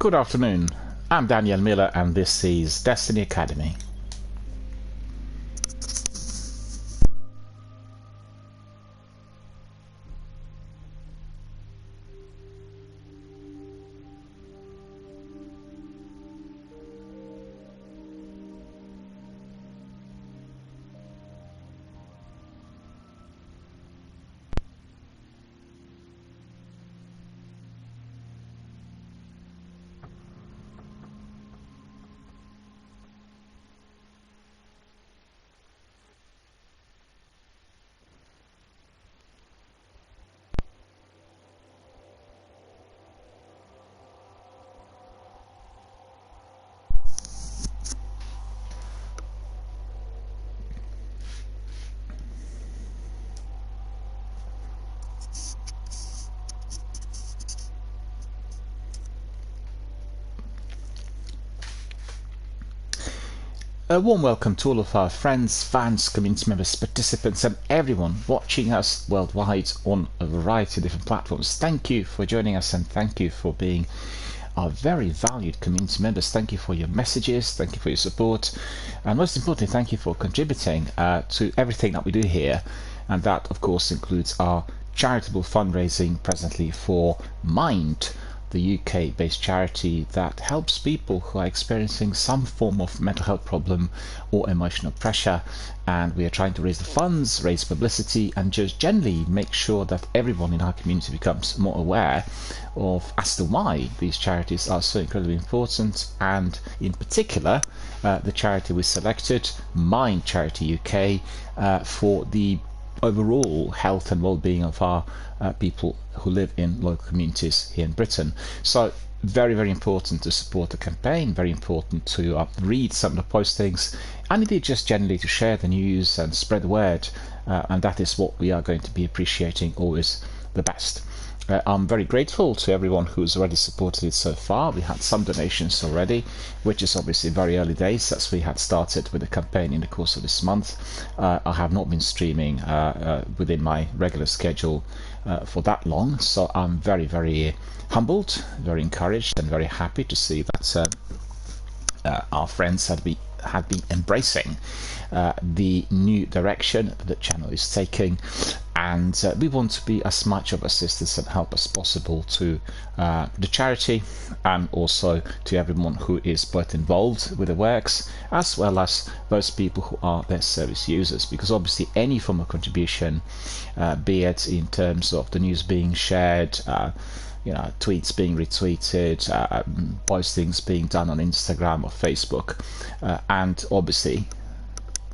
Good afternoon, I'm Daniel Miller and this is Destiny Academy. A warm welcome to all of our friends, fans, community members, participants and everyone watching us worldwide on a variety of different platforms. Thank you for joining us and thank you for being our very valued community members. Thank you for your messages, thank you for your support, and most importantly thank you for contributing to everything that we do here, and that of course includes our charitable fundraising presently for Mind, the UK-based charity that helps people who are experiencing some form of mental health problem or emotional pressure, and we are trying to raise the funds, raise publicity, and just generally make sure that everyone in our community becomes more aware of as to why these charities are so incredibly important, and in particular the charity we selected, Mind Charity UK, for the overall health and well-being of our people who live in local communities here in Britain. So very, very important to support the campaign, very important to read some of the postings, and indeed just generally to share the news and spread the word, and that is what we are going to be appreciating always the best. I'm very grateful to everyone who's already supported it so far. We had some donations already, which is obviously very early days as we had started with the campaign in the course of this month. I have not been streaming within my regular schedule for that long, so I'm very, very humbled, very encouraged and very happy to see that our friends had been embracing the new direction that the channel is taking, and we want to be as much of assistance and help as possible to the charity and also to everyone who is both involved with the works as well as those people who are their service users, because obviously any form of contribution, be it in terms of the news being shared, tweets being retweeted, postings being done on Instagram or Facebook, and obviously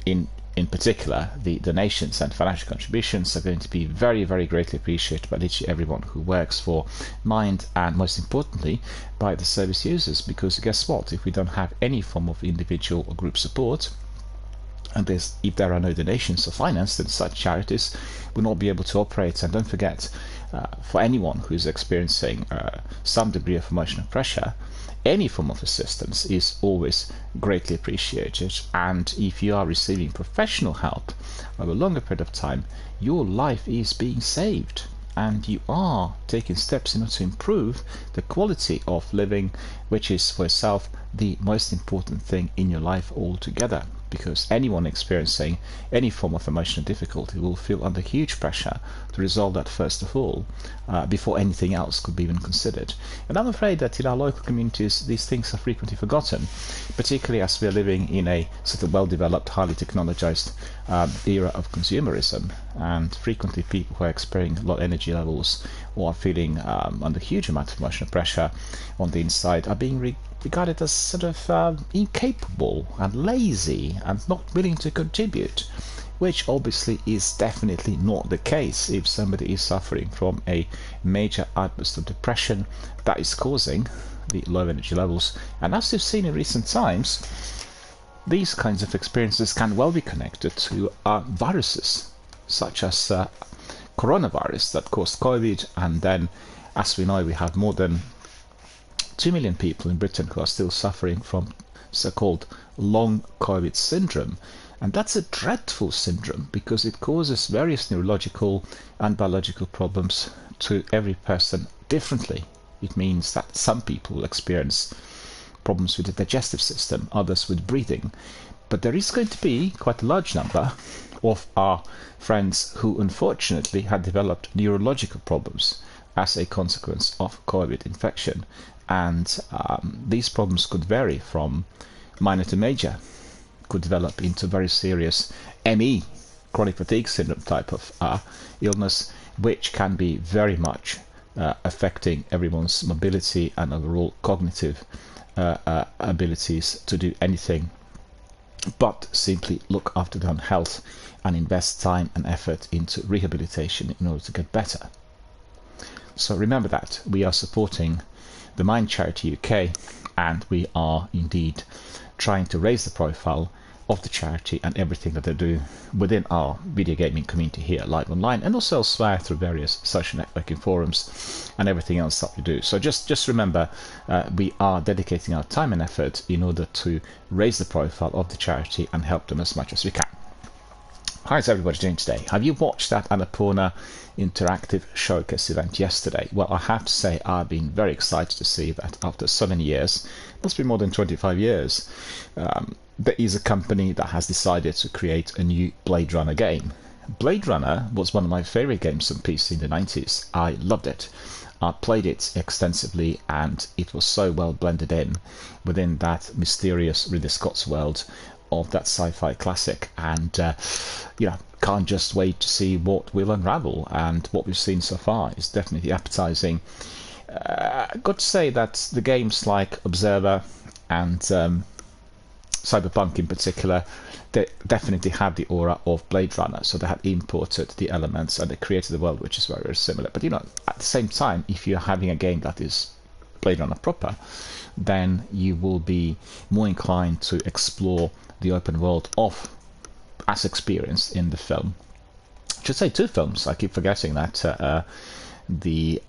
in particular the donations and financial contributions are going to be very, very greatly appreciated by literally everyone who works for Mind, and most importantly by the service users, because guess what, if we don't have any form of individual or group support, and if there are no donations or finance, then such charities will not be able to operate. And don't forget, for anyone who's experiencing some degree of emotional pressure, any form of assistance is always greatly appreciated, and if you are receiving professional help over a longer period of time, your life is being saved and you are taking steps in order to improve the quality of living, which is for yourself the most important thing in your life altogether, because anyone experiencing any form of emotional difficulty will feel under huge pressure to resolve that first of all, before anything else could be even considered. And I'm afraid that in our local communities these things are frequently forgotten, particularly as we are living in a sort of well-developed, highly technologized era of consumerism, and frequently people who are experiencing low energy levels or are feeling under huge amount of emotional pressure on the inside are being regarded as sort of incapable and lazy and not willing to contribute, which obviously is definitely not the case if somebody is suffering from a major outburst of depression that is causing the low energy levels. And as we've seen in recent times, these kinds of experiences can well be connected to viruses such as coronavirus that caused COVID, and then as we know we have more than 2 million people in Britain who are still suffering from so-called long COVID syndrome. And that's a dreadful syndrome because it causes various neurological and biological problems to every person differently. It means that some people will experience problems with the digestive system, others with breathing. But there is going to be quite a large number of our friends who unfortunately had developed neurological problems as a consequence of COVID infection. And these problems could vary from minor to major, could develop into very serious ME, chronic fatigue syndrome type of illness, which can be very much affecting everyone's mobility and overall cognitive abilities to do anything but simply look after their own health and invest time and effort into rehabilitation in order to get better. So remember that we are supporting the Mind Charity UK, and we are indeed trying to raise the profile of the charity and everything that they do within our video gaming community here live online, and also elsewhere through various social networking forums and everything else that we do. So just remember, we are dedicating our time and effort in order to raise the profile of the charity and help them as much as we can. How's everybody doing today? Have you watched that Annapurna Interactive Showcase event yesterday? Well, I have to say I've been very excited to see that after so many years, must be more than 25 years, there is a company that has decided to create a new Blade Runner game. Blade Runner was one of my favorite games on PC in the 90s. I loved it. I played it extensively, and it was so well blended in within that mysterious Ridley Scott's world of that sci-fi classic, and can't just wait to see what will unravel. And what we've seen so far is definitely appetizing. I've got to say that the games like Observer and Cyberpunk in particular, they definitely have the aura of Blade Runner. So they have imported the elements and they created a world which is very, very similar. But at the same time, if you're having a game that is Blade Runner proper, then you will be more inclined to explore the open world as experienced in the film. I should say 2 films. I keep forgetting that the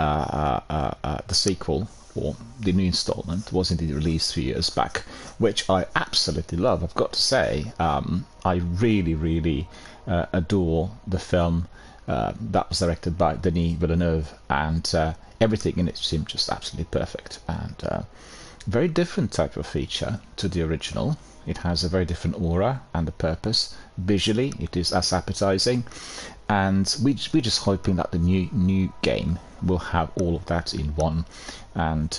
sequel, or the new installment, was indeed released a few years back, which I absolutely love. I've got to say, I really, really adore the film that was directed by Denis Villeneuve, and everything in it seemed just absolutely perfect, and very different type of feature to the original. It has a very different aura and a purpose. Visually, it is as appetizing, and we're just hoping that the new game will have all of that in one. And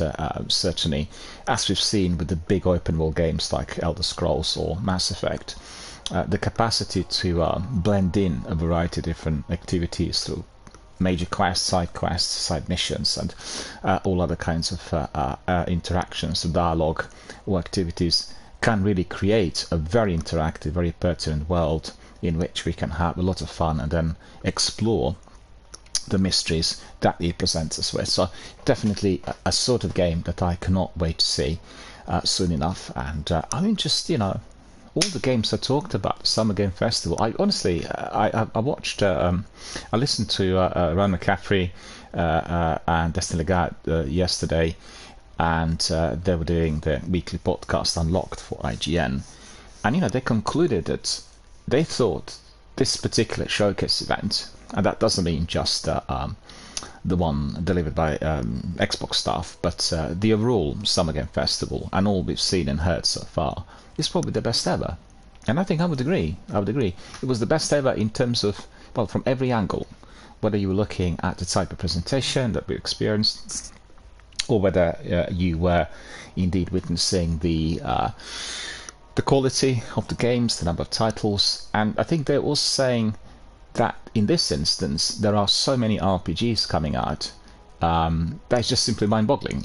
certainly, as we've seen with the big open world games like Elder Scrolls or Mass Effect, the capacity to blend in a variety of different activities through major quests, side missions, and all other kinds of interactions, dialogue or activities, can really create a very interactive, very pertinent world in which we can have a lot of fun and then explore the mysteries that it presents us with. So definitely a sort of game that I cannot wait to see soon enough. And I mean, just all the games I talked about, the Summer Game Festival. I honestly, I watched, I listened to Ryan McCaffrey and Destiny Lagarde yesterday, and they were doing their weekly podcast Unlocked for IGN, and they concluded that they thought this particular showcase event, and that doesn't mean just the one delivered by Xbox staff, but the overall Summer Game Festival and all we've seen and heard so far, is probably the best ever. And I think I would agree. It was the best ever in terms of, well, from every angle, whether you were looking at the type of presentation that we experienced, or whether you were indeed witnessing the quality of the games, the number of titles. And I think they're also saying that in this instance there are so many RPGs coming out that's just simply mind-boggling.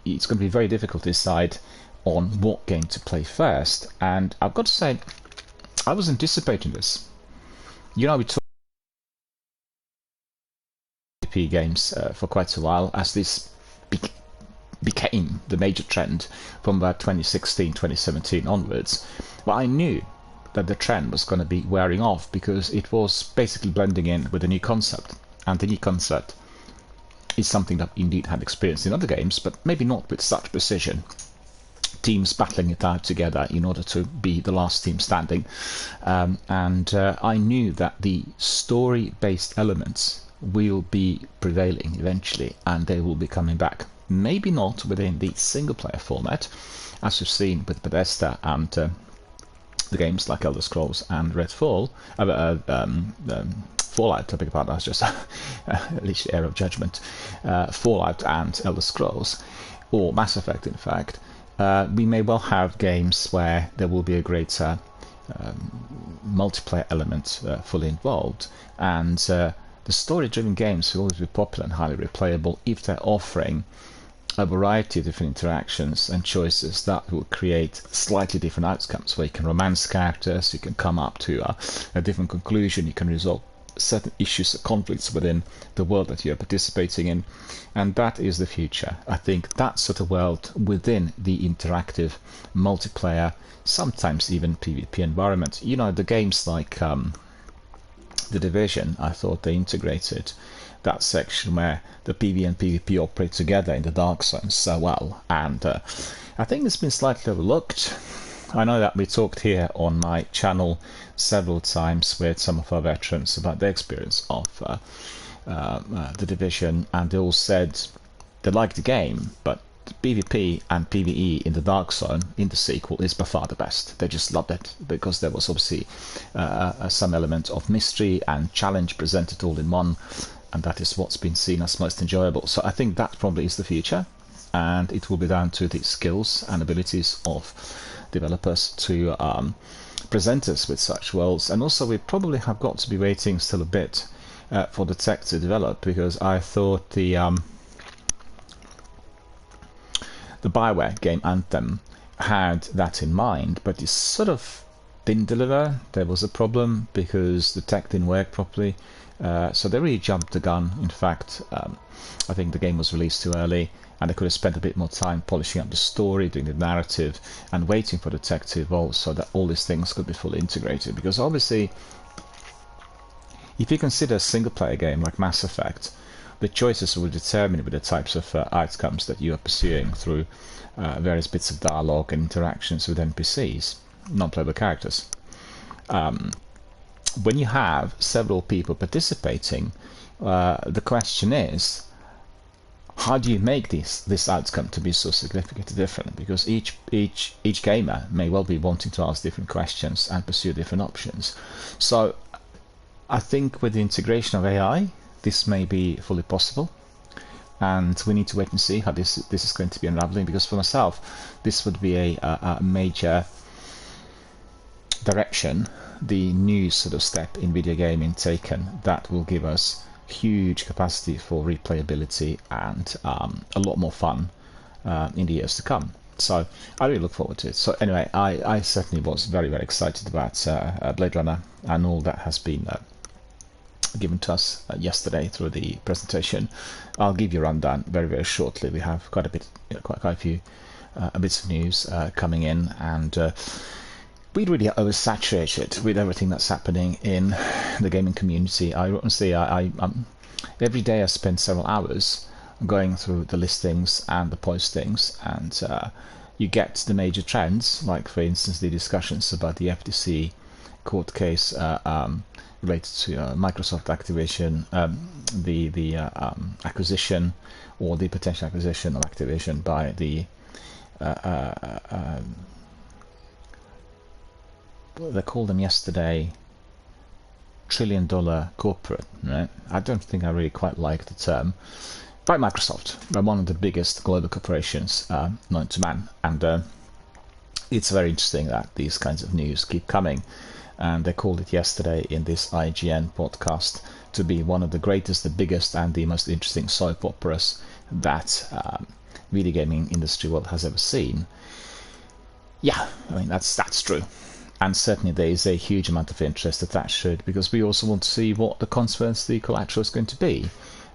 It's going to be very difficult to decide on what game to play first. And I've got to say, I was anticipating this. We talked RPG games for quite a while, as this became the major trend from about 2016, 2017 onwards. But I knew that the trend was going to be wearing off because it was basically blending in with a new concept. And the new concept is something that indeed had experienced in other games, but maybe not with such precision. Teams battling it out together in order to be the last team standing. I knew that the story-based elements will be prevailing eventually, and they will be coming back. maybe not within the single-player format, as we've seen with Bethesda and the games like Elder Scrolls and Fallout. I beg your pardon, I was just literally error of judgment. Fallout and Elder Scrolls, or Mass Effect, in fact. We may well have games where there will be a greater multiplayer element fully involved, and the story-driven games will always be popular and highly replayable if they're offering a variety of different interactions and choices that will create slightly different outcomes, where you can romance characters, you can come up to a different conclusion, you can resolve certain issues or conflicts within the world that you're participating in, and that is the future. I think that sort of world within the interactive multiplayer, sometimes even PvP environment. You know, the games like The Division, I thought they integrated that section where the PvE and PvP operate together in the Dark Zone so well, and I think it's been slightly overlooked. I know that we talked here on my channel several times with some of our veterans about their experience of The Division, and they all said they liked the game, but PvP and PvE in the Dark Zone in the sequel is by far the best. They just loved it because there was obviously some element of mystery and challenge presented all in one, and that is what's been seen as most enjoyable. So I think that probably is the future, and it will be down to the skills and abilities of developers to present us with such worlds. And also we probably have got to be waiting still a bit for the tech to develop, because I thought the BioWare game Anthem had that in mind, but it sort of didn't deliver. There was a problem because the tech didn't work properly, so they really jumped the gun. In fact, I think the game was released too early, and they could have spent a bit more time polishing up the story, doing the narrative, and waiting for the tech to evolve so that all these things could be fully integrated. Because obviously, if you consider a single-player game like Mass Effect, the choices will determine with the types of outcomes that you are pursuing through various bits of dialogue and interactions with NPCs, non-playable characters. When you have several people participating, the question is, how do you make this outcome to be so significantly different? Because each gamer may well be wanting to ask different questions and pursue different options. So I think with the integration of AI, this may be fully possible, and we need to wait and see how this is going to be unraveling. Because for myself, this would be a major direction, the new sort of step in video gaming taken, that will give us huge capacity for replayability and a lot more fun in the years to come. So I really look forward to it. So anyway, I certainly was very, very excited about Blade Runner and all that has been given to us yesterday through the presentation. I'll give you a rundown very, very shortly. We have quite a bit, quite a few bits of news coming in, and we really are oversaturated with everything that's happening in the gaming community. I honestly, every day I spend several hours going through the listings and the postings, and you get the major trends, like for instance the discussions about the FTC court case related to Microsoft Activision, the acquisition or the potential acquisition of Activision by the they called them yesterday $1 trillion corporate, right? I don't think I really quite like the term. By Microsoft, one of the biggest global corporations known to man, and it's very interesting that these kinds of news keep coming. And they called it yesterday in this IGN podcast to be one of the greatest, the biggest, and the most interesting soap operas that video gaming industry world has ever seen. Yeah, I mean that's true, and certainly there is a huge amount of interest attached to it, because we also want to see what the consequence, the collateral is going to be.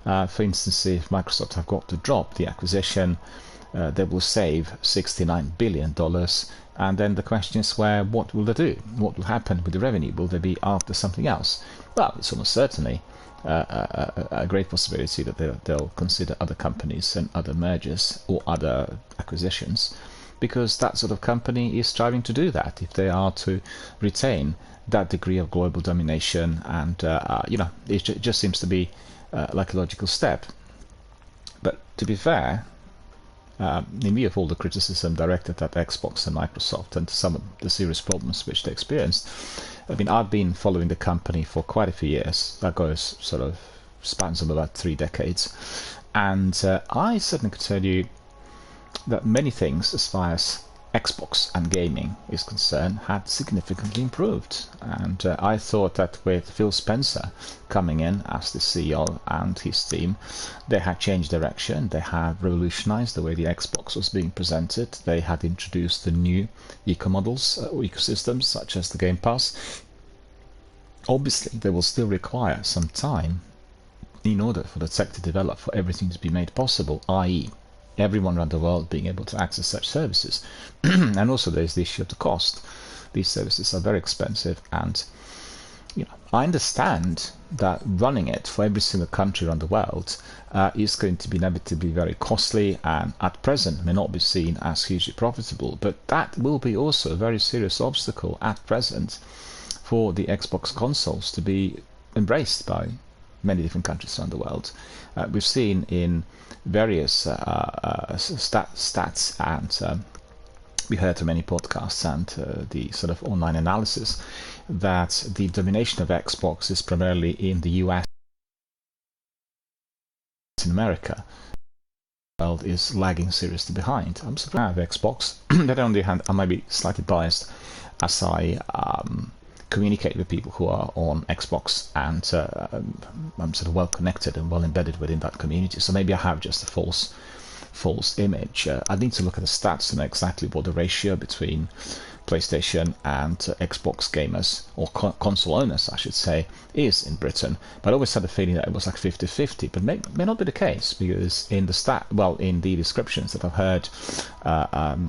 For instance, if Microsoft have got to drop the acquisition, they will save $69 billion. And then the question is, what will they do? What will happen with the revenue? Will they be after something else? Well, it's almost certainly a great possibility that they'll consider other companies and other mergers or other acquisitions, because that sort of company is striving to do that if they are to retain that degree of global domination. And it just seems to be like a logical step. But to be fair, in view of all the criticism directed at Xbox and Microsoft and some of the serious problems which they experienced. I mean, I've been following the company for quite a few years. That goes sort of spans of about 3 decades. And I certainly could tell you that many things as far as Xbox and gaming is concerned had significantly improved. And I thought that with Phil Spencer coming in as the CEO and his team, they had changed direction. They had revolutionized the way the Xbox was being presented. They had introduced the new eco-models, ecosystems such as the Game Pass. Obviously, they will still require some time in order for the tech to develop, for everything to be made possible, i.e. everyone around the world being able to access such services. And also there's the issue of the cost. These services are very expensive, and I understand that running it for every single country around the world is going to be inevitably very costly, and at present may not be seen as hugely profitable, but that will be also a very serious obstacle at present for the Xbox consoles to be embraced by many different countries around the world. We've seen in various stats, and we heard through many podcasts and the sort of online analysis, that the domination of Xbox is primarily in the US and America. The world is lagging seriously behind. I'm surprised of Xbox. But on the other hand, I might be slightly biased as I communicate with people who are on Xbox, and I'm sort of well connected and well embedded within that community. So maybe I have just a false image. I need to look at the stats to know exactly what the ratio between PlayStation and Xbox gamers, or console owners I should say, is in Britain. But I always had the feeling that it was like 50-50, but may not be the case, because in the descriptions that I've heard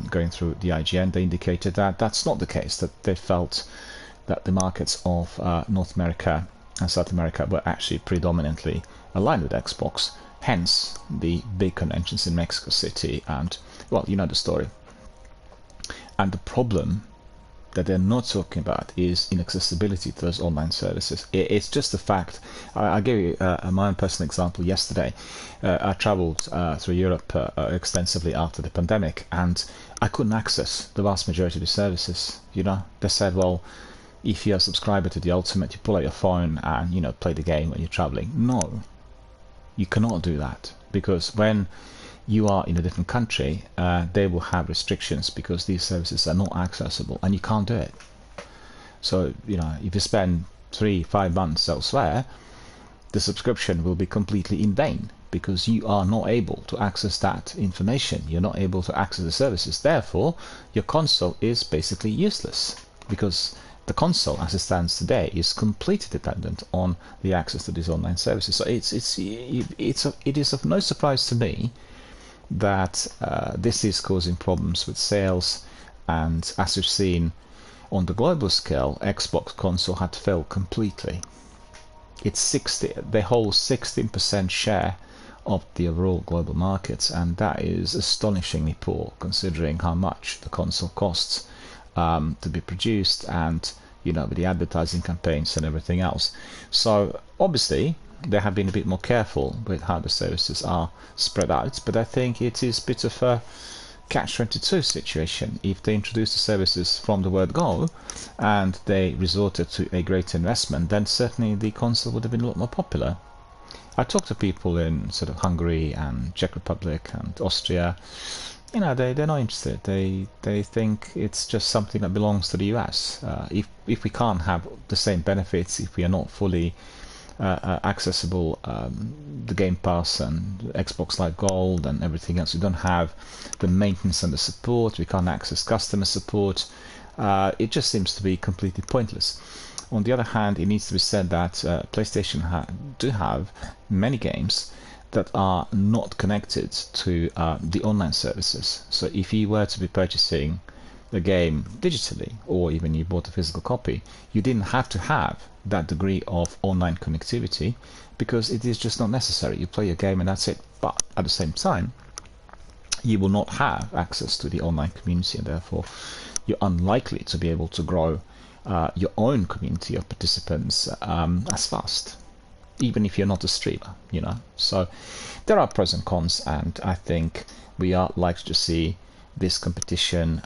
going through the IGN, they indicated that that's not the case, that they felt that the markets of North America and South America were actually predominantly aligned with Xbox, hence the big conventions in Mexico City, and, well, you know the story. And the problem that they're not talking about is inaccessibility to those online services. It's just the fact. I gave you my own personal example yesterday. I traveled through Europe extensively after the pandemic, and I couldn't access the vast majority of the services. They said, well, if you're a subscriber to the Ultimate, you pull out your phone and play the game when you're traveling. No, you cannot do that, because when you are in a different country, they will have restrictions because these services are not accessible, and you can't do it. So if you spend 3-5 months elsewhere, the subscription will be completely in vain, because you are not able to access that information. You're not able to access the services. Therefore, your console is basically useless, because the console, as it stands today, is completely dependent on the access to these online services. So it is of no surprise to me that this is causing problems with sales, and as we've seen on the global scale, Xbox console had failed completely. They hold 16% share of the overall global markets, and that is astonishingly poor considering how much the console costs to be produced, and with the advertising campaigns and everything else. So obviously they have been a bit more careful with how the services are spread out, but I think it is a bit of a catch-22 situation. If they introduced the services from the word go and they resorted to a greater investment, then certainly the console would have been a lot more popular. I talked to people in sort of Hungary and Czech Republic and Austria. They're not interested. They think it's just something that belongs to the US. If we can't have the same benefits, if we are not fully accessible, the Game Pass and Xbox Live Gold and everything else, we don't have the maintenance and the support, we can't access customer support, it just seems to be completely pointless. On the other hand, it needs to be said that PlayStation do have many games that are not connected to the online services. So if you were to be purchasing a game digitally, or even you bought a physical copy, you didn't have to have that degree of online connectivity, because it is just not necessary. You play your game and that's it. But at the same time, you will not have access to the online community, and therefore you're unlikely to be able to grow your own community of participants as fast. even if you're not a streamer, you know. So there are pros and cons, and I think we are likely to see this competition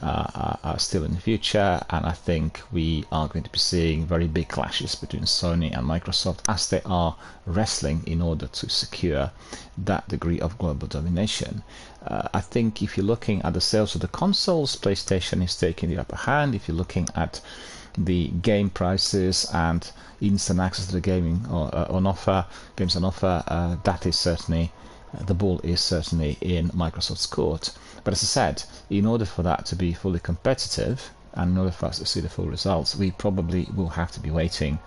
still in the future, and I think we are going to be seeing very big clashes between Sony and Microsoft as they are wrestling in order to secure that degree of global domination. I think if you're looking at the sales of the consoles, PlayStation is taking the upper hand. If you're looking at the game prices and instant access to the gaming on offer, games on offer, that is certainly the ball is certainly in Microsoft's court. But as I said, in order for that to be fully competitive and in order for us to see the full results, we probably will have to be waiting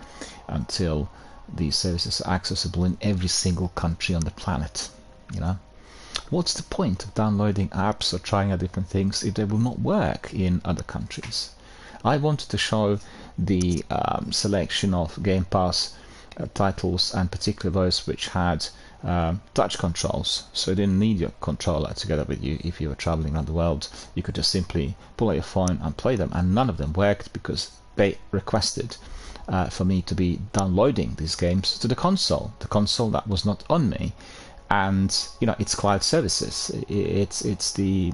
until these services are accessible in every single country on the planet. You know, what's the point of downloading apps or trying out different things if they will not work in other countries? I wanted to show the selection of Game Pass titles, and particularly those which had touch controls, so you didn't need your controller together with you if you were traveling around the world. You could just simply pull out your phone and play them, and none of them worked because they requested for me to be downloading these games to the console that was not on me. And you know, it's cloud services, it's the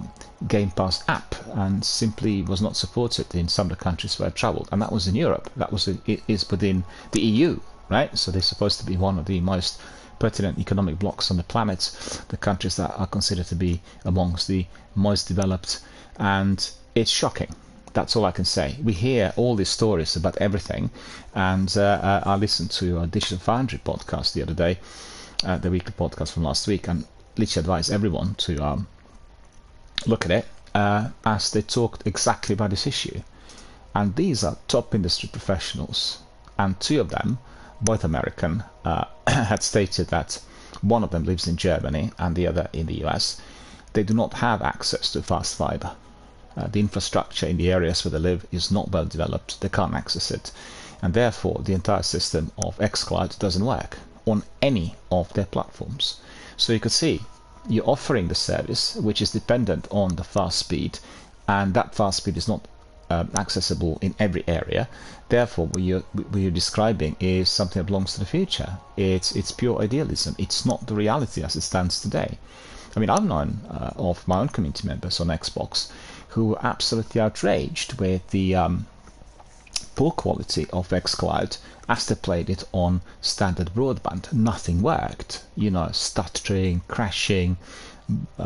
Game Pass app, and simply was not supported in some of the countries where I traveled, and that was in Europe. That was it is within the EU, right? So they're supposed to be one of the most pertinent economic blocks on the planet, the countries that are considered to be amongst the most developed, and it's shocking. That's all I can say. We hear all these stories about everything, and I listened to a Digital Foundry podcast the other day, the weekly podcast from last week, and literally advise everyone to look at it as they talked exactly about this issue. And these are top industry professionals, and two of them, both American, had stated that one of them lives in Germany and the other in the US. They do not have access to fast fiber. The infrastructure in the areas where they live is not well developed. They can't access it, and therefore the entire system of xCloud doesn't work on any of their platforms. So you could see you're offering the service which is dependent on the fast speed, and that fast speed is not accessible in every area. Therefore, what you're describing is something that belongs to the future. It's pure idealism. It's not the reality as it stands today. I mean, I've known of my own community members on Xbox who were absolutely outraged with the poor quality of xCloud as they played it on standard broadband. Nothing worked. You know, stuttering, crashing,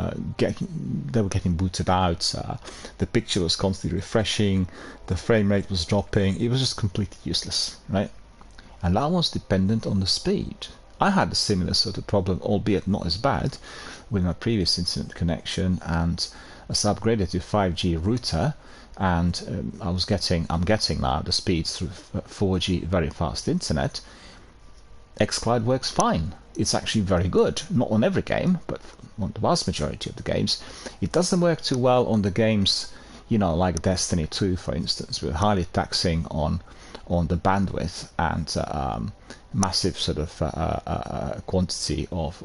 they were getting booted out, the picture was constantly refreshing, the frame rate was dropping. It was just completely useless, right? And that was dependent on the speed. I had a similar sort of problem, albeit not as bad, with my previous internet connection, and as I upgraded to 5G router, and I'm getting now the speeds through 4G very fast internet. xCloud works fine. It's actually very good, not on every game, but on the vast majority of the games. It doesn't work too well on the games, you know, like Destiny 2, for instance, with highly taxing on the bandwidth and massive sort of quantity of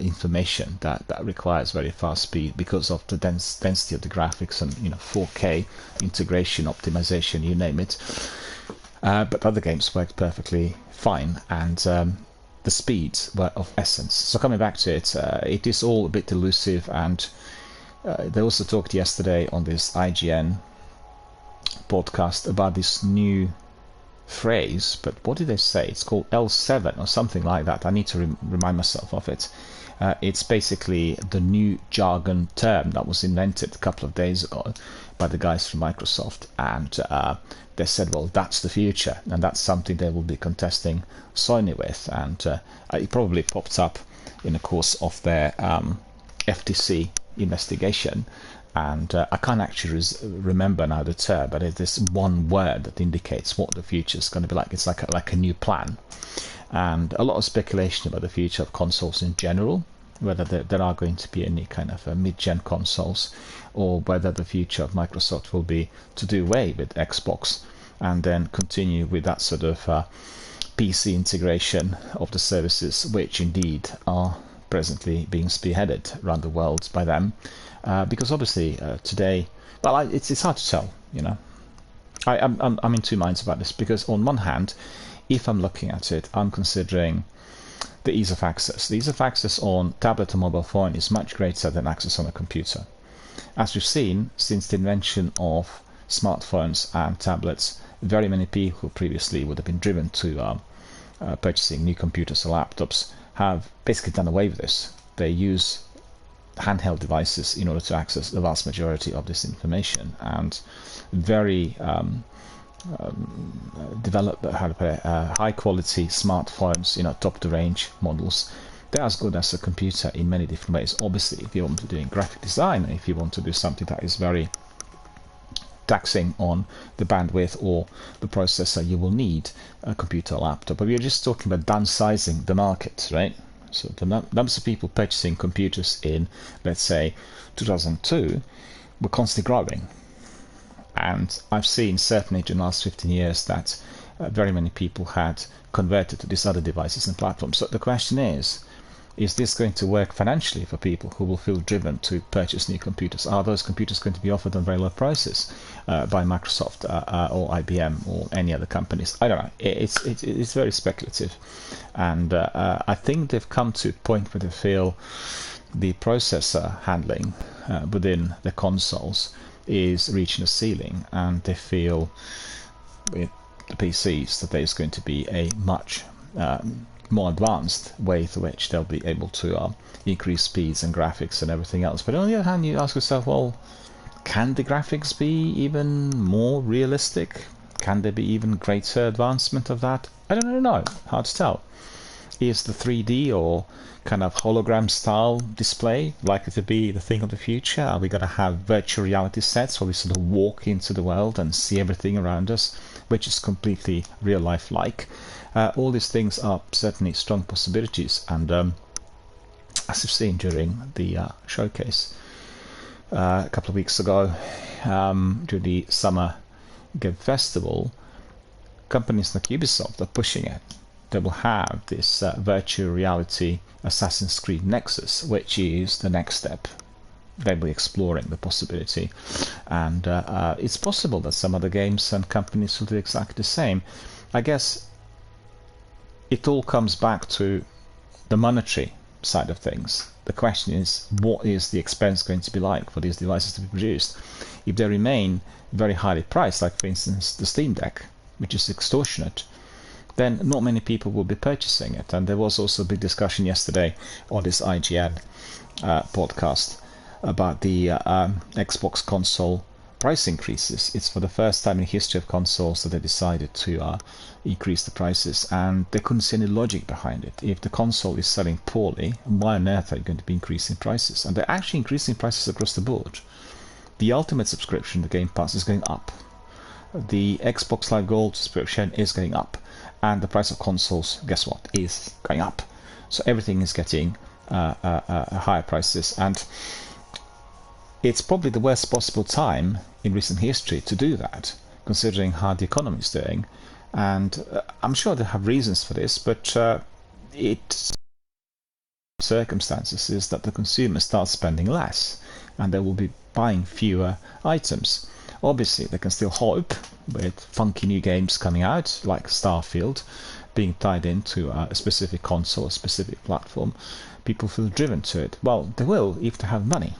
information that requires very fast speed because of the density of the graphics and, you know, 4K integration, optimization, you name it. But other games worked perfectly fine, and the speeds were of essence. So coming back to it, it is all a bit elusive, and they also talked yesterday on this IGN podcast about this new phrase, but what did they say? It's called L7 or something like that. I need to remind myself of it. It's basically the new jargon term that was invented a couple of days ago by the guys from Microsoft, and they said, well, that's the future, and that's something they will be contesting Sony with, and it probably popped up in the course of their FTC investigation, and I can't actually remember now the term, but it's this one word that indicates what the future is going to be like. It's like a new plan, and a lot of speculation about the future of consoles in general, whether there are going to be any kind of mid-gen consoles, or whether the future of Microsoft will be to do away with Xbox and then continue with that sort of PC integration of the services, which indeed are presently being spearheaded around the world by them. Because obviously today, well, it's hard to tell, you know. I'm in two minds about this, because on one hand, if I'm looking at it, I'm considering the ease of access. The ease of access on tablet or mobile phone is much greater than access on a computer. As we've seen, since the invention of smartphones and tablets, very many people who previously would have been driven to purchasing new computers or laptops have basically done away with this. They use handheld devices in order to access the vast majority of this information, and very develop high quality smartphones, top of the range models. They're as good as a computer in many different ways. Obviously, if you want to do graphic design, if you want to do something that is very taxing on the bandwidth or the processor, you will need a computer or laptop. But we're just talking about downsizing the market, right? So the numbers of people purchasing computers in, let's say, 2002 were constantly growing. And I've seen, certainly in the last 15 years, that very many people had converted to these other devices and platforms. So the question is this going to work financially for people who will feel driven to purchase new computers? Are those computers going to be offered on very low prices by Microsoft or IBM or any other companies? I don't know. It's very speculative. And I think they've come to a point where they feel the processor handling within the consoles is reaching a ceiling, and they feel with the PCs that there's going to be a much more advanced way through which they'll be able to increase speeds and graphics and everything else. But on the other hand, you ask yourself, well, can the graphics be even more realistic? Can there be even greater advancement of that? I don't know. Hard to tell. Is the 3D or kind of hologram style display likely to be the thing of the future? Are we going to have virtual reality sets where we sort of walk into the world and see everything around us, which is completely real life like? All these things are certainly strong possibilities, and as you've seen during the showcase a couple of weeks ago, during the Summer Game Festival, companies like Ubisoft are pushing it. They will have this virtual reality Assassin's Creed Nexus, which is the next step. They'll be exploring the possibility, and it's possible that some other games and companies will do exactly the same. I guess it all comes back to the monetary side of things. The question is, what is the expense going to be like for these devices to be produced? If they remain very highly priced, like for instance the Steam Deck, which is extortionate, then not many people will be purchasing it. And there was also a big discussion yesterday on this IGN podcast about the Xbox console price increases. It's for the first time in the history of consoles that they decided to increase the prices, and they couldn't see any logic behind it. If the console is selling poorly, why on earth are you going to be increasing prices? And they're actually increasing prices across the board. The Ultimate subscription, the Game Pass, is going up. The Xbox Live Gold subscription is going up. And the price of consoles, guess what, is going up. So everything is getting higher prices, and it's probably the worst possible time in recent history to do that, considering how the economy is doing. And I'm sure they have reasons for this, but circumstances is that the consumer starts spending less, and they will be buying fewer items. Obviously, they can still hope with funky new games coming out, like Starfield, being tied into a specific console, a specific platform. People feel driven to it. Well, they will if they have money.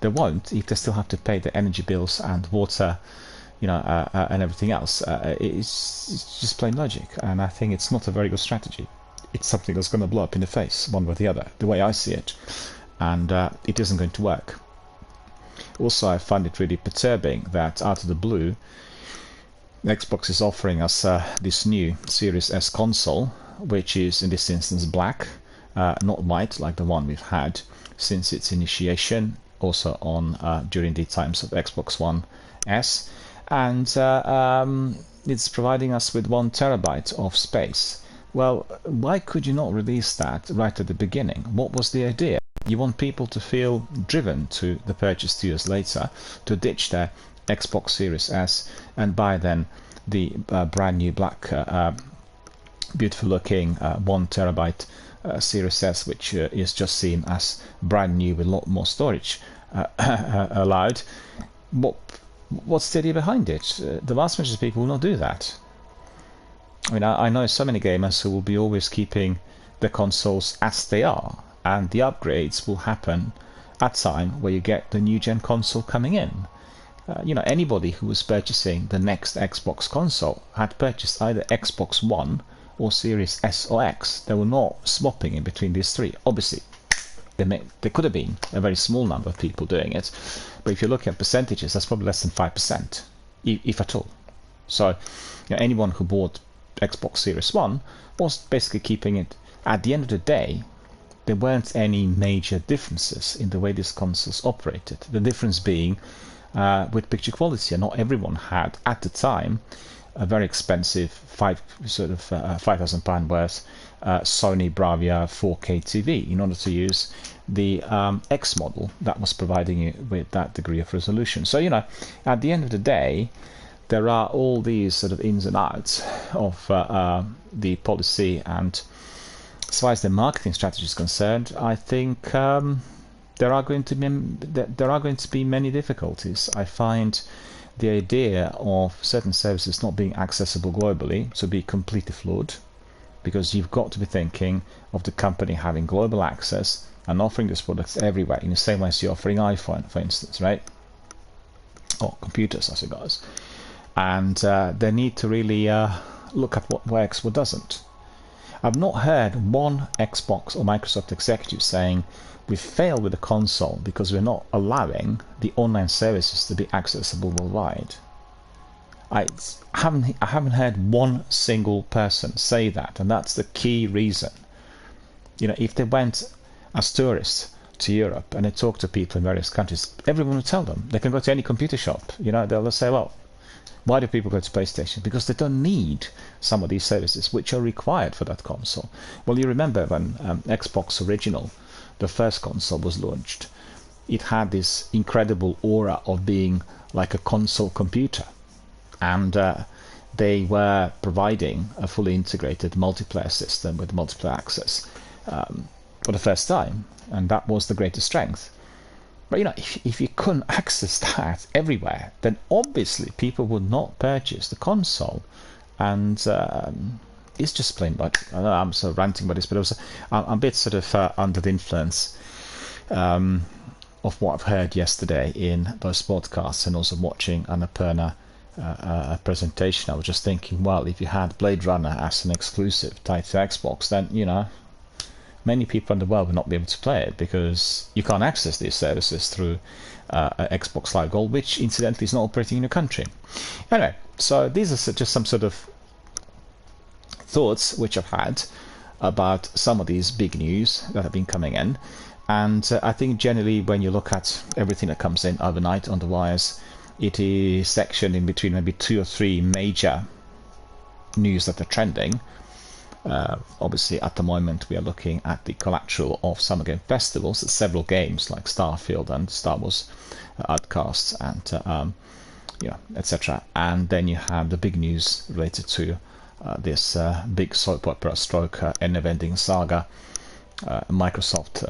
They won't if they still have to pay the energy bills and water, and everything else. It's just plain logic, and I think it's not a very good strategy. It's something that's going to blow up in the face, one way or the other, the way I see it, and it isn't going to work. Also, I find it really perturbing that out of the blue, Xbox is offering us this new Series S console, which is in this instance black, not white like the one we've had since its initiation, also on during the times of Xbox One S, and it's providing us with 1 terabyte of space. Well, why could you not release that right at the beginning? What was the idea? You want people to feel driven to the purchase 2 years later, to ditch their Xbox Series S and buy then the brand new black, beautiful looking 1 terabyte Series S, which is just seen as brand new with a lot more storage allowed. What's the idea behind it? The vast majority of people will not do that. I mean, I know so many gamers who will be always keeping the consoles as they are, and the upgrades will happen at time where you get the new gen console coming in. Anybody who was purchasing the next Xbox console had purchased either Xbox One or Series S or X. They were not swapping in between these three. Obviously, there could have been a very small number of people doing it, but if you look at percentages, that's probably less than 5%, if at all. So, anyone who bought Xbox Series 1 was basically keeping it. At the end of the day, there weren't any major differences in the way these consoles operated. The difference being with picture quality, and not everyone had at the time a very expensive £5,000 worth Sony Bravia 4K TV in order to use the X model that was providing you with that degree of resolution. So at the end of the day, there are all these sort of ins and outs of the policy, and as far as the marketing strategy is concerned, I think there are going to be many difficulties. I find the idea of certain services not being accessible globally to be completely flawed, because you've got to be thinking of the company having global access and offering these products everywhere in the same way as you're offering iPhone, for instance, right? Or computers, I suppose. And they need to really look at what works, what doesn't. I've not heard one Xbox or Microsoft executive saying we failed with the console because we're not allowing the online services to be accessible worldwide. I haven't heard one single person say that, and that's the key reason. If they went as tourists to Europe and they talk to people in various countries, everyone will tell them they can go to any computer shop. They'll say, well, why do people go to PlayStation? Because they don't need some of these services which are required for that console. Well, you remember when Xbox Original, the first console, was launched, it had this incredible aura of being like a console computer, and they were providing a fully integrated multiplayer system with multiplayer access for the first time, and that was the greatest strength. But if you couldn't access that everywhere, then obviously people would not purchase the console, and it's just plain. But I know I'm sort of ranting about this, but I'm a bit sort of under the influence of what I've heard yesterday in those podcasts, and also watching Annapurna presentation. I was just thinking, well, if you had Blade Runner as an exclusive tied to Xbox, then many people in the world will not be able to play it because you can't access these services through Xbox Live Gold, which incidentally is not operating in your country. Anyway, so these are just some sort of thoughts which I've had about some of these big news that have been coming in, and I think generally when you look at everything that comes in overnight on the wires, it is sectioned in between maybe 2 or 3 major news that are trending. Obviously, at the moment, we are looking at the collateral of Summer Game Festivals. Several games like Starfield and Star Wars Outcasts, and etc. And then you have the big news related to this big soap opera stroke never-ending saga, Microsoft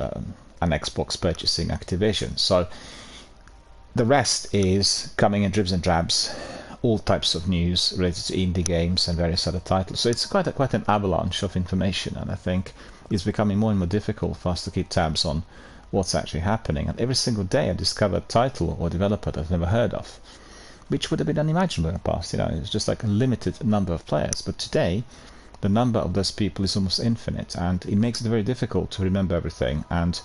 and Xbox purchasing Activision. So the rest is coming in dribs and drabs. All types of news related to indie games and various other titles. So it's quite an avalanche of information, and I think it's becoming more and more difficult for us to keep tabs on what's actually happening. And every single day I discover a title or developer that I've never heard of, which would have been unimaginable in the past. It's just like a limited number of players. But today, the number of those people is almost infinite, and it makes it very difficult to remember everything. And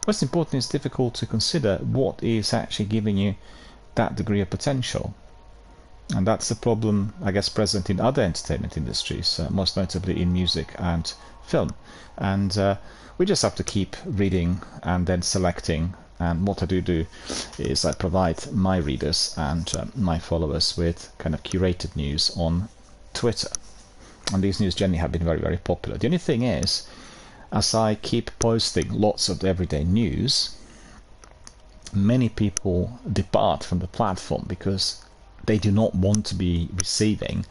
most importantly, it's difficult to consider what is actually giving you that degree of potential. And that's the problem, I guess, present in other entertainment industries, most notably in music and film. And we just have to keep reading and then selecting. And what I do is I provide my readers and my followers with kind of curated news on Twitter. And these news generally have been very, very popular. The only thing is, as I keep posting lots of everyday news, many people depart from the platform because they do not want to be receiving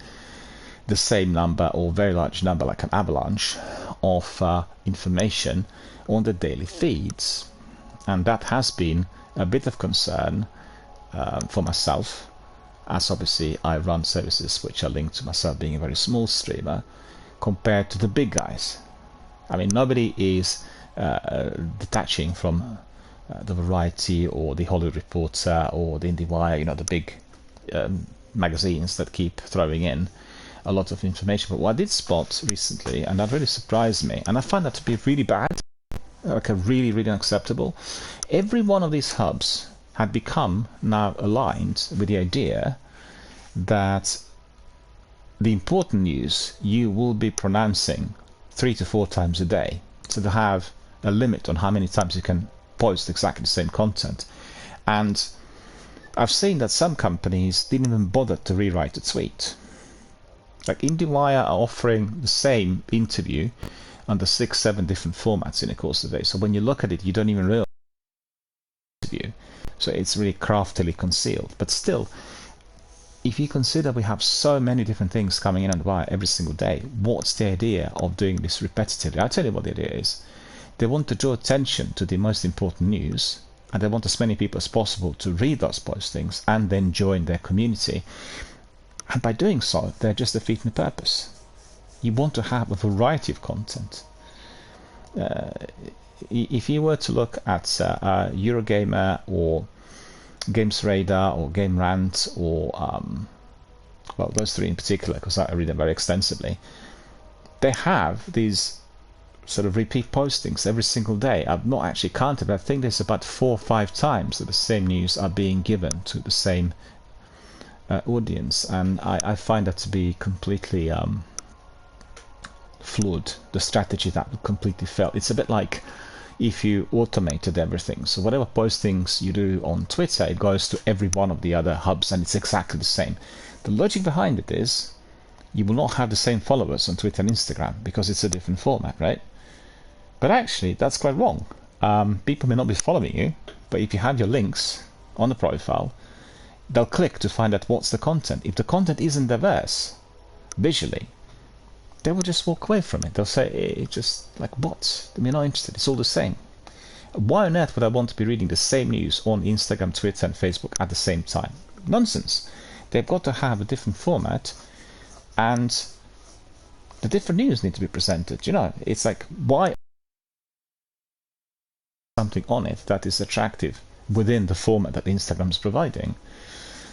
the same number or very large number, like an avalanche of information on the daily feeds. And that has been a bit of concern for myself, as obviously I run services which are linked to myself being a very small streamer compared to the big guys. I mean, nobody is detaching from the Variety or the Hollywood Reporter or the IndieWire, you know, the big magazines that keep throwing in a lot of information. But what I did spot recently, and that really surprised me, and I find that to be really bad, like a really, really unacceptable. Every one of these hubs had become now aligned with the idea that the important news you will be pronouncing 3 to 4 times a day. So they have a limit on how many times you can post exactly the same content. And I've seen that some companies didn't even bother to rewrite a tweet. Like IndieWire are offering the same interview under 6-7 different formats in the course of the day. So when you look at it, you don't even realize the interview. So it's really craftily concealed. But still, if you consider we have so many different things coming in on the wire every single day, what's the idea of doing this repetitively? I'll tell you what the idea is. They want to draw attention to the most important news, and they want as many people as possible to read those postings and then join their community. And by doing so, they're just defeating the purpose. You want to have a variety of content. If you were to look at Eurogamer or Games Radar or Game Rant or well, those three in particular, because I read them very extensively, they have these sort of repeat postings every single day. I've not actually counted, but I think there's about 4 or 5 times that the same news are being given to the same audience, and I find that to be completely flawed. The strategy that would completely fail. It's a bit like if you automated everything. So whatever postings you do on Twitter, it goes to every one of the other hubs, and it's exactly the same. The logic behind it is you will not have the same followers on Twitter and Instagram because it's a different format, right? But actually, that's quite wrong. People may not be following you, but if you have your links on the profile, they'll click to find out what's the content. If the content isn't diverse visually, they will just walk away from it. They'll say, it's just like bots. We're not interested. It's all the same. Why on earth would I want to be reading the same news on Instagram, Twitter, and Facebook at the same time? Nonsense. They've got to have a different format, and the different news need to be presented. You know, it's like, why something on it that is attractive within the format that Instagram is providing?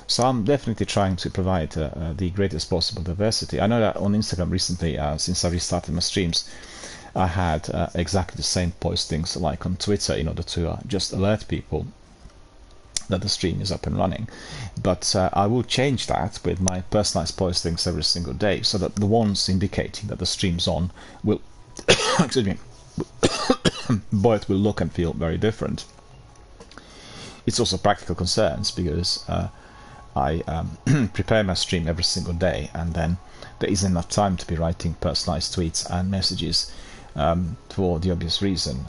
So I'm definitely trying to provide the greatest possible diversity. I know that on Instagram recently, since I restarted my streams, I had exactly the same postings like on Twitter in order to just alert people that the stream is up and running. But I will change that with my personalized postings every single day, so that the ones indicating that the stream's on will, excuse me, both will look and feel very different. It's also practical concerns because I prepare my stream every single day, and then there isn't enough time to be writing personalized tweets and messages for the obvious reason.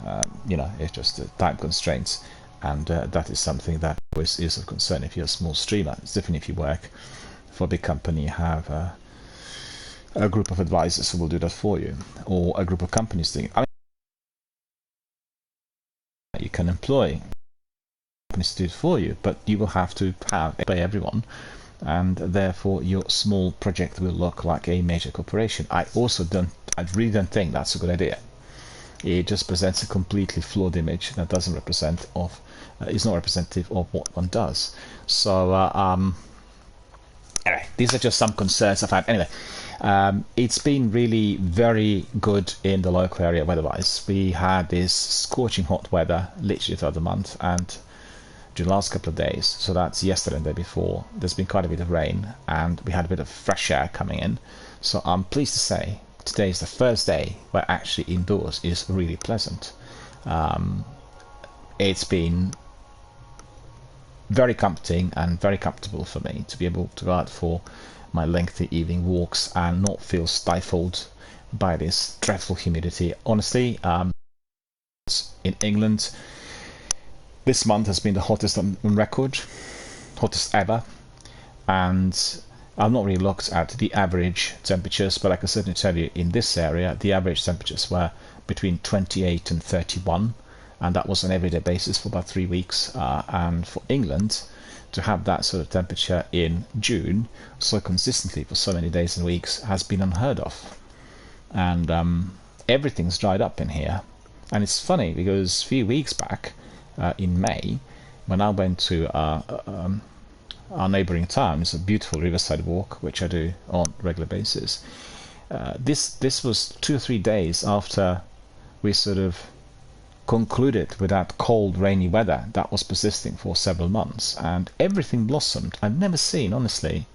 You know, it's just time constraints, and that is something that always is of concern if you're a small streamer. It's different if you work for a big company, you have a group of advisors who will do that for you, or a group of companies doing it. I mean, you can employ companies to do it for you, but you will have to pay everyone, and therefore your small project will look like a major corporation. I really don't think that's a good idea. It just presents a completely flawed image that doesn't represent is not representative of what one does. So anyway, these are just some concerns I've had. Anyway, it's been really very good in the local area weather-wise. We had this scorching hot weather literally throughout the month, and during the last couple of days, so that's yesterday and the day before, there's been quite a bit of rain, and we had a bit of fresh air coming in. So I'm pleased to say today is the first day where actually indoors is really pleasant. It's been very comforting and very comfortable for me to be able to go out for my lengthy evening walks and not feel stifled by this dreadful humidity. Honestly, in England, this month has been the hottest on record, hottest ever, and I've not really looked at the average temperatures, but I can certainly tell you in this area the average temperatures were between 28 and 31, and that was on an everyday basis for about 3 weeks. And for England to have that sort of temperature in June so consistently for so many days and weeks has been unheard of. And everything's dried up in here. And it's funny because a few weeks back, in May, when I went to our neighbouring town, it's a beautiful riverside walk, which I do on a regular basis. This was 2 or 3 days after we sort of concluded with that cold, rainy weather that was persisting for several months, and everything blossomed. I've never seen, honestly,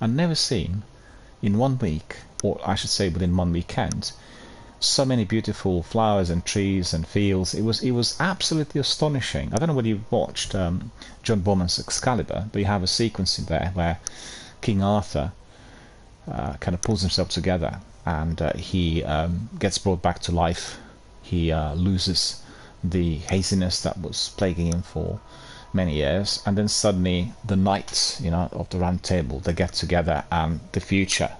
in 1 week, or I should say within 1 weekend, so many beautiful flowers and trees and fields. It was absolutely astonishing. I don't know whether you watched John Bowman's Excalibur, but you have a sequence in there where King Arthur kind of pulls himself together, and he gets brought back to life. He loses the haziness that was plaguing him for many years, and then suddenly the knights, of the Round Table, they get together, and the future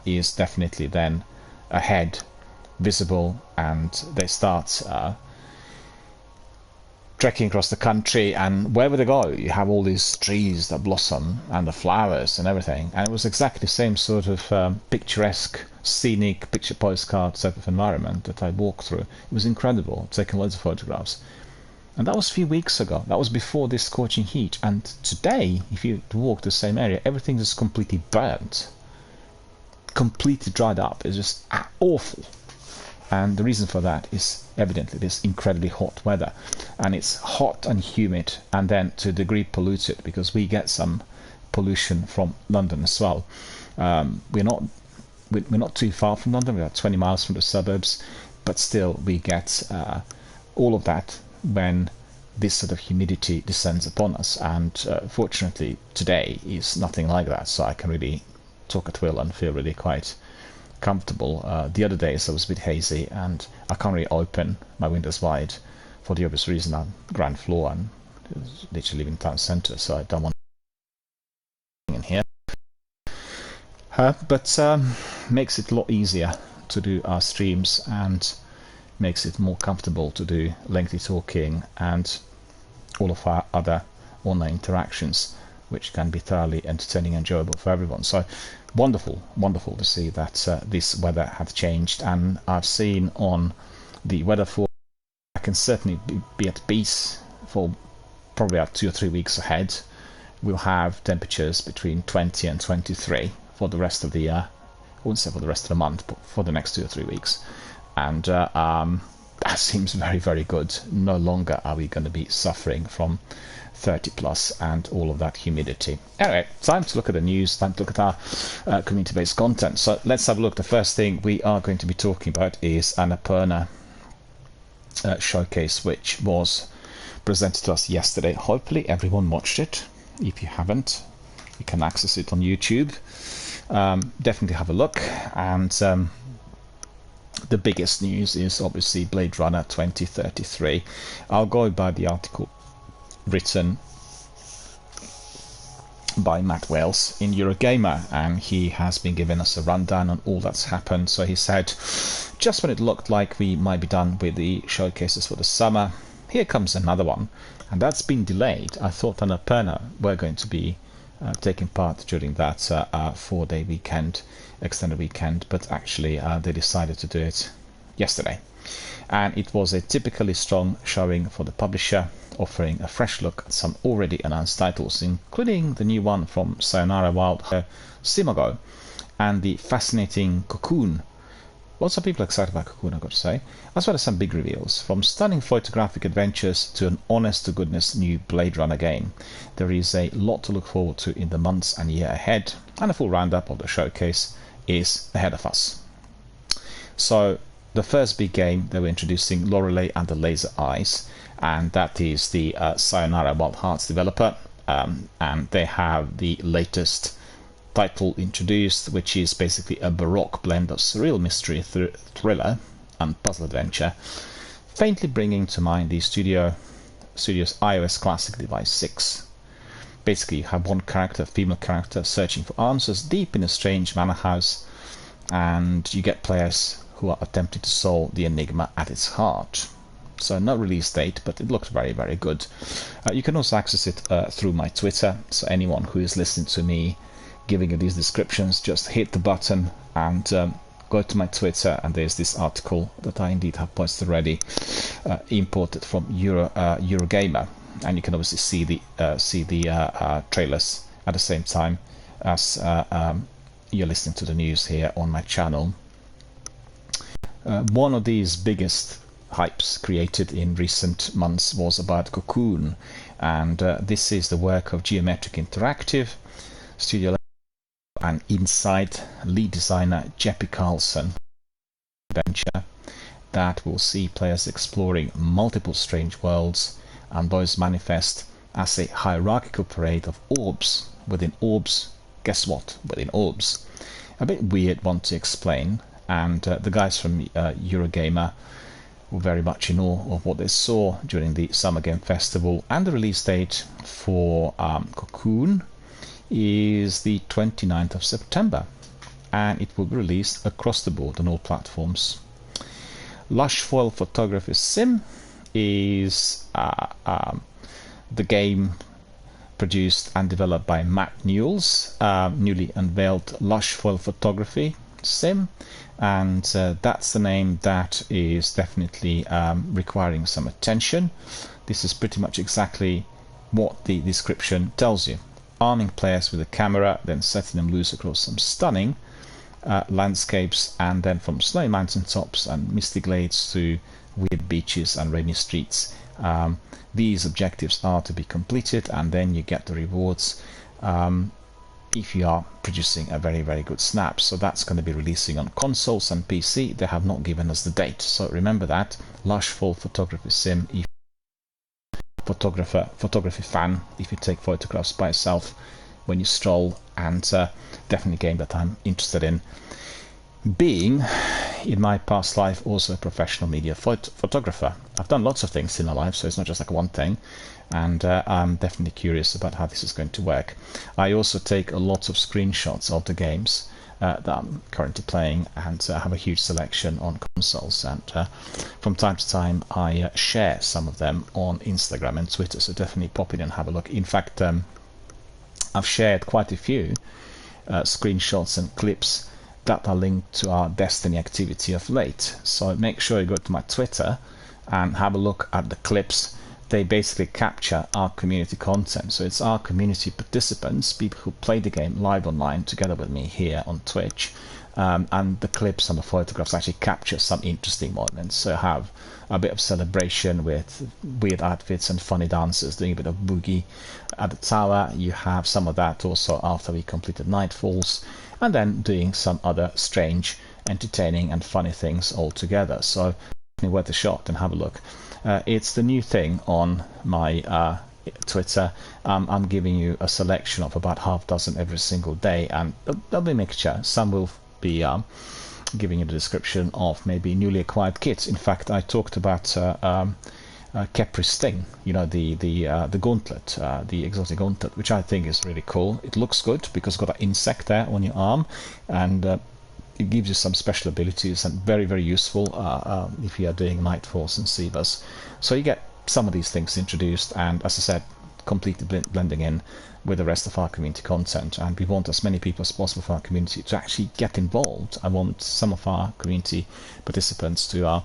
is definitely then ahead, visible, and they start trekking across the country, and wherever they go you have all these trees that blossom and the flowers and everything, and it was exactly the same sort of picturesque, scenic, picture postcard type of environment that I walked through. It was incredible, taking loads of photographs. And that was a few weeks ago. That was before this scorching heat. And today, if you walk the same area, everything is completely burnt, completely dried up. It's just awful. And the reason for that is evidently this incredibly hot weather. And it's hot and humid, and then to a degree polluted, because we get some pollution from London as well. We're not too far from London. We're about 20 miles from the suburbs, but still we get all of that when this sort of humidity descends upon us. And fortunately today is nothing like that, so I can really talk at will and feel really quite comfortable. The other days I was a bit hazy, and I can't really open my windows wide for the obvious reason. I'm ground floor and literally living in town centre, so I don't want in here. But makes it a lot easier to do our streams, and makes it more comfortable to do lengthy talking and all of our other online interactions, which can be thoroughly entertaining and enjoyable for everyone. So wonderful to see that this weather had changed. And I've seen on the weather forecast, I can certainly be at peace for probably about 2 or 3 weeks ahead. We'll have temperatures between 20 and 23 for the rest of the year. I wouldn't say for the rest of the month, but for the next 2 or 3 weeks. And that seems very, very good. No longer are we going to be suffering from 30 plus and all of that humidity. Anyway, time to look at the news, time to look at our community-based content. So let's have a look. The first thing we are going to be talking about is Annapurna showcase, which was presented to us yesterday. Hopefully everyone watched it. If you haven't, you can access it on YouTube. Definitely have a look. And the biggest news is obviously Blade Runner 2033. I'll go by the article written by Matt Wales in Eurogamer, and he has been giving us a rundown on all that's happened. So he said, just when it looked like we might be done with the showcases for the summer, here comes another one, and that's been delayed. I thought Annapurna were going to be taking part during that 4-day weekend, extended weekend, but actually they decided to do it yesterday. And it was a typically strong showing for the publisher, offering a fresh look at some already announced titles, including the new one from Sayonara Wild, Simago, and the fascinating Cocoon. Lots of people are excited about Cocoon, I've got to say, as well as some big reveals, from stunning photographic adventures to an honest-to-goodness new Blade Runner game. There is a lot to look forward to in the months and year ahead, and a full roundup of the showcase is ahead of us. So, the first big game, they were introducing Lorelei and the Laser Eyes, and that is the Sayonara Wild Hearts developer, and they have the latest title introduced, which is basically a baroque blend of surreal mystery, thriller and puzzle adventure, faintly bringing to mind the studio's iOS classic Device 6. Basically, you have one character, a female character, searching for answers deep in a strange manor house, and you get players who are attempting to solve the enigma at its heart. So no release date, but it looked very, very good. You can also access it through my Twitter, so anyone who is listening to me giving you these descriptions, just hit the button and go to my Twitter, and there's this article that I indeed have posted already, imported from Eurogamer, and you can obviously see the trailers at the same time as you're listening to the news here on my channel. One of these biggest hypes created in recent months was about Cocoon, and this is the work of Geometric Interactive, Studio and Inside lead designer Jeppe Carlsen. Adventure that will see players exploring multiple strange worlds, and those manifest as a hierarchical parade of orbs within orbs. Guess what? Within orbs. A bit weird one to explain, and the guys from Eurogamer were very much in awe of what they saw during the Summer Game Festival, and the release date for Cocoon is the 29th of September, and it will be released across the board on all platforms. Lush Foil Photography Sim is the game produced and developed by Matt Newell's newly unveiled Lush Foil Photography Sim, and that's the name that is definitely requiring some attention. This is pretty much exactly what the description tells you. Arming players with a camera, then setting them loose across some stunning landscapes, and then from snowy mountaintops and misty glades to weird beaches and rainy streets. These objectives are to be completed, and then you get the rewards if you are producing a very, very good snap. So that's going to be releasing on consoles and PC. They have not given us the date, so remember that. Lush Foil Photography Sim, if photography fan, if you take photographs by yourself when you stroll, and definitely a game that I'm interested in, being in my past life also a professional media photographer. I've done lots of things in my life, so it's not just like one thing, and I'm definitely curious about how this is going to work. I also take a lot of screenshots of the games that I'm currently playing, and have a huge selection on consoles, and from time to time I share some of them on Instagram and Twitter, so definitely pop in and have a look. In fact, I've shared quite a few screenshots and clips that are linked to our Destiny activity of late, so make sure you go to my Twitter and have a look at the clips. They basically capture our community content, so it's our community participants, people who play the game live online together with me here on Twitch, and the clips and the photographs actually capture some interesting moments. So have a bit of celebration with weird outfits and funny dancers doing a bit of boogie at the tower. You have some of that also after we completed Nightfalls, and then doing some other strange, entertaining and funny things all together. So definitely worth a shot and have a look. It's the new thing on my Twitter. I'm giving you a selection of about half dozen every single day, and there'll be a mixture. Some will be giving you the description of maybe newly acquired kits. In fact, I talked about Khepri Sting, you know, the gauntlet, the exotic gauntlet, which I think is really cool. It looks good because it's got an insect there on your arm, and it gives you some special abilities, and very, very useful if you are doing Nightfalls and Sievas. So you get some of these things introduced, and as I said, completely blending in with the rest of our community content. And we want as many people as possible from our community to actually get involved. I want some of our community participants to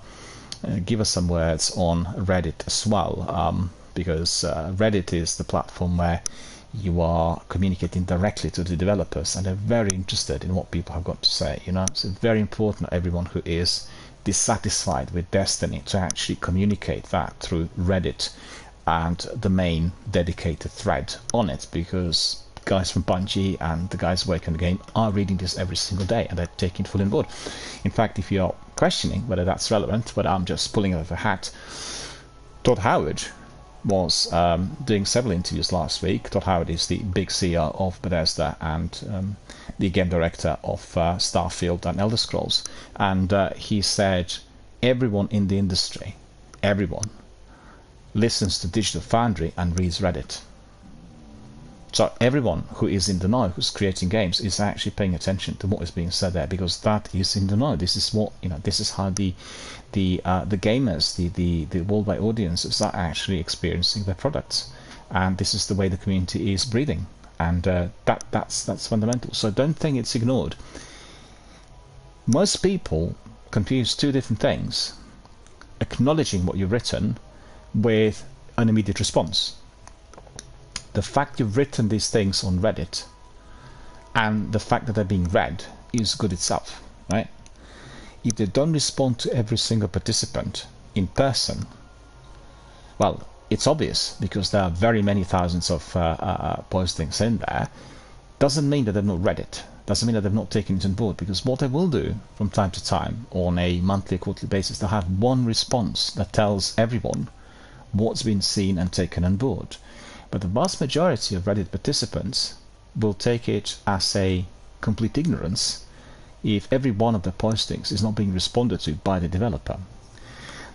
give us some words on Reddit as well, because Reddit is the platform where you are communicating directly to the developers, and they're very interested in what people have got to say. You know, so it's very important that everyone who is dissatisfied with Destiny to actually communicate that through Reddit and the main dedicated thread on it, because guys from Bungie and the guys working on the game are reading this every single day, and they're taking it fully on board. In fact, if you're questioning whether that's relevant, but I'm just pulling it out of a hat, Todd Howard was doing several interviews last week. Todd Howard is the big CEO of Bethesda and the game director of Starfield and Elder Scrolls, and he said everyone in the industry, everyone, listens to Digital Foundry and reads Reddit. So everyone who is in the know, who's creating games, is actually paying attention to what is being said there, because that is in the know. This is what, you know, this is how the gamers, the worldwide audiences are actually experiencing their products, and this is the way the community is breathing, and that's fundamental. So don't think it's ignored. Most people confuse two different things: acknowledging what you've written with an immediate response. The fact you've written these things on Reddit and the fact that they're being read is good itself, right? If they don't respond to every single participant in person, well, it's obvious because there are very many thousands of postings in there. Doesn't mean that they've not read it. Doesn't mean that they've not taken it on board, because what they will do from time to time on a monthly or quarterly basis, they'll have one response that tells everyone what's been seen and taken on board. But the vast majority of Reddit participants will take it as a complete ignorance if every one of the postings is not being responded to by the developer.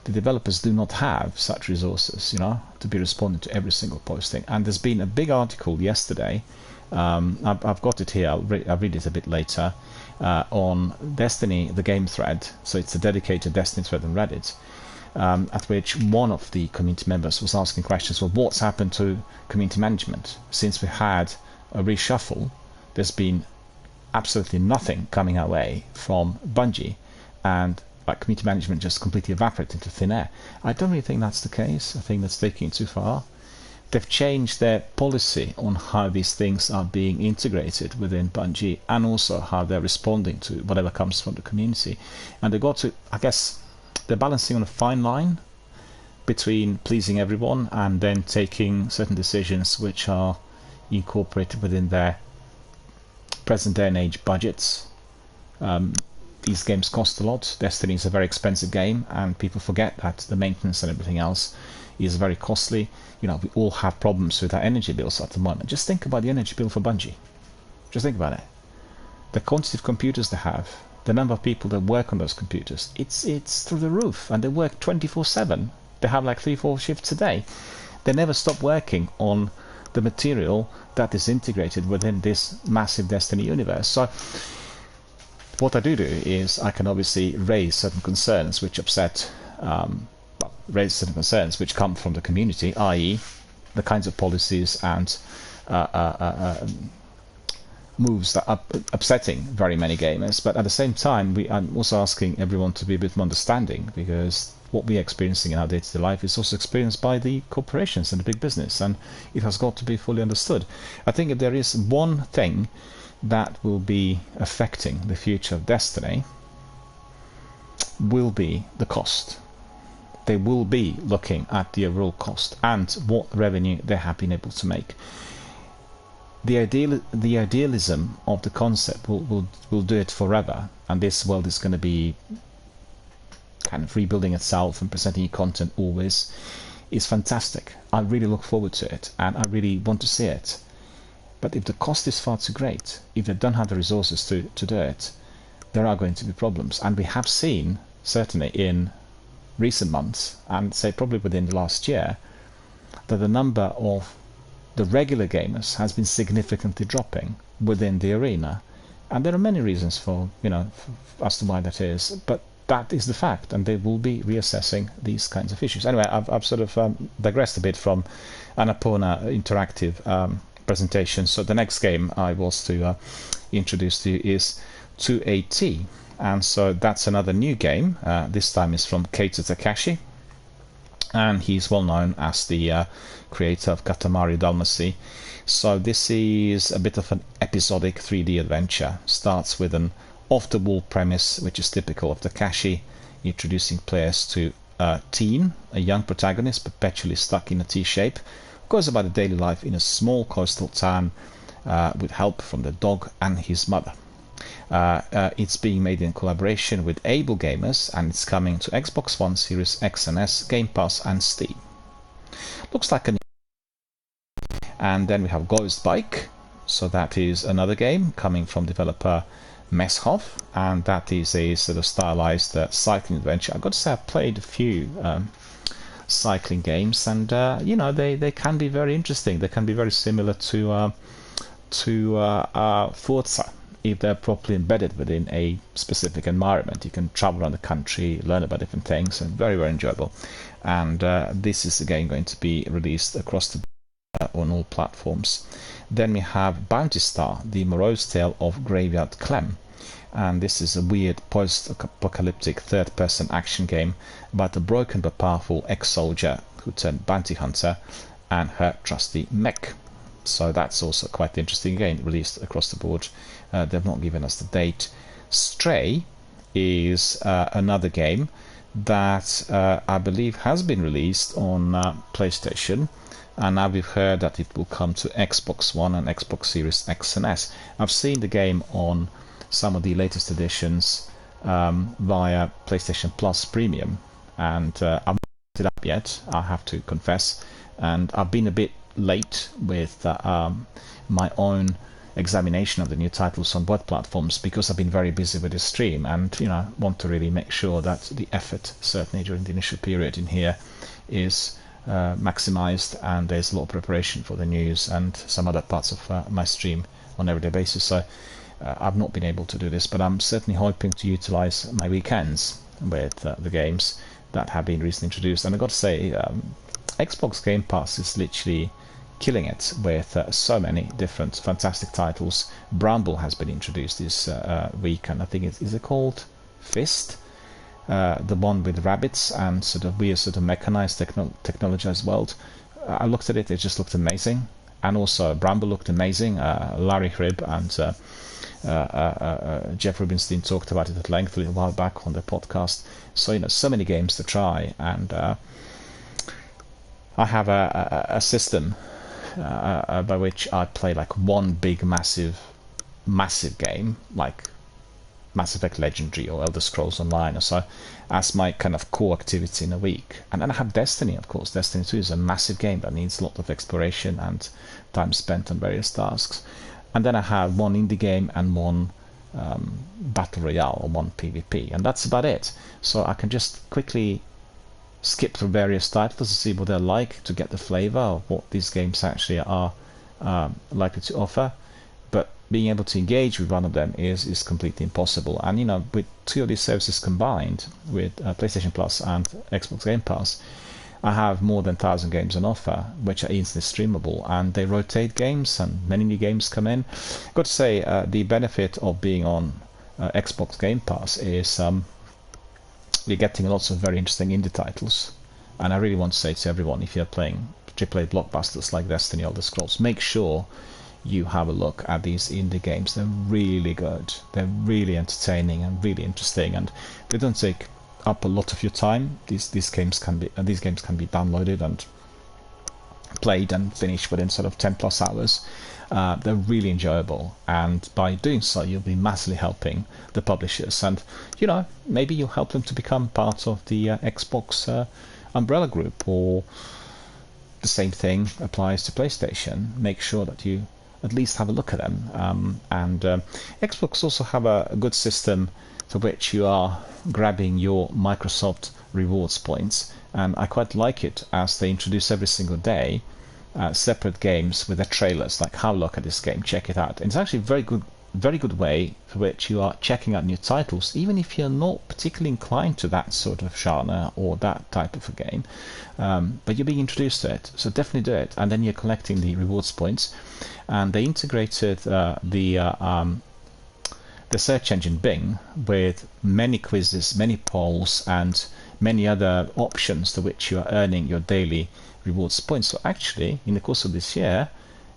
The developers do not have such resources, to be responding to every single posting. And there's been a big article yesterday, I've got it here, I'll read it a bit later, on Destiny, the game thread. So it's a dedicated Destiny thread on Reddit, at which one of the community members was asking questions. Well, what's happened to community management? Since we had a reshuffle, there's been absolutely nothing coming our way from Bungie, and community management just completely evaporated into thin air. I don't really think that's the case. I think that's taking it too far. They've changed their policy on how these things are being integrated within Bungie, and also how they're responding to whatever comes from the community. And they've got to, I guess, they're balancing on a fine line between pleasing everyone and then taking certain decisions which are incorporated within their present day and age budgets. These games cost a lot. Destiny is a very expensive game, and people forget that the maintenance and everything else is very costly. We all have problems with our energy bills at the moment. Just think about the energy bill for Bungie. Just think about it. The quantity of computers they have, the number of people that work on those computers, it's through the roof, and they work 24/7. They have 3-4 shifts a day. They never stop working on the material that is integrated within this massive Destiny universe. So what I do is I can obviously raise certain concerns which raise certain concerns which come from the community, i.e. the kinds of policies and moves that are upsetting very many gamers. But at the same time, I'm also asking everyone to be a bit more understanding, because what we're experiencing in our day-to-day life is also experienced by the corporations and the big business, and it has got to be fully understood. I think if there is one thing that will be affecting the future of Destiny, will be the cost. They will be looking at the overall cost and what revenue they have been able to make. The idealism of the concept will do it forever, and this world is going to be kind of rebuilding itself and presenting you content always. Is fantastic. I really look forward to it, and I really want to see it. But if the cost is far too great, if they don't have the resources to do it, there are going to be problems. And we have seen, certainly in recent months, and say probably within the last year, that the number of the regular gamers has been significantly dropping within the arena. And there are many reasons for, as to why that is, but that is the fact, and they will be reassessing these kinds of issues. Anyway, I've sort of digressed a bit from Annapurna Interactive presentation. So the next game I was to introduce to you is 2AT, and so that's another new game. This time is from Keita Takashi, and he's well known as the creator of Katamari Damacy. So this is a bit of an episodic 3D adventure. Starts with an off-the-wall premise, which is typical of Takashi, introducing players to Teen, a young protagonist perpetually stuck in a T-shape, goes about a daily life in a small coastal town with help from the dog and his mother. It's being made in collaboration with Able Gamers, and it's coming to Xbox One, Series X and S, Game Pass and Steam. Looks like a... And then we have Ghost Bike, so that is another game coming from developer Messhoff, and that is a sort of stylized cycling adventure. I've got to say I've played a few cycling games, and they can be very interesting. They can be very similar to Forza if they're properly embedded within a specific environment. You can travel around the country, learn about different things, and very, very enjoyable. And this is again going to be released across the on all platforms. Then we have Bounty Star, the morose tale of Graveyard Clem. and this is a weird post-apocalyptic third-person action game about a broken but powerful ex-soldier who turned bounty hunter and her trusty mech. So that's also quite an interesting game, released across the board. They've not given us the date. Stray is another game that I believe has been released on PlayStation, and now we've heard that it will come to Xbox One and Xbox Series X and S. I've seen the game on some of the latest editions via PlayStation Plus Premium, and I've not picked it up yet, I have to confess, and I've been a bit late with my own examination of the new titles on both platforms because I've been very busy with the stream, and want to really make sure that the effort, certainly during the initial period in here, is maximized, and there's a lot of preparation for the news and some other parts of my stream on an everyday basis. So I've not been able to do this, but I'm certainly hoping to utilize my weekends with the games that have been recently introduced. And I've got to say, Xbox Game Pass is literally killing it with so many different fantastic titles. Bramble has been introduced this week, and I think is it called Fist? The one with rabbits and sort of weird sort of mechanized technology as well. I looked at it, it just looked amazing. And also Bramble looked amazing. Larry Hryb and Jeff Rubinstein talked about it at length a little while back on the podcast. So so many games to try, and I have a system by which I play like one big massive game, like Mass Effect Legendary or Elder Scrolls Online or so, as my kind of core activity in a week. And then I have Destiny, of course. Destiny 2 is a massive game that needs a lot of exploration and time spent on various tasks. And then I have one indie game and one Battle Royale or one PvP, and that's about it. So I can just quickly skip through various titles to see what they're like, to get the flavor of what these games actually are likely to offer. But being able to engage with one of them is completely impossible. And with two of these services combined, with PlayStation Plus and Xbox Game Pass, I have more than 1,000 games on offer, which are instantly streamable, and they rotate games, and many new games come in. I've got to say, the benefit of being on Xbox Game Pass is you're getting lots of very interesting indie titles. And I really want to say to everyone, if you're playing AAA blockbusters like Destiny or Elder Scrolls, make sure you have a look at these indie games. They're really good, they're really entertaining and really interesting, and they don't take up a lot of your time. These games can be downloaded and played and finished within sort of 10 plus hours. They're really enjoyable, and by doing so you'll be massively helping the publishers, and maybe you'll help them to become part of the Xbox umbrella group, or the same thing applies to PlayStation. Make sure that you at least have a look at them, and Xbox also have a good system to which you are grabbing your Microsoft rewards points, and I quite like it, as they introduce every single day separate games with their trailers, like have a look at this game, check it out. And it's actually a very good way for which you are checking out new titles, even if you're not particularly inclined to that sort of genre or that type of a game, but you're being introduced to it, so definitely do it. And then you're collecting the rewards points, and they integrated the search engine Bing with many quizzes, many polls, and many other options to which you are earning your daily rewards points. So actually, in the course of this year,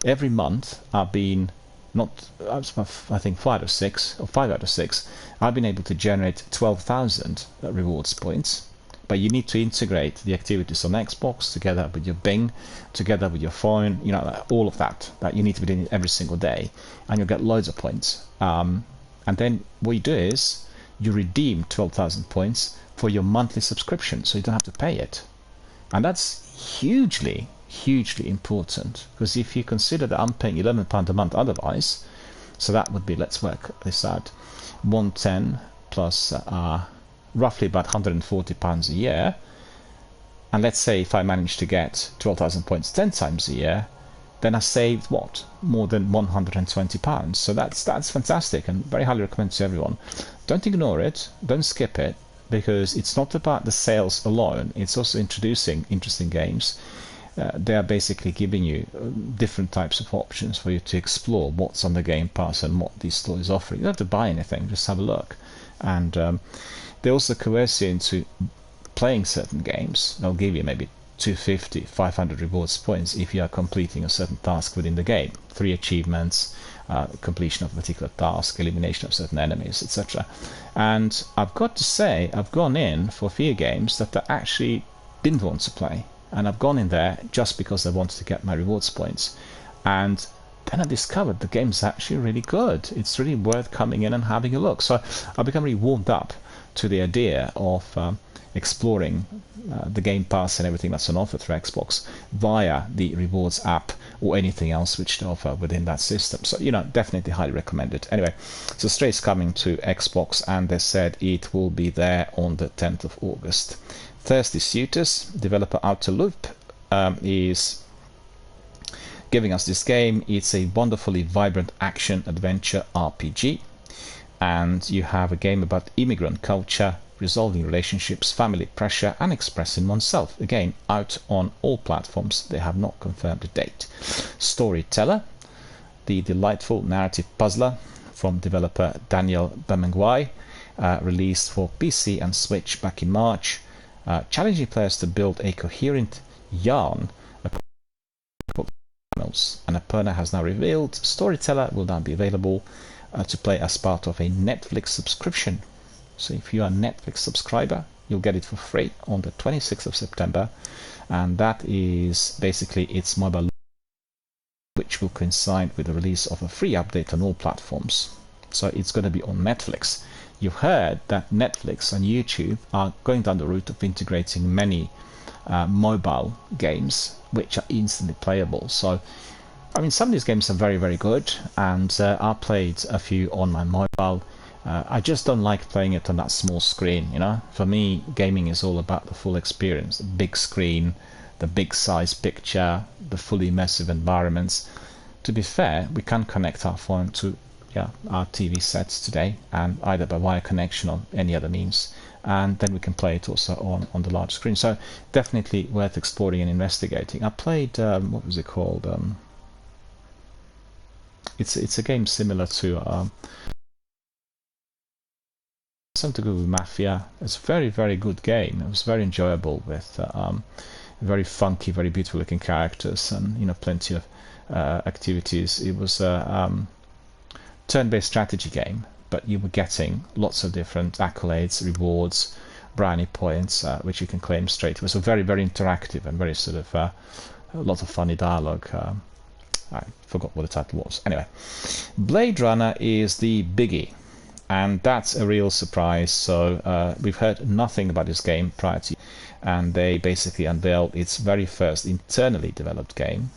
every month I've been I think 5 out of 6, I've been able to generate 12,000 rewards points. But you need to integrate the activities on Xbox together with your Bing, together with your phone, all of that you need to be doing every single day, and you'll get loads of points. And then what you do is you redeem 12,000 points for your monthly subscription, so you don't have to pay it. And that's hugely important, because if you consider that I'm paying £11 a month otherwise, so that would be, let's work this out, 110 plus roughly about £140 a year, and let's say if I manage to get 12,000 points 10 times a year, then I saved more than £120. So that's fantastic, and very highly recommend to everyone. Don't ignore it, don't skip it, because it's not about the sales alone, it's also introducing interesting games. they are basically giving you different types of options for you to explore what's on the Game Pass and what these stores is offering. You don't have to buy anything, just have a look. And they also coerce you into playing certain games. They'll give you maybe 250, 500 rewards points if you are completing a certain task within the game. 3 achievements, completion of a particular task, elimination of certain enemies, etc. And I've got to say, I've gone in for a few games that I actually didn't want to play. And I've gone in there just because I wanted to get my rewards points. And then I discovered the game's actually really good. It's really worth coming in and having a look. So I've become really warmed up to the idea of exploring the Game Pass and everything that's on offer through Xbox via the rewards app or anything else which they offer within that system. So, definitely highly recommended. Anyway, so Stray's coming to Xbox, and they said it will be there on the 10th of August. Thirsty Suitors, developer Outer Loop, is giving us this game. It's a wonderfully vibrant action-adventure RPG, and you have a game about immigrant culture, resolving relationships, family pressure, and expressing oneself. Again, out on all platforms. They have not confirmed a date. Storyteller, the delightful narrative puzzler from developer Daniel Bemengwai, released for PC and Switch back in March, challenging players to build a coherent yarn. Annapurna has now revealed Storyteller will now be available to play as part of a Netflix subscription. So if you are a Netflix subscriber, you'll get it for free on the 26th of September, and that is basically its mobile, which will coincide with the release of a free update on all platforms. So it's going to be on Netflix. You've heard that Netflix and YouTube are going down the route of integrating many mobile games which are instantly playable. So some of these games are very, very good, and I played a few on my mobile. I just don't like playing it on that small screen, For me, gaming is all about the full experience, the big screen, the big size picture, the fully immersive environments. To be fair, we can connect our phone to our TV sets today, and either by wire connection or any other means, and then we can play it also on the large screen. So definitely worth exploring and investigating. I played, what was it called? It's a game similar to something to do with Mafia. It's a very, very good game. It was very enjoyable with very funky, very beautiful looking characters, and plenty of activities. It was a turn-based strategy game, but you were getting lots of different accolades, rewards, brownie points, which you can claim straight. It was a very, very interactive and very sort of a lot of funny dialogue. I forgot what the title was. Anyway, Blade Runner is the biggie, and that's a real surprise. So we've heard nothing about this game prior to, and they basically unveiled its very first internally developed game.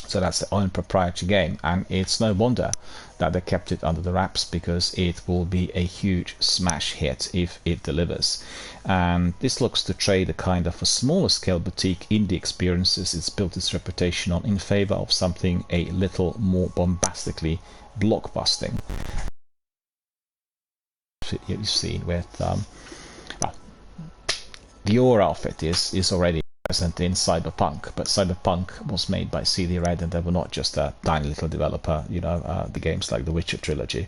So that's their own proprietary game, and it's no wonder that they kept it under the wraps, because it will be a huge smash hit if it delivers. And this looks to trade a kind of a smaller scale boutique indie experiences it's built its reputation on in favor of something a little more bombastically blockbusting. You've seen with the aura of it is already present in Cyberpunk, but Cyberpunk was made by CD Red, and they were not just a tiny little developer, the games like the Witcher trilogy.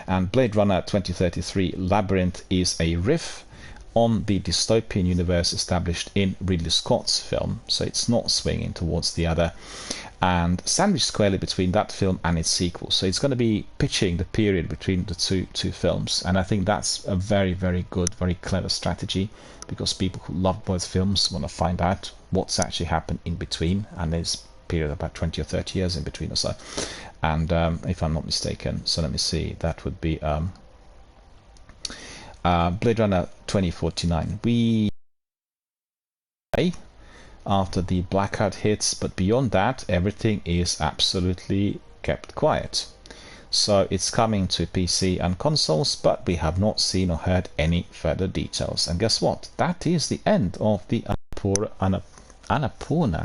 And Blade Runner 2033 Labyrinth is a riff on the dystopian universe established in Ridley Scott's film, so it's not swinging towards the other, and sandwiched squarely between that film and its sequel. So it's going to be pitching the period between the two films, and I think that's a very, very good, very clever strategy, because people who love both films want to find out what's actually happened in between, and there's a period of about 20 or 30 years in between or so. And if I'm not mistaken, so let me see, that would be Blade Runner 2049. We after the blackout hits, but beyond that, everything is absolutely kept quiet. So it's coming to PC and consoles, but we have not seen or heard any further details. And guess what? That is the end of the Annapurna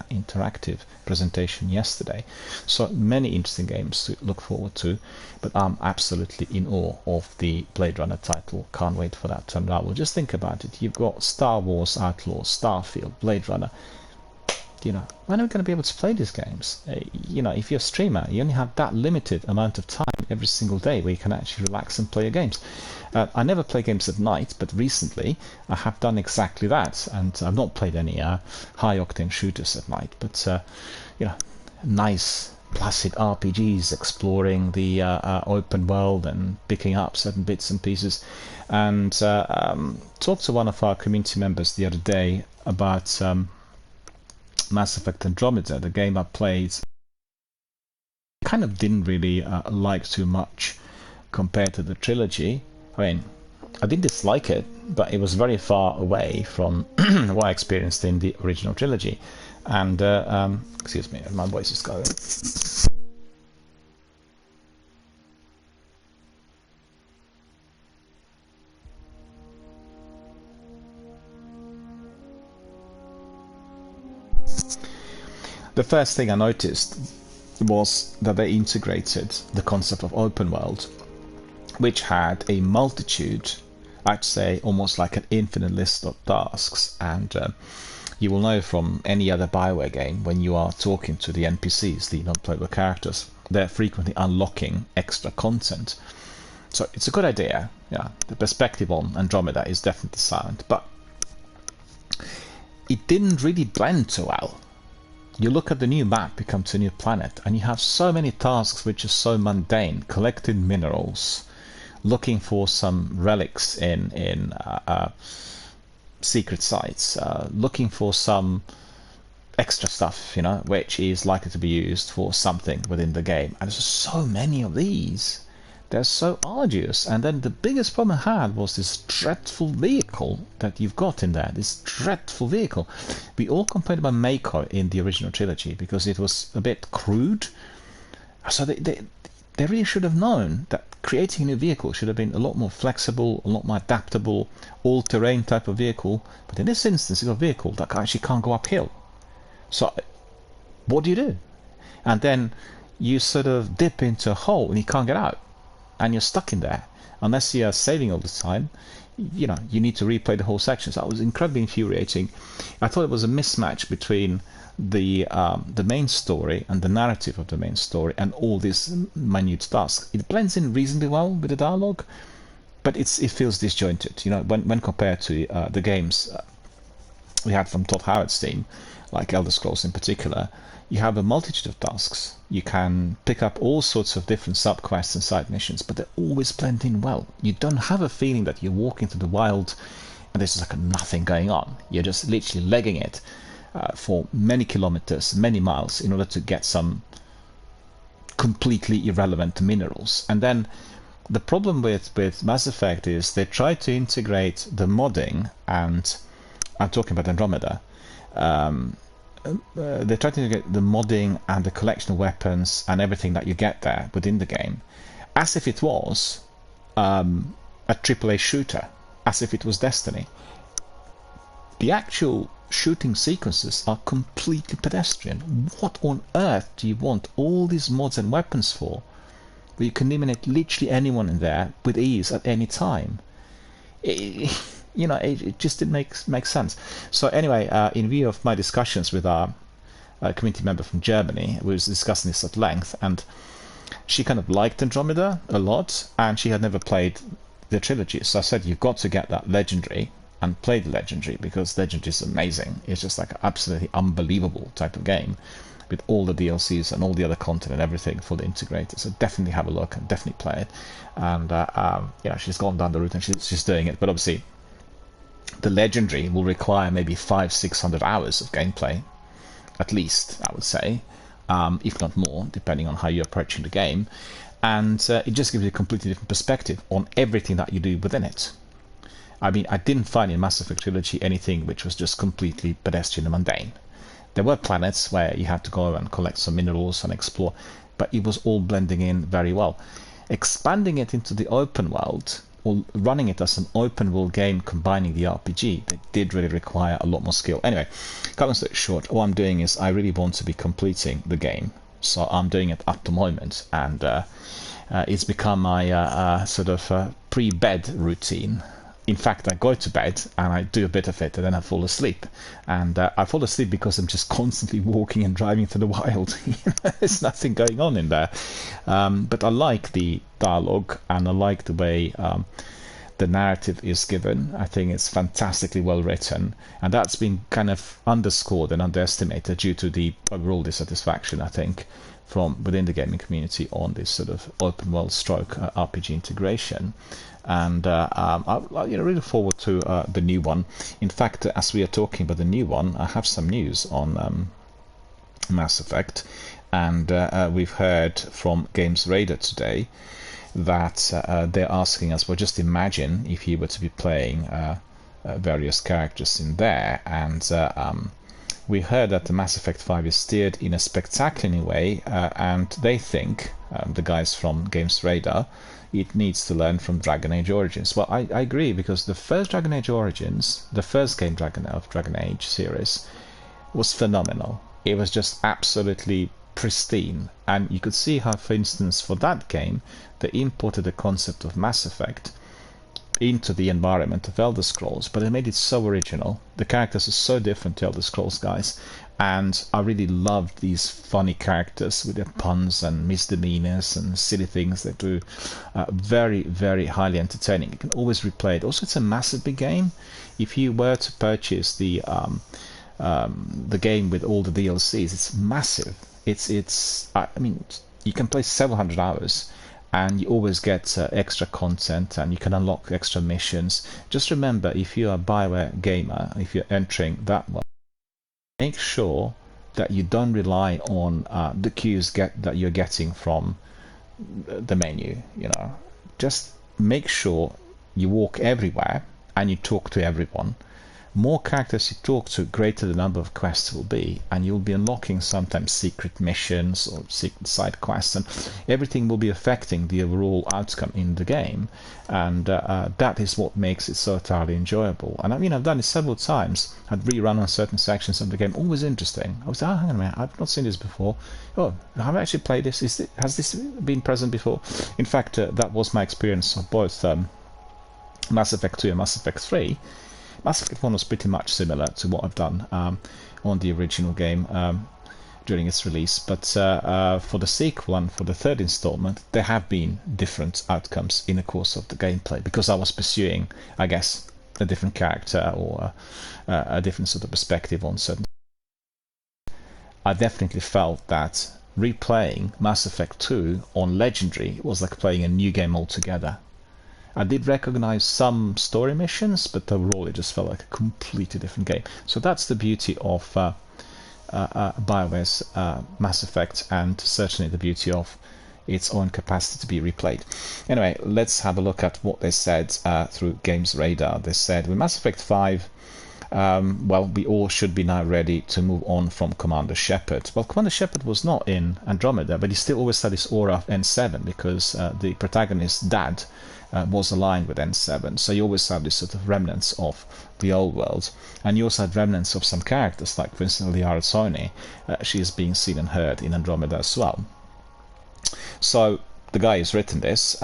Interactive presentation yesterday. So many interesting games to look forward to, but I'm absolutely in awe of the Blade Runner title. Can't wait for that to unravel. Just think about it. You've got Star Wars Outlaws, Starfield, Blade Runner. when are we going to be able to play these games? If you're a streamer, you only have that limited amount of time every single day where you can actually relax and play your games. I never play games at night, but recently I have done exactly that, and I've not played any high-octane shooters at night, but nice classic RPGs, exploring the open world and picking up certain bits and pieces. And talked to one of our community members the other day about Mass Effect Andromeda, the game I played. Kind of didn't really like too much compared to the trilogy. I mean, I didn't dislike it, but it was very far away from what I experienced in the original trilogy. And excuse me, my voice is going. The first thing I noticed was that they integrated the concept of open world, which had a multitude, I'd say almost like an infinite list of tasks. And you will know from any other BioWare game, when you are talking to the NPCs, the non-playable characters, they're frequently unlocking extra content. So it's a good idea. Yeah, the perspective on Andromeda is definitely sound, but it didn't really blend too well. You look at the new map, you come to a new planet, and you have so many tasks which are so mundane: collecting minerals, looking for some relics in secret sites, looking for some extra stuff, which is likely to be used for something within the game. And there's so many of these. They're so arduous. And then the biggest problem I had was this dreadful vehicle that you've got in there. This dreadful vehicle. We all complained about Mako in the original trilogy because it was a bit crude. So they really should have known that creating a new vehicle should have been a lot more flexible, a lot more adaptable, all-terrain type of vehicle. But in this instance, it's a vehicle that actually can't go uphill. So what do? And then you sort of dip into a hole and you can't get out. And you're stuck in there. Unless you are saving all the time, you need to replay the whole section. So that was incredibly infuriating. I thought it was a mismatch between the main story and the narrative of the main story and all these minute tasks. It blends in reasonably well with the dialogue, but it feels disjointed. When compared to the games we had from Todd Howard's team, like Elder Scrolls in particular, you have a multitude of tasks. You can pick up all sorts of different sub-quests and side missions, but they always blend in well. You don't have a feeling that you're walking through the wild and there's like nothing going on. You're just literally legging it for many kilometers, many miles, in order to get some completely irrelevant minerals. And then the problem with Mass Effect is they try to integrate the modding, and I'm talking about Andromeda. They try to integrate the modding and the collection of weapons and everything that you get there within the game, as if it was a AAA shooter, as if it was Destiny. The actual shooting sequences are completely pedestrian. What on earth do you want all these mods and weapons for, where you can eliminate literally anyone in there with ease at any time? It just didn't make sense. So anyway, in view of my discussions with our community member from Germany, we was discussing this at length, and she kind of liked Andromeda a lot, and she had never played the trilogy. So I said, you've got to get that Legendary and play the Legendary, because Legendary is amazing. It's just like an absolutely unbelievable type of game with all the DLCs and all the other content and everything fully integrated. So definitely have a look and definitely play it. And she's gone down the route and she's doing it. But obviously, the Legendary will require maybe 500-600 hours of gameplay, at least, I would say, if not more, depending on how you're approaching the game. And it just gives you a completely different perspective on everything that you do within it. I mean, I didn't find in Mass Effect Trilogy anything which was just completely pedestrian and mundane. There were planets where you had to go and collect some minerals and explore, but it was all blending in very well. Expanding it into the open world, or running it as an open world game combining the RPG, that did really require a lot more skill. Anyway, cut long story short, what I'm doing is I really want to be completing the game, so I'm doing it at the moment, and it's become my sort of pre-bed routine. in fact, I go to bed and I do a bit of it and then I fall asleep. And I fall asleep because I'm just constantly walking and driving through the wild. There's nothing going on in there. But I like the dialogue and I like the way the narrative is given. I think it's fantastically well written, and that's been kind of underscored and underestimated due to the overall dissatisfaction, I think, from within the gaming community on this sort of open world stroke RPG integration. And I really look forward to the new one. In fact, as we are talking about the new one, I have some news on Mass Effect, and we've heard from Games Radar today that they're asking us, well, just imagine if you were to be playing various characters in there, and we heard that the Mass Effect 5 is steered in a spectacular way, and they think, the guys from Games Radar, it needs to learn from Dragon Age Origins. Well, I agree, because the first Dragon Age Origins, the first game of Dragon Age series, was phenomenal. It was just absolutely pristine, and you could see how, for instance, for that game they imported the concept of Mass Effect into the environment of Elder Scrolls, but they made it so original. The characters are so different to Elder Scrolls guys, and I really loved these funny characters with their puns and misdemeanors and silly things they do. Very, very highly entertaining. You can always replay it. Also, it's a massive big game. If you were to purchase the game with all the DLCs, it's massive. I mean, you can play several hundred hours, and you always get extra content, and you can unlock extra missions. Just remember, if you're a BioWare gamer, if you're entering that one, make sure that you don't rely on the cues that you're getting from the menu. Just make sure you walk everywhere and you talk to everyone. More characters you talk to, greater the number of quests will be, and you'll be unlocking sometimes secret missions or secret side quests, and everything will be affecting the overall outcome in the game, and that is what makes it so thoroughly enjoyable. And I've done it several times. I'd rerun on certain sections of the game, always interesting. I was like, oh, hang on a minute, I've not seen this before. Oh, have I actually played this? Has this been present before? In fact, that was my experience of both Mass Effect 2 and Mass Effect 3. Mass Effect 1 was pretty much similar to what I've done on the original game during its release, but for the sequel and for the third installment, there have been different outcomes in the course of the gameplay, because I was pursuing, I guess, a different character or a different sort of perspective on certain. I definitely felt that replaying Mass Effect 2 on Legendary was like playing a new game altogether. I did recognize some story missions, but overall it just felt like a completely different game. So that's the beauty of BioWare's Mass Effect, and certainly the beauty of its own capacity to be replayed. Anyway, let's have a look at what they said through Games Radar. They said, with Mass Effect 5, well, we all should be now ready to move on from Commander Shepard. Well, Commander Shepard was not in Andromeda, but he still always had this aura of N7, because the protagonist's dad was aligned with N7, so you always have this sort of remnants of the old world, and you also had remnants of some characters, like for instance Liara Sony. She is being seen and heard in Andromeda as well. So the guy who's written this,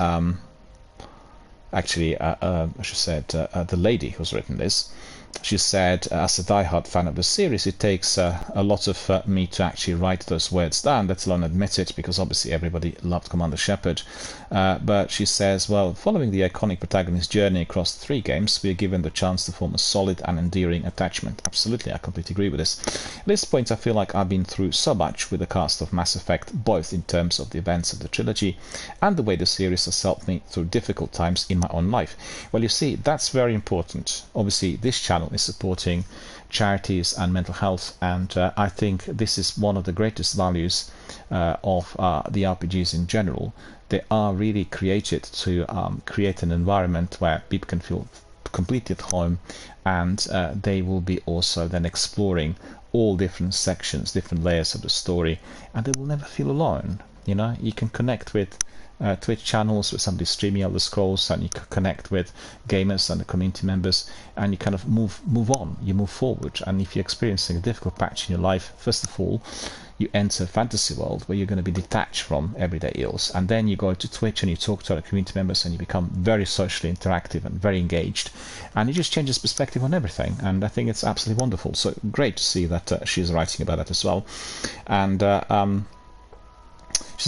actually I should say the lady who's written this, she said, as a diehard fan of the series, it takes a lot of me to actually write those words down, let alone admit it, because obviously everybody loved Commander Shepard. But she says, well, following the iconic protagonist's journey across 3 games, we are given the chance to form a solid and endearing attachment. Absolutely, I completely agree with this. At this point, I feel like I've been through so much with the cast of Mass Effect, both in terms of the events of the trilogy and the way the series has helped me through difficult times in my own life. Well, you see, that's very important. Obviously, this channel is supporting charities and mental health, and I think this is one of the greatest values of the RPGs in general. They are really created to create an environment where people can feel completely at home, and they will be also then exploring all different sections, different layers of the story, and they will never feel alone. You know, you can connect with Twitch channels with somebody streaming Elder Scrolls, and you can connect with gamers and the community members, and you kind of move on, you move forward. And if you're experiencing a difficult patch in your life, first of all, you enter a fantasy world where you're going to be detached from everyday ills, and then you go to Twitch and you talk to other community members and you become very socially interactive and very engaged, and it just changes perspective on everything. And I think it's absolutely wonderful. So great to see that she's writing about that as well. And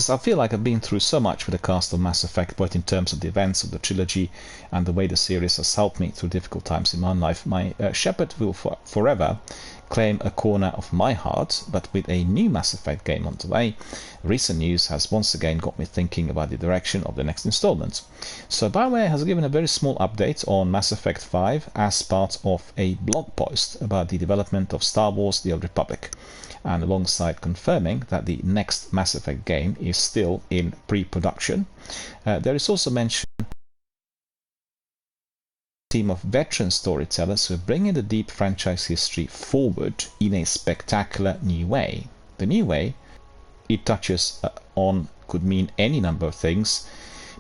I feel like I've been through so much with the cast of Mass Effect, both in terms of the events of the trilogy and the way the series has helped me through difficult times in my life. My Shepard will forever claim a corner of my heart, but with a new Mass Effect game on the way, recent news has once again got me thinking about the direction of the next installment. So BioWare has given a very small update on Mass Effect 5 as part of a blog post about the development of Star Wars: The Old Republic, and alongside confirming that the next Mass Effect game is still in pre-production. There is also mention team of veteran storytellers who are bringing the deep franchise history forward in a spectacular new way. The new way it touches on could mean any number of things,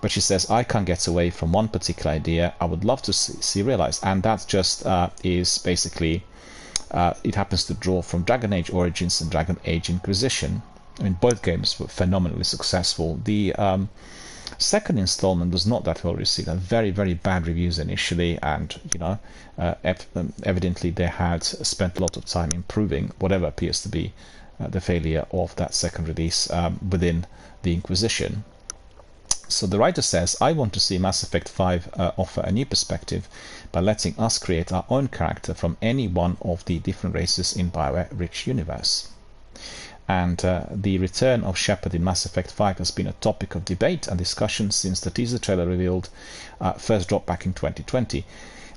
but she says, I can't get away from one particular idea I would love to see realized, and that just is basically it happens to draw from Dragon Age Origins and Dragon Age Inquisition. I mean, both games were phenomenally successful. The second installment was not that well received, had very, very bad reviews initially, and you know, evidently they had spent a lot of time improving whatever appears to be the failure of that second release within the Inquisition. So the writer says, I want to see Mass Effect 5 offer a new perspective by letting us create our own character from any one of the different races in BioWare rich universe. And the return of Shepard in Mass Effect 5 has been a topic of debate and discussion since the teaser trailer revealed first dropped back in 2020.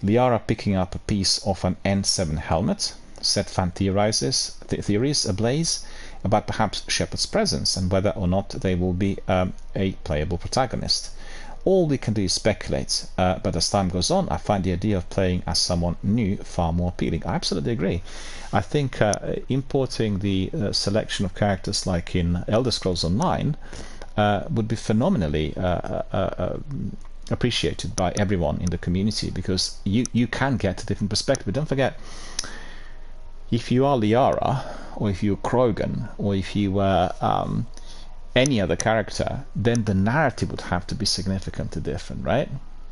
Liara picking up a piece of an N7 helmet set fan theories ablaze about perhaps Shepard's presence and whether or not they will be a playable protagonist. All we can do is speculate, but as time goes on, I find the idea of playing as someone new far more appealing. I absolutely agree. I think importing the selection of characters like in Elder Scrolls Online would be phenomenally appreciated by everyone in the community, because you can get a different perspective. But don't forget, if you are Liara, or if you're Krogan, or if you were any other character, then the narrative would have to be significantly different, right?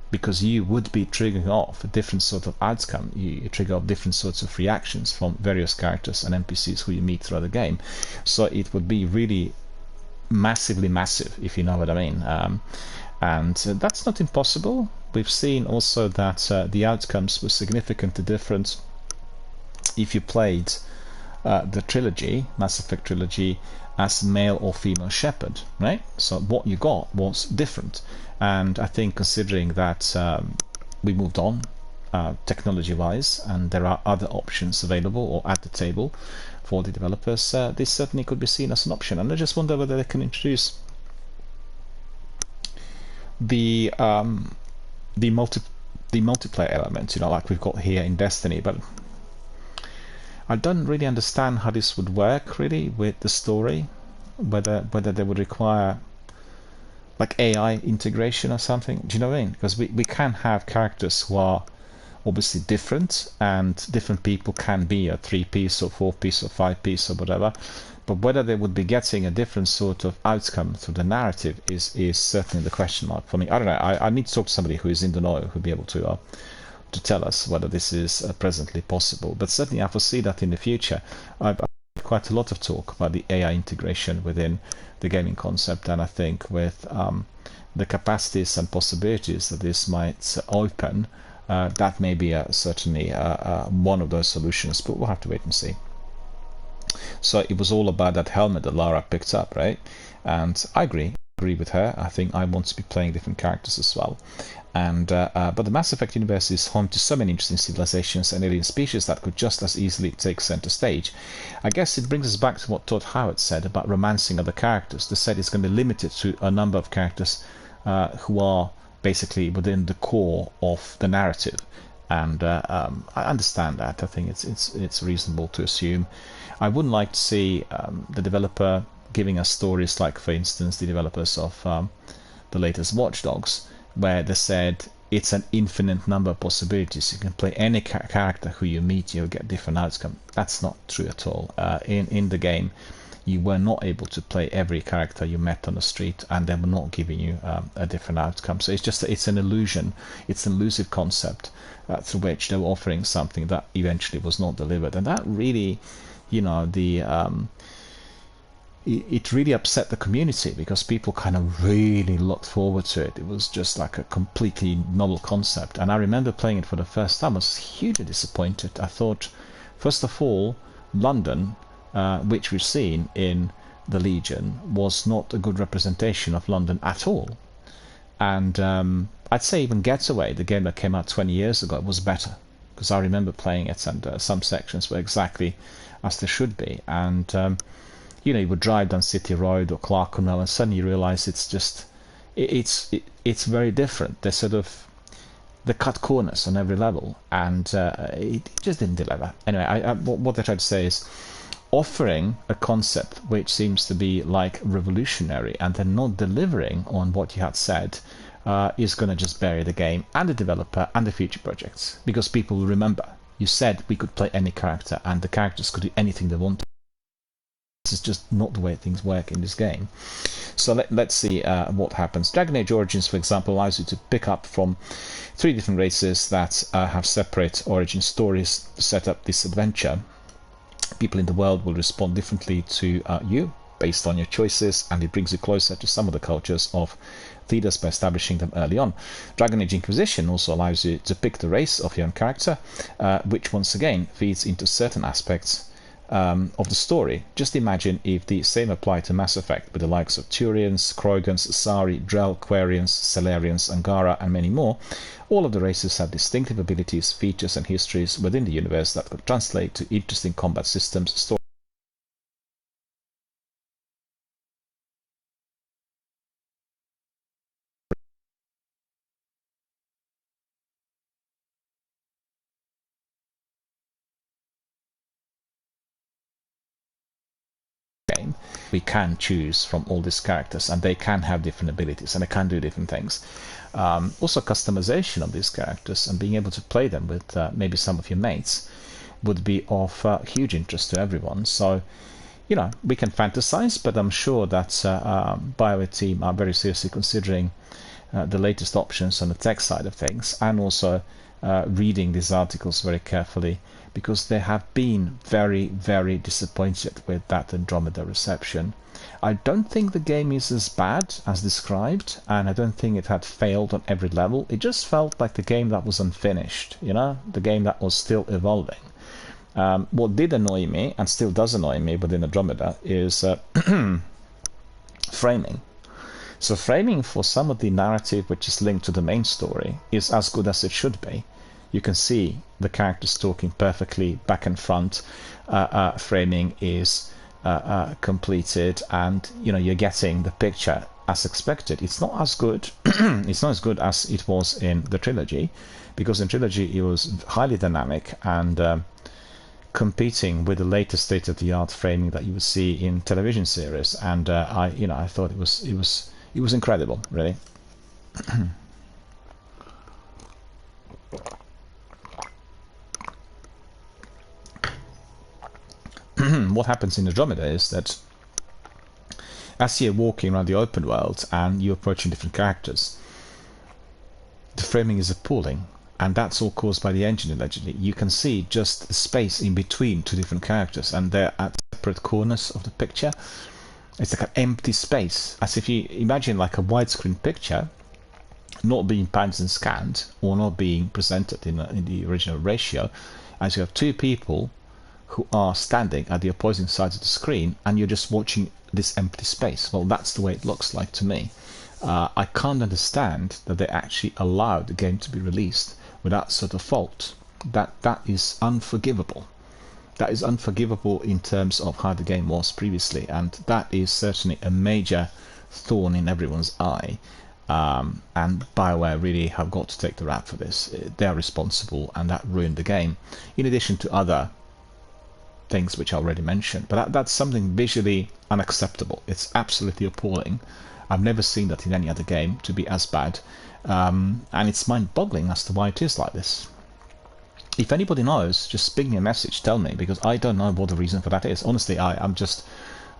Because you would be triggering off a different sort of outcome. You trigger off different sorts of reactions from various characters and NPCs who you meet throughout the game. So it would be really massively massive, if you know what I mean. And that's not impossible. We've seen also that the outcomes were significantly different if you played the trilogy, Mass Effect trilogy, as male or female Shepard, right? So what you got was different. And I think, considering that we moved on technology-wise, and there are other options available or at the table for the developers, this certainly could be seen as an option. And I just wonder whether they can introduce the multiplayer element, you know, like we've got here in Destiny. But I don't really understand how this would work really with the story, whether they would require like AI integration or something. Do you know what I mean? Because we can have characters who are obviously different, and different people can be a 3-piece or 4-piece or 5-piece or whatever, but whether they would be getting a different sort of outcome through the narrative is certainly the question mark for me. I don't know. I need to talk to somebody who is in the know, who'll be able to tell us whether this is presently possible. But certainly I foresee that in the future. I've had quite a lot of talk about the AI integration within the gaming concept, and I think with the capacities and possibilities that this might open, that may be certainly one of those solutions, but we'll have to wait and see. So it was all about that helmet that Lara picked up, right? And I agree with her. I think I want to be playing different characters as well. And but the Mass Effect universe is home to so many interesting civilizations and alien species that could just as easily take center stage. I guess it brings us back to what Todd Howard said about romancing other characters. The set is going to be limited to a number of characters who are basically within the core of the narrative, and I understand that. I think it's reasonable to assume. I wouldn't like to see the developer giving us stories like, for instance, the developers of the latest Watch Dogs, where they said it's an infinite number of possibilities. You can play any character who you meet, you'll get different outcome. That's not true at all. In the game, you were not able to play every character you met on the street, and they were not giving you a different outcome. So it's an illusion. It's an elusive concept through which they were offering something that eventually was not delivered, and that really, it really upset the community, because people kind of really looked forward to it. It was just like a completely novel concept, and I remember playing it for the first time. I was hugely disappointed. I thought, first of all, London, which we've seen in the Legion, was not a good representation of London at all. And I'd say even Getaway, the game that came out 20 years ago, was better, because I remember playing it, and some sections were exactly as they should be. And you would drive down City Road or Clerkenwell, and suddenly you realise it's very different. They cut corners on every level, and it just didn't deliver. Anyway, what I tried to say is, offering a concept which seems to be like revolutionary and then not delivering on what you had said is going to just bury the game and the developer and the future projects, because people will remember you said we could play any character and the characters could do anything they wanted. This is just not the way things work in this game. So let's see what happens. Dragon Age Origins, for example, allows you to pick up from 3 different races that have separate origin stories to set up this adventure. People in the world will respond differently to you based on your choices, and it brings you closer to some of the cultures of Thedas by establishing them early on. Dragon Age Inquisition also allows you to pick the race of your own character, which once again feeds into certain aspects of the story. Just imagine if the same applied to Mass Effect, with the likes of Turians, Kroigans, Asari, Drell, Quarians, Salarians, Angara, and many more. All of the races have distinctive abilities, features, and histories within the universe that could translate to interesting combat systems, story game. We can choose from all these characters, and they can have different abilities, and they can do different things. Also, customization of these characters and being able to play them with maybe some of your mates would be of huge interest to everyone. So, we can fantasize, but I'm sure that BioWare team are very seriously considering the latest options on the tech side of things, and also reading these articles very carefully, because they have been very, very disappointed with that Andromeda reception. I don't think the game is as bad as described, and I don't think it had failed on every level. It just felt like the game that was unfinished, the game that was still evolving. What did annoy me, and still does annoy me within Andromeda, is framing. So framing for some of the narrative which is linked to the main story is as good as it should be. You can see the characters talking perfectly back and front. Framing is completed, and you're getting the picture as expected. It's not as good. It's not as good as it was in the trilogy, because in trilogy it was highly dynamic and competing with the latest state-of-the-art framing that you would see in television series. And I thought it was incredible, really. What happens in Andromeda is that as you're walking around the open world and you're approaching different characters, the framing is appalling, and that's all caused by the engine, allegedly. You can see just the space in between 2 different characters, and they're at separate corners of the picture. It's like an empty space, as if you imagine like a widescreen picture not being panned and scanned, or not being presented in the original ratio, as you have 2 people who are standing at the opposing sides of the screen, and you're just watching this empty space. Well, that's the way it looks like to me. I can't understand that they actually allowed the game to be released with that sort of fault. That is unforgivable. That is unforgivable in terms of how the game was previously, and that is certainly a major thorn in everyone's eye. And BioWare really have got to take the rap for this. They are responsible, and that ruined the game, in addition to other things which I already mentioned. But that's something visually unacceptable. It's absolutely appalling. I've never seen that in any other game to be as bad. And it's mind-boggling as to why it is like this. If anybody knows, just ping me a message, tell me, because I don't know what the reason for that is. Honestly, I'm just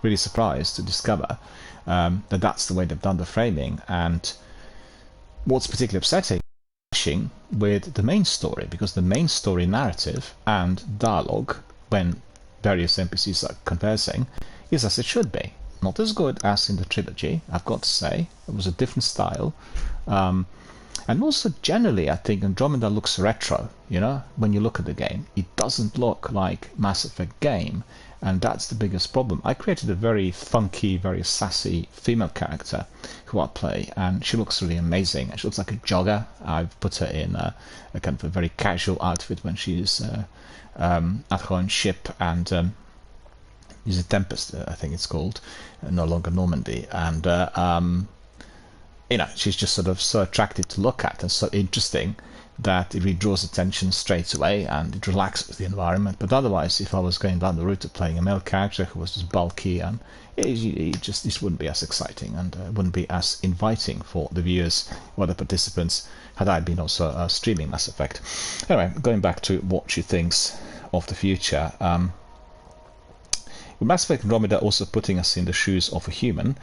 really surprised to discover that that's the way they've done the framing. And what's particularly upsetting with the main story, because the main story narrative and dialogue when various NPCs are conversing is as it should be. Not as good as in the trilogy, I've got to say. It was a different style. And also generally I think Andromeda looks retro, you know, when you look at the game. It doesn't look like Mass Effect game, and that's the biggest problem. I created a very funky, very sassy female character who I play, and she looks really amazing. She looks like a jogger. I've put her in a kind of a very casual outfit when she's at her own ship, and is a Tempest, I think it's called, no longer Normandy, and you know, she's just sort of so attractive to look at and so interesting that it really draws attention straight away and it relaxes the environment. But otherwise, if I was going down the route of playing a male character who was just bulky, and this wouldn't be as exciting, and wouldn't be as inviting for the viewers or the participants had I been also streaming Mass Effect. Anyway, going back to what she thinks of the future. With Mass Effect Andromeda also putting us in the shoes of a human,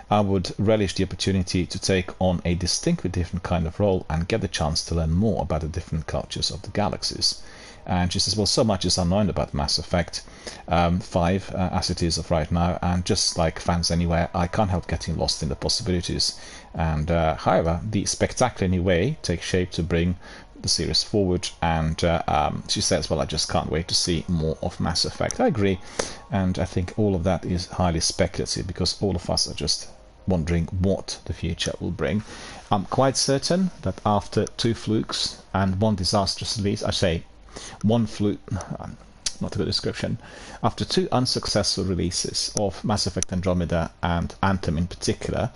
I would relish the opportunity to take on a distinctly different kind of role and get the chance to learn more about the different cultures of the galaxies. And she says, well, so much is unknown about Mass Effect 5 as it is of right now, and just like fans anywhere, I can't help getting lost in the possibilities. And however, the spectacular new way takes shape to bring the series forward, and she says, well, I just can't wait to see more of Mass Effect. I agree, and I think all of that is highly speculative because all of us are just wondering what the future will bring. I'm quite certain that after 2 flukes and 1 disastrous release, I say 1 fluke, not a good description, after 2 unsuccessful releases of Mass Effect Andromeda and Anthem in particular,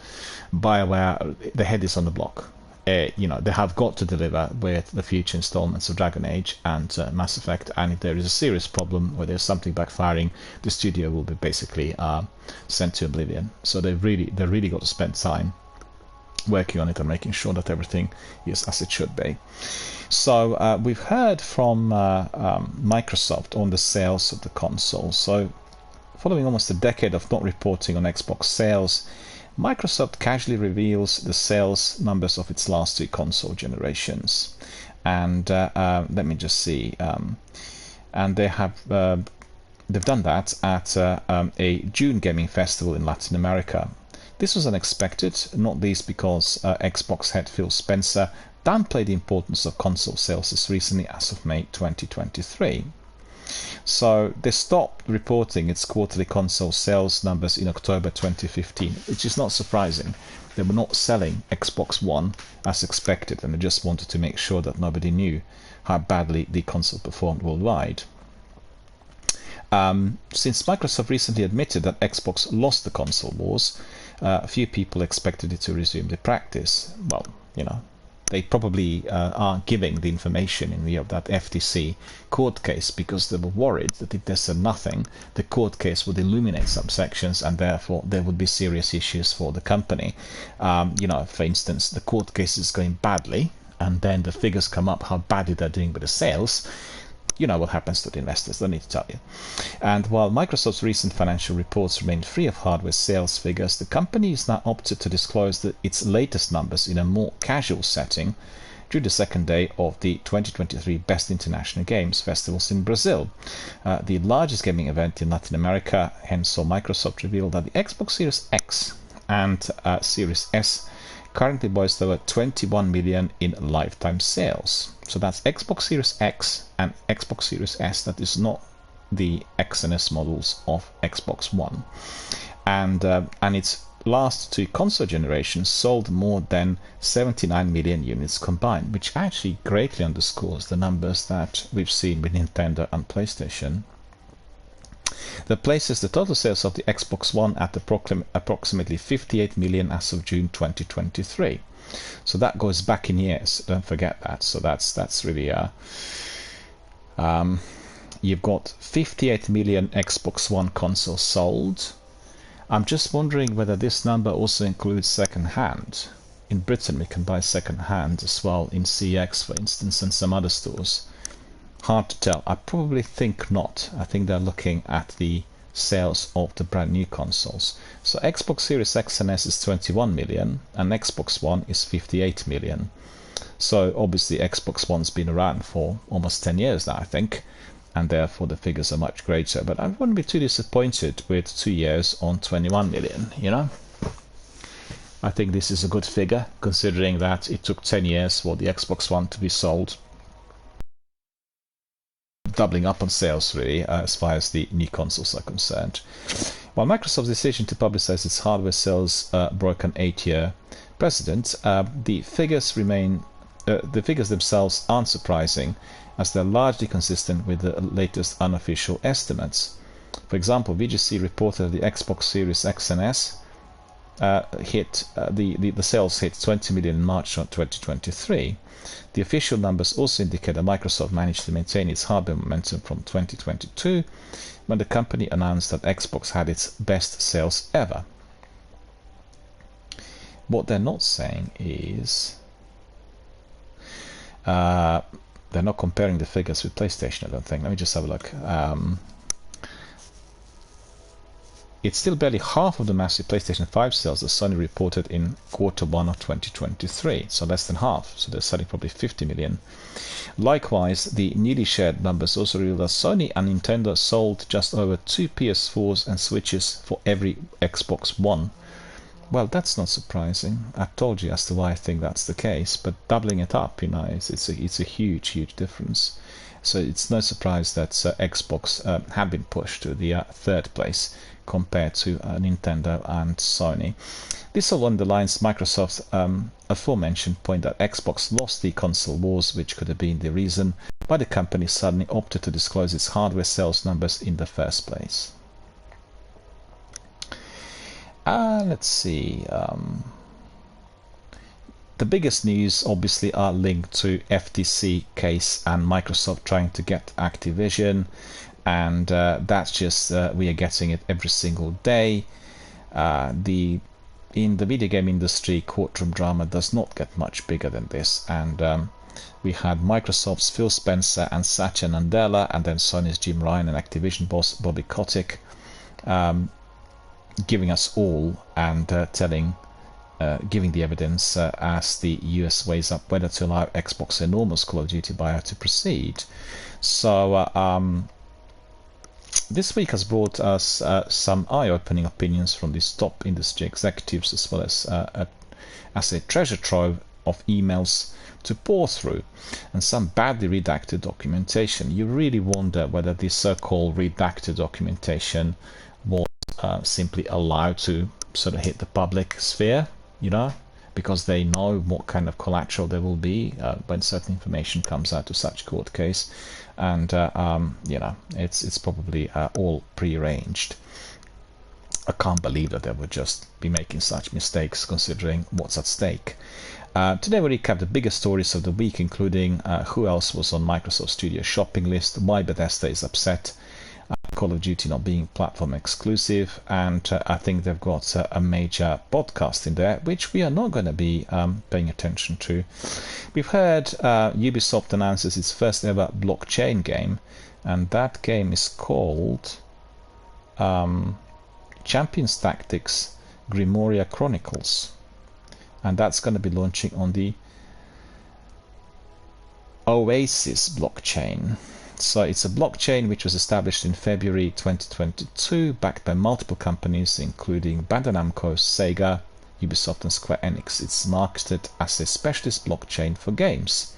BioWare, the head is on the block. You know, they have got to deliver with the future installments of Dragon Age and Mass Effect, and if there is a serious problem where there's something backfiring, the studio will be basically sent to oblivion. So they really got to spend time working on it and making sure that everything is as it should be. So we've heard from Microsoft on the sales of the console. So following almost a decade of not reporting on Xbox sales, Microsoft casually reveals the sales numbers of its last 2 console generations, and let me just see. And they have they've done that at a June gaming festival in Latin America. This was unexpected, not least because Xbox head Phil Spencer downplayed the importance of console sales as recently as of May 2023. So they stopped reporting its quarterly console sales numbers in October 2015, which is not surprising. They were not selling Xbox One as expected, and they just wanted to make sure that nobody knew how badly the console performed worldwide. Since Microsoft recently admitted that Xbox lost the console wars, a few people expected it to resume the practice. Well, you know, they probably are giving the information in view of that FTC court case because they were worried that if they said nothing, the court case would illuminate some sections and therefore there would be serious issues for the company. You know, for instance, the court case is going badly and then the figures come up how badly they're doing with the sales. You know what happens to the investors, don't need to tell you. And while Microsoft's recent financial reports remained free of hardware sales figures, the company is now opted to disclose its latest numbers in a more casual setting during the second day of the 2023 Best International Games Festivals in Brazil, the largest gaming event in Latin America. Hence saw Microsoft reveal that the Xbox Series X and Series S currently boasts over 21 million in lifetime sales. So that's Xbox Series X and Xbox Series S. That is not the X and S models of Xbox One. And its last 2 console generations sold more than 79 million units combined, which actually greatly underscores the numbers that we've seen with Nintendo and PlayStation. That places the total sales of the Xbox One at approximately 58 million as of June 2023. So that goes back in years, don't forget that. So that's really you've got 58 million Xbox One consoles sold. I'm just wondering whether this number also includes second-hand. In Britain we can buy second-hand as well in CX, for instance, and some other stores. Hard to tell. I probably think not. I think they're looking at the sales of the brand new consoles. So Xbox Series X and S is 21 million and Xbox One is 58 million. So obviously Xbox One's been around for almost 10 years now, I think, and therefore the figures are much greater. But I wouldn't be too disappointed with 2 years on 21 million, you know. I think this is a good figure, considering that it took 10 years for the Xbox One to be sold. Doubling up on sales, really, as far as the new consoles are concerned. While Microsoft's decision to publicize its hardware sales broke an 8-year precedent, the figures themselves aren't surprising, as they're largely consistent with the latest unofficial estimates. For example, VGC reported the Xbox Series X and S the sales hit 20 million in March 2023. The official numbers also indicate that Microsoft managed to maintain its hardware momentum from 2022, when the company announced that Xbox had its best sales ever. What they're not saying is they're not comparing the figures with PlayStation, I don't think. Let me just have a look. It's still barely half of the massive PlayStation 5 sales that Sony reported in Q1 of 2023, so less than half, so they're selling probably 50 million. Likewise, the newly shared numbers also reveal that Sony and Nintendo sold just over 2 PS4s and Switches for every Xbox One. Well, that's not surprising. I told you as to why I think that's the case, but doubling it up, you know, it's a huge difference. So it's no surprise that Xbox had been pushed to the third place compared to Nintendo and Sony. This all underlines Microsoft's aforementioned point that Xbox lost the console wars, which could have been the reason why the company suddenly opted to disclose its hardware sales numbers in the first place. Let's see. The biggest news obviously are linked to FTC case and Microsoft trying to get Activision, and that's just we are getting it every single day. In the video game industry, courtroom drama does not get much bigger than this, and we had Microsoft's Phil Spencer and Satya Nadella, and then Sony's Jim Ryan and Activision boss Bobby Kotick giving us all and giving the evidence as the US weighs up whether to allow Xbox's enormous Call of Duty buyout to proceed. So this week has brought us some eye-opening opinions from these top industry executives, as well as a treasure trove of emails to pore through, and some badly redacted documentation. You really wonder whether this so-called redacted documentation was simply allowed to sort of hit the public sphere, you know, because they know what kind of collateral there will be when certain information comes out of such court case, and you know, it's probably all prearranged. I can't believe that they would just be making such mistakes, considering what's at stake. Today we recap the biggest stories of the week, including who else was on Microsoft Studio shopping list, why Bethesda is upset, Call of Duty not being platform exclusive, and I think they've got a major podcast in there, which we are not going to be paying attention to. We've heard Ubisoft announces its first ever blockchain game, and that game is called Champions Tactics Grimoria Chronicles, and that's going to be launching on the Oasis blockchain. So it's a blockchain which was established in February 2022, backed by multiple companies including Bandai Namco, Sega, Ubisoft and Square Enix. It's marketed as a specialist blockchain for games.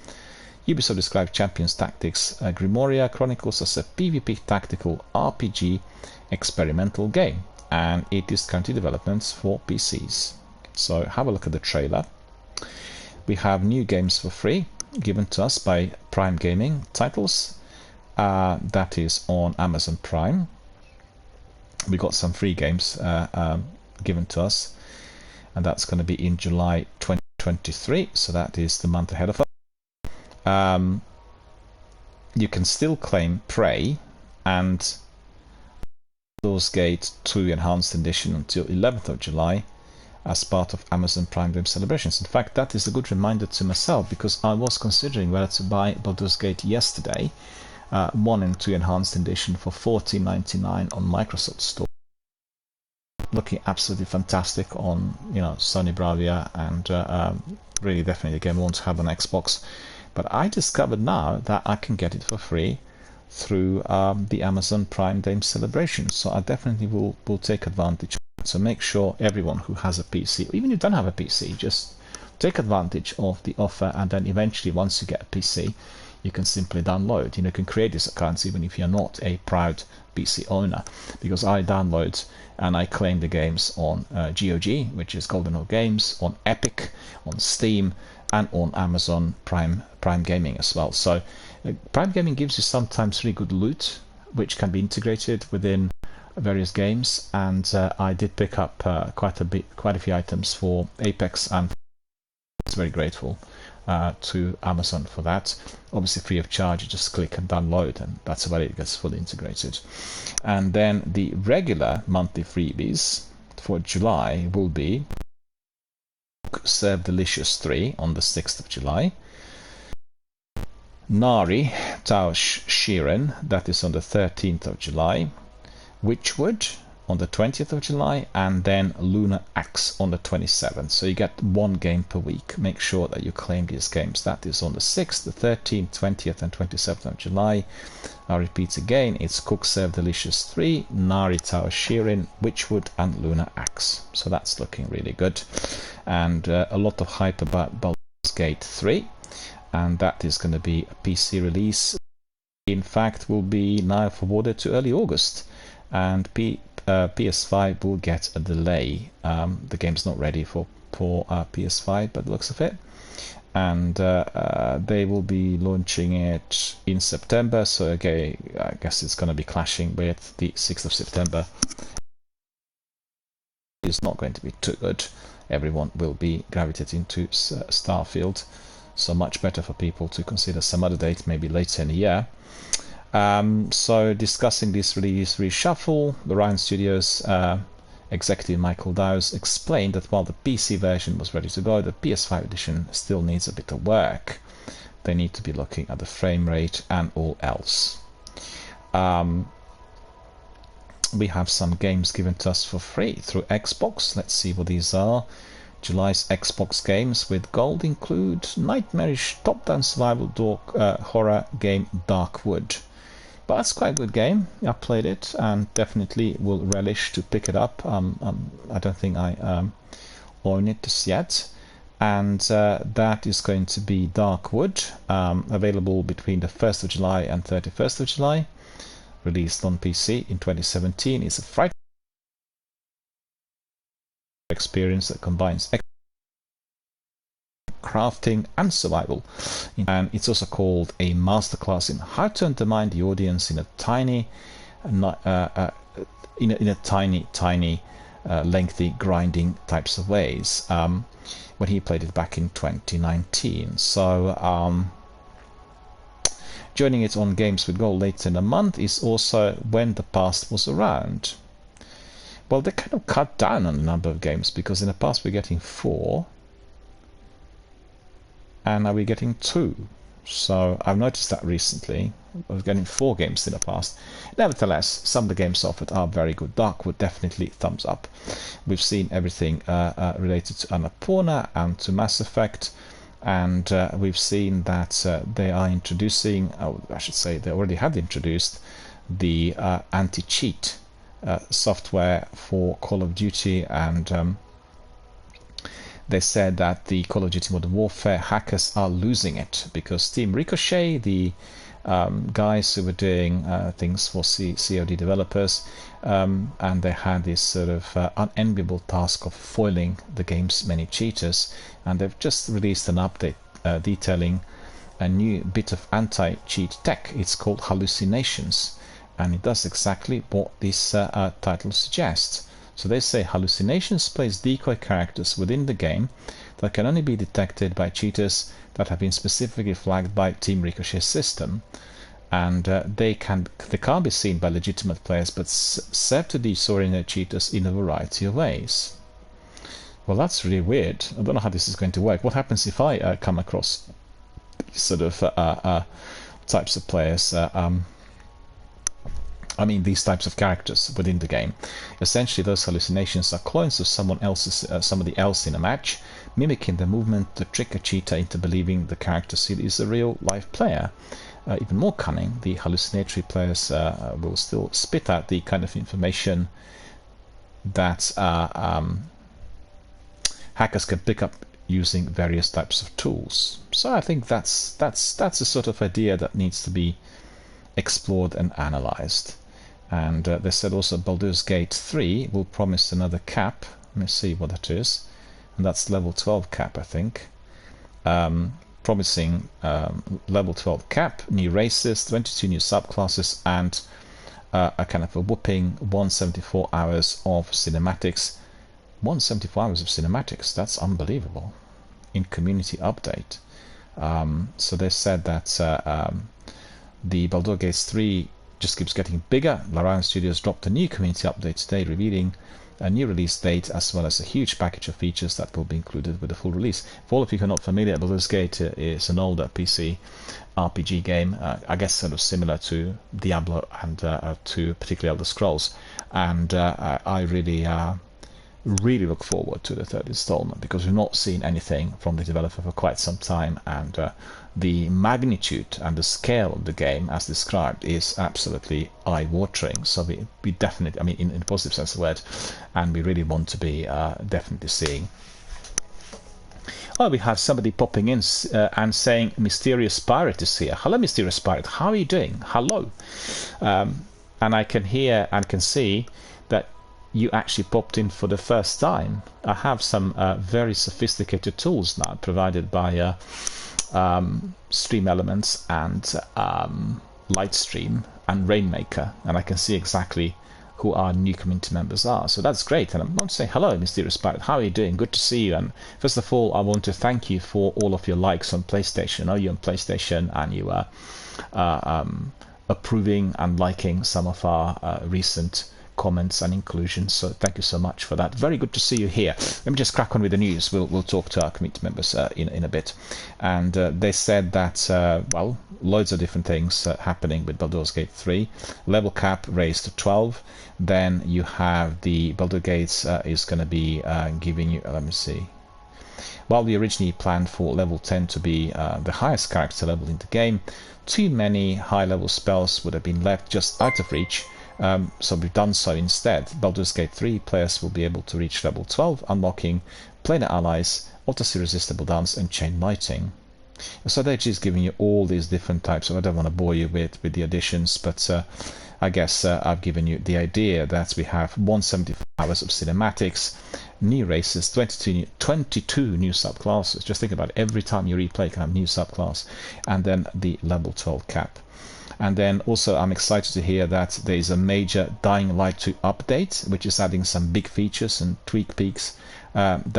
Ubisoft described Champions Tactics Grimoria Chronicles as a PvP tactical RPG experimental game, and it is currently development for PCs. So have a look at the trailer. We have new games for free given to us by Prime Gaming titles. That is on Amazon Prime. We got some free games given to us, and that's going to be in July 2023, so that is the month ahead of us. You can still claim Prey and Baldur's Gate 2 Enhanced Edition until 11th of July as part of Amazon Prime Day celebrations. In fact, that is a good reminder to myself, because I was considering whether to buy Baldur's Gate yesterday, 1 and 2 Enhanced Edition for $14.99 on Microsoft Store. Looking absolutely fantastic on Sony Bravia, and really definitely a game I want to have on Xbox. But I discovered now that I can get it for free through the Amazon Prime Day celebration, so I definitely will take advantage of it. So make sure everyone who has a PC, or even if you don't have a PC, just take advantage of the offer, and then eventually once you get a PC you can simply download. You can create these accounts even if you're not a proud PC owner, because I download and I claim the games on GOG, which is Golden Horde Games, on Epic, on Steam, and on Amazon Prime Gaming as well. So Prime Gaming gives you sometimes really good loot, which can be integrated within various games, and I did pick up quite a few items for Apex, and I was very grateful to Amazon for that. Obviously free of charge, you just click and download, and that's about it. It gets fully integrated. And then the regular monthly freebies for July will be Serve Delicious 3 on the 6th of July, Nari Tao Shiren, that is on the 13th of July, Witchwood on the 20th of July, and then Lunar Axe on the 27th. So you get one game per week. Make sure that you claim these games. That is on the 6th, the 13th, 20th, and 27th of July. I repeat again, it's Cook Serve Delicious 3, Nari Tower Shirin, Witchwood, and Lunar Axe. So that's looking really good. And a lot of hype about Baldur's Gate 3, and that is going to be a PC release. In fact, will be now forwarded to early August, and PS5 will get a delay. The game's not ready for PS5 by the looks of it, and they will be launching it in September, so okay, I guess it's going to be clashing with the 6th of September. It's not going to be too good. Everyone will be gravitating to Starfield, so much better for people to consider some other date, maybe later in the year. So discussing this release reshuffle, the Ryan Studios executive Michael Dowse explained that while the PC version was ready to go, the PS5 edition still needs a bit of work. They need to be looking at the frame rate and all else. We have some games given to us for free through Xbox. Let's see what these are. July's Xbox games with gold include nightmarish top-down survival horror game Darkwood. But that's quite a good game. I played it and definitely will relish to pick it up. I don't think I own it just yet. And that is going to be Darkwood, available between the 1st of July and 31st of July. Released on PC in 2017. It's a frightening experience that combines crafting and survival, and it's also called a masterclass in how to undermine the audience in a tiny lengthy grinding types of ways, when he played it back in 2019. So joining it on Games with Gold later in the month is also When the Past Was Around. Well, they kind of cut down on the number of games, because in the past we're getting 4, and now we're getting 2. So I've noticed that recently. I was getting 4 games in the past. Nevertheless, some of the games offered are very good. Darkwood, definitely thumbs up. We've seen everything related to Annapurna and to Mass Effect, and we've seen that they are introducing, I should say they already had introduced, the anti-cheat software for Call of Duty, and they said that the Call of Duty Modern Warfare hackers are losing it, because Team Ricochet, the guys who were doing things for COD developers, and they had this sort of unenviable task of foiling the game's many cheaters, and they've just released an update detailing a new bit of anti-cheat tech. It's called Hallucinations, and it does exactly what this title suggests. So they say Hallucinations plays decoy characters within the game that can only be detected by cheaters that have been specifically flagged by Team Ricochet's system. and they can't be seen by legitimate players, but serve to disorientate cheaters in a variety of ways. Well, that's really weird. I don't know how this is going to work. What happens if I come across sort of types of players? I mean, these types of characters within the game. Essentially, those hallucinations are clones of somebody else in a match, mimicking the movement to trick a cheater into believing the character is a real life player. Even more cunning, the hallucinatory players will still spit out the kind of information that hackers can pick up using various types of tools. So I think that's a sort of idea that needs to be explored and analyzed. And they said also Baldur's Gate 3 will promise another cap. Let me see what that is. And that's level 12 cap, I think. Promising level 12 cap, new races, 22 new subclasses, and a kind of a whopping 174 hours of cinematics. 174 hours of cinematics, that's unbelievable. In community update. So they said that the Baldur's Gate 3 just keeps getting bigger. Larian Studios dropped a new community update today, revealing a new release date as well as a huge package of features that will be included with the full release. For all of you who are not familiar, Baldur's Gate is an older PC RPG game, I guess sort of similar to Diablo and to particularly Elder Scrolls. And I really look forward to the third installment, because we've not seen anything from the developer for quite some time, and the magnitude and the scale of the game as described is absolutely eye-watering. So we definitely, I mean, in a positive sense of the word, and we really want to be definitely seeing. Oh, we have somebody popping in and saying Mysterious Pirate is here. Hello, Mysterious Pirate, how are you doing? Hello. And I can hear and can see that you actually popped in for the first time. I have some very sophisticated tools now provided by Stream Elements and Lightstream and Rainmaker, and I can see exactly who our new community members are. So that's great, and I want to say hello, Mysterious Pirate. How are you doing? Good to see you. And first of all, I want to thank you for all of your likes on PlayStation. I know you're on PlayStation, and you are approving and liking some of our recent comments and inclusions, so thank you so much for that. Very good to see you here. Let me just crack on with the news. We'll talk to our community members in a bit. And they said that well, loads of different things happening with Baldur's Gate 3. Level cap raised to 12. Then you have the Baldur's Gate is going to be giving you, let me see, while we originally planned for level 10 to be the highest character level in the game, too many high level spells would have been left just out of reach. So we've done so instead. Baldur's Gate 3 players will be able to reach level 12, unlocking planar allies, auto-irresistible dance, and chain lighting. So they're just giving you all these different types. I don't want to bore you with the additions, but I guess I've given you the idea that we have 174 hours of cinematics, new races, 22 new subclasses. Just think about it. Every time you replay, you can have a new subclass, and then the level 12 cap. And then also I'm excited to hear that there is a major Dying Light 2 update, which is adding some big features and tweaks and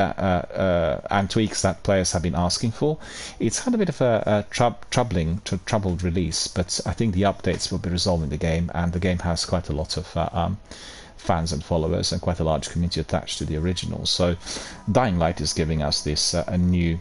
tweaks that players have been asking for. It's had a bit of a troubled release, but I think the updates will be resolving the game, and the game has quite a lot of fans and followers and quite a large community attached to the original. So Dying Light is giving us this a new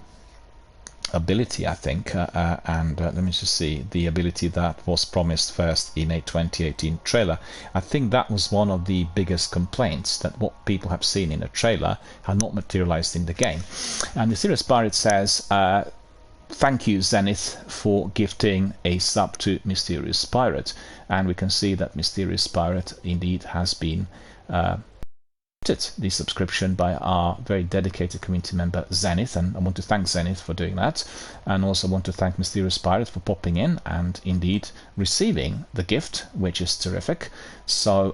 ability, I think, and let me just see, the ability that was promised first in a 2018 trailer. I think that was one of the biggest complaints, that what people have seen in a trailer had not materialized in the game. And the Mysterious Pirate says, thank you, Zenith, for gifting a sub to Mysterious Pirate. And we can see that Mysterious Pirate indeed has been the subscription by our very dedicated community member Zenith, and I want to thank Zenith for doing that, and also want to thank Mysterious Pirate for popping in and indeed receiving the gift, which is terrific. So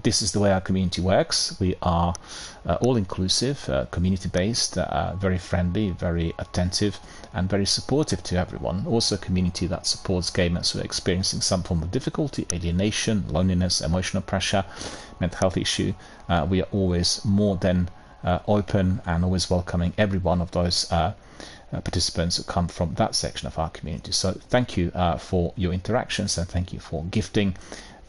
this is the way our community works. We are all inclusive, community based, very friendly, very attentive, and very supportive to everyone. Also a community that supports gamers who are experiencing some form of difficulty, alienation, loneliness, emotional pressure, mental health issue. We are always more than open and always welcoming every one of those participants who come from that section of our community. So thank you for your interactions, and thank you for gifting.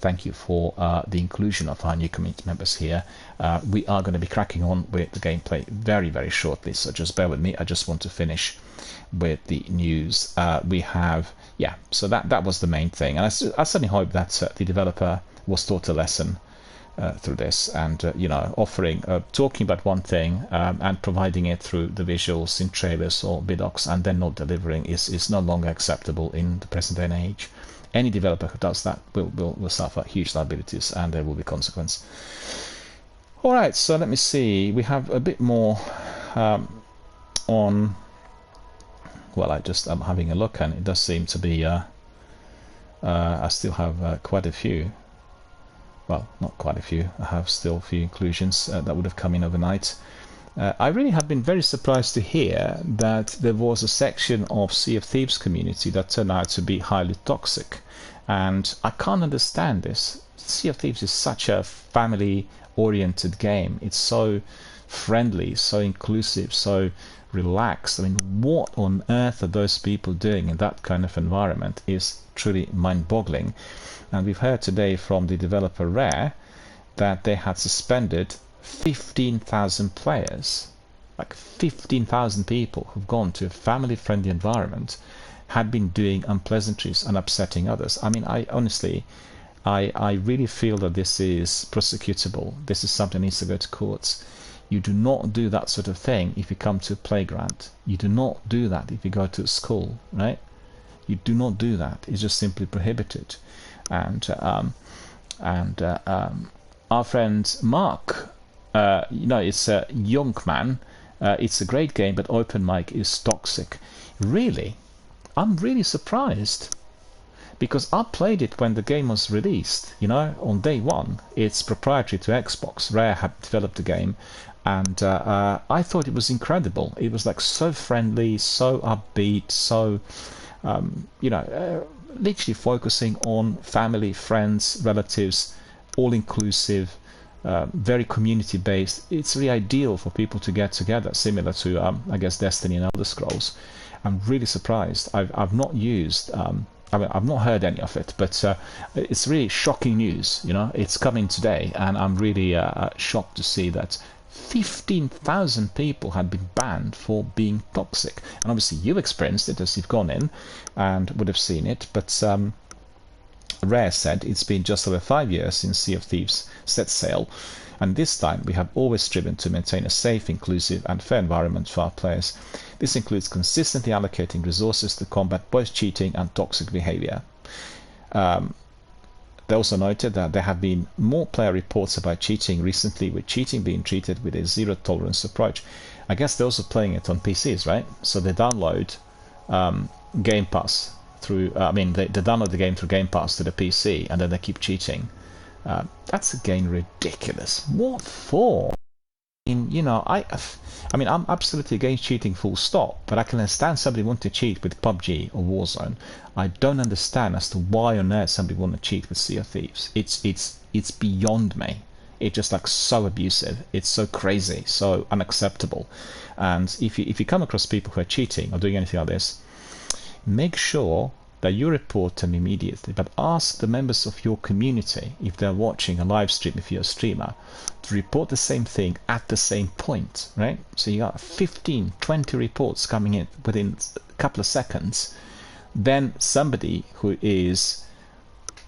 Thank you for the inclusion of our new community members here. We are going to be cracking on with the gameplay very, very shortly, so just bear with me. I just want to finish with the news. We have, yeah, so that was the main thing. And I certainly hope that the developer was taught a lesson through this, and you know, talking about one thing and providing it through the visuals in trailers or vidocs and then not delivering is no longer acceptable in the present day and age. Any developer who does that will suffer huge liabilities, and there will be consequence. All right, so let me see. We have a bit more on. Well, I'm having a look, and it does seem to be. I still have quite a few. Well, not quite a few. I have still a few inclusions that would have come in overnight. I really have been very surprised to hear that there was a section of Sea of Thieves community that turned out to be highly toxic, and I can't understand this. Sea of Thieves is such a family-oriented game. It's so friendly, so inclusive, so relaxed. I mean, what on earth are those people doing in that kind of environment is truly mind-boggling. And we've heard today from the developer Rare that they had suspended 15,000 players, like 15,000 people who've gone to a family-friendly environment, had been doing unpleasantries and upsetting others. I mean, I honestly, I really feel that this is prosecutable. This is something that needs to go to courts. You do not do that sort of thing if you come to a playground. You do not do that if you go to a school, right? You do not do that. It's just simply prohibited. And our friend Mark, you know, it's a young man. It's a great game, but OpenMike is toxic. Really? I'm really surprised, because I played it when the game was released, you know, on day one. It's proprietary to Xbox. Rare had developed the game, and I thought it was incredible. It was like so friendly, so upbeat, so, you know, literally focusing on family, friends, relatives, all-inclusive, very community-based. It's really ideal for people to get together, similar to, I guess, Destiny and Elder Scrolls. I'm really surprised. I've not used, I mean, I've not heard any of it, but it's really shocking news. You know, it's coming today, and I'm really shocked to see that 15,000 people had been banned for being toxic. And obviously, you've experienced it as you've gone in and would have seen it. But Rare said it's been just over 5 years since Sea of Thieves set sail, and this time we have always striven to maintain a safe, inclusive and fair environment for our players. This includes consistently allocating resources to combat both cheating and toxic behavior. They also noted that there have been more player reports about cheating recently, with cheating being treated with a zero-tolerance approach. I guess they're also playing it on PCs, right? So they download Game Pass through, they download the game through Game Pass to the PC, and then they keep cheating. That's again ridiculous. What for? You know, I'm absolutely against cheating, full stop, but I can understand somebody wanting to cheat with PUBG or Warzone. I don't understand as to why on earth somebody want to cheat with Sea of Thieves. It's beyond me. It's just like so abusive. It's so crazy, so unacceptable. And if you come across people who are cheating or doing anything like this, make sure that you report them immediately, but ask the members of your community, if they're watching a live stream, if you're a streamer, to report the same thing at the same point, right? So you got 15, 20 reports coming in within a couple of seconds. Then somebody who is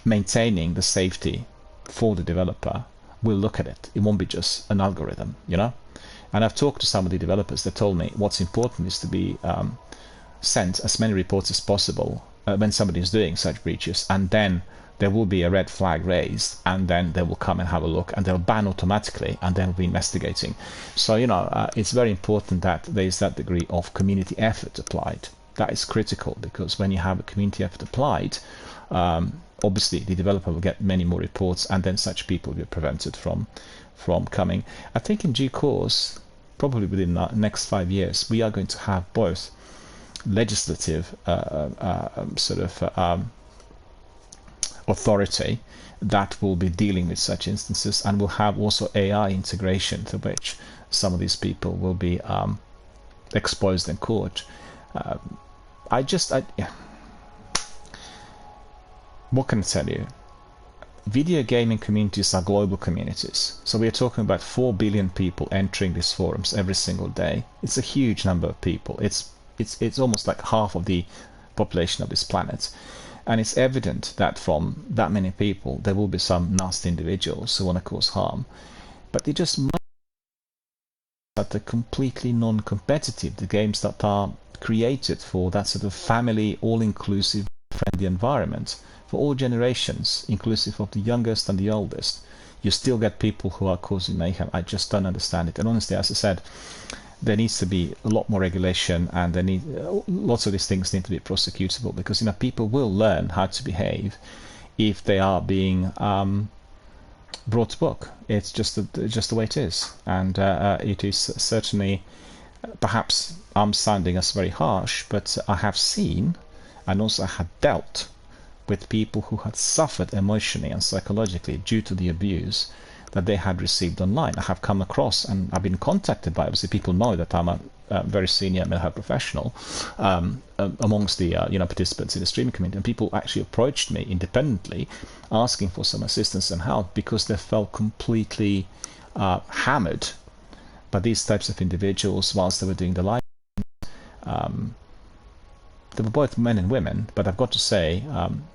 maintaining the safety for the developer will look at it. It won't be just an algorithm, you know? And I've talked to some of the developers that told me what's important is to be sent as many reports as possible when somebody is doing such breaches, and then there will be a red flag raised, and then they will come and have a look, and they'll ban automatically, and they'll be investigating. So, you know, it's very important that there is that degree of community effort applied. That is critical, because when you have a community effort applied, obviously the developer will get many more reports, and then such people will be prevented from coming. I think in due course, probably within the next 5 years, we are going to have both legislative authority that will be dealing with such instances, and will have also AI integration to which some of these people will be exposed in court. Yeah. What can I tell you? Video gaming communities are global communities. So we are talking about 4 billion people entering these forums every single day. It's a huge number of people. It's almost like half of the population of this planet. And it's evident that from that many people, there will be some nasty individuals who want to cause harm. But they just that they're completely non-competitive. The games that are created for that sort of family, all-inclusive, friendly environment for all generations, inclusive of the youngest and the oldest. You still get people who are causing mayhem. I just don't understand it. And honestly, as I said, there needs to be a lot more regulation, and lots of these things need to be prosecutable, because people will learn how to behave if they are being brought to book. It's just the way it is, and it is certainly, perhaps I'm sounding as very harsh, but I have seen and also had dealt with people who had suffered emotionally and psychologically due to the abuse that they had received online. I have come across, and I've been contacted by, obviously people know that I'm a very senior mental health professional amongst the participants in the streaming community, and people actually approached me independently asking for some assistance and help because they felt completely hammered by these types of individuals whilst they were doing the live. They were both men and women, but I've got to say,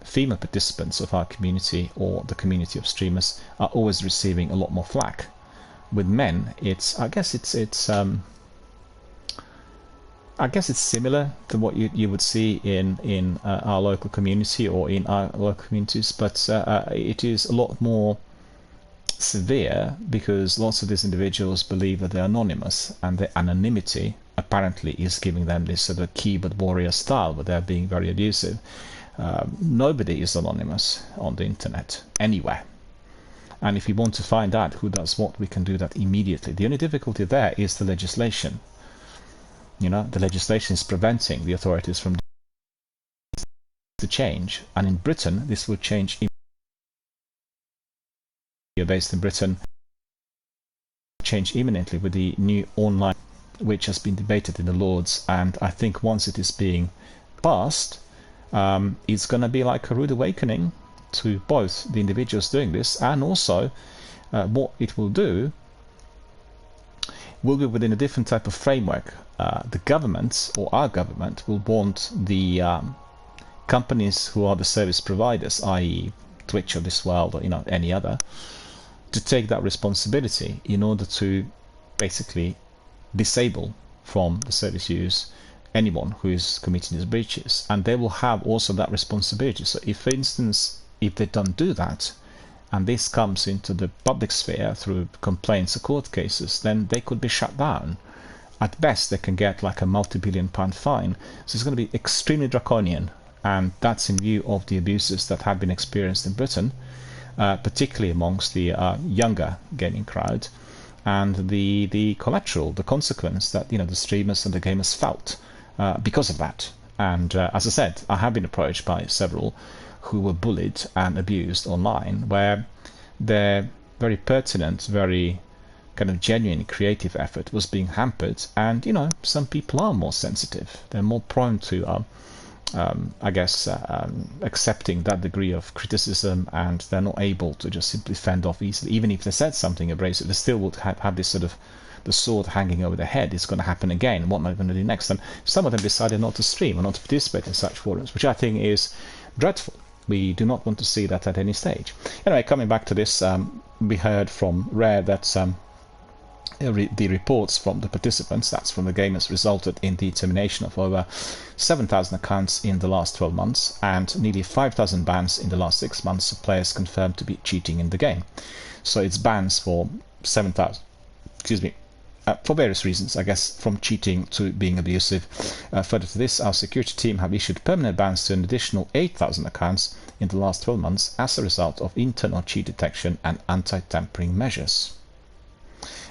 female participants of our community, or the community of streamers, are always receiving a lot more flack. With men, I guess it's similar to what you would see in our local community or in our local communities, but it is a lot more severe because lots of these individuals believe that they're anonymous, and the anonymity apparently is giving them this sort of keyboard warrior style where they're being very abusive. Nobody is anonymous on the internet anywhere, and if you want to find out who does what, we can do that immediately. The only difficulty there is the legislation. The legislation is preventing the authorities from to change, and in Britain this will change. You're based in Britain, change imminently with the new online, which has been debated in the Lords, and I think once it is being passed, it's going to be like a rude awakening to both the individuals doing this, and also what it will do will be within a different type of framework. The government, or our government, will want the companies who are the service providers, i.e. Twitch of this world, or any other, to take that responsibility in order to basically disable from the service use anyone who is committing these breaches, and they will have also that responsibility. So if, for instance, if they don't do that, and this comes into the public sphere through complaints or court cases, then they could be shut down. At best, they can get like a multi-billion-pound fine. So it's going to be extremely draconian, and that's in view of the abuses that have been experienced in Britain, particularly amongst the younger gaming crowd, and the collateral, the consequence that the streamers and the gamers felt because of that. And as I said, I have been approached by several who were bullied and abused online, where their very pertinent, very kind of genuine creative effort was being hampered. And some people are more sensitive, they're more prone to accepting that degree of criticism, and they're not able to just simply fend off easily. Even if they said something abrasive, they still would have this sort of the sword hanging over their head. It's going to happen again. What am I going to do next? And some of them decided not to stream or not to participate in such forums, which I think is dreadful. We do not want to see that at any stage. Anyway, coming back to this, we heard from Rare that the reports from the participants, that's from the gamers, resulted in the termination of over 7,000 accounts in the last 12 months and nearly 5,000 bans in the last 6 months of players confirmed to be cheating in the game. So it's bans for 7,000, for various reasons, I guess, from cheating to being abusive. Further to this, our security team have issued permanent bans to an additional 8,000 accounts in the last 12 months as a result of internal cheat detection and anti-tampering measures.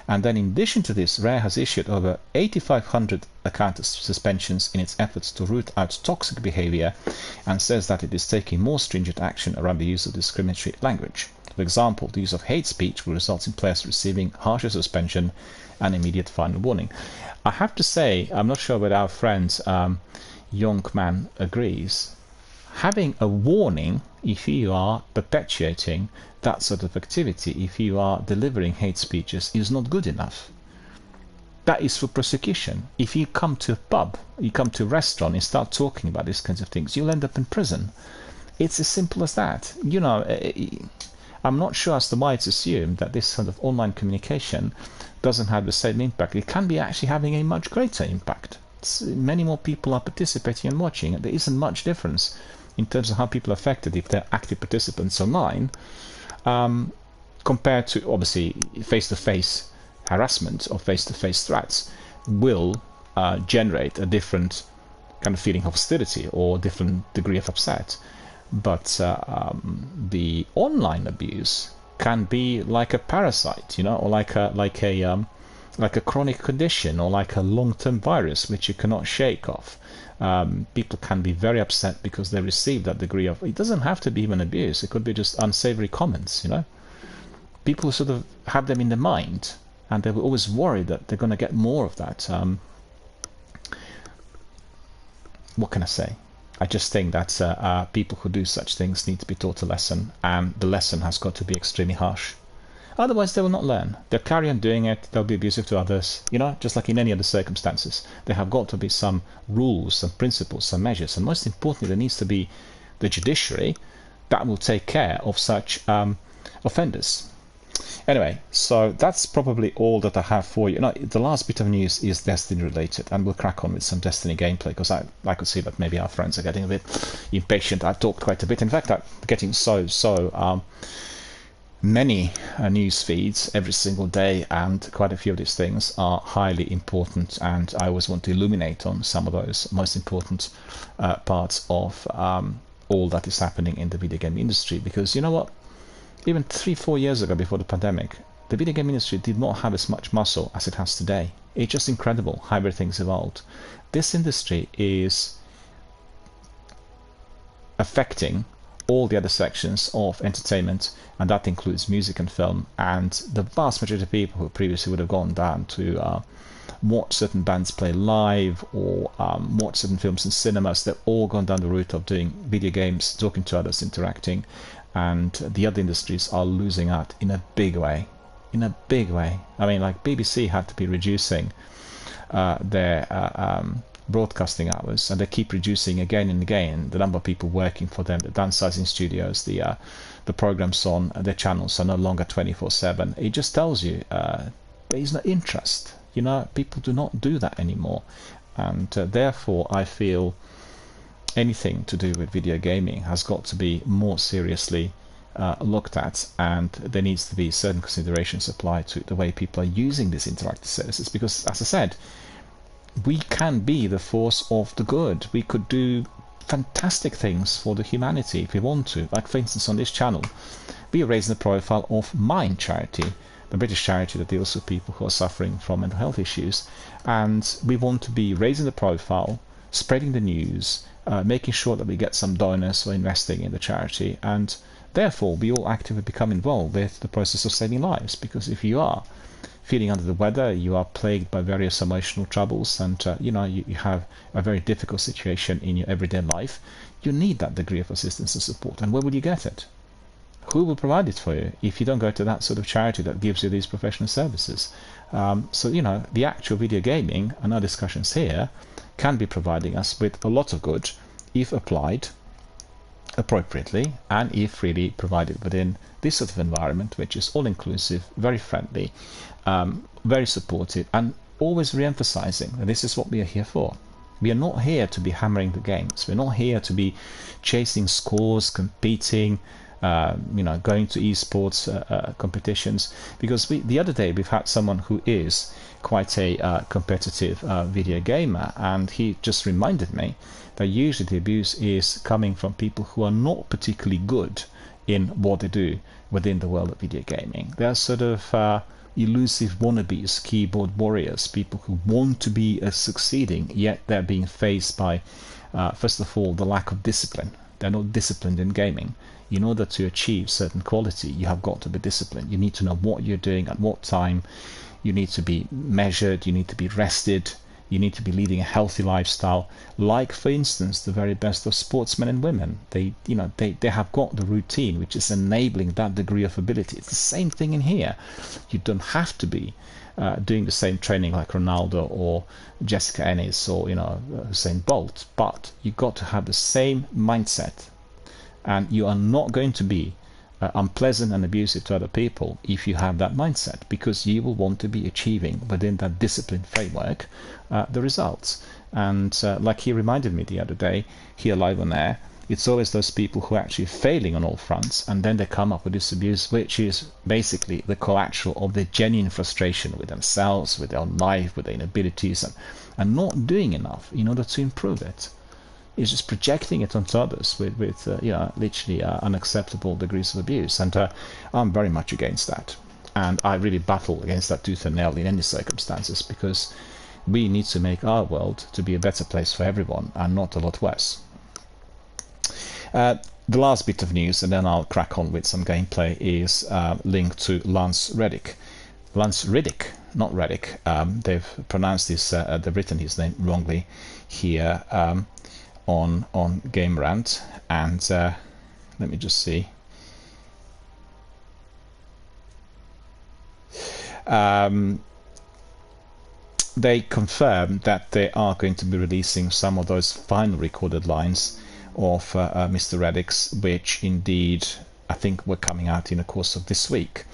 And then in addition to this, Rare has issued over 8,500 account suspensions in its efforts to root out toxic behavior, and says that it is taking more stringent action around the use of discriminatory language. For example, the use of hate speech will result in players receiving harsher suspension and immediate final warning. I have to say, I'm not sure whether our friend Youngman agrees. Having a warning if you are perpetuating that sort of activity, if you are delivering hate speeches, is not good enough. That is for prosecution. If you come to a pub, you come to a restaurant and start talking about these kinds of things, you'll end up in prison. It's as simple as that. You know, I'm not sure as to why it's assumed that this sort of online communication doesn't have the same impact. It can be actually having a much greater impact. Many more people are participating and watching, and there isn't much difference in terms of how people are affected if they're active participants online, compared to obviously face-to-face harassment or face-to-face threats will generate a different kind of feeling of hostility or different degree of upset. But the online abuse can be like a parasite, you know, or like a chronic condition, or like a long-term virus which you cannot shake off. People can be very upset because they receive that degree of, it doesn't have to be even abuse, it could be just unsavory comments, you know. People sort of have them in their mind, and they will always worry that they're going to get more of that. What can I say? I just think that people who do such things need to be taught a lesson, and the lesson has got to be extremely harsh. Otherwise, they will not learn. They'll carry on doing it. They'll be abusive to others. You know, just like in any other circumstances. There have got to be some rules, some principles, some measures. And most importantly, there needs to be the judiciary that will take care of such offenders. Anyway, so that's probably all that I have for you. The last bit of news is Destiny related, and we'll crack on with some Destiny gameplay, because I could see that maybe our friends are getting a bit impatient. I've talked quite a bit. In fact, I'm getting so many news feeds every single day, and quite a few of these things are highly important, and I always want to illuminate on some of those most important parts of all that is happening in the video game industry. Because you know what, even 3-4 years ago, before the pandemic, the video game industry did not have as much muscle as it has today. It's just incredible how everything's evolved. This industry is affecting all the other sections of entertainment, and that includes music and film. And the vast majority of people who previously would have gone down to watch certain bands play live, or watch certain films in cinemas, they've all gone down the route of doing video games, talking to others, interacting, and the other industries are losing out in a big way. In a big way. I mean, like BBC had to be reducing their broadcasting hours, and they keep reducing again and again the number of people working for them, the downsizing studios, the programs on their channels are no longer 24/7. It just tells you there is no interest. You know, people do not do that anymore, and therefore I feel anything to do with video gaming has got to be more seriously looked at, and there needs to be certain considerations applied to the way people are using these interactive services. Because, as I said, we can be the force of the good. We could do fantastic things for the humanity if we want to. Like, for instance, on this channel, we are raising the profile of Mind Charity, the British charity that deals with people who are suffering from mental health issues. And we want to be raising the profile, spreading the news, making sure that we get some donors who are investing in the charity, and therefore we all actively become involved with the process of saving lives. Because if you are feeling under the weather, you are plagued by various emotional troubles, and you have a very difficult situation in your everyday life, you need that degree of assistance and support. And where will you get it? Who will provide it for you if you don't go to that sort of charity that gives you these professional services? So the actual video gaming and our discussions here can be providing us with a lot of good if applied appropriately, and if really provided within this sort of environment, which is all-inclusive, very friendly, very supportive, and always re-emphasizing that this is what we are here for. We are not here to be hammering the games. We're not here to be chasing scores, competing, going to esports competitions. Because the other day we've had someone who is quite a competitive video gamer, and he just reminded me that usually the abuse is coming from people who are not particularly good in what they do within the world of video gaming. They're sort of elusive wannabes, keyboard warriors, people who want to be succeeding, yet they're being faced by, first of all, the lack of discipline. They're not disciplined in gaming. In order to achieve certain quality, you have got to be disciplined. You need to know what you're doing at what time. You need to be measured. You need to be rested. You need to be leading a healthy lifestyle. Like, for instance, the very best of sportsmen and women. They have got the routine which is enabling that degree of ability. It's the same thing in here. You don't have to be doing the same training like Ronaldo or Jessica Ennis or Usain Bolt, but you've got to have the same mindset, and you are not going to be unpleasant and abusive to other people if you have that mindset, because you will want to be achieving within that discipline framework the results. And like he reminded me the other day here live on air, it's always those people who are actually failing on all fronts, and then they come up with this abuse, which is basically the collateral of their genuine frustration with themselves, with their own life, with their inabilities, and not doing enough in order to improve it. It's just projecting it onto others with literally unacceptable degrees of abuse. And I'm very much against that. And I really battle against that tooth and nail in any circumstances, because we need to make our world to be a better place for everyone and not a lot worse. The last bit of news, and then I'll crack on with some gameplay, is linked to Lance Reddick. Lance Riddick, not Reddick. They've pronounced this, they've written his name wrongly here on Game Rant, and let me just see. They confirmed that they are going to be releasing some of those final recorded lines of Mr. Reddick's, which indeed I think were coming out in the course of this week.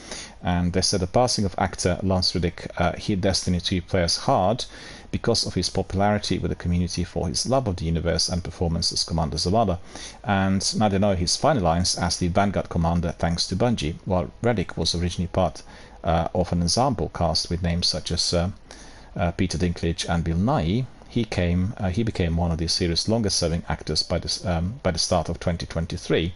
And they said the passing of actor Lance Reddick hit Destiny 2 players hard because of his popularity with the community for his love of the universe and performance as Commander Zavala. And now they know his final lines as the Vanguard Commander thanks to Bungie. While Reddick was originally part of an ensemble cast with names such as Peter Dinklage and Bill Nighy, he became one of the series' longest-serving actors by the start of 2023,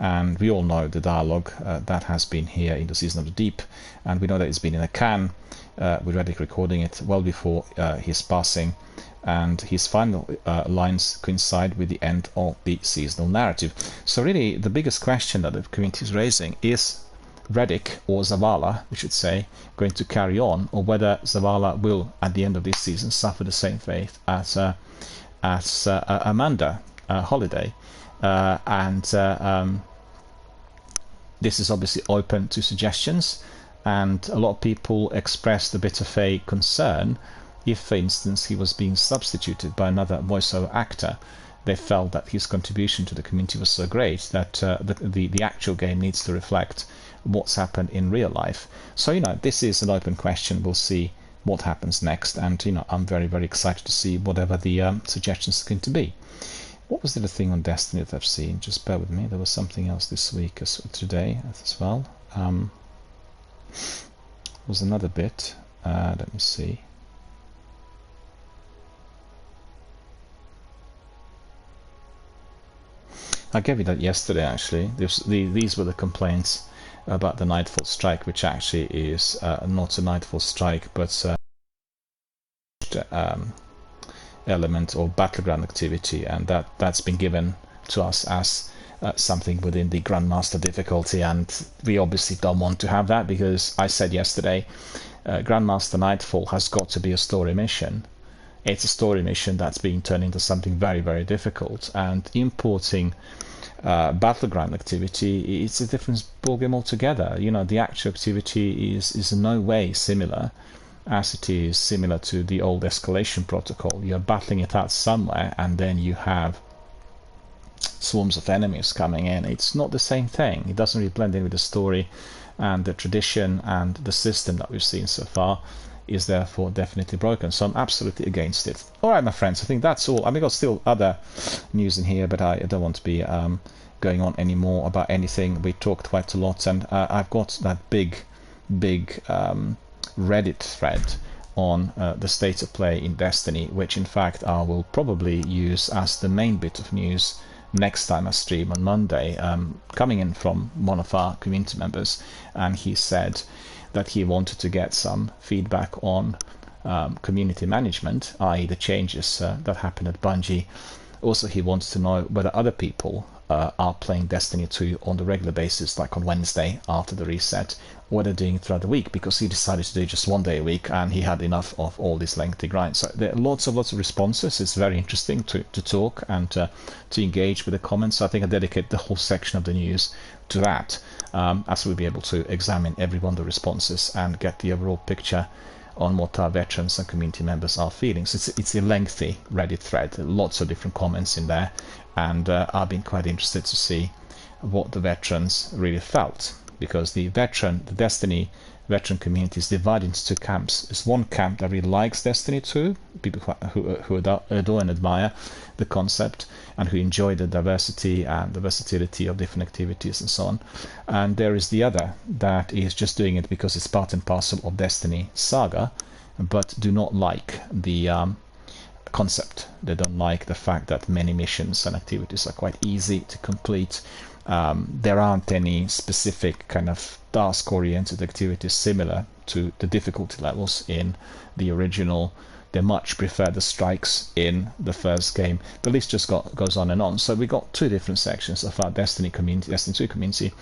and we all know the dialogue that has been here in the Season of the Deep, and we know that it's been in a can, with Reddick recording it well before his passing, and his final lines coincide with the end of the seasonal narrative. So really, the biggest question that the community is raising is Reddick, or Zavala, we should say, going to carry on, or whether Zavala will, at the end of this season, suffer the same fate as Amanda Holiday. This is obviously open to suggestions, and a lot of people expressed a bit of a concern if, for instance, he was being substituted by another voiceover actor. They felt that his contribution to the community was so great that the actual game needs to reflect what's happened in real life. So this is an open question. We'll see what happens next, and I'm very, very excited to see whatever the suggestions are going to be. What was the other thing on Destiny that I've seen? Just bear with me. There was something else this week today as well. Was another bit. Let me see. I gave you that yesterday, actually. These were the complaints about the Nightfall Strike, which actually is not a Nightfall Strike, but element or battleground activity, and that's been given to us as something within the Grandmaster difficulty, and we obviously don't want to have that, because I said yesterday, Grandmaster Nightfall has got to be a story mission. It's a story mission that's being turned into something very, very difficult, and importing battleground activity, it's a different ballgame altogether. The actual activity is in no way similar as it is similar to the old escalation protocol. You're battling it out somewhere, and then you have swarms of enemies coming in. It's not the same thing. It doesn't really blend in with the story, and the tradition and the system that we've seen so far is therefore definitely broken. So I'm absolutely against it. Alright, my friends, I think that's all. I mean, got still other news in here, but I don't want to be going on anymore about anything. We talked quite a lot, and I've got that big Reddit thread on the state of play in Destiny, which in fact I will probably use as the main bit of news next time I stream on Monday, coming in from one of our community members, and he said, that he wanted to get some feedback on community management, i.e. the changes that happened at Bungie. Also, he wants to know whether other people are playing Destiny 2 on the regular basis, like on Wednesday after the reset, or they're doing it throughout the week, because he decided to do just 1 day a week and he had enough of all these lengthy grinds. So there are lots of responses. It's very interesting to talk and to engage with the comments. So I think I dedicate the whole section of the news to that, as we'll be able to examine every one of the responses and get the overall picture on what our veterans and community members are feeling. So it's a lengthy Reddit thread, lots of different comments in there, and I've been quite interested to see what the veterans really felt, because the Destiny veteran community is divided into two camps. There's one camp that really likes Destiny 2, people who adore and admire the concept and who enjoy the diversity and the versatility of different activities and so on. And there is the other that is just doing it because it's part and parcel of Destiny saga, but do not like the concept. They don't like the fact that many missions and activities are quite easy to complete. There aren't any specific kind of task-oriented activities similar to the difficulty levels in the original. They much prefer the strikes in the first game. The list just goes on and on. So we got two different sections of our Destiny 2 community,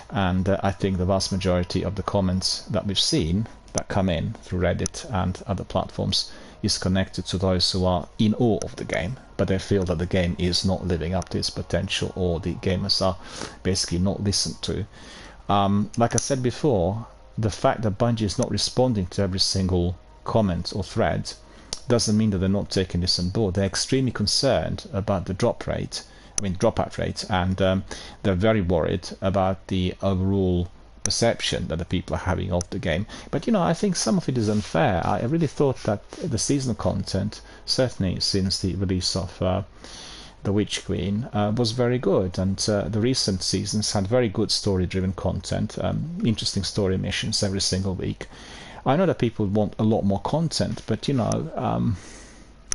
and I think the vast majority of the comments that we've seen that come in through Reddit and other platforms is connected to those who are in awe of the game, but they feel that the game is not living up to its potential, or the gamers are basically not listened to. Like I said before, the fact that Bungie is not responding to every single comment or thread doesn't mean that they're not taking this on board. They're extremely concerned about the dropout rate, and they're very worried about the overall perception that the people are having of the game. But I think some of it is unfair. I really thought that the seasonal content, certainly since the release of The Witch Queen, was very good, and the recent seasons had very good story-driven content, interesting story missions every single week. I know that people want a lot more content, but it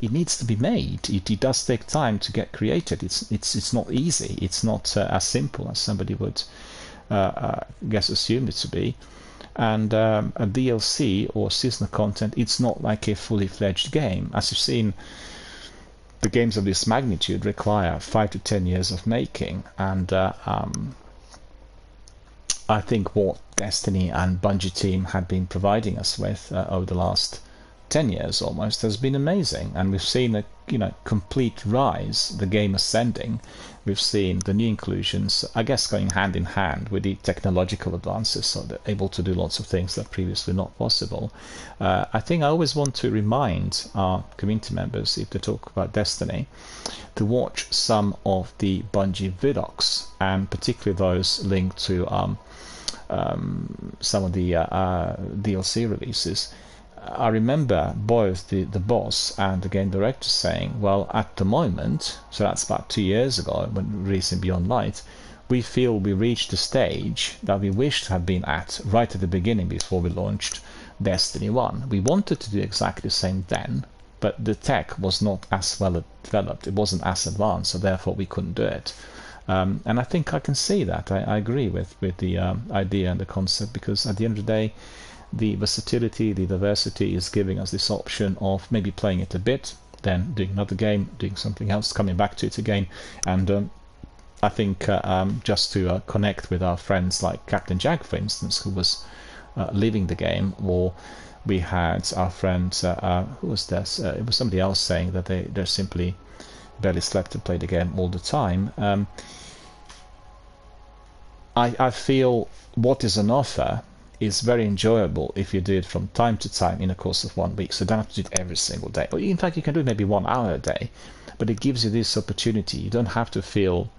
needs to be made. It does take time to get created. It's not easy. It's not as simple as somebody would assume it to be. And a DLC or seasonal content, it's not like a fully fledged game. As you've seen, the games of this magnitude require 5 to 10 years of making, and I think what Destiny and Bungie team had been providing us with over the last 10 years almost has been amazing, and we've seen a complete rise, the game ascending. We've seen the new inclusions, I guess, going hand in hand with the technological advances, so they're able to do lots of things that previously not possible. I think I always want to remind our community members, if they talk about Destiny, to watch some of the Bungie vidocs, and particularly those linked to some of the DLC releases. I remember both the boss and the game director saying, well, at the moment, so that's about 2 years ago when releasing Beyond Light, we feel we reached the stage that we wished to have been at right at the beginning before we launched Destiny 1. We wanted to do exactly the same then, but the tech was not as well developed, it wasn't as advanced, so therefore we couldn't do it. And I think I can see that. I agree with the idea and the concept, because at the end of the day, the versatility, the diversity is giving us this option of maybe playing it a bit, then doing another game, doing something else, coming back to it again. And I think just to connect with our friends like Captain Jack, for instance, who was leaving the game, or we had our friend, who was this? It was somebody else saying that they simply barely slept and played the game all the time. I feel what is on offer is very enjoyable if you do it from time to time in the course of 1 week. So you don't have to do it every single day. Or in fact, you can do it maybe 1 hour a day, but it gives you this opportunity. You don't have to feel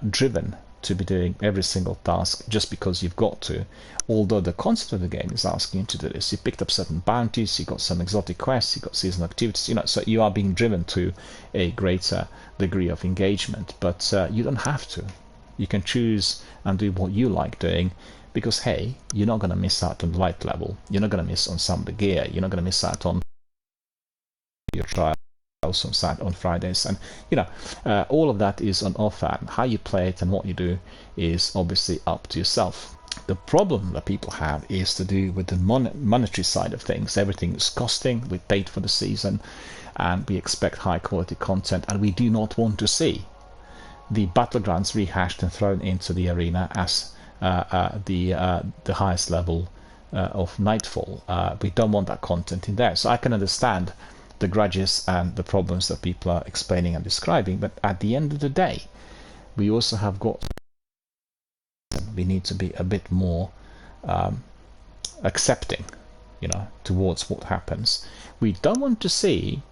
driven to be doing every single task just because you've got to. Although the concept of the game is asking you to do this. You picked up certain bounties, you got some exotic quests, you got seasonal activities, so you are being driven to a greater degree of engagement. But you don't have to. You can choose and do what you like doing, because hey, you're not going to miss out on the light level, you're not going to miss on some of the gear, you're not going to miss out on your trials on Fridays, and all of that is on offer. How you play it and what you do is obviously up to yourself. The problem that people have is to do with the monetary side of things. Everything is costing, we paid for the season, and we expect high quality content, and we do not want to see the battlegrounds rehashed and thrown into the arena as the highest level of Nightfall. We don't want that content in there. So I can understand the grudges and the problems that people are explaining and describing, but at the end of the day, we also have got, we need to be a bit more accepting, towards what happens. We don't want to see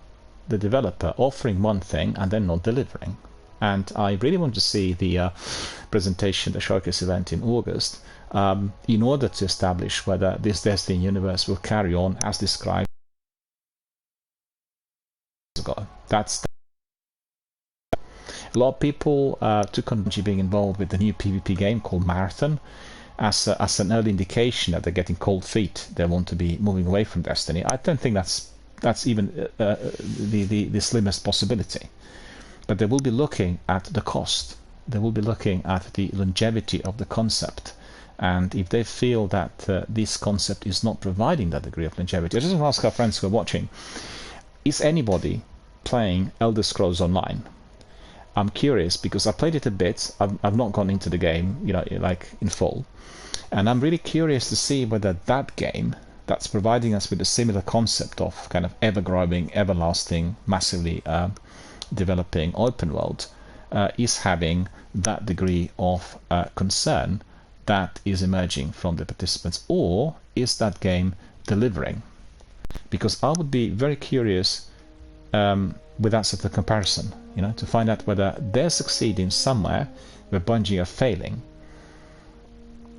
the developer offering one thing and then not delivering. And I really want to see the presentation, the showcase event in August, in order to establish whether this Destiny universe will carry on as described ago. That's a lot of people took on being involved with the new PvP game called Marathon as an early indication that they're getting cold feet. They want to be moving away from Destiny. I don't think that's even the slimmest possibility. But they will be looking at the cost. They will be looking at the longevity of the concept. And if they feel that this concept is not providing that degree of longevity, I just want to ask our friends who are watching, is anybody playing Elder Scrolls Online? I'm curious because I played it a bit. I've not gone into the game, like in full. And I'm really curious to see whether that game that's providing us with a similar concept of kind of ever-growing, everlasting, massively developing open world is having that degree of concern that is emerging from the participants, or is that game delivering? Because I would be very curious with that sort of comparison, to find out whether they're succeeding somewhere where Bungie are failing.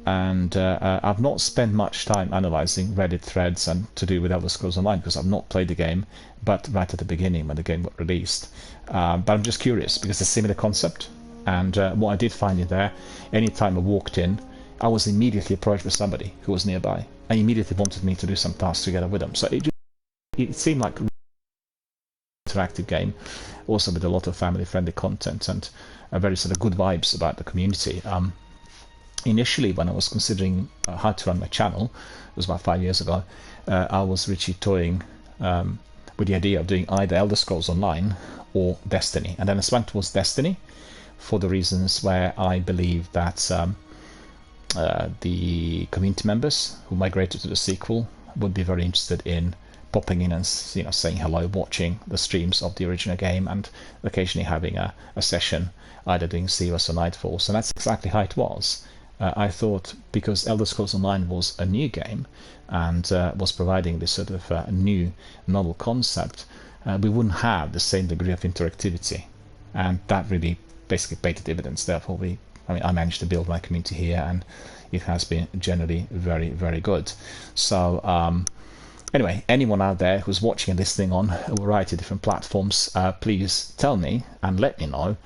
And I've not spent much time analysing Reddit threads and to do with Elder Scrolls Online because I've not played the game, but right at the beginning when the game got released. But I'm just curious because it's a similar concept. And what I did find in there, anytime I walked in, I was immediately approached by somebody who was nearby and immediately wanted me to do some tasks together with them. So it seemed like an interactive game, also with a lot of family-friendly content and a very sort of good vibes about the community. Initially, when I was considering how to run my channel, it was about 5 years ago, I was richly toying with the idea of doing either Elder Scrolls Online or Destiny. And then I swung towards Destiny for the reasons where I believe that the community members who migrated to the sequel would be very interested in popping in and saying hello, watching the streams of the original game, and occasionally having a session, either doing Seros or Nightfall. So that's exactly how it was. I thought because Elder Scrolls Online was a new game and was providing this sort of new novel concept, we wouldn't have the same degree of interactivity, and that really basically paid the dividends. Therefore, I managed to build my community here, and it has been generally very, very good. So anyway, anyone out there who's watching and listening on a variety of different platforms, please tell me and let me know,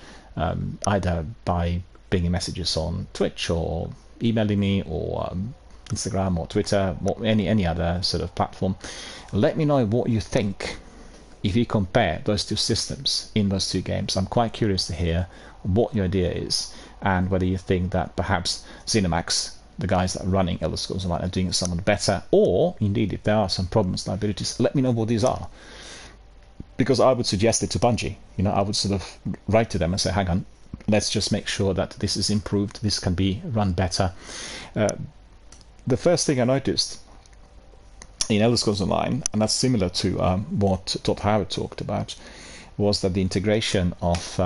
either by pinging messages on Twitch or emailing me or Instagram or Twitter or any other sort of platform. Let me know what you think if you compare those two systems in those two games. I'm quite curious to hear what your idea is and whether you think that perhaps ZeniMax, the guys that are running Elder Scrolls Online, are doing something better, or indeed if there are some problems, liabilities, let me know what these are. Because I would suggest it to Bungie. I would sort of write to them and say, hang on, let's just make sure that this is improved, this can be run better. The first thing I noticed in Elder Scrolls Online, and that's similar to what Todd Howard talked about, was that the integration of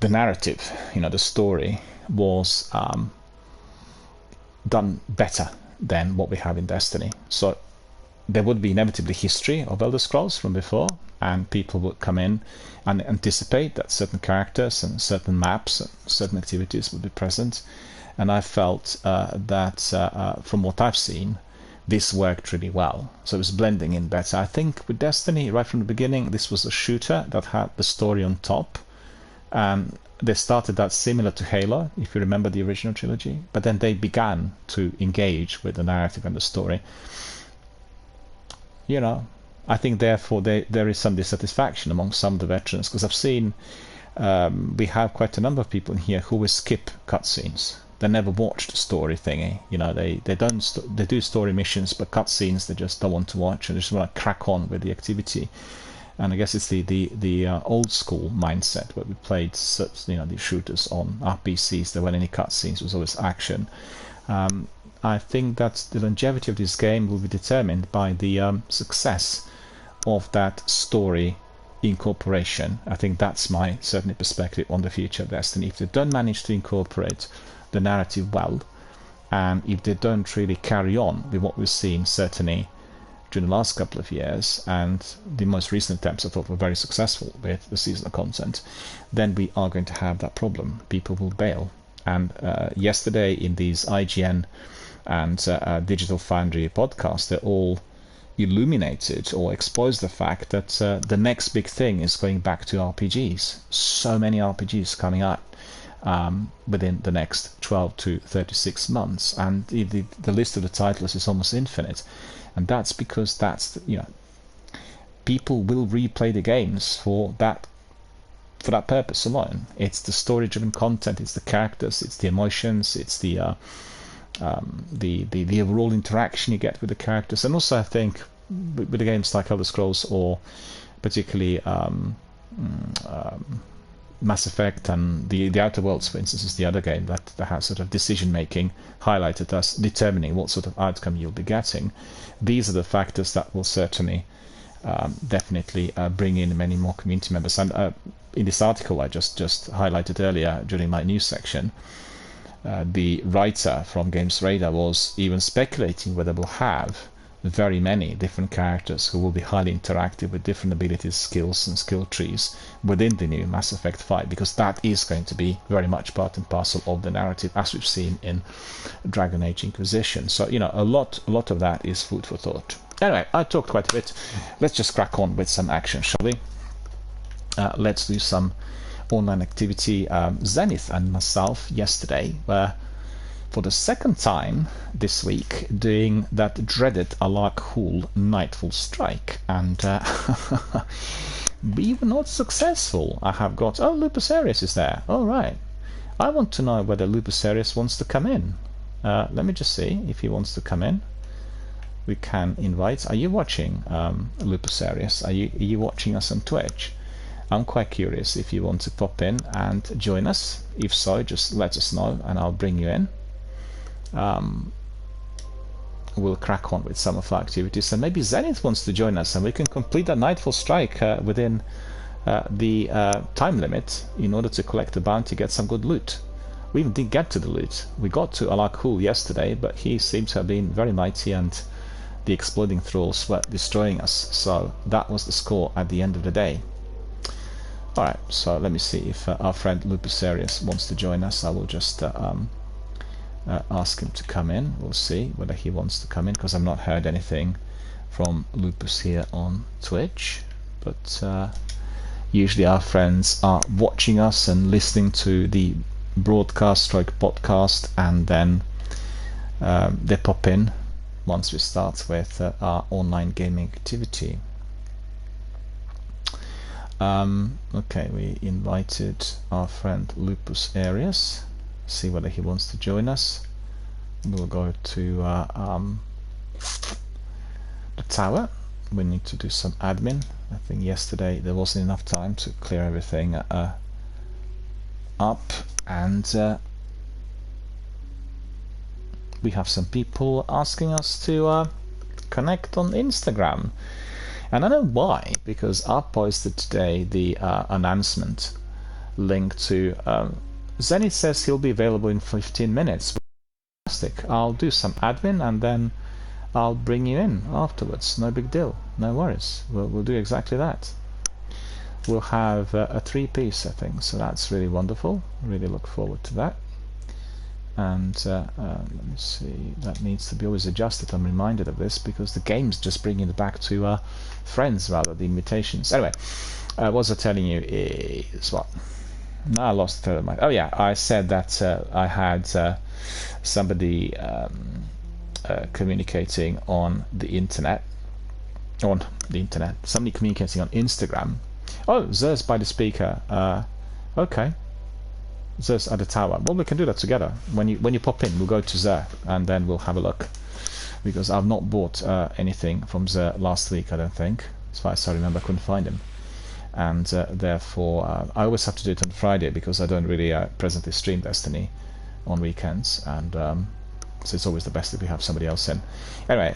the narrative, the story, was done better than what we have in Destiny. So there would be inevitably history of Elder Scrolls from before, and people would come in and anticipate that certain characters and certain maps and certain activities would be present. And I felt that from what I've seen, this worked really well. So it was blending in better. I think with Destiny, right from the beginning, this was a shooter that had the story on top. They started that similar to Halo, if you remember the original trilogy, but then they began to engage with the narrative and the story. I think therefore there is some dissatisfaction among some of the veterans, because I've seen we have quite a number of people in here who will skip cutscenes. they never watched story thingy. You know, they they do story missions, but cutscenes they just don't want to watch, and they just want to crack on with the activity. And I guess it's the old school mindset where we played, you know, the shooters on our PCs. There weren't any cutscenes; it was always action. I think that the longevity of this game will be determined by the success of that story incorporation. I think that's my certainly perspective on the future of Destiny. If they don't manage to incorporate the narrative well, and if they don't really carry on with what we've seen certainly during the last couple of years, and the most recent attempts I thought were very successful with the seasonal content, then we are going to have that problem. People will bail. And yesterday in these IGN and Digital Foundry podcasts, they all illuminated or exposed the fact that the next big thing is going back to RPGs. So many RPGs coming out within the next 12 to 36 months, and the list of the titles is almost infinite. And that's because people will replay the games for that purpose alone. It's the story-driven content, it's the characters, it's the emotions, it's the overall interaction you get with the characters. And also I think with the games like Elder Scrolls, or particularly Mass Effect and the Outer Worlds, for instance, is the other game that has sort of decision making highlighted as determining what sort of outcome you'll be getting. These are the factors that will certainly definitely bring in many more community members. And in this article I just highlighted earlier during my news section, the writer from Games Radar was even speculating whether we'll have very many different characters who will be highly interactive with different abilities, skills and skill trees within the new Mass Effect 5, because that is going to be very much part and parcel of the narrative as we've seen in Dragon Age Inquisition. So, you know, a lot of that is food for thought. Anyway, I talked quite a bit. Let's just crack on with some action, shall we? Let's do some online activity. Zenith and myself yesterday were, for the second time this week, doing that dreaded Alark Hul Nightfall Strike, and we were not successful. I have got... Oh, Lupus Arius is there. All right. I want to know whether Lupus Arius wants to come in. Let me just see if he wants to come in. We can invite... Are you watching, Lupus Arius? Are you watching us on Twitch? I'm quite curious if you want to pop in and join us. If so, just let us know and I'll bring you in. We'll crack on with some of our activities, and maybe Zenith wants to join us and we can complete that Nightfall Strike within the time limit in order to collect the bounty, get some good loot. We even did get to the loot. We got to Alark Hul yesterday, but he seems to have been very mighty and the exploding thralls were destroying us, so that was the score at the end of the day. Alright, so let me see if our friend Lupus Arius wants to join us. I will just ask him to come in. We'll see whether he wants to come in, because I've not heard anything from Lupus here on Twitch, but usually our friends are watching us and listening to the broadcast stroke podcast, and then they pop in once we start with our online gaming activity. Okay, we invited our friend Lupus Arius. See whether he wants to join us. We'll go to the tower. We need to do some admin. I think yesterday there wasn't enough time to clear everything up, and we have some people asking us to connect on Instagram. And I know why, because I posted today the announcement link to Zenith says he'll be available in 15 minutes. Fantastic. I'll do some admin and then I'll bring you in afterwards. No big deal. No worries. We'll do exactly that. We'll have a 3-piece, I think, so that's really wonderful. Really look forward to that. And let me see, that needs to be always adjusted. I'm reminded of this because the game's just bringing it back to friends rather than invitations. Anyway, what was I telling you is what? No, I lost the mind. Oh yeah, I said that I had somebody communicating on the internet. Somebody communicating on Instagram. Oh, Zers by the speaker. Okay. Zeus at the tower. Well, we can do that together. When you pop in, we'll go to Zer, and then we'll have a look. Because I've not bought anything from Zer last week, I don't think. As far as I remember, I couldn't find him. And therefore, I always have to do it on Friday, because I don't really presently stream Destiny on weekends. And so it's always the best if we have somebody else in. Anyway,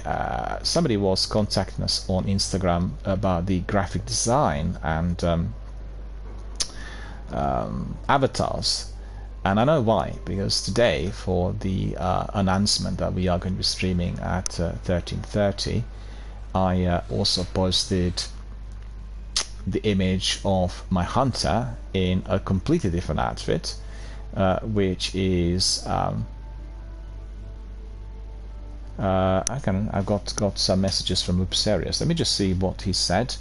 somebody was contacting us on Instagram about the graphic design and avatars. And I know why, because today, for the announcement that we are going to be streaming at 13:30, I also posted the image of my hunter in a completely different outfit, which is I've got some messages from Upserius. Let me just see what he said.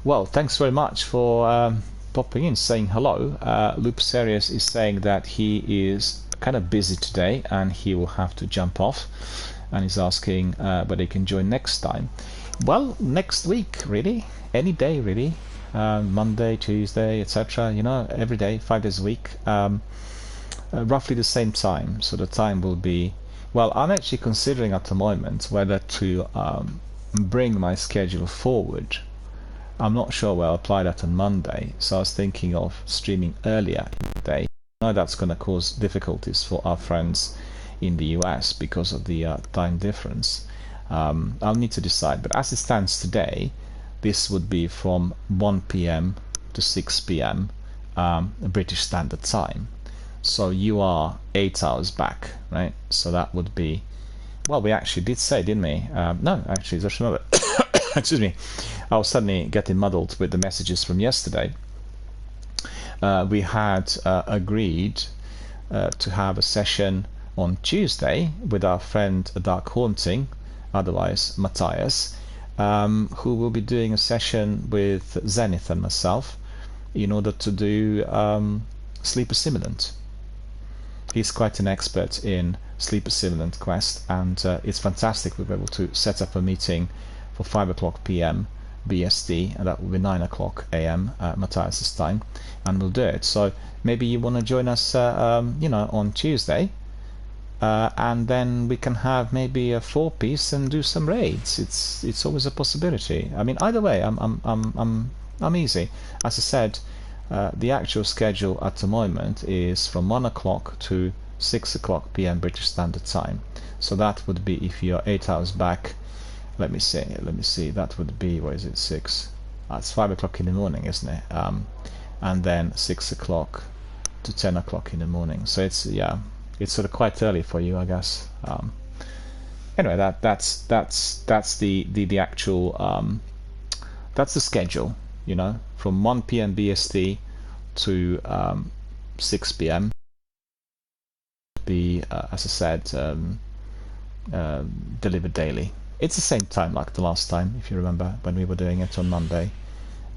Well, thanks very much for popping in, saying hello. Lupserius is saying that he is kind of busy today and he will have to jump off, and he's asking whether he can join next time. Well, next week, really, any day, really, Monday, Tuesday, etc. You know, every day, 5 days a week, roughly the same time. So the time will be, well, I'm actually considering at the moment whether to bring my schedule forward. I'm not sure where I'll apply that on Monday, so I was thinking of streaming earlier in the day. I know that's going to cause difficulties for our friends in the US because of the time difference. I'll need to decide, but as it stands today, this would be from 1 p.m. to 6 p.m. British Standard Time. So you are 8 hours back, right? So that would be, well, we actually did say, didn't we? No, actually, just remember. Excuse me, I was suddenly getting muddled with the messages from yesterday. We had agreed to have a session on Tuesday with our friend Dark Haunting, otherwise Matthias, who will be doing a session with Zenith and myself in order to do Sleeper Simulant. He's quite an expert in Sleeper Simulant Quest, and it's fantastic we'll be able to set up a meeting for 5 o'clock p.m. BST, and that will be 9 o'clock a.m. Matthias's time, and we'll do it. So maybe you want to join us, you know, on Tuesday, and then we can have maybe a 4-piece and do some raids. It's always a possibility. I mean, either way, I'm easy. As I said, the actual schedule at the moment is from 1 o'clock to 6 o'clock p.m. British Standard Time. So that would be, if you're 8 hours back. Let me see. That would be, what is it? 6. It's 5 o'clock in the morning, isn't it? And then 6 o'clock to 10 o'clock in the morning. So it's, yeah, it's sort of quite early for you, I guess. Anyway, that's the actual that's the schedule. You know, from 1 p.m. BST to 6 p.m. Be, as I said, delivered daily. It's the same time like the last time, if you remember, when we were doing it on Monday.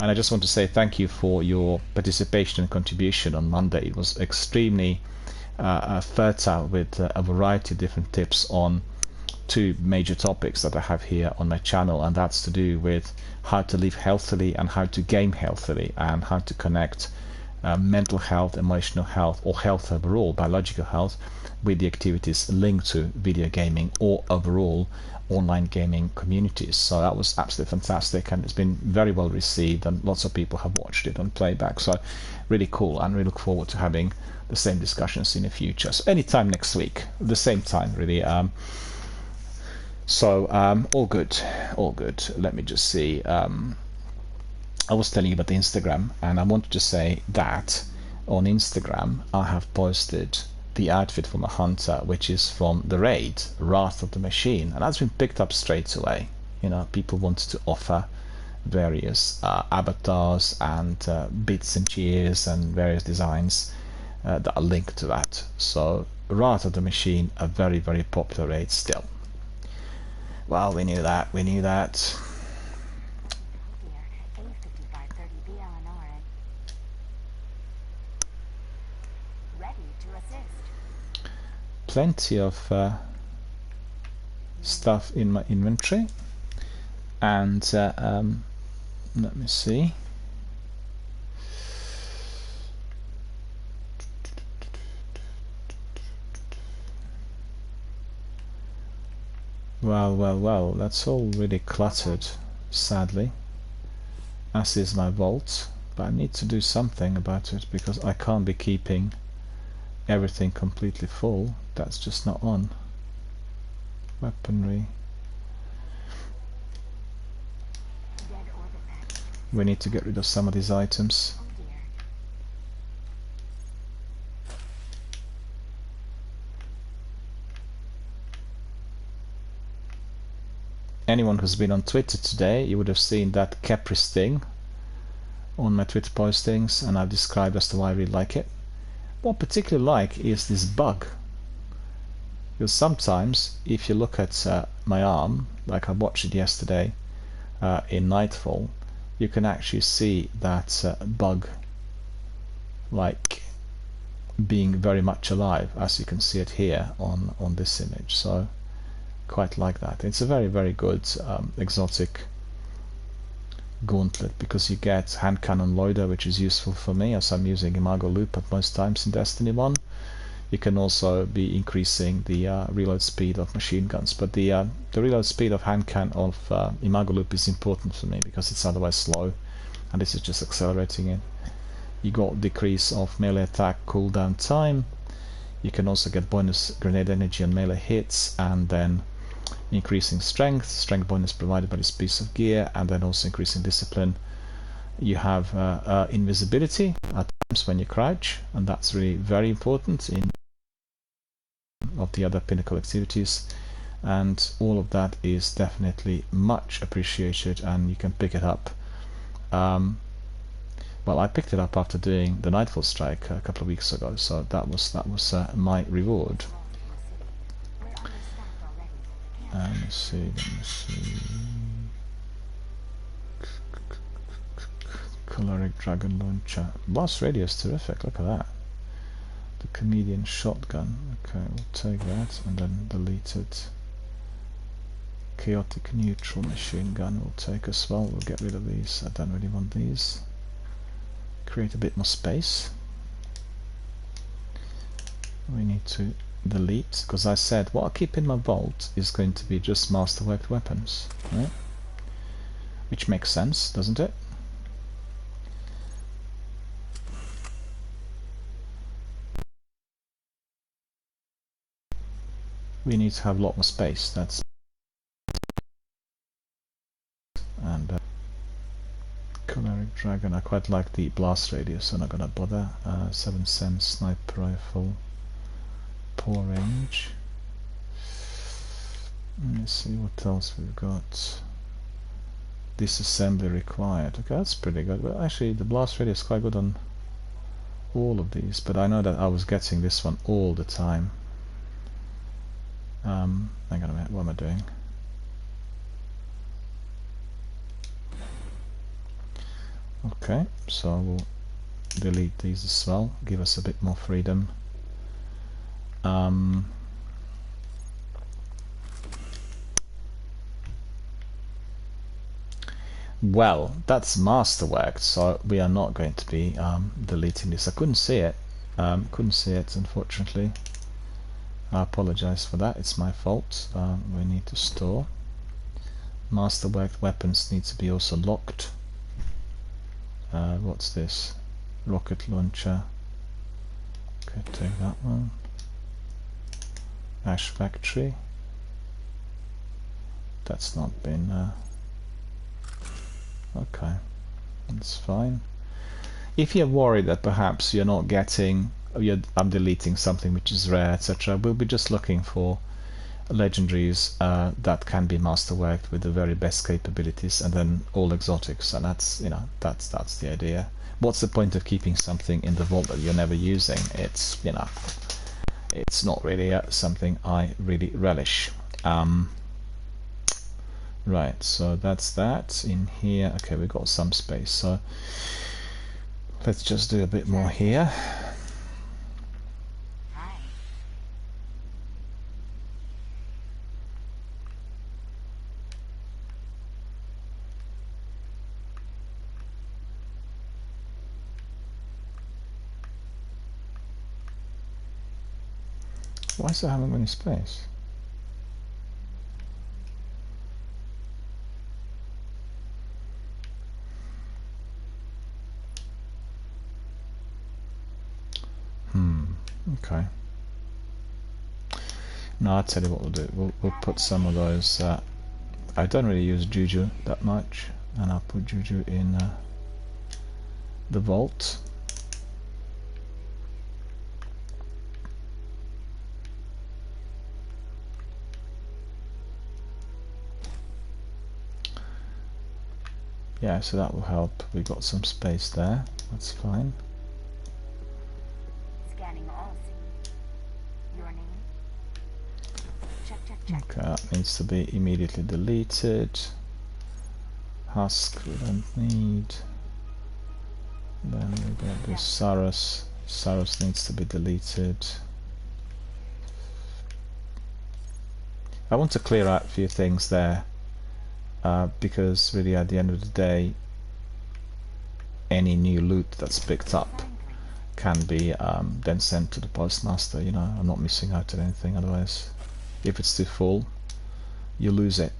And I just want to say thank you for your participation and contribution on Monday. It was extremely fertile with a variety of different tips on 2 major topics that I have here on my channel, and that's to do with how to live healthily and how to game healthily, and how to connect mental health, emotional health, or health overall, biological health, with the activities linked to video gaming or overall online gaming communities. So that was absolutely fantastic, and it's been very well received, and lots of people have watched it on playback. So really cool, and we look forward to having the same discussions in the future. So anytime next week, the same time, really. All good, all good. Let me just see. I was telling you about the Instagram, and I wanted to say that on Instagram I have posted the outfit from a hunter, which is from the raid Wrath of the Machine, and that's been picked up straight away. You know, people wanted to offer various avatars and bits and cheers and various designs that are linked to that. So Wrath of the Machine, a very, very popular raid still. Well, we knew that, we knew that. Plenty of stuff in my inventory, and let me see. Well, that's all really cluttered, sadly, as is my vault, but I need to do something about it because I can't be keeping everything completely full. That's just not on. Weaponry. We need to get rid of some of these items. Anyone who's been on Twitter today, you would have seen that Caprice thing on my Twitter postings, and I've described as to why I really like it. What I particularly like is this bug, because sometimes if you look at my arm, like I watched it yesterday in Nightfall, you can actually see that bug like being very much alive, as you can see it here on this image. So quite like that. It's a very good exotic gauntlet because you get hand cannon loader, which is useful for me as I'm using Imago Loop at most times in Destiny 1. You can also be increasing the reload speed of machine guns, but the reload speed of hand cannon of Imago Loop is important for me because it's otherwise slow, and this is just accelerating it. You got decrease of melee attack cooldown time. You can also get bonus grenade energy on melee hits, and then increasing strength bonus provided by this piece of gear, and then also increasing discipline. You have invisibility at times when you crouch, and that's really very important in of the other pinnacle activities, and all of that is definitely much appreciated, and you can pick it up. Well, I picked it up after doing the Nightfall strike a couple of weeks ago, so that was my reward. Let me see. Caloric Dragon Launcher. Blast radius terrific, look at that. The Comedian Shotgun. Okay, we'll take that and then delete it. Chaotic Neutral Machine Gun we'll take as well. We'll get rid of these. I don't really want these. Create a bit more space. We need to delete, because I said what I keep in my vault is going to be just masterworked weapons, right? Which makes sense, doesn't it? We need to have a lot more space. That's and Choleric Dragon. I quite like the blast radius, so I'm not gonna bother. 7 cents sniper rifle, poor range. Let me see what else we've got. Disassembly required. Okay, that's pretty good. But actually, the blast radius is quite good on all of these. But I know that I was getting this one all the time. Hang on a minute. What am I doing? Okay, so we'll delete these as well. Give us a bit more freedom. Well, that's masterworked, so we are not going to be deleting this. I couldn't see it. Unfortunately. I apologize for that. It's my fault. We need to store. Masterworked weapons need to be also locked. What's this? Rocket launcher. Okay, take that one. Ash Factory. That's not been... okay, that's fine. If you're worried that perhaps you're not getting... I'm deleting something which is rare, etc., we'll be just looking for legendaries that can be masterworked with the very best capabilities, and then all exotics, and that's, you know, that's the idea. What's the point of keeping something in the vault that you're never using? It's, you know, it's not really something I really relish. Right, so that's that in here. Okay, we've got some space, so let's just do a bit more here. Why is there having any space? Okay. No, I'll tell you what we'll do. We'll put some of those. I don't really use Juju that much, and I'll put Juju in the vault. Yeah, so that will help. We got some space there. That's fine. Scanning all. Your name? Check, check, check. Okay, that needs to be immediately deleted. Husk we don't need. Then we got this Saros. Saros needs to be deleted. I want to clear out a few things there, because really at the end of the day, any new loot that's picked up can be then sent to the postmaster. You know, I'm not missing out on anything. Otherwise, if it's too full, you lose it.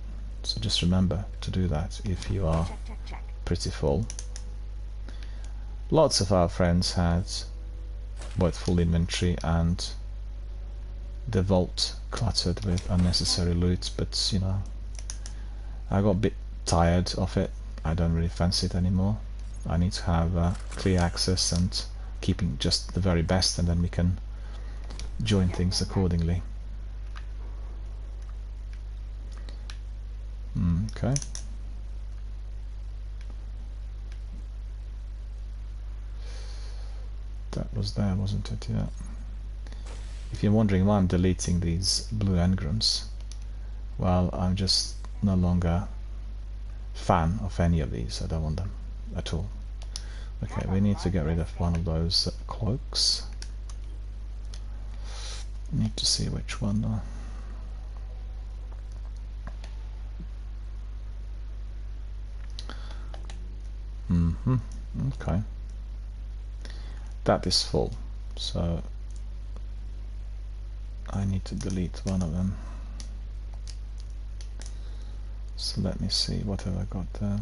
So just remember to do that if you are pretty full. Lots of our friends had both full inventory and the vault cluttered with unnecessary loot, but you know, I got a bit tired of it. I don't really fancy it anymore. I need to have clear access and keeping just the very best, and then we can join things accordingly. Okay. That was there, wasn't it? Yeah. If you're wondering why I'm deleting these blue engrams, well, I'm just no longer fan of any of these. I don't want them at all. Okay, we need to get rid of one of those cloaks. Need to see which one though. Okay. That is full, so I need to delete one of them. So let me see, what have I got there?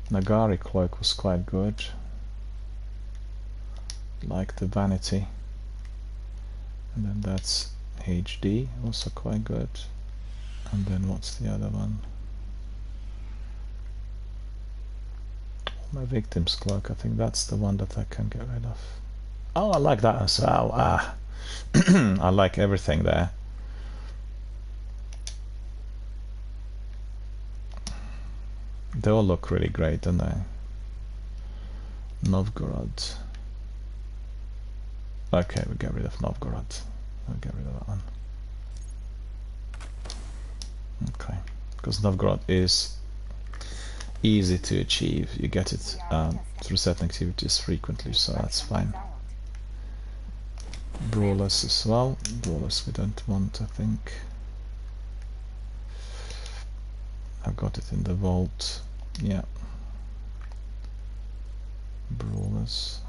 Nagari cloak was quite good. Like the vanity. And then that's HD, also quite good. And then what's the other one? My victim's cloak, I think that's the one that I can get rid of. Oh, I like that as well. I like everything there. They all look really great, don't they? Novgorod. Okay, we'll get rid of Novgorod. I'll get rid of that one. Okay, because Novgorod is easy to achieve. You get it through certain activities frequently, so that's fine. Brawlers as well. Brawlers we don't want, I think. I've got it in the vault. Yeah. Brawlers.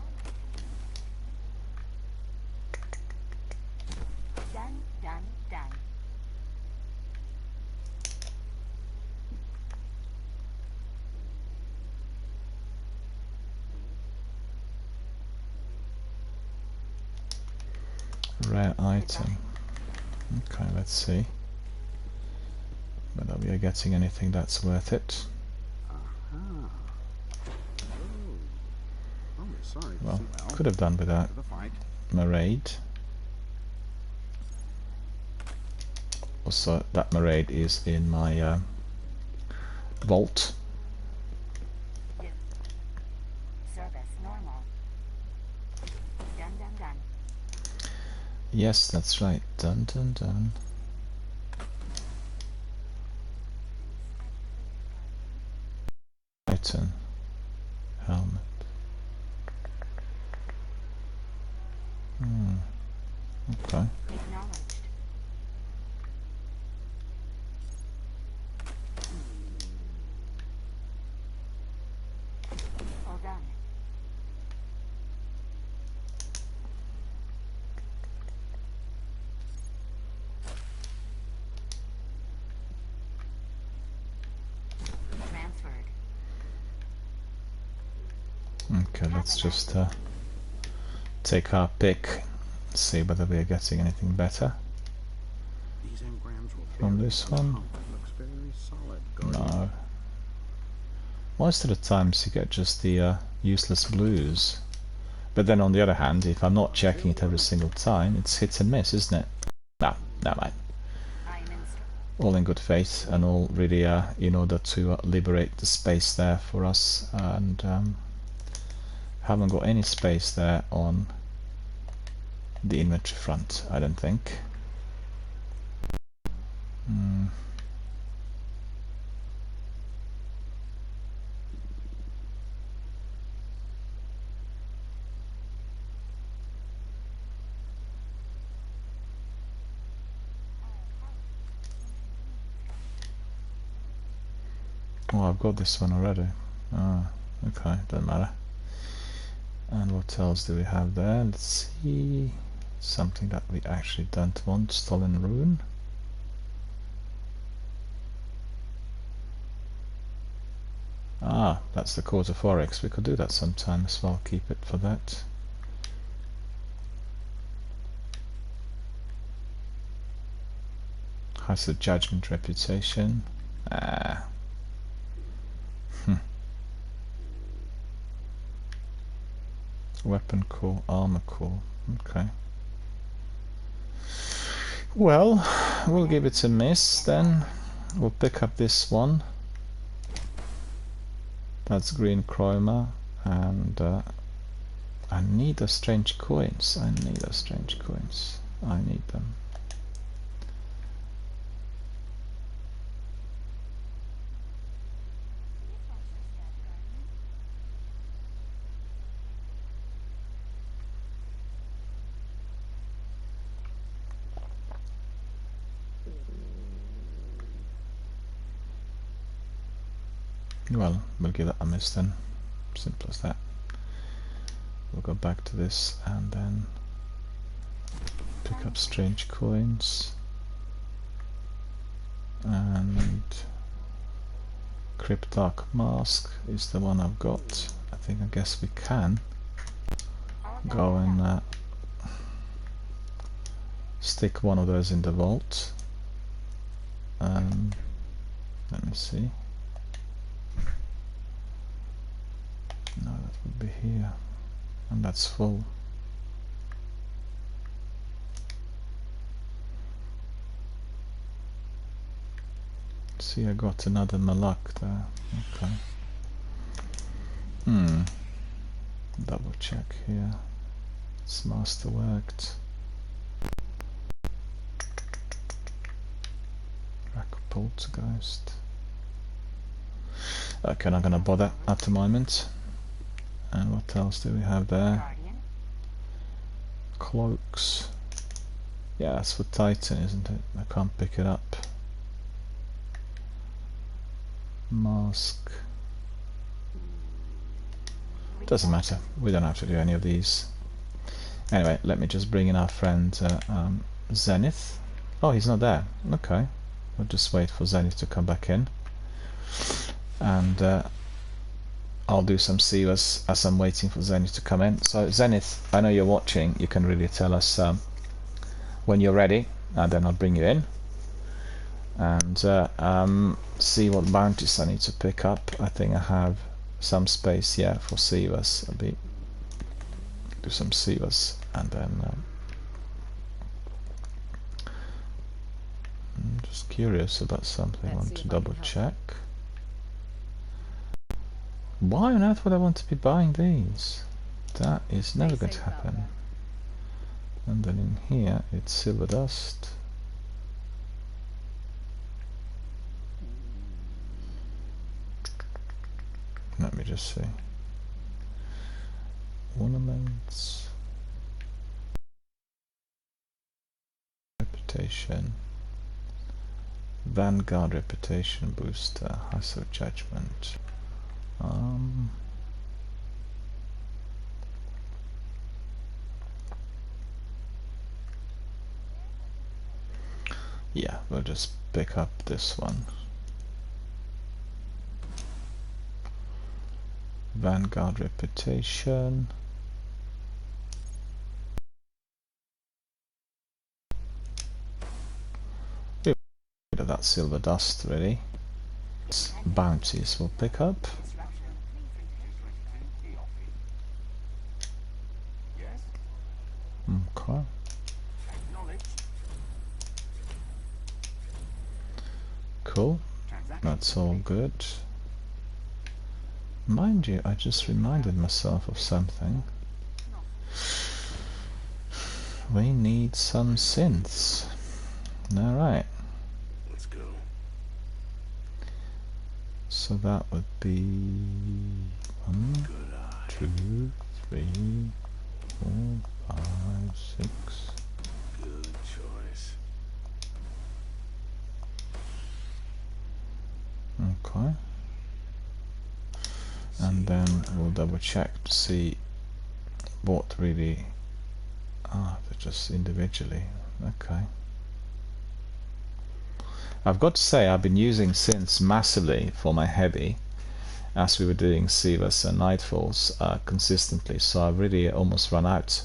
Done, done, done. Rare item. Okay, let's see whether we are getting anything that's worth it. Well, could have done without Maraid. Also, that Maraid is in my vault. Service normal. Done, done, done. Yes, that's right. Done, done, done. Item. Helmet. Okay. Acknowledged. All done. Transferred. Okay, let's just take our pick, see whether we are getting anything better These engrams will from vary. this one. Looks very solid, Guardian. No. Most of the times you get just the useless blues. But then on the other hand, if I'm not checking it every single time, it's hit and miss, isn't it? No, never mind. I am instructed. All in good faith and all really in order to liberate the space there for us, and haven't got any space there on the inventory front, I don't think. Oh, I've got this one already. Ah, okay, doesn't matter. And what else do we have there? Let's see. Something that we actually don't want. Stolen Rune. Ah, that's the Court of Oryx. We could do that sometime as well. Keep it for that. Has a Judgment reputation. Ah. Weapon core, armor core. Okay. Well, we'll give it a miss then. We'll pick up this one. That's green chroma, and I need the strange coins. I need the strange coins. I need them. Well, we'll give that a miss then. Simple as that. We'll go back to this and then pick up strange coins. And Cryptarch Mask is the one I've got. I guess we can go and stick one of those in the vault. Let me see. No, that would be here, and that's full. See, I got another Malak there. Okay. Double check here. It's masterworked. Rack of Poltergeist. Okay, not gonna bother at the moment. And what else do we have there? Guardian. Cloaks. Yeah, that's for Titan, isn't it? I can't pick it up. Mask. Doesn't matter. We don't have to do any of these. Anyway, let me just bring in our friend Zenith. Oh, he's not there. Okay. We'll just wait for Zenith to come back in. And I'll do some Sievers as I'm waiting for Zenith to come in. So Zenith, I know you're watching. You can really tell us when you're ready, and then I'll bring you in and see what bounties I need to pick up. I think I have some space here for Sievers. I'll do some Sievers, and then I'm just curious about something. I want to double check. Why on earth would I want to be buying these? That is never going to happen. And then in here it's silver dust. Let me just see. Ornaments. Reputation. Vanguard reputation booster. House of Judgment. Yeah, we'll just pick up this one. Vanguard reputation. bit of that silver dust, really. Bounties will pick up. Okay. Cool. That's all good. Mind you, I just reminded myself of something. We need some synths. Alright. Let's go. So that would be 1, 2, 3, 4, 5, 6. Good choice. Okay. And then we'll double check to see what really... Ah, they're just individually. Okay. I've got to say, I've been using synths massively for my heavy as we were doing Sivas and Nightfalls consistently, so I've really almost run out.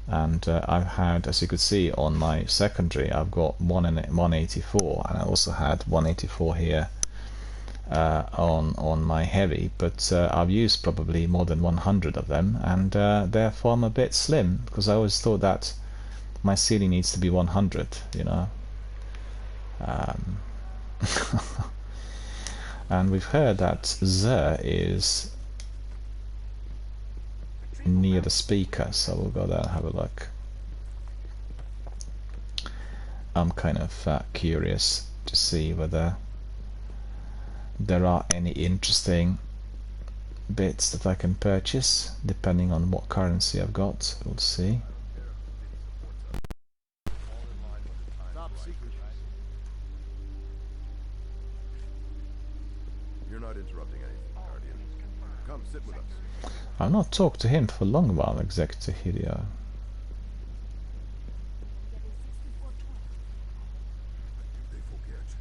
And I've had, as you could see on my secondary, I've got 184, and I also had 184 here on my heavy, but I've used probably more than 100 of them, and therefore I'm a bit slim, because I always thought that my ceiling needs to be 100, you know. And we've heard that Zer is near the speaker, so we'll go there and have a look. I'm kind of curious to see whether there are any interesting bits that I can purchase depending on what currency I've got. We'll see. You're not interrupting anything, Guardian. Come, sit with us. I've not talked to him for a long while, Executor Hirio. They forget.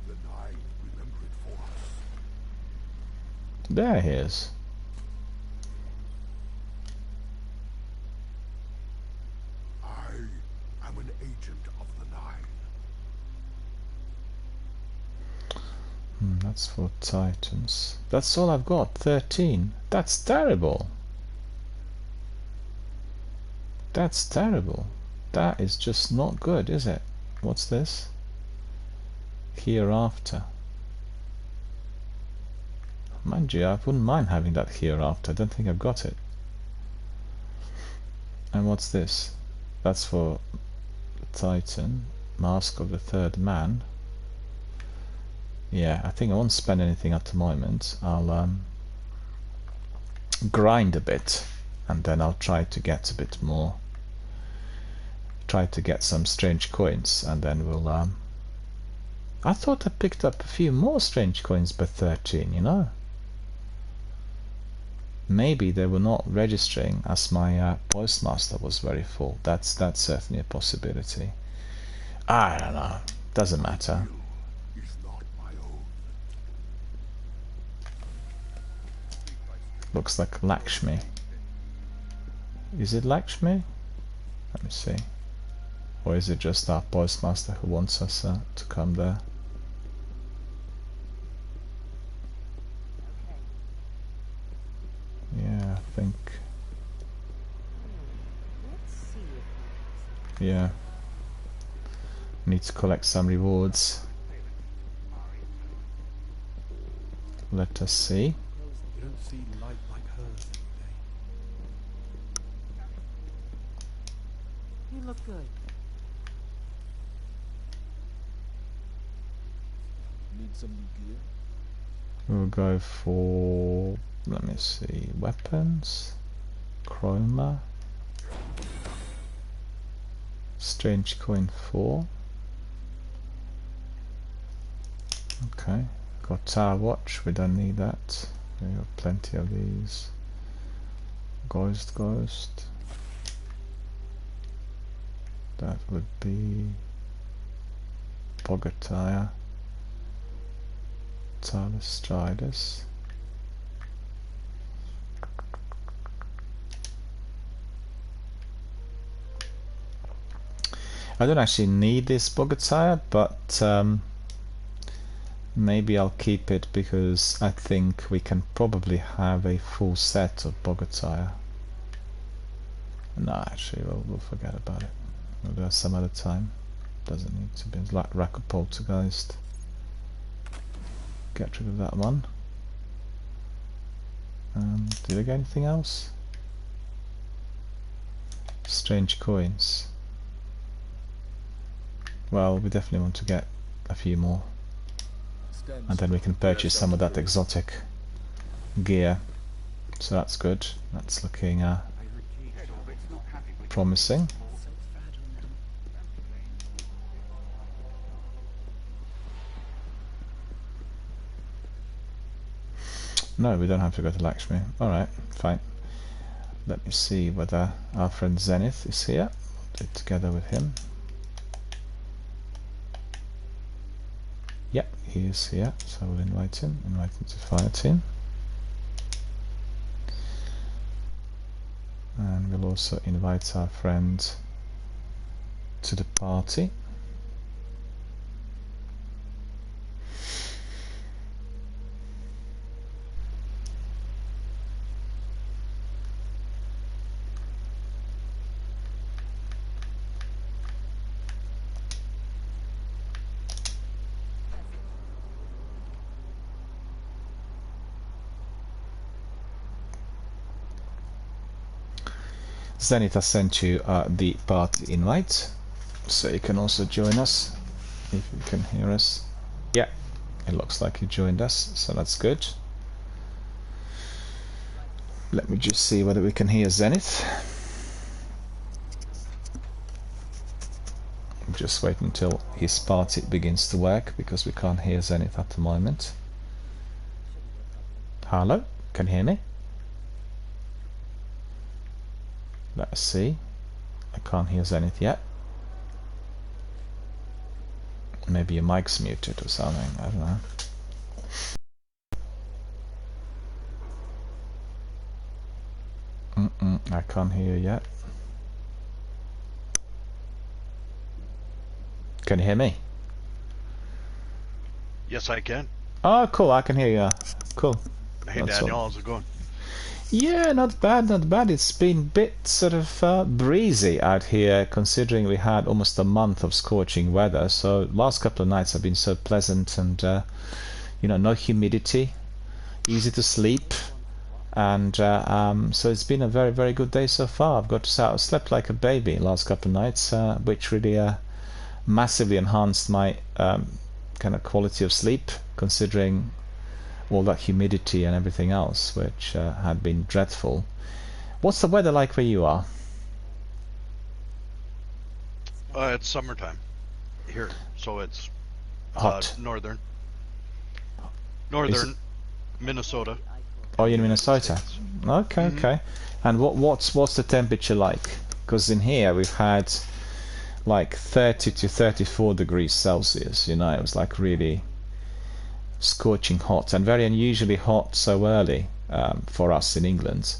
The Nine remember it for us. There he is. I am an agent of the Nine. That's for Titans. That's all I've got, 13. That's terrible. That's terrible. That is just not good, is it? What's this? Hereafter. Mind you, I wouldn't mind having that hereafter. I don't think I've got it. And what's this? That's for Titan. Mask of the Third Man. Yeah, I think I won't spend anything at the moment. I'll grind a bit, and then I'll try to get a bit more. Try to get some strange coins, and then we'll... I thought I picked up a few more strange coins by 13, you know? Maybe they were not registering as my Postmaster was very full. That's certainly a possibility. I don't know. Doesn't matter. Is not my own. Looks like Lakshmi. Is it Lakshmi? Let me see. Or is it just our Postmaster who wants us to come there? Yeah, I think. Let's see if Yeah. Need to collect some rewards. Let us see. You don't see light like hers every day. you look good. Need some new gear? We'll go for, let me see, weapons, chroma, strange coin 4. Okay, got Tower Watch, we don't need that. We have plenty of these. Ghost. That would be Bogatire. Talus Stridus. I don't actually need this Bogatire, but Maybe I'll keep it because I think we can probably have a full set of Boga tire. No, actually, we'll forget about it. We'll do it some other time. Doesn't need to be like Rack of Poltergeist. Get rid of that one. Did I get anything else? Strange coins. Well, we definitely want to get a few more. And then we can purchase some of that exotic gear. So that's good. That's looking promising. No, we don't have to go to Lakshmi. Alright, fine. Let me see whether our friend Zenith is here. We'll do it together with him. Yep, he is here, so we'll invite him to fire team. And we'll also invite our friend to the party. Zenith has sent you the party invite, so you can also join us if you can hear us. Yeah, it looks like you joined us, so that's good. Let me just see whether we can hear Zenith. Just wait until his party begins to work because we can't hear Zenith at the moment. Hello, can you hear me? Let's see. I can't hear Zenith yet. Maybe your mic's muted or something, I don't know. I can't hear you yet. Can you hear me? Yes, I can. Oh, cool, I can hear you. Cool. Hey, That's Daniel, all. how's it going? Yeah, not bad, not bad. It's been a bit sort of breezy out here, considering we had almost a month of scorching weather. So last couple of nights have been so pleasant, and you know, no humidity, easy to sleep, and so it's been a very, very good day so far. I've got to say, I slept like a baby last couple of nights, which really massively enhanced my kind of quality of sleep, considering all that humidity and everything else, which had been dreadful. What's the weather like where you are? It's summertime here, so it's Hot. northern Is it- Minnesota. Oh, you're in Minnesota. Okay, Mhm. okay. And what's the temperature like? Because in here we've had like 30 to 34 degrees Celsius. You know, it was like really scorching hot and very unusually hot so early for us in England,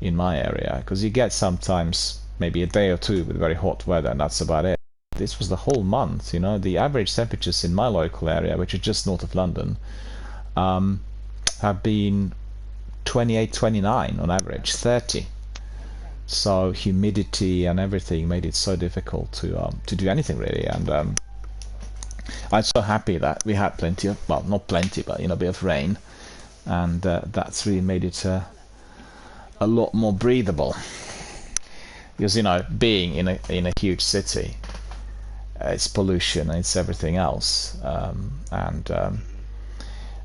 in my area, because you get sometimes maybe a day or two with very hot weather, and that's about it. This was the whole month. You know, the average temperatures in my local area, which is just north of London, have been 28, 29 on average, 30. So humidity and everything made it so difficult to do anything really, and I'm so happy that we had plenty of, well, not plenty, but you know, a bit of rain, and that's really made it a lot more breathable. Because you know, being in a huge city, it's pollution and it's everything else,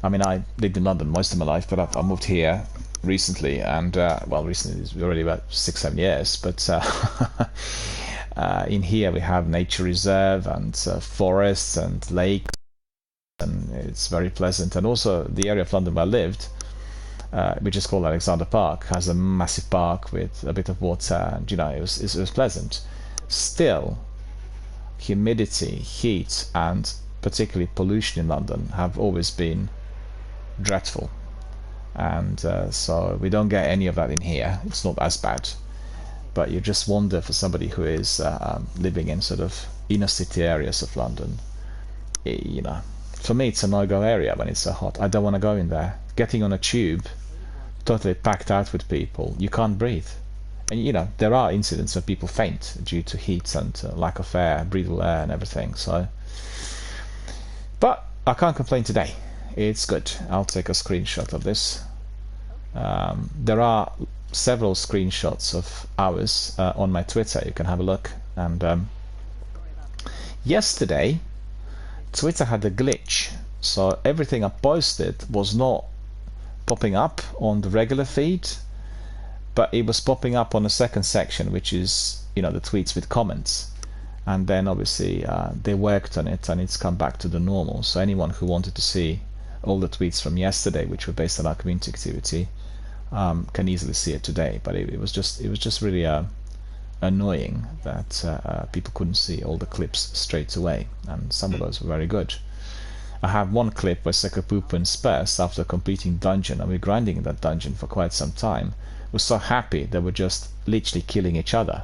I mean, I lived in London most of my life, but I moved here recently, and well, recently it's already about 6-7 years, but in here we have nature reserve and forests and lakes, and it's very pleasant. And also the area of London where I lived, which is called Alexander Park, has a massive park with a bit of water, and you know, it was pleasant. Still, humidity, heat, and particularly pollution in London have always been dreadful, and so we don't get any of that in here. It's not as bad, but you just wonder, for somebody who is living in sort of inner city areas of London, you know, For me, it's a no-go area when it's so hot. I don't want to go in there. Getting on a tube, totally packed out with people, you can't breathe. And you know, there are incidents where people faint due to heat and lack of air, breathable air and everything. So, but I can't complain today. It's good. I'll take a screenshot of this. There are several screenshots of ours on my Twitter. You can have a look. And yesterday, Twitter had a glitch, so everything I posted was not popping up on the regular feed, but it was popping up on the second section, which is, you know, the tweets with comments. And then obviously they worked on it and it's come back to the normal. So anyone who wanted to see all the tweets from yesterday, which were based on our community activity, can easily see it today. But it was just really annoying that people couldn't see all the clips straight away, and some of those were very good. I have one clip where Sekapupu and Spurs, after completing dungeon, and we're grinding in that dungeon for quite some time, were so happy they were just literally killing each other.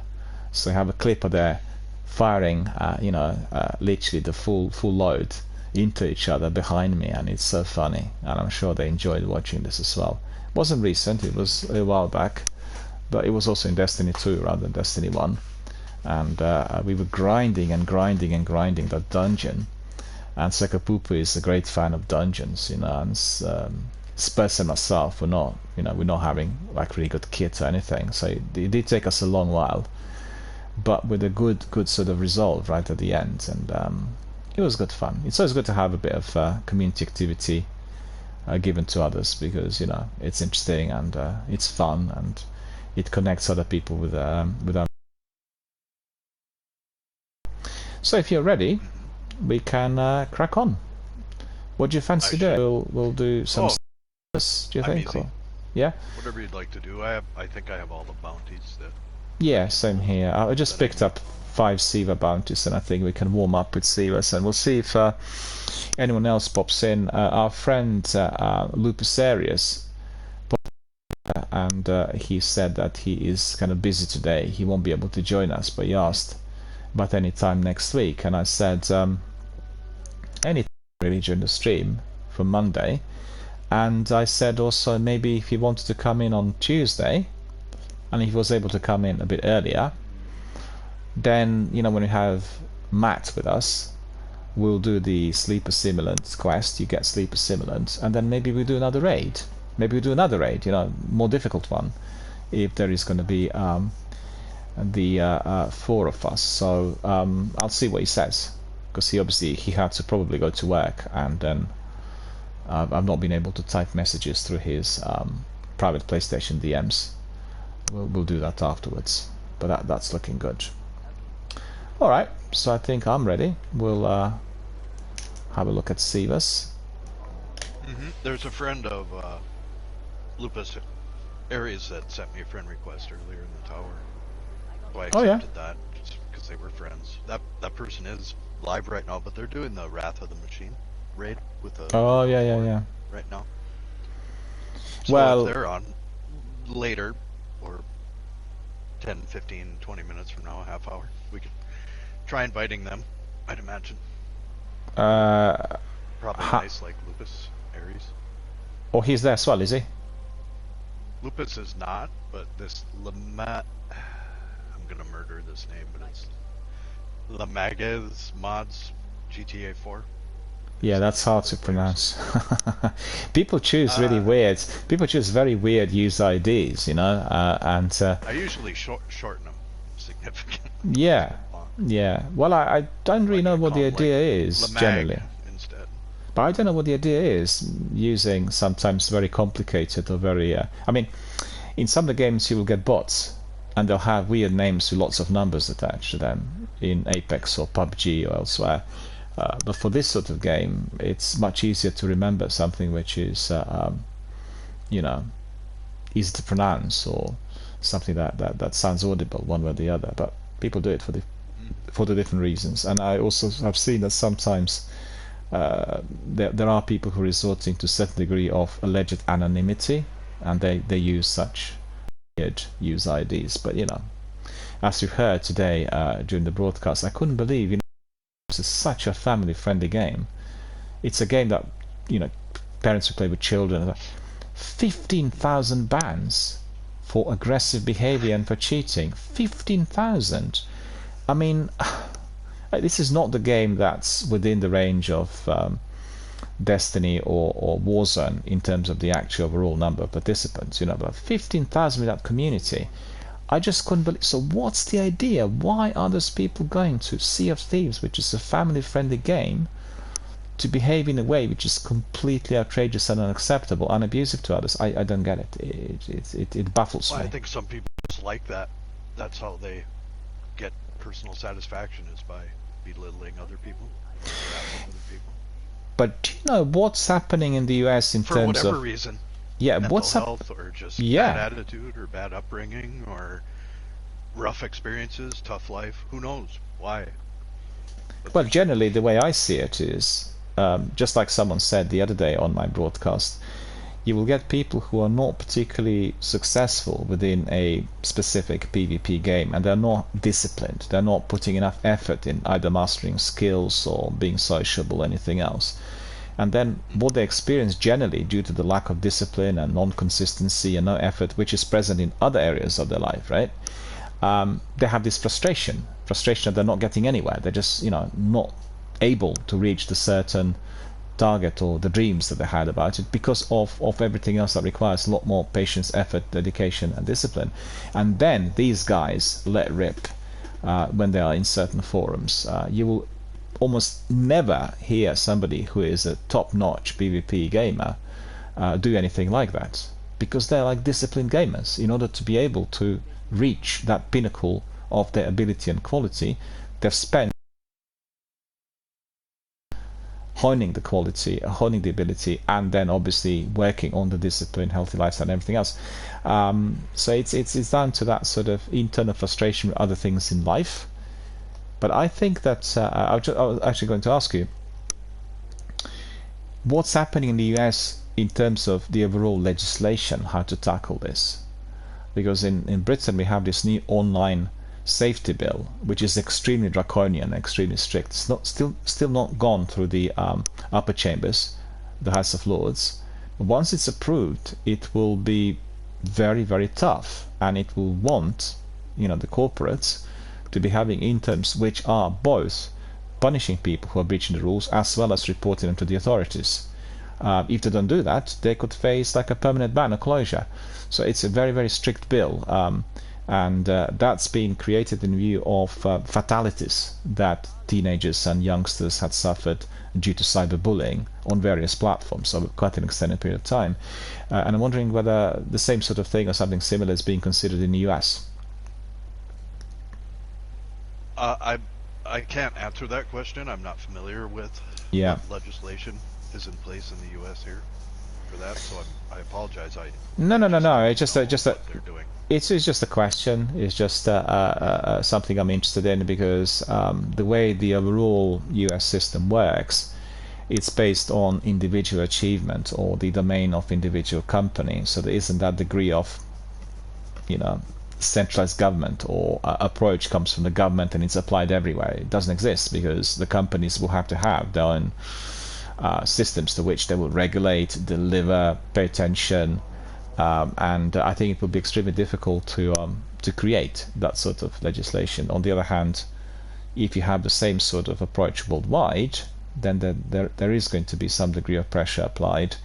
So I have a clip of their firing, literally the full load into each other behind me, and it's so funny, and I'm sure they enjoyed watching this as well. It wasn't recent, it was a while back, but it was also in Destiny 2 rather than Destiny 1, and we were grinding that dungeon. And Sekapupu is a great fan of dungeons, you know, and Spurs and myself we're not having like really good kit or anything, so it did take us a long while, but with a good sort of result right at the end, and it was good fun. It's always good to have a bit of community activity given to others, because you know it's interesting and it's fun and it connects other people with our. So if you're ready, we can crack on. What do you fancy doing? We'll do some. Do you think? Or, yeah. Whatever you'd like to do. I think I have all the bounties that. Yeah, same here. I just picked up 5 Siva bounties, and I think we can warm up with Sivas, and we'll see if anyone else pops in. Our friend Lupus Arias popped in, and he said that he is kind of busy today. He won't be able to join us, but he asked about any time next week, and I said any time really during the stream from Monday. And I said also maybe if he wanted to come in on Tuesday, and if he was able to come in a bit earlier, then you know when we have Matt with us, we'll do the Sleeper Simulant quest. You get Sleeper Simulant, and then maybe we do another raid. Maybe we do another raid, you know, more difficult one, if there is going to be the 4 of us. So I'll see what he says, because he had to probably go to work, and then I've not been able to type messages through his private PlayStation DMs. We'll do that afterwards, but that's looking good. Alright, so I think I'm ready. We'll have a look at Sivas. There's a friend of Lupus Aries that sent me a friend request earlier in the tower. So I accepted that just because they were friends. That person is live right now, but they're doing the Wrath of the Machine raid with the right now. So well, if they're on later, or 10, 15, 20 minutes from now, a half hour, we could try inviting them, I'd imagine. Probably nice like Lupus Aries. Oh, he's there as well, is he? Lupus is not, but this Lamat, I'm gonna murder this name, but it's Lamagez Mods GTA 4. Yeah, that's hard to pronounce. People choose really weird. People choose very weird user IDs, you know, and I usually shorten them significantly. Yeah, yeah. Well, I don't really know what the idea is generally. Instead. But I don't know what the idea is using sometimes very complicated or very. I mean, in some of the games you will get bots, and they'll have weird names with lots of numbers attached to them in Apex or PUBG or elsewhere. But for this sort of game, it's much easier to remember something which is, easy to pronounce, or something that sounds audible one way or the other. But people do it for the different reasons. And I also have seen that sometimes there are people who are resorting to a certain degree of alleged anonymity, and they use such weird user IDs. But you know, as you heard today during the broadcast, I couldn't believe, it's such a family-friendly game. It's a game that, you know, parents who play with children. 15,000 bans for aggressive behavior and for cheating. 15,000. I mean, this is not the game that's within the range of Destiny or Warzone in terms of the actual overall number of participants, you know, but 15,000 with that community. I just couldn't believe. So what's the idea? Why are those people going to Sea of Thieves, which is a family-friendly game, to behave in a way which is completely outrageous and unacceptable and abusive to others? I don't get it. It baffles Well, me. I think some people just like that. That's how they get personal satisfaction, is by belittling other people. Harassing other people. But do you know what's happening in the US in For terms whatever of reason. yeah, Mental what's up? health, or just Yeah. bad attitude, or bad upbringing, or rough experiences, tough life. Who knows why? But Well, generally, the way I see it is just like someone said the other day on my broadcast, you will get people who are not particularly successful within a specific PvP game, and they're not disciplined. They're not putting enough effort in either mastering skills or being sociable or anything else. And then what they experience generally, due to the lack of discipline and non-consistency and no effort, which is present in other areas of their life, right? They have this frustration that they're not getting anywhere. They're just, you know, not able to reach the certain target or the dreams that they had about it because of everything else that requires a lot more patience, effort, dedication, and discipline. And then these guys let rip when they are in certain forums. You will almost never hear somebody who is a top-notch PvP gamer do anything like that, because they're like disciplined gamers. In order to be able to reach that pinnacle of their ability and quality, they've spent honing the quality, honing the ability, and then obviously working on the discipline, healthy lifestyle, and everything else. So it's down to that sort of internal frustration with other things in life. But I think that I was actually going to ask you, what's happening in the US in terms of the overall legislation, how to tackle this? Because in Britain we have this new online safety bill, which is extremely draconian, extremely strict. It's not still not gone through the upper chambers, the House of Lords. But once it's approved, it will be very, very tough, and it will want, you know, the corporates to be having interns which are both punishing people who are breaching the rules as well as reporting them to the authorities. If they don't do that, they could face like a permanent ban or closure. So it's a very, very strict bill, and that's been created in view of fatalities that teenagers and youngsters had suffered due to cyberbullying on various platforms over quite an extended period of time. And I'm wondering whether the same sort of thing or something similar is being considered in the US. I can't answer that question. I'm not familiar with Yeah. what legislation is in place in the U.S. here for that, so I apologize. No. It's just know just what they're doing. It's just a question. It's just something I'm interested in, because the way the overall US system works, it's based on individual achievement or the domain of individual company. So there isn't that degree of, you know, centralized government or approach comes from the government and it's applied everywhere. It doesn't exist, because the companies will have to have their own systems to which they will regulate, deliver, pay attention. And I think it would be extremely difficult to create that sort of legislation. On the other hand, if you have the same sort of approach worldwide, then there is going to be some degree of pressure applied,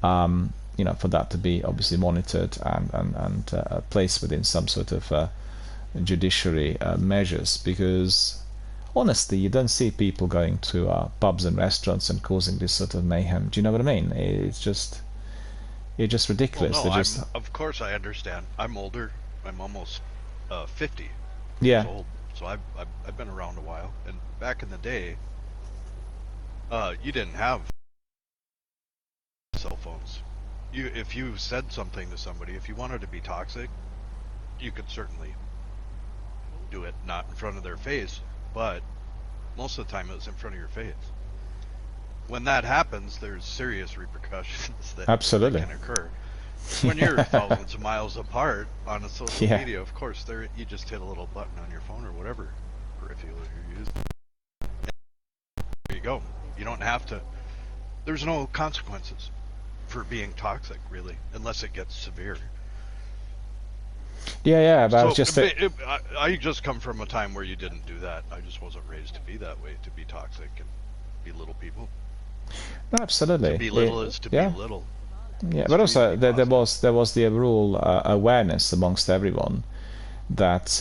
you know, for that to be obviously monitored and placed within some sort of judiciary measures. Because honestly, you don't see people going to pubs and restaurants and causing this sort of mayhem. Do you know what I mean? It's just ridiculous. Well, no, They're just of course I understand. I'm older. I'm almost 50 yeah. years old, so I've been around a while. And back in the day, you didn't have cell phones. If you said something to somebody, if you wanted to be toxic, you could certainly do it, not in front of their face, but most of the time it was in front of your face. When that happens, there's serious repercussions that Absolutely. can occur. When you're thousands of miles apart on a social Yeah. media, of course, you just hit a little button on your phone or whatever peripheral you're using. There you go. You don't have to there's no consequences for being toxic, really, unless it gets severe. Yeah, but I was So just I just come from a time where you didn't do that. I just wasn't raised to be that way, to be toxic and belittle people. absolutely. To belittle is to yeah. belittle. Yeah, It's but for also you to be there was the overall awareness amongst everyone that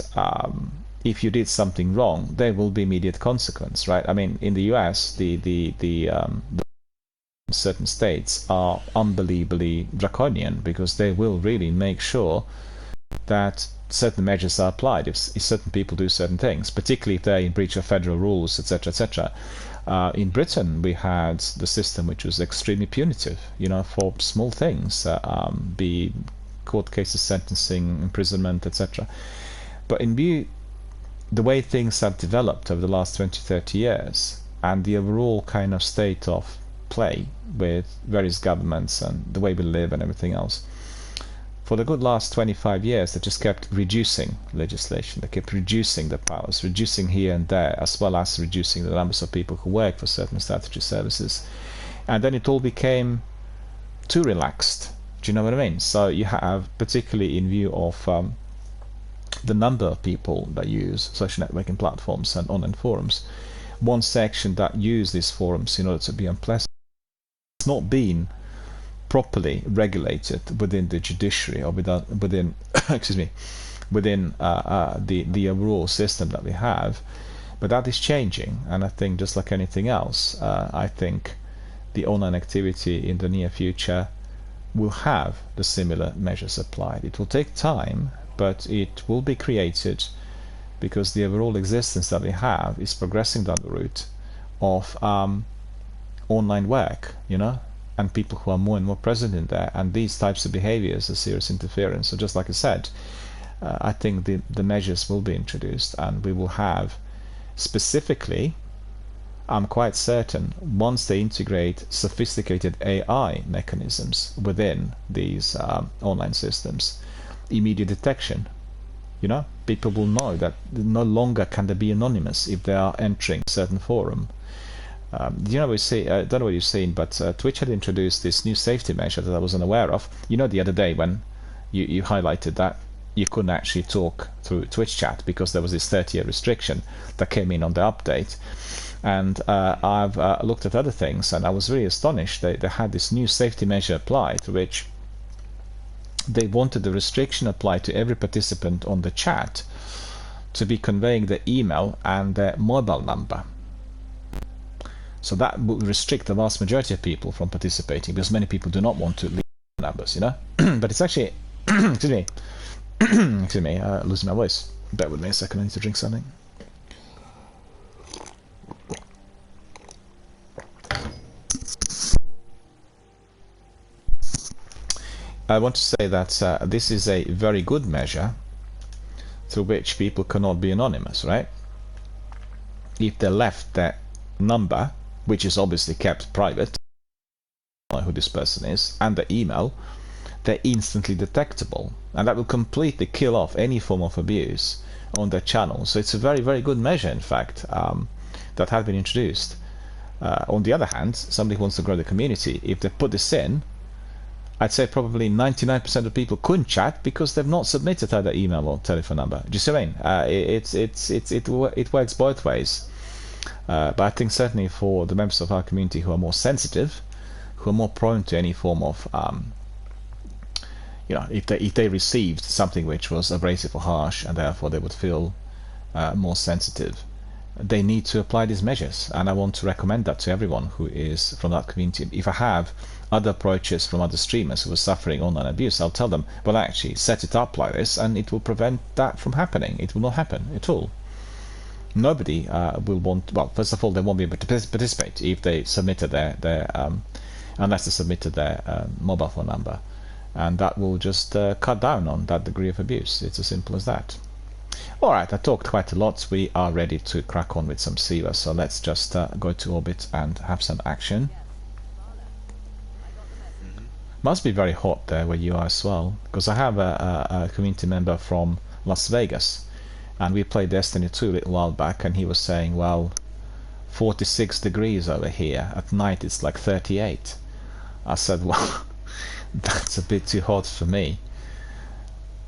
if you did something wrong, there will be immediate consequence, right? I mean, in the U.S., the certain states are unbelievably draconian because they will really make sure that certain measures are applied if certain people do certain things, particularly if they're in breach of federal rules, etc., etc. In Britain, we had the system which was extremely punitive, for small things, be court cases, sentencing, imprisonment, etc. But in view the way things have developed over the last 20, 30 years, and the overall kind of state of play with various governments and the way we live and everything else, for the good last 25 years, they just kept reducing legislation. They kept reducing the powers, reducing here and there, as well as reducing the numbers of people who work for certain statutory services. And then it all became too relaxed. Do you know what I mean? So you have, particularly in view of the number of people that use social networking platforms and online forums, one section that use these forums in order to be unpleasant, it's not been properly regulated within the judiciary or within excuse me, within the overall system that we have. But that is changing, and I think just like anything else, I think the online activity in the near future will have the similar measures applied. It will take time, but it will be created because the overall existence that we have is progressing down the route of online work, and people who are more and more present in there, and these types of behaviors are serious interference. So just like I said, I think the measures will be introduced, and we will have specifically, I'm quite certain, once they integrate sophisticated AI mechanisms within these online systems, immediate detection. People will know that no longer can they be anonymous if they are entering a certain forum. We see, I don't know what you've seen, but Twitch had introduced this new safety measure that I wasn't aware of. The other day when you highlighted that you couldn't actually talk through Twitch chat because there was this 30-year restriction that came in on the update. And I've looked at other things, and I was really astonished. They had this new safety measure applied, which they wanted the restriction applied to every participant on the chat to be conveying their email and their mobile number. So that would restrict the vast majority of people from participating, because many people do not want to leave numbers, But it's actually, excuse me, losing my voice. Bear with me a second, I need to drink something. I want to say that this is a very good measure through which people cannot be anonymous, right? If they left their number, which is obviously kept private, who this person is, and the email, they're instantly detectable, and that will completely kill off any form of abuse on their channel. So it's a very, very good measure, in fact, that had been introduced. On the other hand, somebody who wants to grow the community, if they put this in, I'd say probably 99% of people couldn't chat because they've not submitted either email or telephone number. Do you see what I mean? It works both ways. But I think certainly for the members of our community who are more sensitive, who are more prone to any form of, if they received something which was abrasive or harsh, and therefore they would feel more sensitive, they need to apply these measures. And I want to recommend that to everyone who is from that community. If I have other approaches from other streamers who are suffering online abuse, I'll tell them, well, actually, set it up like this, and it will prevent that from happening. It will not happen at all. Nobody will want. Well, first of all, they won't be able to participate if they submitted unless they submitted their mobile phone number, and that will just cut down on that degree of abuse. It's as simple as that. All right, I talked quite a lot. We are ready to crack on with some SIVA, so let's just go to orbit and have some action. Must be very hot there where you are as well, because I have a community member from Las Vegas, and we played Destiny 2 a little while back, and he was saying, well, 46 degrees over here. At night it's like 38. I said, well, that's a bit too hot for me.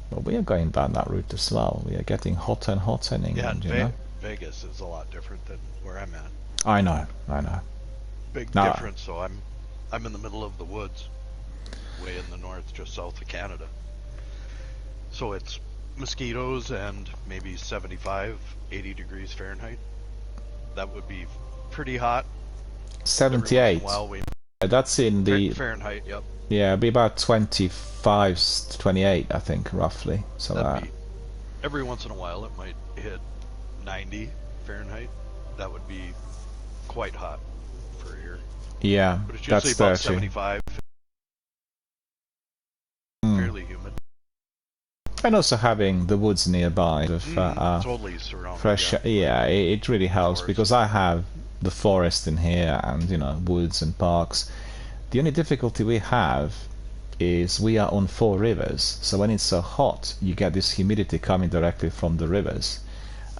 But we are going down that route as well. We are getting hotter and hotter in England, Yeah, you know? Vegas is a lot different than where I'm at. I know. Big Now- difference. So I'm in the middle of the woods, way in the north, just south of Canada. So it's mosquitoes and maybe 75, 80 degrees Fahrenheit. That would be pretty hot. Every 78. once in a while we That's in the... Fahrenheit. Yep. Yeah, it'd be about 25 to 28, I think, roughly. So That'd be, every once in a while it might hit 90 Fahrenheit. That would be quite hot for here. yeah, But it's usually that's about 30. 75, Mm. fairly humid. And also having the woods nearby with Totally surrounded. fresh, yeah, it really helps Forest. because I have the forest in here and, you know, woods and parks. The only difficulty we have is we are on 4 rivers, so when it's so hot you get this humidity coming directly from the rivers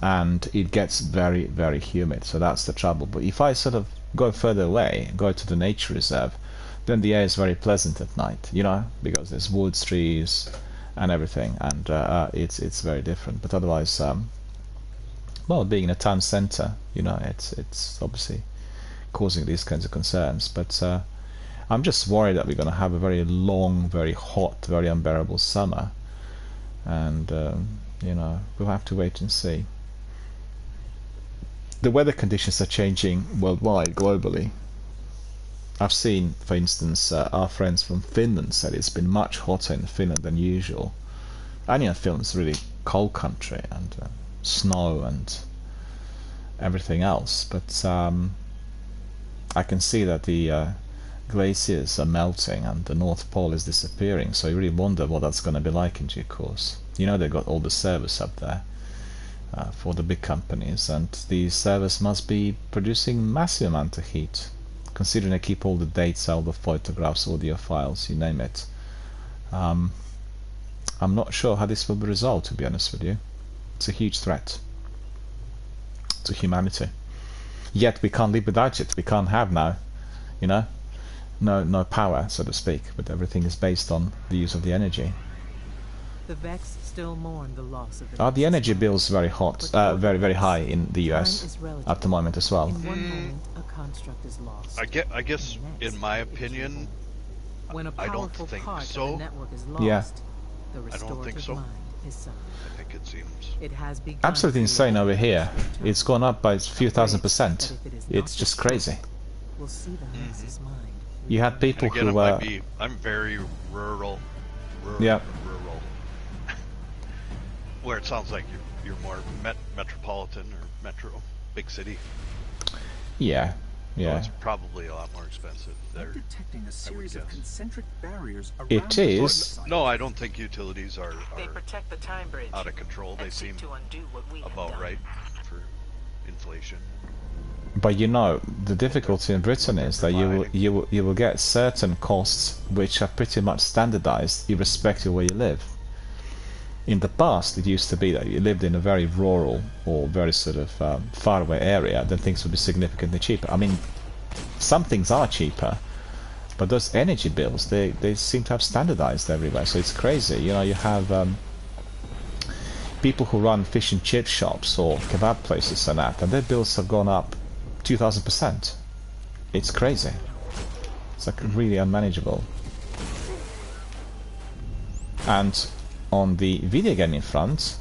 and it gets very, very humid, so that's the trouble. But if I sort of go further away, go to the nature reserve, then the air is very pleasant at night, you know, because there's woods, trees and everything, and it's very different. But otherwise, well, being in a town centre, you know, it's obviously causing these kinds of concerns. But I'm just worried that we're going to have a very long, very hot, very unbearable summer, and you know, we'll have to wait and see. The weather conditions are changing worldwide, globally. I've seen, for instance, our friends from Finland said it's been much hotter in Finland than usual. And you know, Finland's a really cold country, and snow and everything else. But I can see that the glaciers are melting and the North Pole is disappearing. So you really wonder what that's going to be like in due course. You know, they've got all the servers up there for the big companies, and these servers must be producing massive amount of heat, considering they keep all the data, all the photographs, audio files, you name it. I'm not sure how this will be resolved, to be honest with you. It's a huge threat to humanity. Yet we can't live without it. We can't have now, you know, no power, so to speak, but everything is based on the use of the energy. The Vex still mourn the loss of Are the energy bills very hot, very high in the US at the moment as well? In one moment, a construct is lost. I guess, in my opinion, When a I don't powerful think part so. of the network is lost, Yeah. the I don't think restorative so. mind is summoned. I think it seems. It has begun Absolutely to insane over here. return. It's gone up by a few thousand But %. if it is It's not just destroyed, crazy. we'll see the masses mind. You had And people again, it who might be. I'm very rural. Yeah. Rural. Where it sounds like you're more metropolitan or metro, big city. yeah, So yeah. it's probably a lot more expensive there. Detecting a series of guess. concentric barriers around It the is. toilet No, I don't think utilities are They protect the time bridge out of control. They and seem seek to undo what we have about done. right for inflation. But you know, the difficulty in Britain is that you will get certain costs which are pretty much standardized irrespective of where you live. In the past, it used to be that you lived in a very rural or very sort of faraway area, then things would be significantly cheaper. I mean, some things are cheaper, but those energy bills, they seem to have standardized everywhere, so it's crazy. You know, you have people who run fish and chip shops or kebab places and that, and their bills have gone up 2,000%. It's crazy. It's like really unmanageable. And on the video gaming front,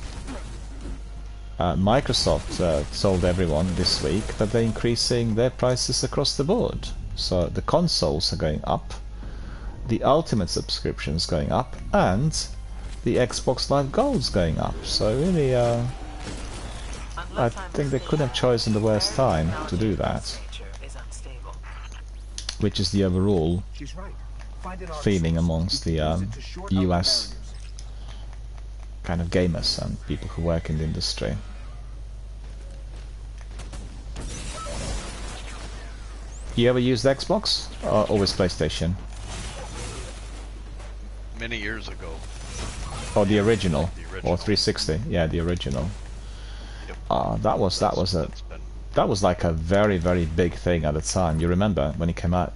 Microsoft told everyone this week that they're increasing their prices across the board. So the consoles are going up, the Ultimate subscription is going up, and the Xbox Live Gold's going up. So really, I think they couldn't have chosen the worst time to do that, which is the overall She's right. Find an feeling artist amongst who the can use it to short out the US barriers. kind of gamers and people who work in the industry. You ever used Xbox or always PlayStation? Many years ago. Or the original? The original. Or 360? Yeah, the original. Yep. That was a That's been that was like a very, very big thing at the time. You remember when it came out?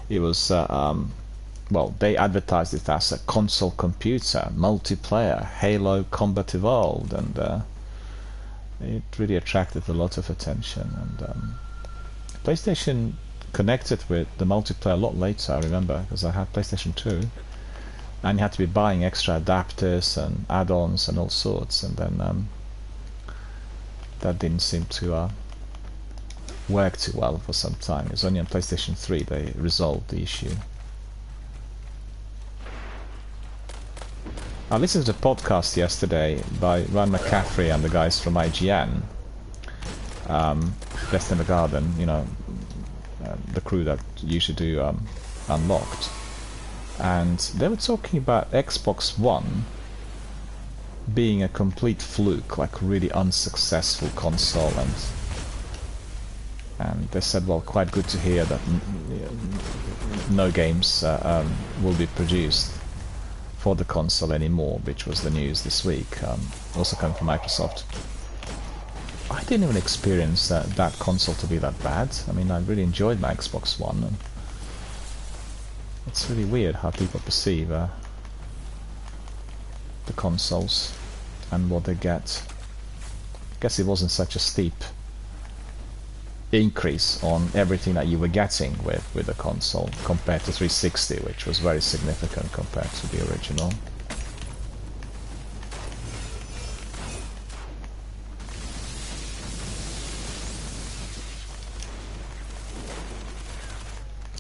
It was well, they advertised it as a console computer, multiplayer, Halo Combat Evolved, and it really attracted a lot of attention. And PlayStation connected with the multiplayer a lot later, I remember, because I had PlayStation 2, and you had to be buying extra adapters and add-ons and all sorts, and then that didn't seem to work too well for some time. It was only on PlayStation 3 they resolved the issue. I listened to a podcast yesterday by Ryan McCaffrey and the guys from IGN, Best in the Garden, you know, the crew that usually do Unlocked, and they were talking about Xbox One being a complete fluke, like really unsuccessful console, and they said, well, quite good to hear that no games will be produced for the console anymore, which was the news this week, also coming from Microsoft. I didn't even experience that console to be that bad. I mean, I really enjoyed my Xbox One, and it's really weird how people perceive the consoles and what they get. I guess it wasn't such a steep increase on everything that you were getting with the console compared to 360, which was very significant compared to the original.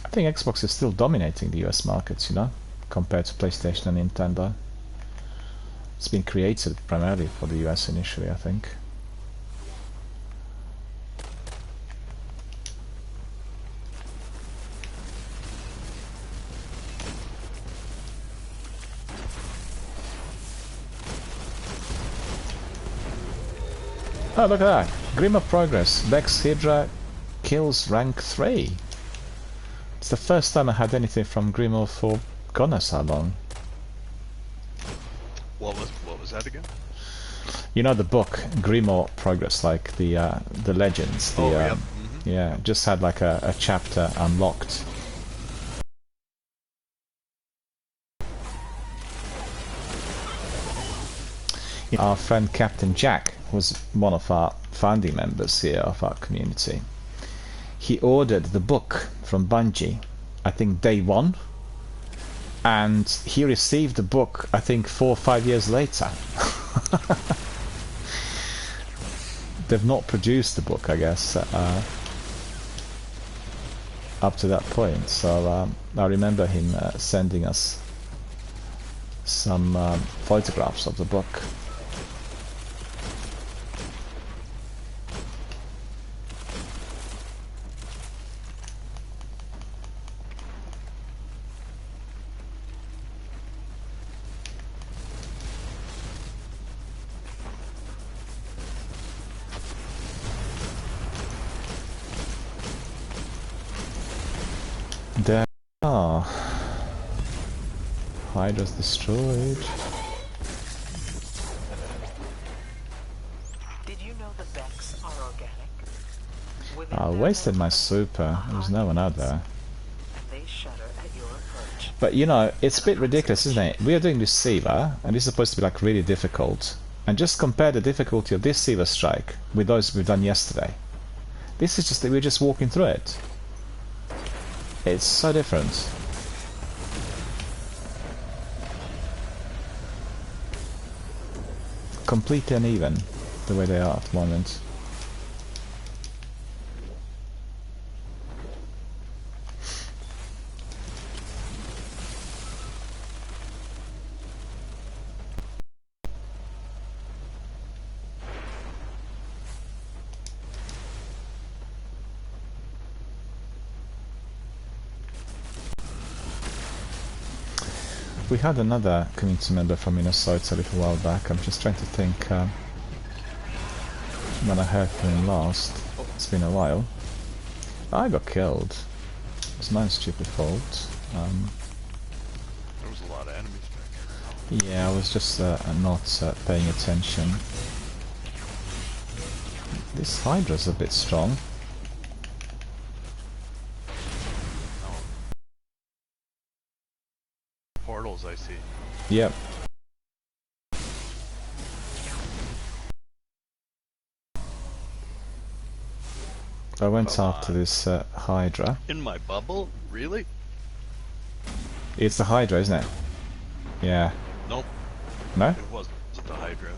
I think Xbox is still dominating the US markets, you know, compared to PlayStation and Nintendo. It's been created primarily for the US initially, I think. Oh, look at that. Grim of Progress. Vex Hydra kills rank 3. It's the first time I had anything from Grimo for God knows how long. What was that again? You know the book Grimo Progress, like the legends. The, yep. Yeah, just had like a chapter unlocked. Our friend Captain Jack was one of our founding members here of our community. He ordered the book from Bungie, I think day one, and he received the book, I think 4 or 5 years later. They've not produced the book, I guess, up to that point. So I remember him sending us some photographs of the book. There are. Hydra's destroyed. Did you know the Vex are organic? I wasted my super. There was no one out there. They shudder at your approach. But you know, it's a bit ridiculous, isn't it? We are doing this Siva, and it's supposed to be like really difficult. And just compare the difficulty of this Siva strike with those we've done yesterday. This is just that we're just walking through it. It's so different. Completely uneven, the way they are at the moment. We had another community member from Minnesota a little while back. I'm just trying to think when I heard from him last. It's been a while. I got killed. It was my stupid fault. There was a lot of enemies back here. Yeah, I was just not paying attention. This Hydra's a bit strong. Portals, I see. Yep. I went after this Hydra. In my bubble? Really? It's the Hydra, isn't it? Yeah. Nope. No? It wasn't the Hydra.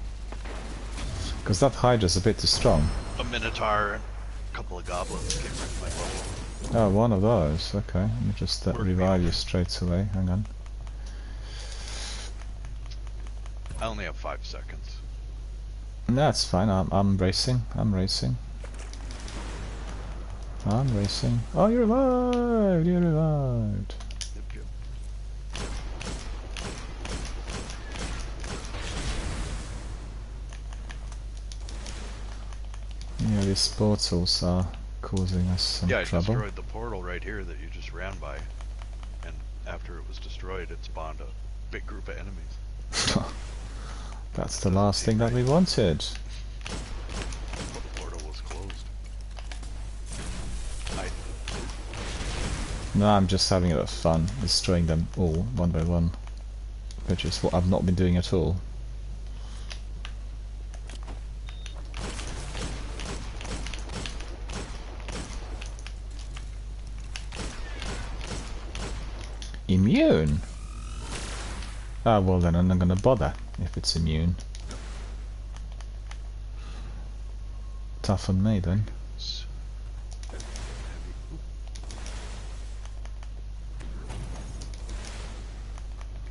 Because that Hydra's a bit too strong. A Minotaur and a couple of goblins came from my bubble. Oh, one of those. Okay, let me just revive you straight away. Hang on. I only have 5 seconds. No, it's fine. I'm racing. I'm racing. I'm racing. Oh, you're revived! You're revived. Yep, yep. Yeah, these portals are causing us some Yeah, I trouble. destroyed the portal right here that you just ran by. And after it was destroyed, it spawned a big group of enemies. That's the last thing that we wanted. Well, the portal was closed. No, I'm just having a bit of fun, destroying them all one by one, which is what I've not been doing at all. Immune? Ah, well then I'm not gonna bother if it's immune. Tough on me then.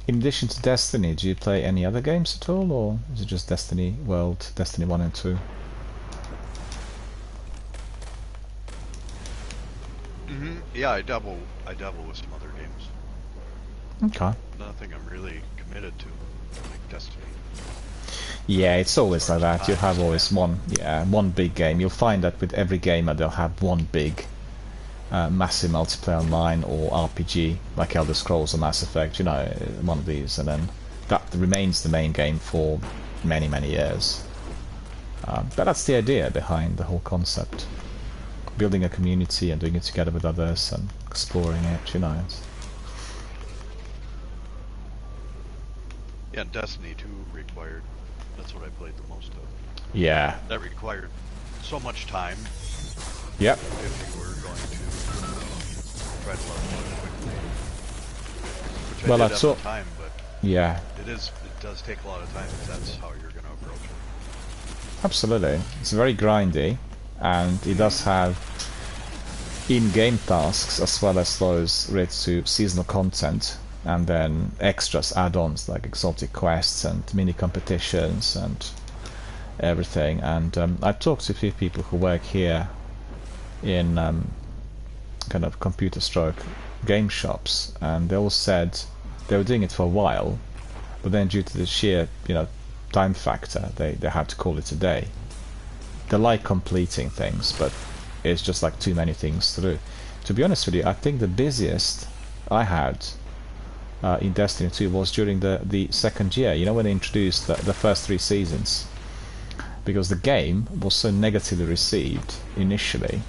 In addition to Destiny, do you play any other games at all, or is it just Destiny World, Destiny 1 and 2? Yeah, I dabble with some other games. Okay. Nothing I'm really committed to, like Destiny. Yeah, it's always like that. You have Times, always one big game. You'll find that with every gamer they'll have one big massive multiplayer online or RPG, like Elder Scrolls or Mass Effect, you know, one of these, and then that remains the main game for many, many years. But that's the idea behind the whole concept. Building a community and doing it together with others and exploring it, you know. Yeah, and Destiny 2 required. That's what I played the most of. Yeah. That required so much time. Yep. If you were going to try to level up quickly. Which Well, I I did saw. have the time, but Yeah. it does take a lot of time if that's how you're going to approach it. Absolutely. It's very grindy, and it does have in-game tasks as well as those related to seasonal content, and then extras, add-ons like exotic quests and mini competitions and everything. And I've talked to a few people who work here in kind of computer stroke game shops, and they all said they were doing it for a while, but then due to the sheer, you know, time factor, they had to call it a day. They like completing things, but it's just like too many things to do. To be honest with you, I think the busiest I had in Destiny 2 was during the second year, you know, when they introduced the first 3 seasons, because the game was so negatively received initially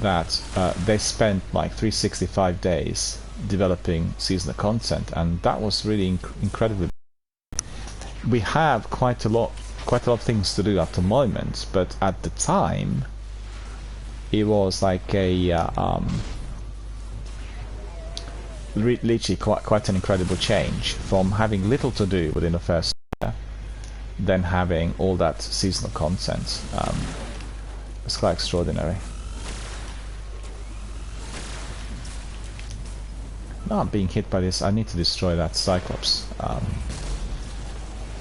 that they spent like 365 days developing seasonal content, and that was really incredibly. We have quite a lot of things to do at the moment, but at the time it was like a literally quite an incredible change from having little to do within the first year, then having all that seasonal content. It's quite extraordinary. No, I'm being hit by this. I need to destroy that Cyclops.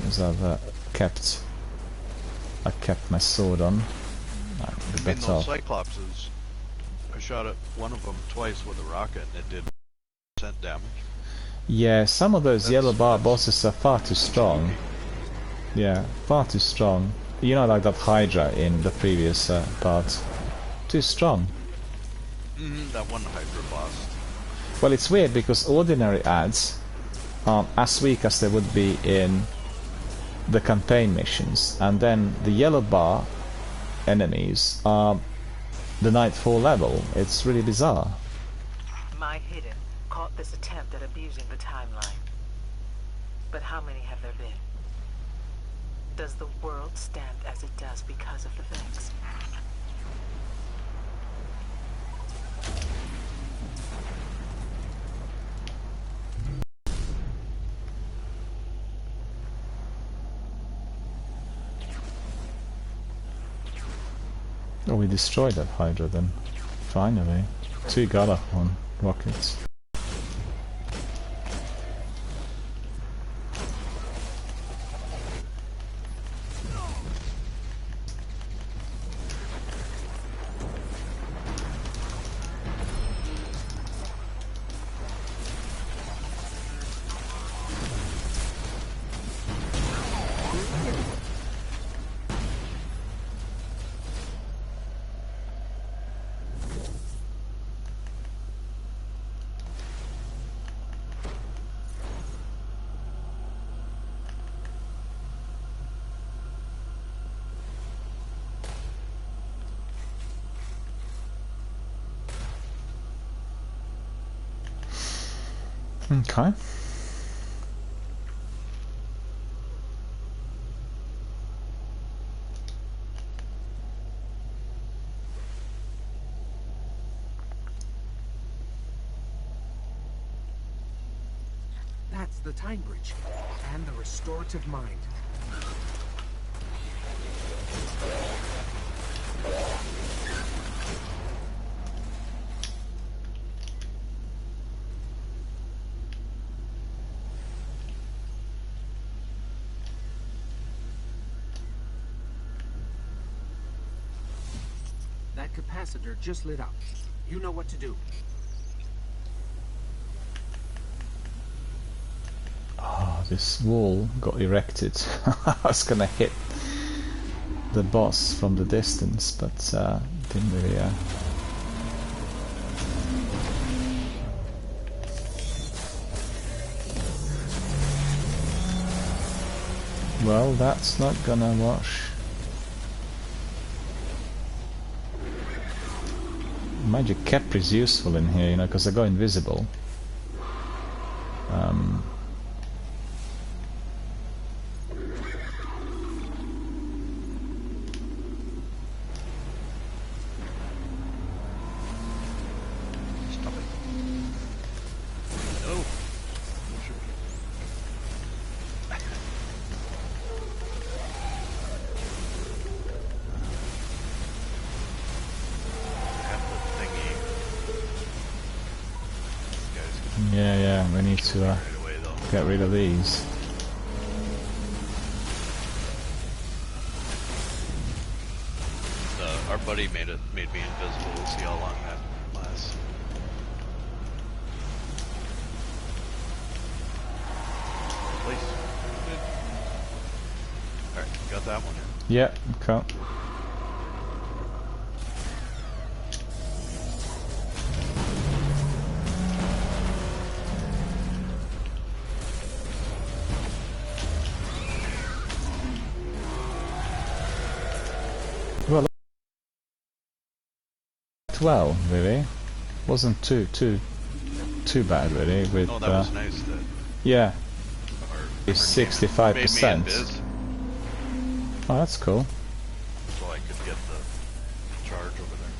Because I kept my sword on. The bit those of Cyclopses, I shot at one of them twice with a rocket and it did % damage. yeah, some of those yellow bar bosses are far too strong. Yeah, far too strong. You know, like that Hydra in the previous part. Too strong. That one Hydra boss. Well, it's weird because ordinary ads aren't as weak as they would be in the campaign missions, and then the yellow bar enemies are the Nightfall level. It's really bizarre. My Hidden caught this attempt at abusing the timeline. But how many have there been? Does the world stand as it does because of the Vex? Oh, we destroyed that Hydra then. Finally. 2 Galahorn rockets. Okay. That's the time bridge. And the restorative mind. That capacitor just lit up. You know what to do. Oh, this wall got erected. I was gonna hit the boss from the distance, but didn't really. Well, that's not gonna wash. Magic Capri's useful in here, you know, because I go invisible. Stop it. No. Yeah, we need to Right away, though. get rid of these. Our buddy made me invisible. We'll see how long that lasts. Please. Alright, got that one. Yeah, okay. Well, really, wasn't too bad really. With Oh, that was nice. That yeah, our 65%. Oh, that's cool. so I could get the charge over there.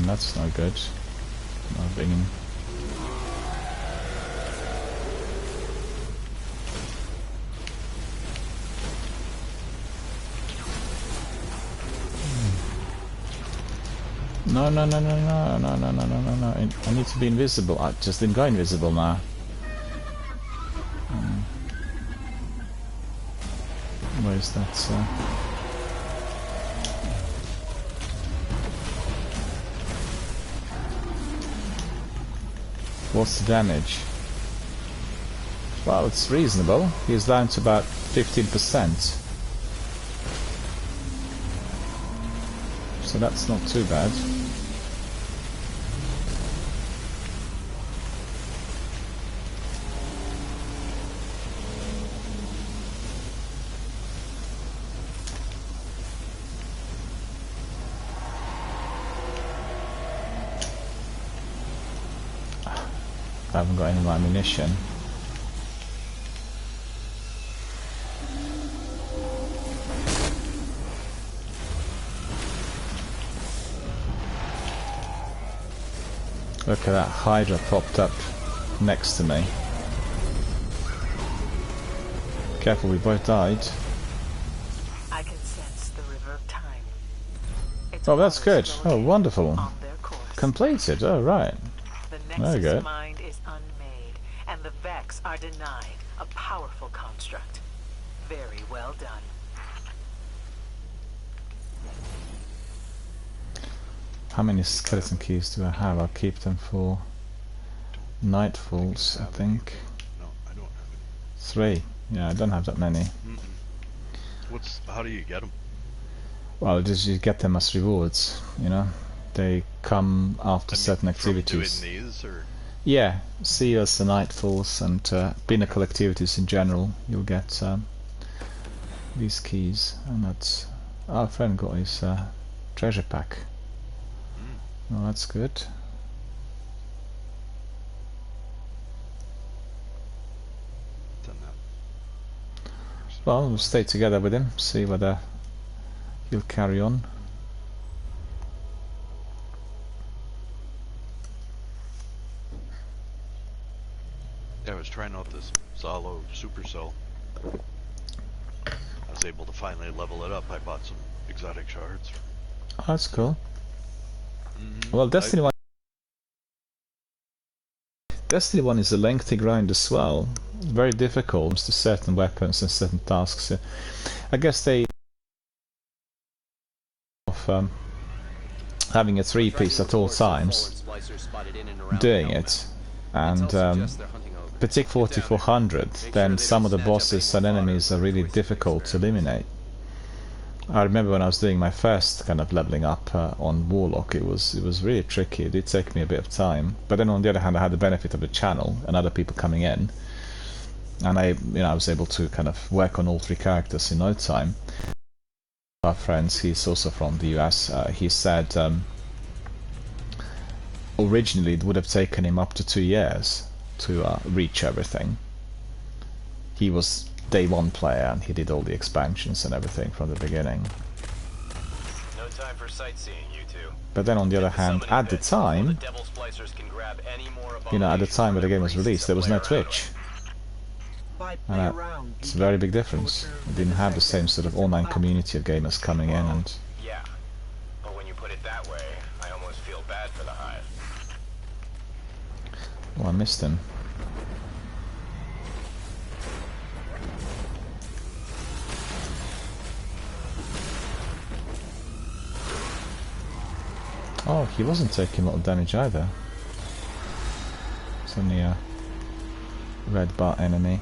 That's not good. Not being. No. I need to be invisible. I just didn't go invisible now. Where is that? What's the damage? Well, it's reasonable. He's down to about 15%. So that's not too bad. I haven't got any more ammunition. Look at that Hydra popped up next to me. Careful, we both died. I can sense the river of time. Its Oh, that's good. waters Oh, flowing wonderful. on their course. Completed. Oh, right. The There we go. Nexus mind is unmade, and the Vex are denied. A powerful construct. Very well done. How many skeleton keys do I have? I'll keep them for Nightfalls, I think. No, I don't have 3. Yeah, I don't have that many. any. How do you get them? Well, just you get them as rewards, you know? They come after certain activities. Doing these, or? Yeah, Seals and Nightfalls and Pinnacle activities in general, you'll get these keys. And that's... Our friend got his treasure pack. Oh, that's good. Done that. Well, we'll stay together with him, see whether he'll carry on. Yeah, I was trying out this Zalo Supercell. I was able to finally level it up. I bought some exotic shards. Oh, that's cool. Well, Destiny 1 is a lengthy grind as well. Very difficult to certain weapons and certain tasks. I guess they of having a 3-piece at all times, doing it, and particularly 4400, then some of the bosses and enemies are really difficult to eliminate. I remember when I was doing my first kind of leveling up on Warlock, it was really tricky. It did take me a bit of time, but then on the other hand, I had the benefit of the channel and other people coming in, and I was able to kind of work on all 3 characters in no time. Our friends, he's also from the US. He said originally it would have taken him up to 2 years to reach everything. He was day 1 player and he did all the expansions and everything from the beginning. No time for sightseeing, you two. But then on the other hand, at the time, at the time when the game was released, there was no Twitch. And it's a very big difference. We didn't have the same sort of online community of gamers coming in and... Yeah, but when you put it that way, I almost feel bad for the Hive. Oh, I missed him. Oh, he wasn't taking a lot of damage either. It's only a red bar enemy.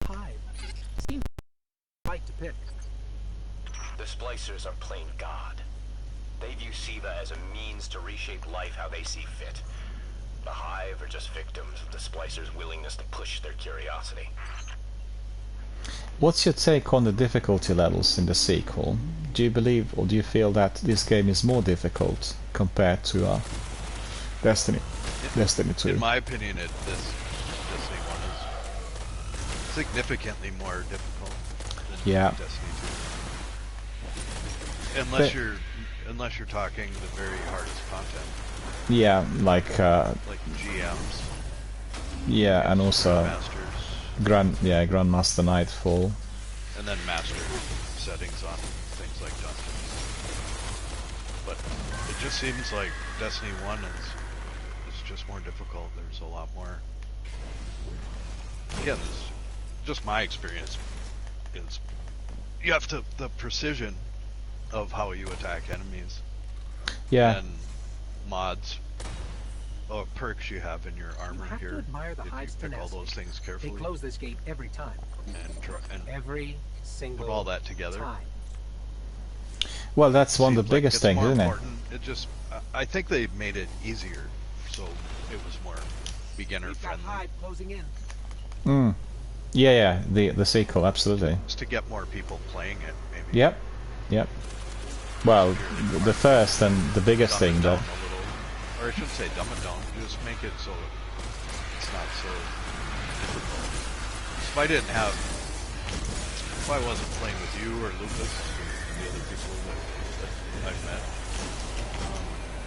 Hive. Seems right to pick. The Splicers are plain God. They view Siva as a means to reshape life how they see fit. The Hive are just victims of the Splicers' willingness to push their curiosity. What's your take on the difficulty levels in the sequel? Do you believe or do you feel that this game is more difficult compared to Destiny 2? In my opinion, this Destiny 1 is significantly more difficult than Destiny 2. Unless you're talking the very hardest content. Yeah, like GMs. Yeah, and also Masters. Grandmaster Nightfall. And then master settings on things like Dungeons. But it just seems like Destiny 1 is just more difficult. There's a lot more. Again, this is just my experience. Is you have to the precision of how you attack enemies. Yeah. And mods. Perks you have in your armor You have here. to admire the Hive's Pick all tenacity. those things They carefully close this gate every time. and Every single put all that together. time. Well, that's one of the Seems like biggest it's things, more isn't it? important. It just, I think they made it easier, so it was more beginner We've got friendly. Hive closing in. Mm. Yeah, the sequel, absolutely. Just to get more people playing it, maybe. Yep. Well, the first and the biggest Dumb it thing down that... a little. or I shouldn't say dumb it down, just make it so it's not so difficult. If I wasn't playing with you or Lucas or the other people that I've met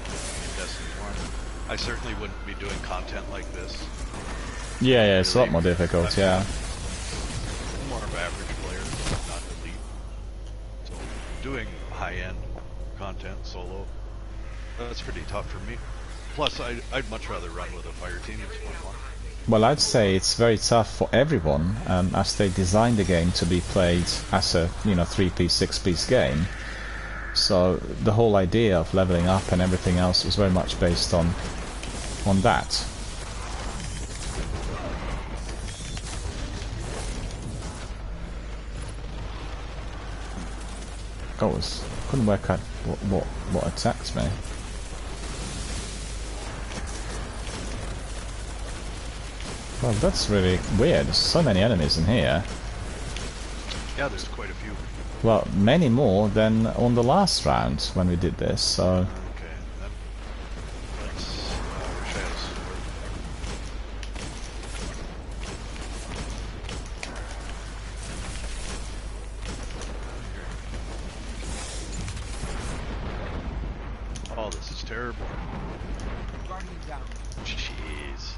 in Destiny 1, I certainly wouldn't be doing content like this. Yeah, it's a lot more difficult, yeah. I'm more of an average player, not elite. So doing high-end content solo, that's pretty tough for me. Plus, I'd much rather run with a fire team. It's more fun. Well, I'd say it's very tough for everyone, as they designed the game to be played as a 3-piece, 6-piece game. So the whole idea of leveling up and everything else was very much based on that. Couldn't work out what attacked me. Well, that's really weird. There's so many enemies in here. Yeah, there's quite a few. Well, many more than on the last round when we did this, so... Okay, then let's wish I had a sword. Oh, this is terrible. Guardian down. Jeez.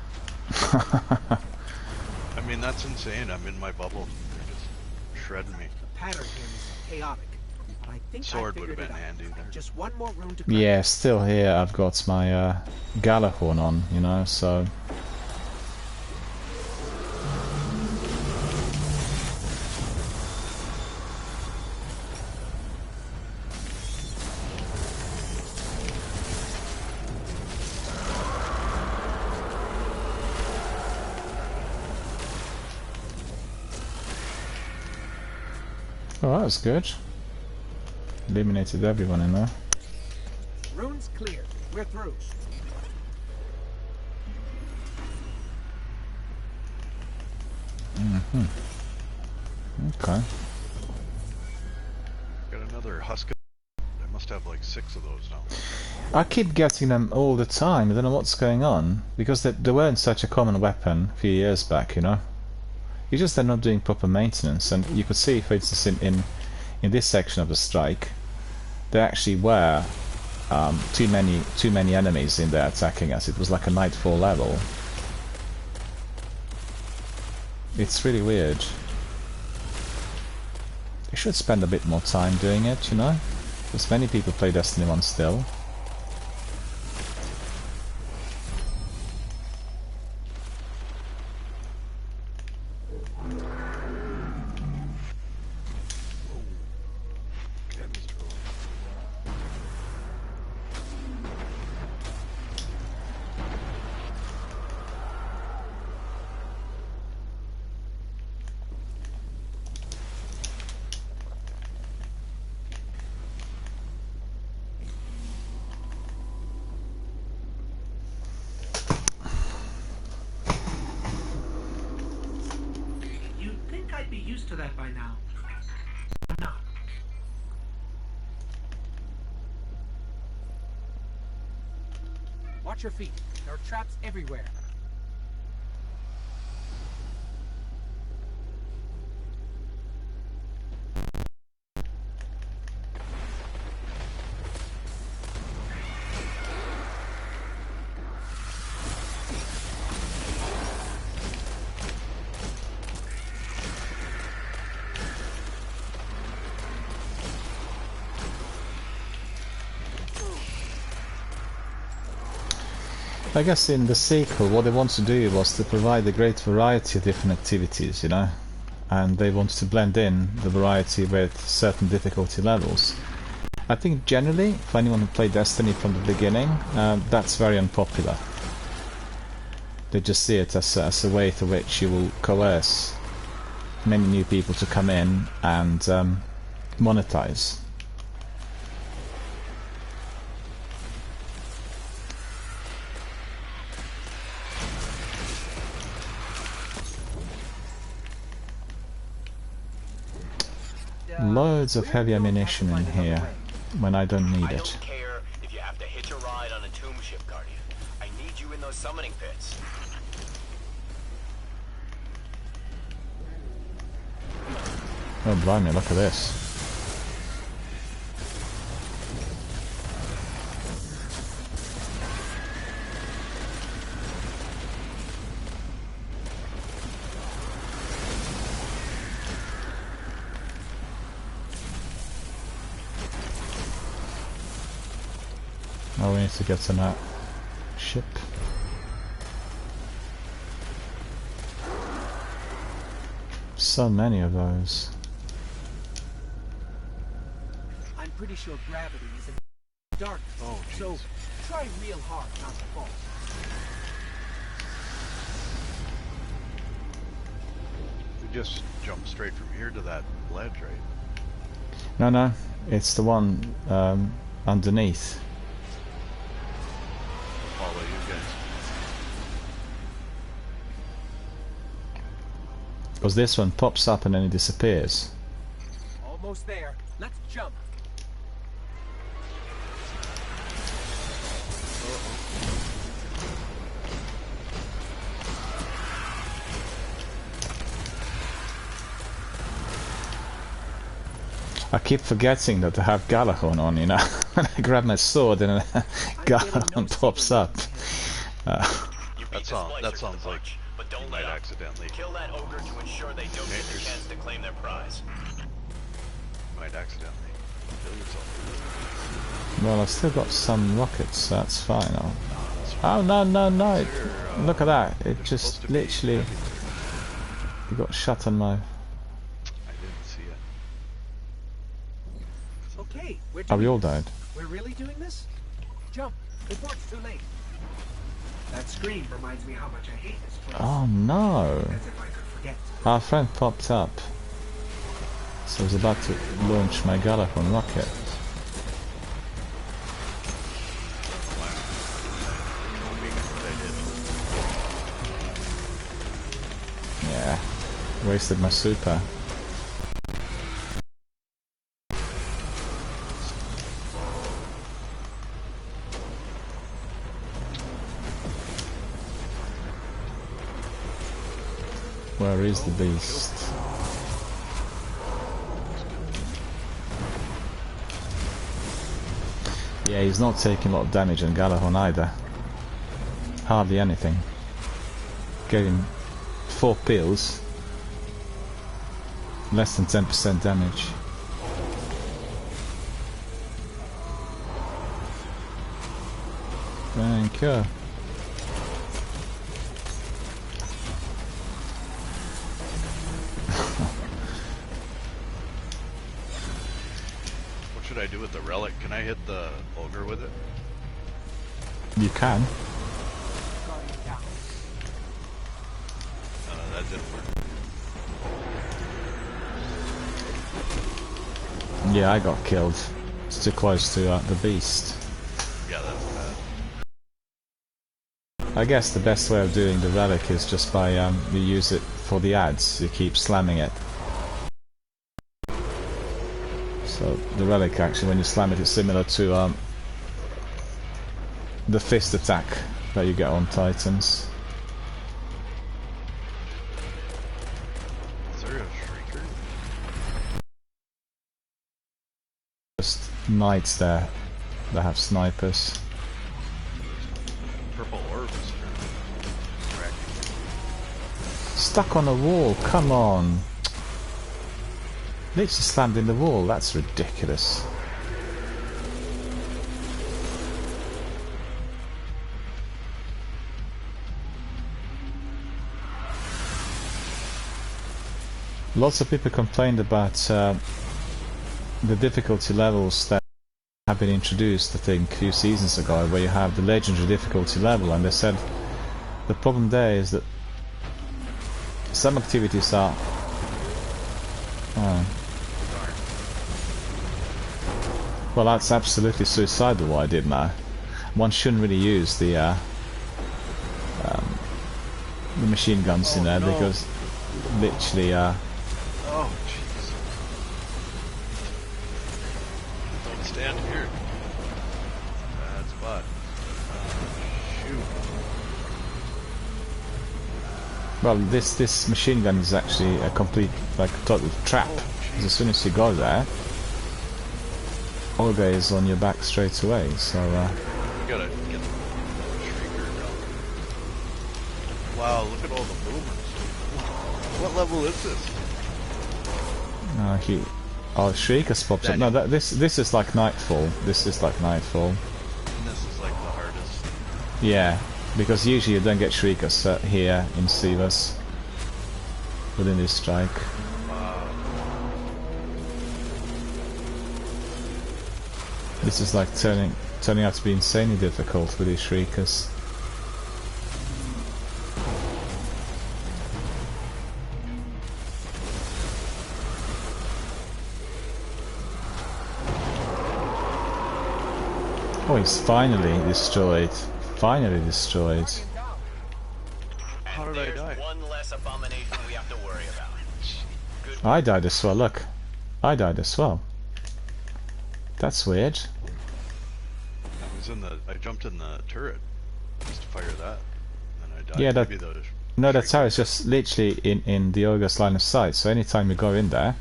I mean, that's insane. I'm in my bubble. They're just shredding me. The pattern here is chaotic. But I think Sword I would have figured been it out. handy there. Just one more room to clear. Yeah, still here I've got my Galahorn on, so... Oh, that was good. Eliminated everyone in there. Rune's clear. We're through. Okay. Got another Huska. I must have like 6 of those now. I keep getting them all the time. I don't know what's going on. Because they weren't such a common weapon a few years back, It's just they're not doing proper maintenance, and you could see, for instance, in this section of the strike, there actually were too many enemies in there attacking us. It was like a Nightfall level. It's really weird. They should spend a bit more time doing it, because many people play Destiny 1 still. You'd think I'd be used to that by now. I'm not. Watch your feet. There are traps everywhere. I guess in the sequel what they wanted to do was to provide a great variety of different activities, and they wanted to blend in the variety with certain difficulty levels. I think generally, for anyone who played Destiny from the beginning, that's very unpopular. They just see it as a way through which you will coerce many new people to come in and monetize. Loads of heavy ammunition in here when I don't need I it. don't care if you have to hitch a ride on a tomb ship, Guardian. those summoning pits. Oh, blimey, look at this. Oh, we need to get to that ship. So many of those. I'm pretty sure gravity is in dark. Oh, so try real hard not to fall. We just jumped straight from here to that ledge, right? No, it's the one underneath. Follow you guys. Because this one pops up and then it disappears. Almost there. Let's jump. I keep forgetting that I have Galahorn on, you know. When I grab my sword and Galahorn pops up. That sounds like but don't you let might up. accidentally. Kill that ogre to ensure they don't get the chance to claim their prize. You might accidentally kill yourself. Well, I've still got some rockets, so that's fine. Oh, no. Look at that. It just literally... It got shut on my... I didn't see it. Okay, we're Oh, we all doing died. this. We're really doing this? Jump. Before it's too late. That scream reminds me how much I hate this place. Oh, no. As if I could forget. Our friend popped up. So I was about to launch my Galahorn rocket. Yeah, wasted my super. Where is the beast? Yeah, he's not taking a lot of damage on Galahorn either. Hardly anything. Getting 4 pills. Less than 10% damage. Thank you. What should I do with the relic? Can I hit the ogre with it? You can. That didn't work. Yeah, I got killed. It's too close to the beast. Yeah, that's bad. I guess the best way of doing the relic is just by you use it for the ads. You keep slamming it. So the relic actually, when you slam it, is similar to the fist attack that you get on Titans. Is there a shrieker? Just knights there that have snipers. Purple orbs. Stuck on a wall, come on. Literally slammed in the wall, that's ridiculous. Lots of people complained about the difficulty levels that have been introduced, I think, a few seasons ago, where you have the legendary difficulty level, and they said the problem there is that some activities are well, that's absolutely suicidal what I did now. One shouldn't really use the machine guns in there because literally Oh, jeez. Don't stand here. Bad spot. Shoot. Well, this machine gun is actually a complete, like, total trap. Because as soon as you go there, Olga is on your back straight away. So. You gotta get the shrieker down. Wow, look at all the boomers. What level is this? Shrieker's popped up. No, this is like Nightfall. This is like Nightfall. And this is like the hardest. Yeah, because usually you don't get Shriekers here in Sivas within this strike. Wow. This is like turning out to be insanely difficult with these Shriekers. Oh, he's finally destroyed. Finally destroyed. How did I die? One less abomination we have to worry about. Good. I died as well, look. I died as well. That's weird. I jumped in the turret just to fire that, and I died. Yeah, that. Maybe those No, that's how it's just literally in the ogre's line of sight. So anytime you go in there,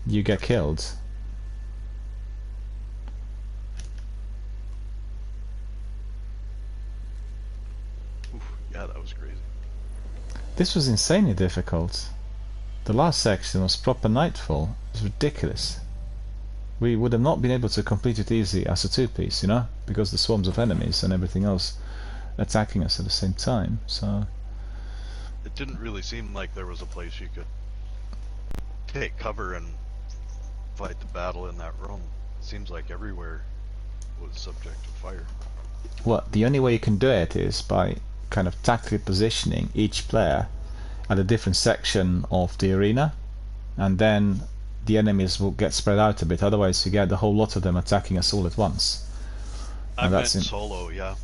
you get killed. Yeah, that was crazy. This was insanely difficult. The last section was proper Nightfall. It was ridiculous. We would have not been able to complete it easy as a two-piece, you know, because the swarms of enemies and everything else attacking us at the same time. So It didn't really seem like there was a place you could take cover and fight the battle in that room. It seems like everywhere was subject to fire. well, the only way you can do it is by kind of tactically positioning each player at a different section of the arena, and then the enemies will get spread out a bit. Otherwise you get the whole lot of them attacking us all at once. I meant solo, yeah.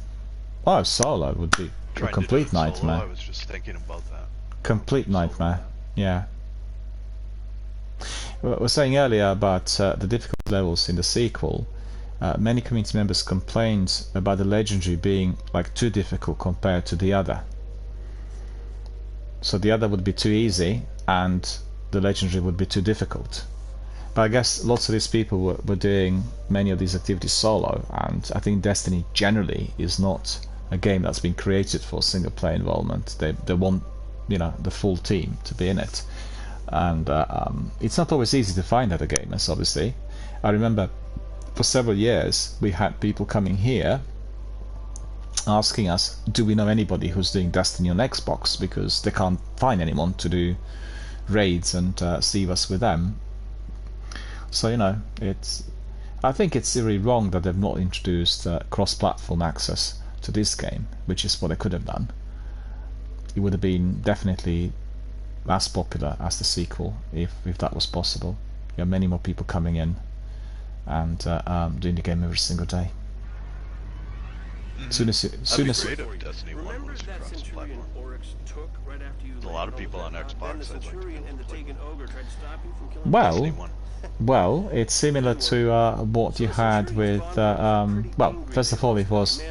Oh, solo would be a complete nightmare. I was just thinking about that. Complete nightmare, yeah. We were saying earlier about the difficult levels in the sequel. Many community members complained about the legendary being like too difficult compared to the other. So the other would be too easy and the legendary would be too difficult. But I guess lots of these people were doing many of these activities solo, and I think Destiny generally is not a game that's been created for single player involvement. They want, you know, the full team to be in it, and it's not always easy to find other gamers. Obviously, I remember for several years we had people coming here asking us, do we know anybody who's doing Destiny on Xbox, because they can't find anyone to do raids and save us with them. So, you know, I think it's really wrong that they've not introduced cross-platform access to this game, which is what they could have done. It would have been definitely as popular as the sequel if that was possible. You have many more people coming in and doing the game every single day. Soon as great if Destiny 1 was cross-platform. A lot of people on Xbox, I'd like to go. Well, it's similar to what you had with well, first of all, it was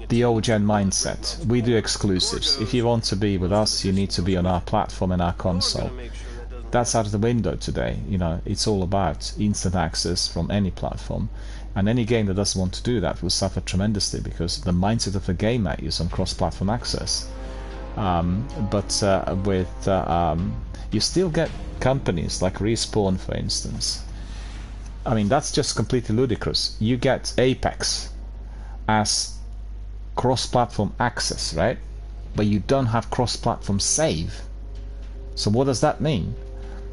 the old gen mindset. We do exclusives. If you want to be with us, you need to be on our platform and our console. That's out of the window today. You know, it's all about instant access from any platform, and any game that doesn't want to do that will suffer tremendously, because the mindset of the gamer is on cross-platform access. But you still get companies like Respawn, for instance. I mean, that's just completely ludicrous. You get Apex as cross-platform access, right? But you don't have cross-platform save. So what does that mean?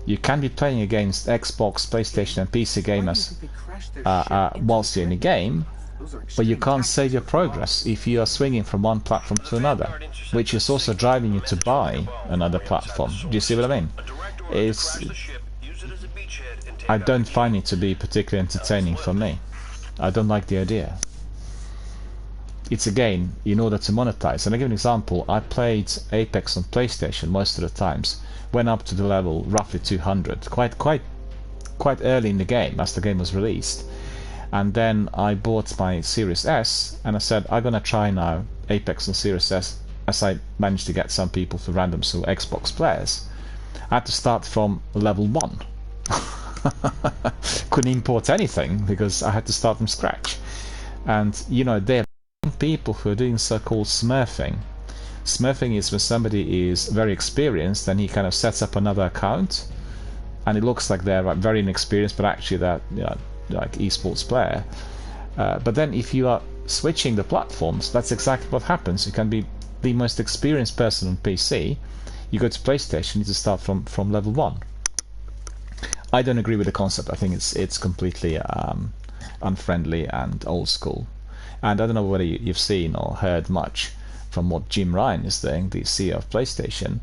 You can be playing against Xbox, PlayStation and PC gamers whilst you're in the game, but you can't save your progress if you are swinging from one platform to another, which is also driving you to buy another platform. Do you see what I mean? I don't find it to be particularly entertaining for me. I don't like the idea. It's again in order to monetize. And I'll give an example. I played Apex on PlayStation most of the times. Went up to the level roughly 200, quite early in the game as the game was released. And then I bought my Series S, and I said I'm gonna try now Apex on Series S as I managed to get some people for random so Xbox players, I had to start from level 1. Couldn't import anything because I had to start from scratch. And you know, there are people who are doing so-called smurfing. Smurfing is when somebody is very experienced and he kind of sets up another account, and it looks like they're very inexperienced, but actually they're, you know, like esports player. But then if you are switching the platforms, that's exactly what happens. You can be the most experienced person on PC. You go to PlayStation, you need to start from level 1. I don't agree with the concept. I think it's completely unfriendly and old school. And I don't know whether you've seen or heard much from what Jim Ryan is doing, the CEO of PlayStation,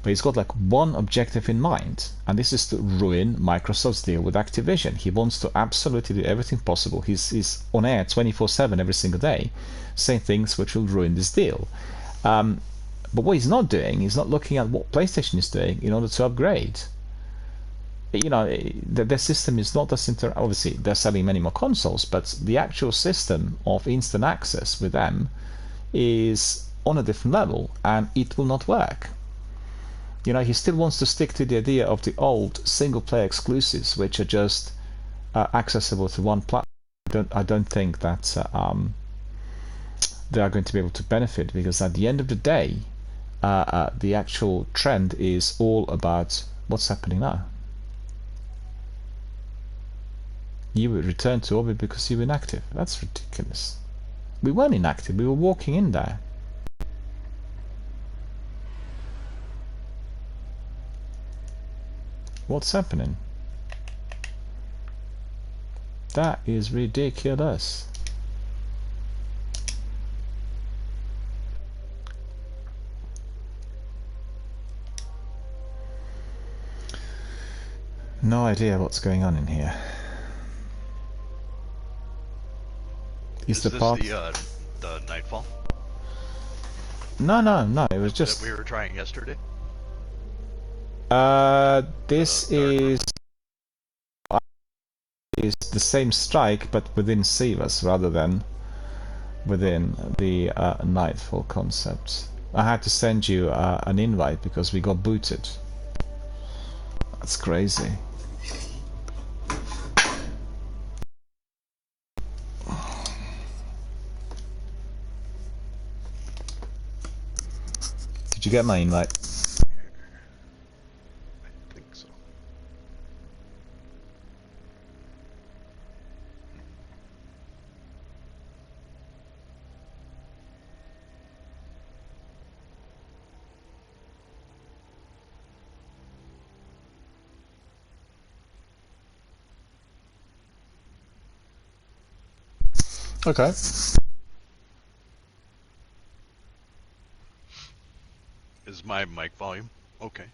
but he's got like one objective in mind, and this is to ruin Microsoft's deal with Activision. He wants to absolutely do everything possible. He's on air 24/7 every single day, saying things which will ruin this deal. But what he's not doing, he's not looking at what PlayStation is doing in order to upgrade. You know, their system is not as obviously they're selling many more consoles, but the actual system of instant access with them is on a different level, and it will not work. You know, he still wants to stick to the idea of the old single-player exclusives, which are just accessible to one platform. I don't think that they are going to be able to benefit, because at the end of the day, the actual trend is all about what's happening now. You will return to orbit because you were inactive. That's ridiculous. We weren't inactive, we were walking in there. What's happening? That is ridiculous. No idea what's going on in here. Is this part the Nightfall? No. It was just that we were trying yesterday. This is the same strike, but within Sivas rather than within the Nightfall concept. I had to send you an invite because we got booted. That's crazy. Did you get my invite? I think so. Okay. Is my mic volume okay?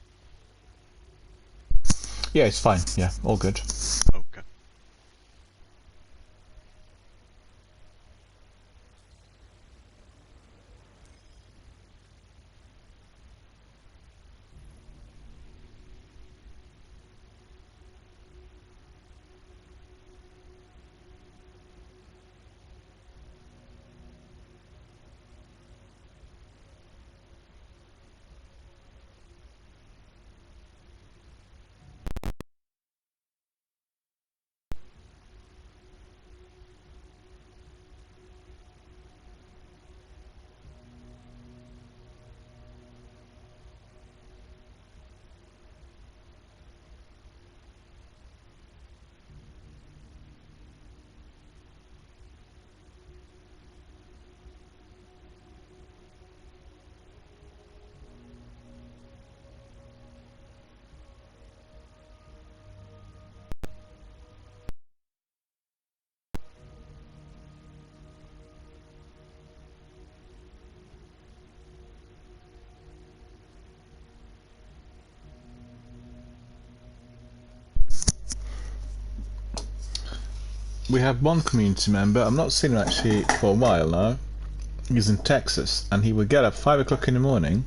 Yeah, it's fine. Yeah, all good. Okay. We have one community member, I'm not seeing him actually for a while now. He's in Texas, and he would get up 5 o'clock in the morning,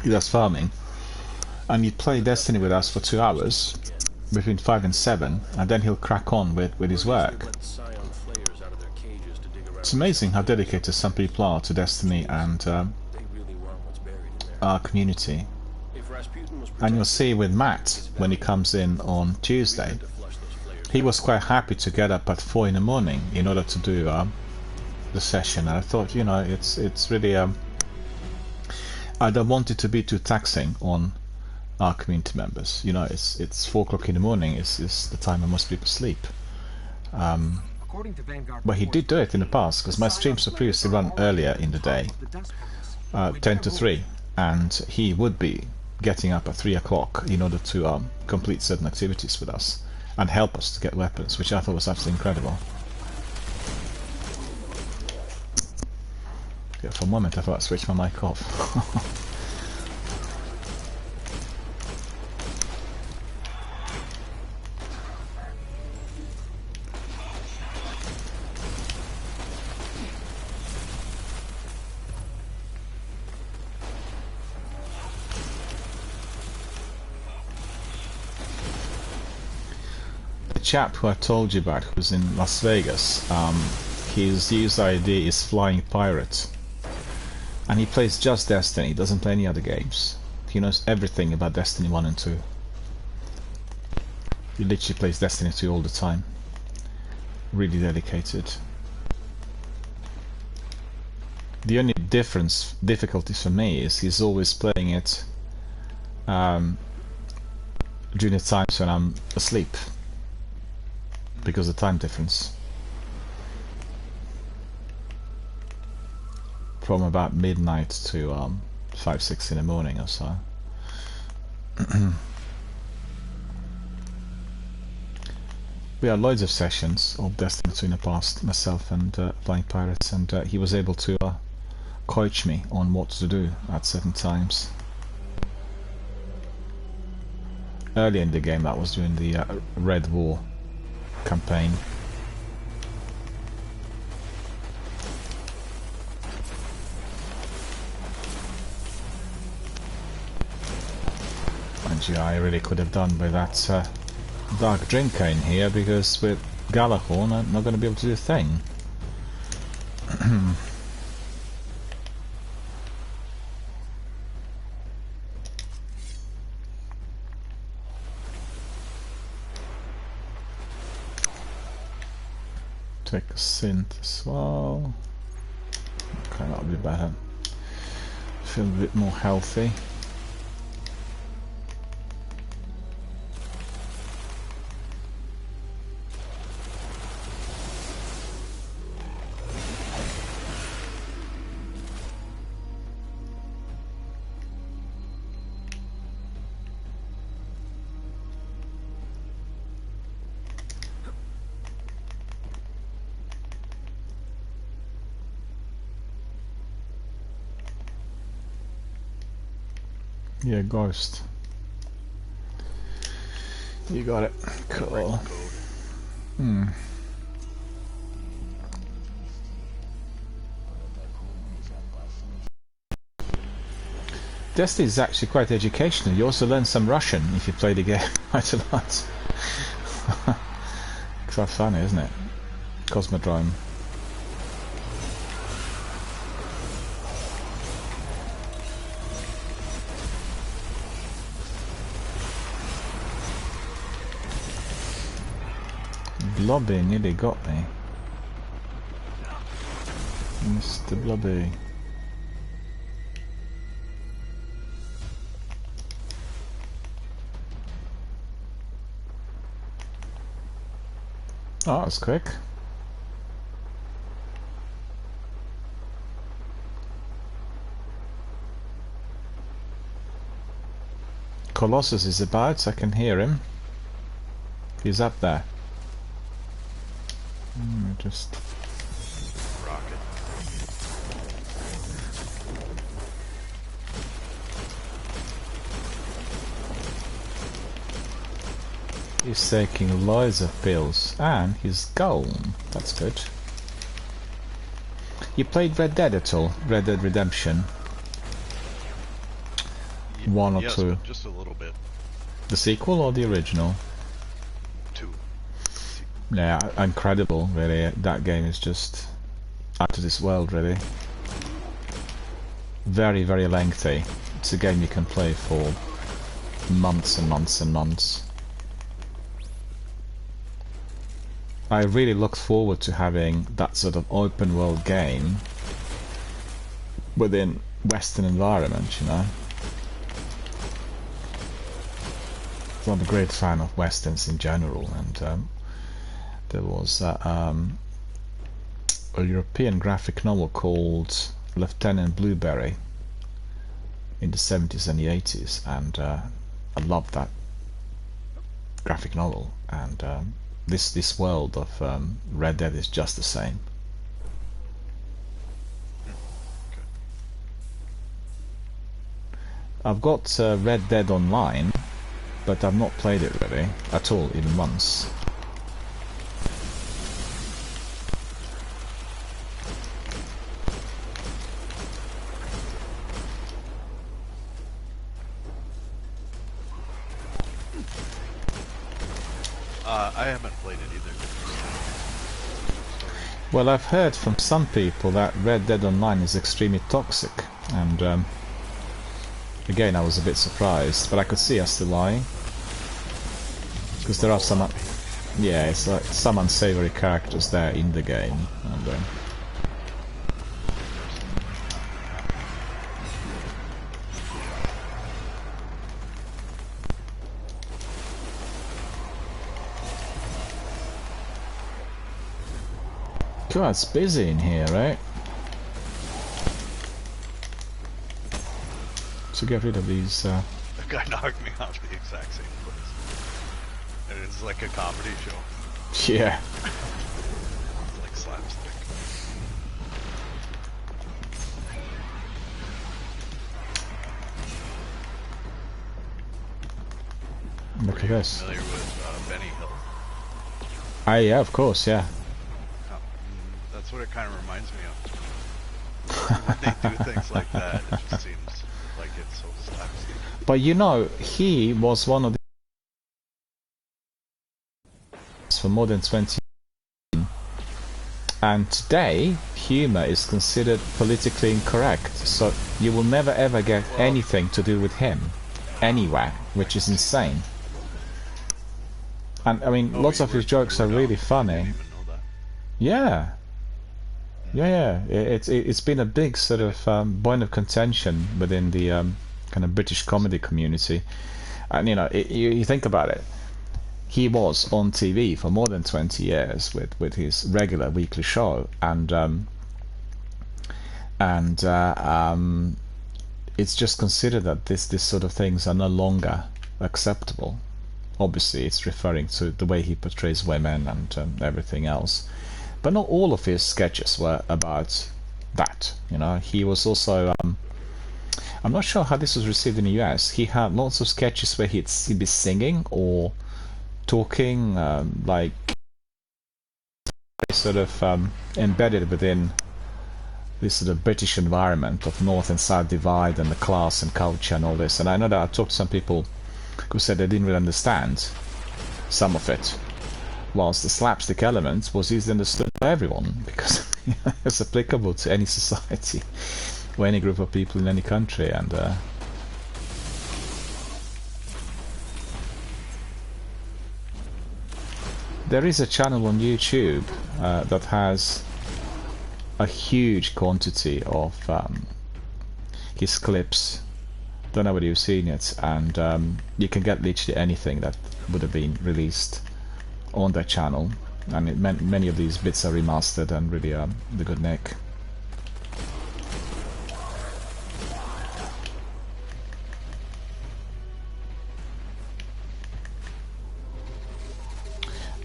he does farming, and he'd play Destiny with us for 2 hours, between 5 and 7, and then he'll crack on with his work. It's amazing how dedicated some people are to Destiny and our community. And you'll see with Matt, when he comes in on Tuesday, he was quite happy to get up at 4 in the morning in order to do the session. And I thought, you know, it's really I don't want it to be too taxing on our community members. You know, it's 4 o'clock in the morning. It's the time when most people sleep. But he did do it in the past, because my streams were previously run earlier in the day, 10 to 3, and he would be getting up at 3 o'clock in order to complete certain activities with us and help us to get weapons, which I thought was absolutely incredible. Yeah, for a moment I thought I switched my mic off. The chap who I told you about, who's in Las Vegas, his user ID is Flying Pirate, and he plays just Destiny. He doesn't play any other games. He knows everything about Destiny 1 and 2. He literally plays Destiny 2 all the time. Really dedicated. The only difficulty for me is he's always playing it during the times when I'm asleep, because of the time difference. From about midnight to 5, 6 in the morning or so. We had loads of sessions of Destiny 2 in the past, myself and Flying Pirates, and he was able to coach me on what to do at certain times. Earlier in the game, that was during the Red War campaign. And yeah, I really could have done with that dark drinker in here, because with Galahorn I'm not going to be able to do a thing. Take a synth as well. Okay, that'll be better. Feel a bit more healthy. Yeah, Ghost. You got it. Cool. Destiny is actually quite educational. You also learn some Russian if you play the game quite a lot. Quite funny, isn't it? Cosmodrome. Blobby nearly got me. Mr. Blobby. Oh, that was quick. Colossus is about, I can hear him. He's up there. Just rocket. He's taking loads of pills and he's gone. That's good. You played Red Dead at all? Red Dead Redemption 1 or yes, 2? Just a little bit. The sequel or the original? 2. Yeah, incredible, really. That game is just out of this world, really. Very, very lengthy, It's a game you can play for months and months and months. I really look forward to having that sort of open world game within Western environment, you know. I'm a great fan of Westerns in general, and there was a European graphic novel called Lieutenant Blueberry in the 70s and the 80s, and I loved that graphic novel, and this world of Red Dead is just the same. I've got Red Dead Online, but I've not played it really at all, even once. I haven't played it either. Well, I've heard from some people that Red Dead Online is extremely toxic, and again, I was a bit surprised, but I could see as to why. Because there are some, yeah, it's like some unsavory characters there in the game, and God, it's busy in here, right? To get rid of these. The guy knocked me off the exact same place. And it's like a comedy show. Yeah. It's like slapstick. Okay, guys. Familiar with Benny Hill? Yeah, of course, yeah. That's what it kind of reminds me of. When they do things like that, it just seems like it's so slapstick. But you know, he was one of the for more than 20 years. And today, humor is considered politically incorrect. So you will never ever get anything to do with him anywhere, which is insane. And I mean, lots of his jokes are really funny. Yeah. Yeah, it's been a big sort of point of contention within the kind of British comedy community, and you know, you think about it. He was on TV for more than 20 years with his regular weekly show, and it's just considered that this sort of things are no longer acceptable. Obviously, it's referring to the way he portrays women and everything else. But not all of his sketches were about that, you know. He was also, I'm not sure how this was received in the US. He had lots of sketches where he'd be singing or talking, like sort of embedded within this sort of British environment of North and South divide and the class and culture and all this. And I know that I talked to some people who said they didn't really understand some of it, whilst the slapstick element was easily understood by everyone, because it's applicable to any society or any group of people in any country. And there is a channel on YouTube that has a huge quantity of his clips. Don't know whether you've seen it, and you can get literally anything that would have been released on that channel, and many of these bits are remastered and really the good nick.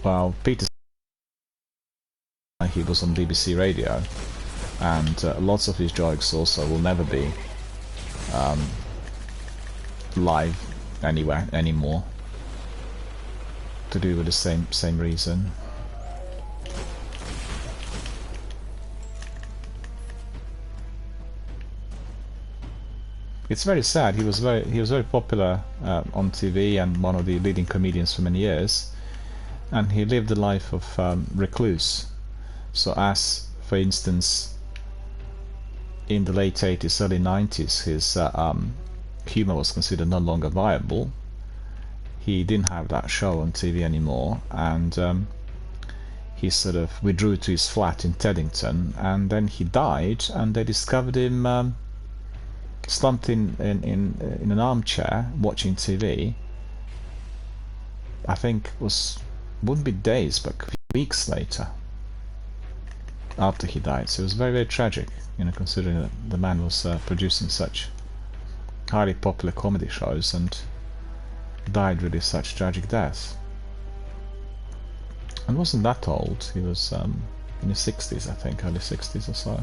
Well, Peter, he was on BBC Radio, and lots of his jokes also will never be live anywhere anymore, to do with the same reason. It's very sad. He was very popular on TV and one of the leading comedians for many years, and he lived a life of recluse. So, as for instance, in the late 80s, early 90s, his humor was considered no longer viable, he didn't have that show on TV anymore, and he sort of withdrew to his flat in Teddington, and then he died, and they discovered him slumped in an armchair watching TV. I think wouldn't be days, but weeks later, after he died. So it was very, very tragic, you know, considering that the man was producing such highly popular comedy shows and died really such tragic death. And wasn't that old. He was in his 60s, I think, early 60s or so.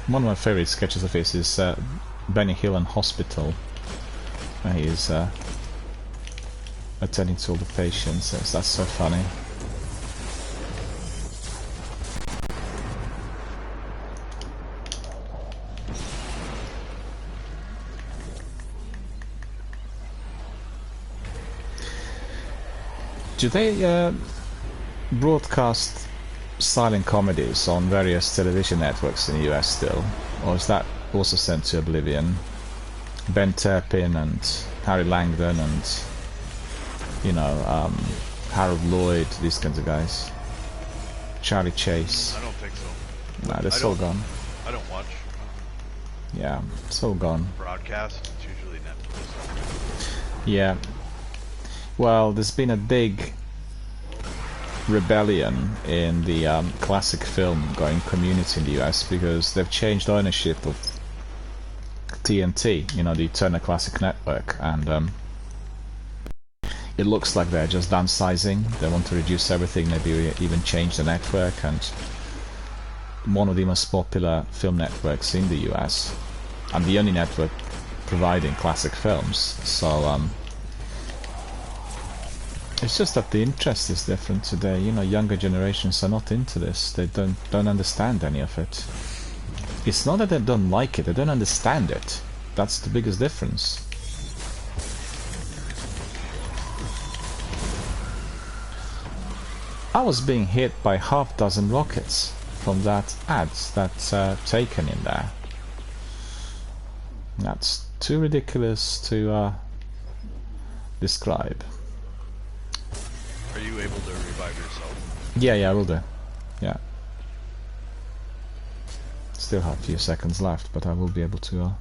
One of my favourite sketches of his is Benny Hill in hospital, where he's attending to all the patients. That's so funny. Do they broadcast silent comedies on various television networks in the US still, or is that also sent to oblivion? Ben Turpin and Harry Langdon and, you know, Harold Lloyd, these kinds of guys. Charlie Chase. I don't think so. Nah, they're still gone. I don't watch. Yeah, it's all gone. Broadcast. It's usually Netflix. Yeah. Well, there's been a big rebellion in the classic film going community in the US because they've changed ownership of TNT, you know, the Turner Classic Network, and it looks like they're just downsizing. They want to reduce everything, maybe even change the network, and one of the most popular film networks in the US and the only network providing classic films. So it's just that the interest is different today. You know, younger generations are not into this. They don't understand any of it. It's not that they don't like it, they don't understand it. That's the biggest difference. I was being hit by half dozen rockets from that ads that's taken in there. That's too ridiculous to describe. Are you able to revive yourself? Yeah, I will do. Yeah. Still have a few seconds left, but I will be able to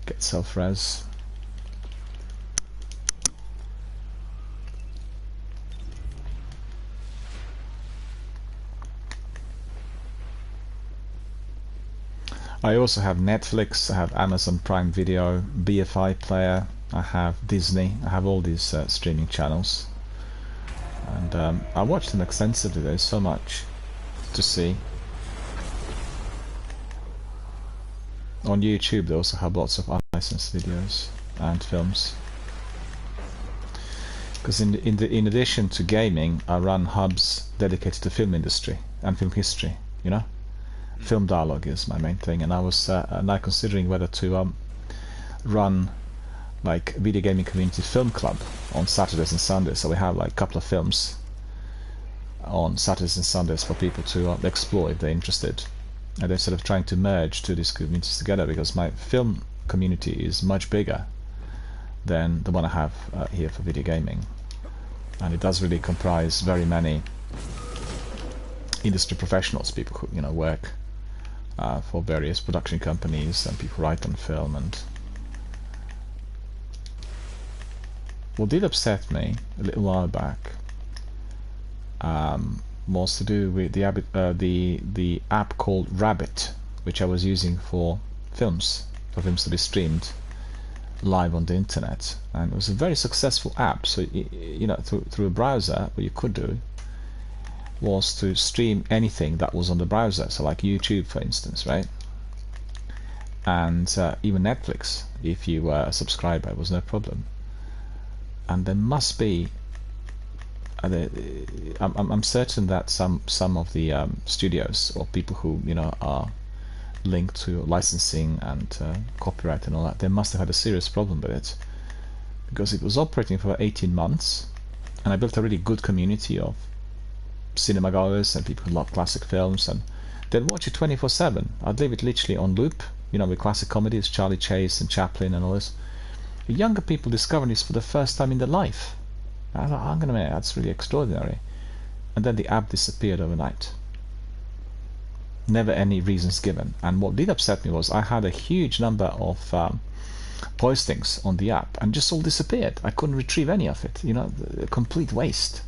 get self-res. I also have Netflix, I have Amazon Prime Video, BFI Player, I have Disney, I have all these streaming channels. And I watch them extensively. There's so much to see. On YouTube they also have lots of unlicensed videos and films. Because in addition to gaming, I run hubs dedicated to film industry and film history, you know? Film dialogue is my main thing, and I was now considering whether to run like video gaming community film club on Saturdays and Sundays. So we have like a couple of films on Saturdays and Sundays for people to explore if they're interested. And they're sort of trying to merge two of these communities together, because my film community is much bigger than the one I have here for video gaming, and it does really comprise very many industry professionals, people who, you know, work for various production companies, and people write on film. And what did upset me a little while back was to do with the app called Rabbit, which I was using for films to be streamed live on the internet, and it was a very successful app. So you know, through a browser, what you could do was to stream anything that was on the browser, so like YouTube, for instance, right? And even Netflix, if you were a subscriber, it was no problem. And there must be I'm certain that some of the studios or people who, you know, are linked to licensing and copyright and all that, they must have had a serious problem with it, because it was operating for 18 months, and I built a really good community of cinema goers and people who love classic films, and they'd watch it 24/7. I'd leave it literally on loop, you know, with classic comedies, Charlie Chase and Chaplin and all this. The younger people discovered this for the first time in their life. I thought, I'm gonna admit, that's really extraordinary. And then the app disappeared overnight. Never any reasons given. And what did upset me was I had a huge number of postings on the app and just all disappeared. I couldn't retrieve any of it. You know, a complete waste.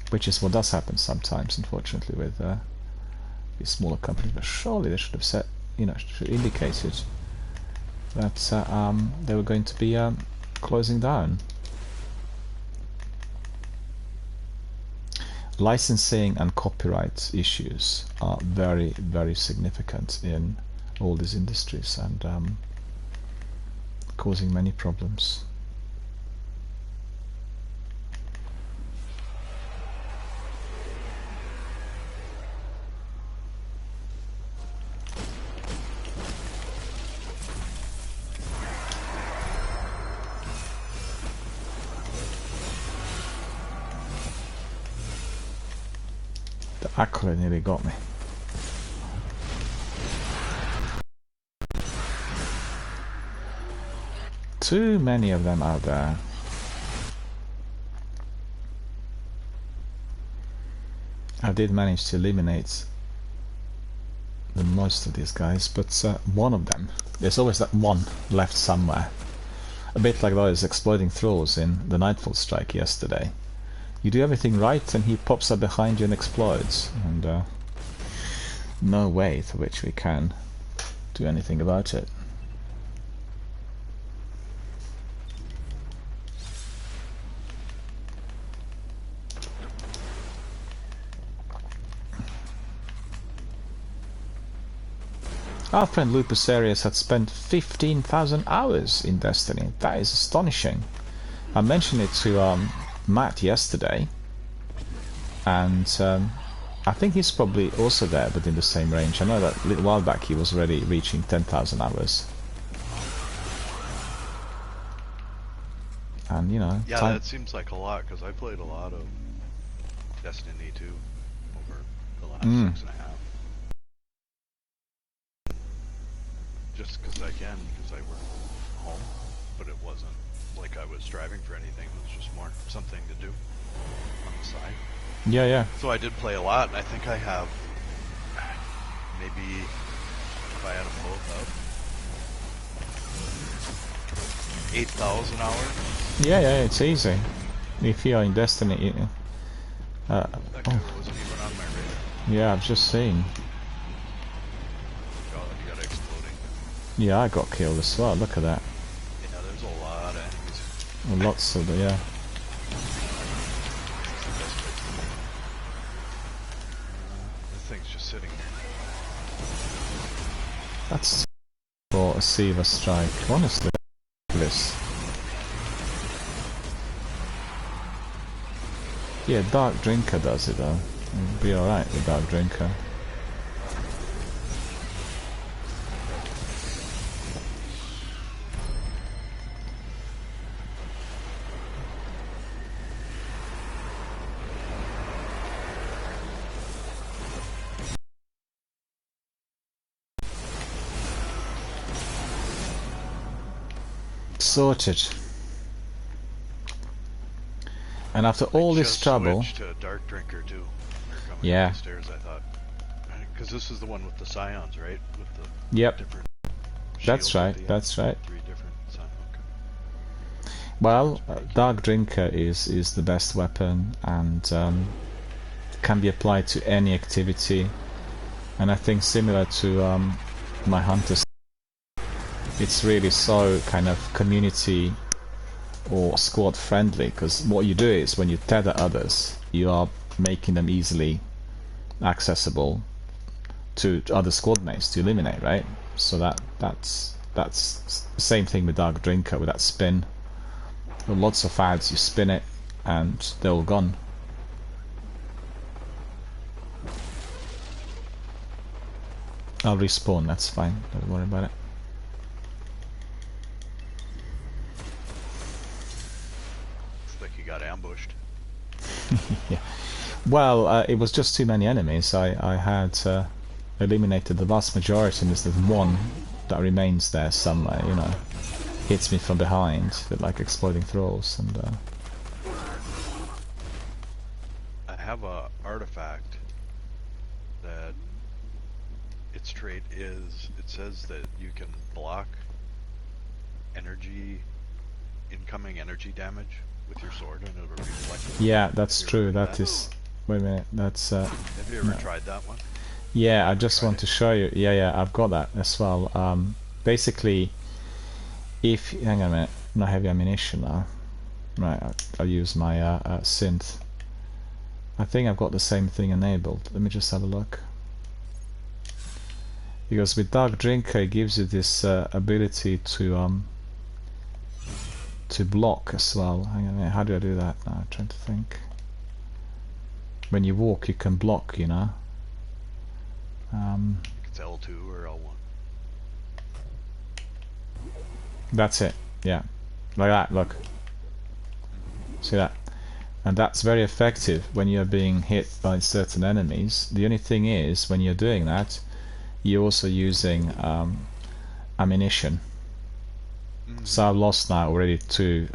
Which is what does happen sometimes, unfortunately, with these smaller companies. But surely they should have set, you know, should indicated that they were going to be closing down. Licensing and copyright issues are very, very significant in all these industries and causing many problems. The accolade nearly got me. Too many of them out there. I did manage to eliminate the most of these guys, but one of them, there's always that one left somewhere. A bit like those exploding thralls in the Nightfall Strike yesterday. You do everything right and he pops up behind you and explodes, and no way to which we can do anything about it. Our friend Lupus Arias had spent 15,000 hours in Destiny. That is astonishing. I mentioned it to Matt yesterday, and I think he's probably also there, but in the same range. I know that a little while back he was already reaching 10,000 hours. And you know, yeah, that seems like a lot, because I played a lot of Destiny 2 over the last 6.5. Just because I can, because I work from home, but it wasn't like I was striving for anything. It was just more something to do on the side. Yeah, yeah. So I did play a lot, and I think I have maybe, if I add them both up, 8,000 hours. Yeah, yeah, it's easy. If you are in Destiny, that guy wasn't even on my radar. Yeah, I've just seen. God, you got exploding. Yeah, I got killed as well. Look at that. Yeah, there's a lot of enemies. Well, lots of it, yeah. This thing's just sitting here. That's for a Siva strike. Honestly, this. Yeah, Dark Drinker does it though. It'll be alright with Dark Drinker. Sorted. And after all this trouble, to Dark Drinker too. Yeah. Upstairs, I thought, because this is the one with the scions, right? With the different that's right. That's right. 3 different scions. Okay. Well, Dark Drinker is the best weapon and can be applied to any activity. And I think similar to my Hunter, it's really so kind of community or squad friendly, because what you do is when you tether others, you are making them easily accessible to other squad mates to eliminate, right? So that's the same thing with Dark Drinker with that spin. With lots of ads, you spin it and they're all gone. I'll respawn, that's fine, don't worry about it. Looks like you got ambushed. Yeah. Well, it was just too many enemies. I had eliminated the vast majority, and there's one that remains there somewhere, you know. Hits me from behind with like exploding throws, and I have a artifact that its trait is, it says that you can block incoming energy damage with your sword, and it'll reflect. Yeah, that's true. That is. Wait a minute. That's. Have you ever tried that one? Yeah, I just want to show you. Yeah, I've got that as well. Basically, if hang on a minute, not heavy ammunition now. Right, I'll use my synth. I think I've got the same thing enabled. Let me just have a look. Because with Dark Drinker, it gives you this ability to block as well. Hang on a minute, how do I do that now? I'm trying to think. When you walk, you can block, you know. It's L2 or L1. That's it. Yeah, like that. Look. See that? And that's very effective when you're being hit by certain enemies. The only thing is, when you're doing that, you're also using ammunition. So I've lost now already 2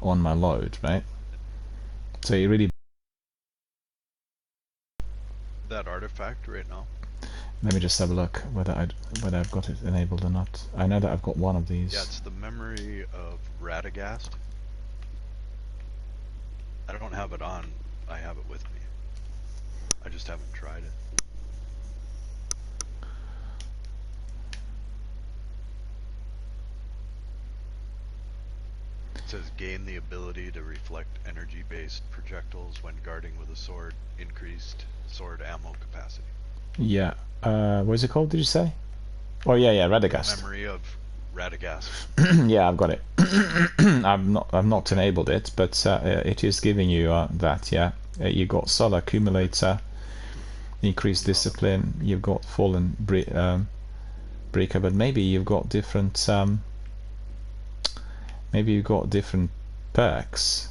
on my load, right? So you really. That artifact right now. Let me just have a look whether I've got it enabled or not. I know that I've got one of these. Yeah, it's the memory of Radagast. I don't have it on. I have it with me. I just haven't tried it. It says gain the ability to reflect energy-based projectiles when guarding with a sword. Increased sword ammo capacity. Yeah. What is it called? Did you say? Oh yeah, Radagast. Memory of Radagast. Yeah, I've got it. I've not enabled it, but it is giving you that. Yeah, you got Soul Accumulator, increased discipline. You've got Fallen Breaker, but maybe you've got different. Maybe you've got different perks.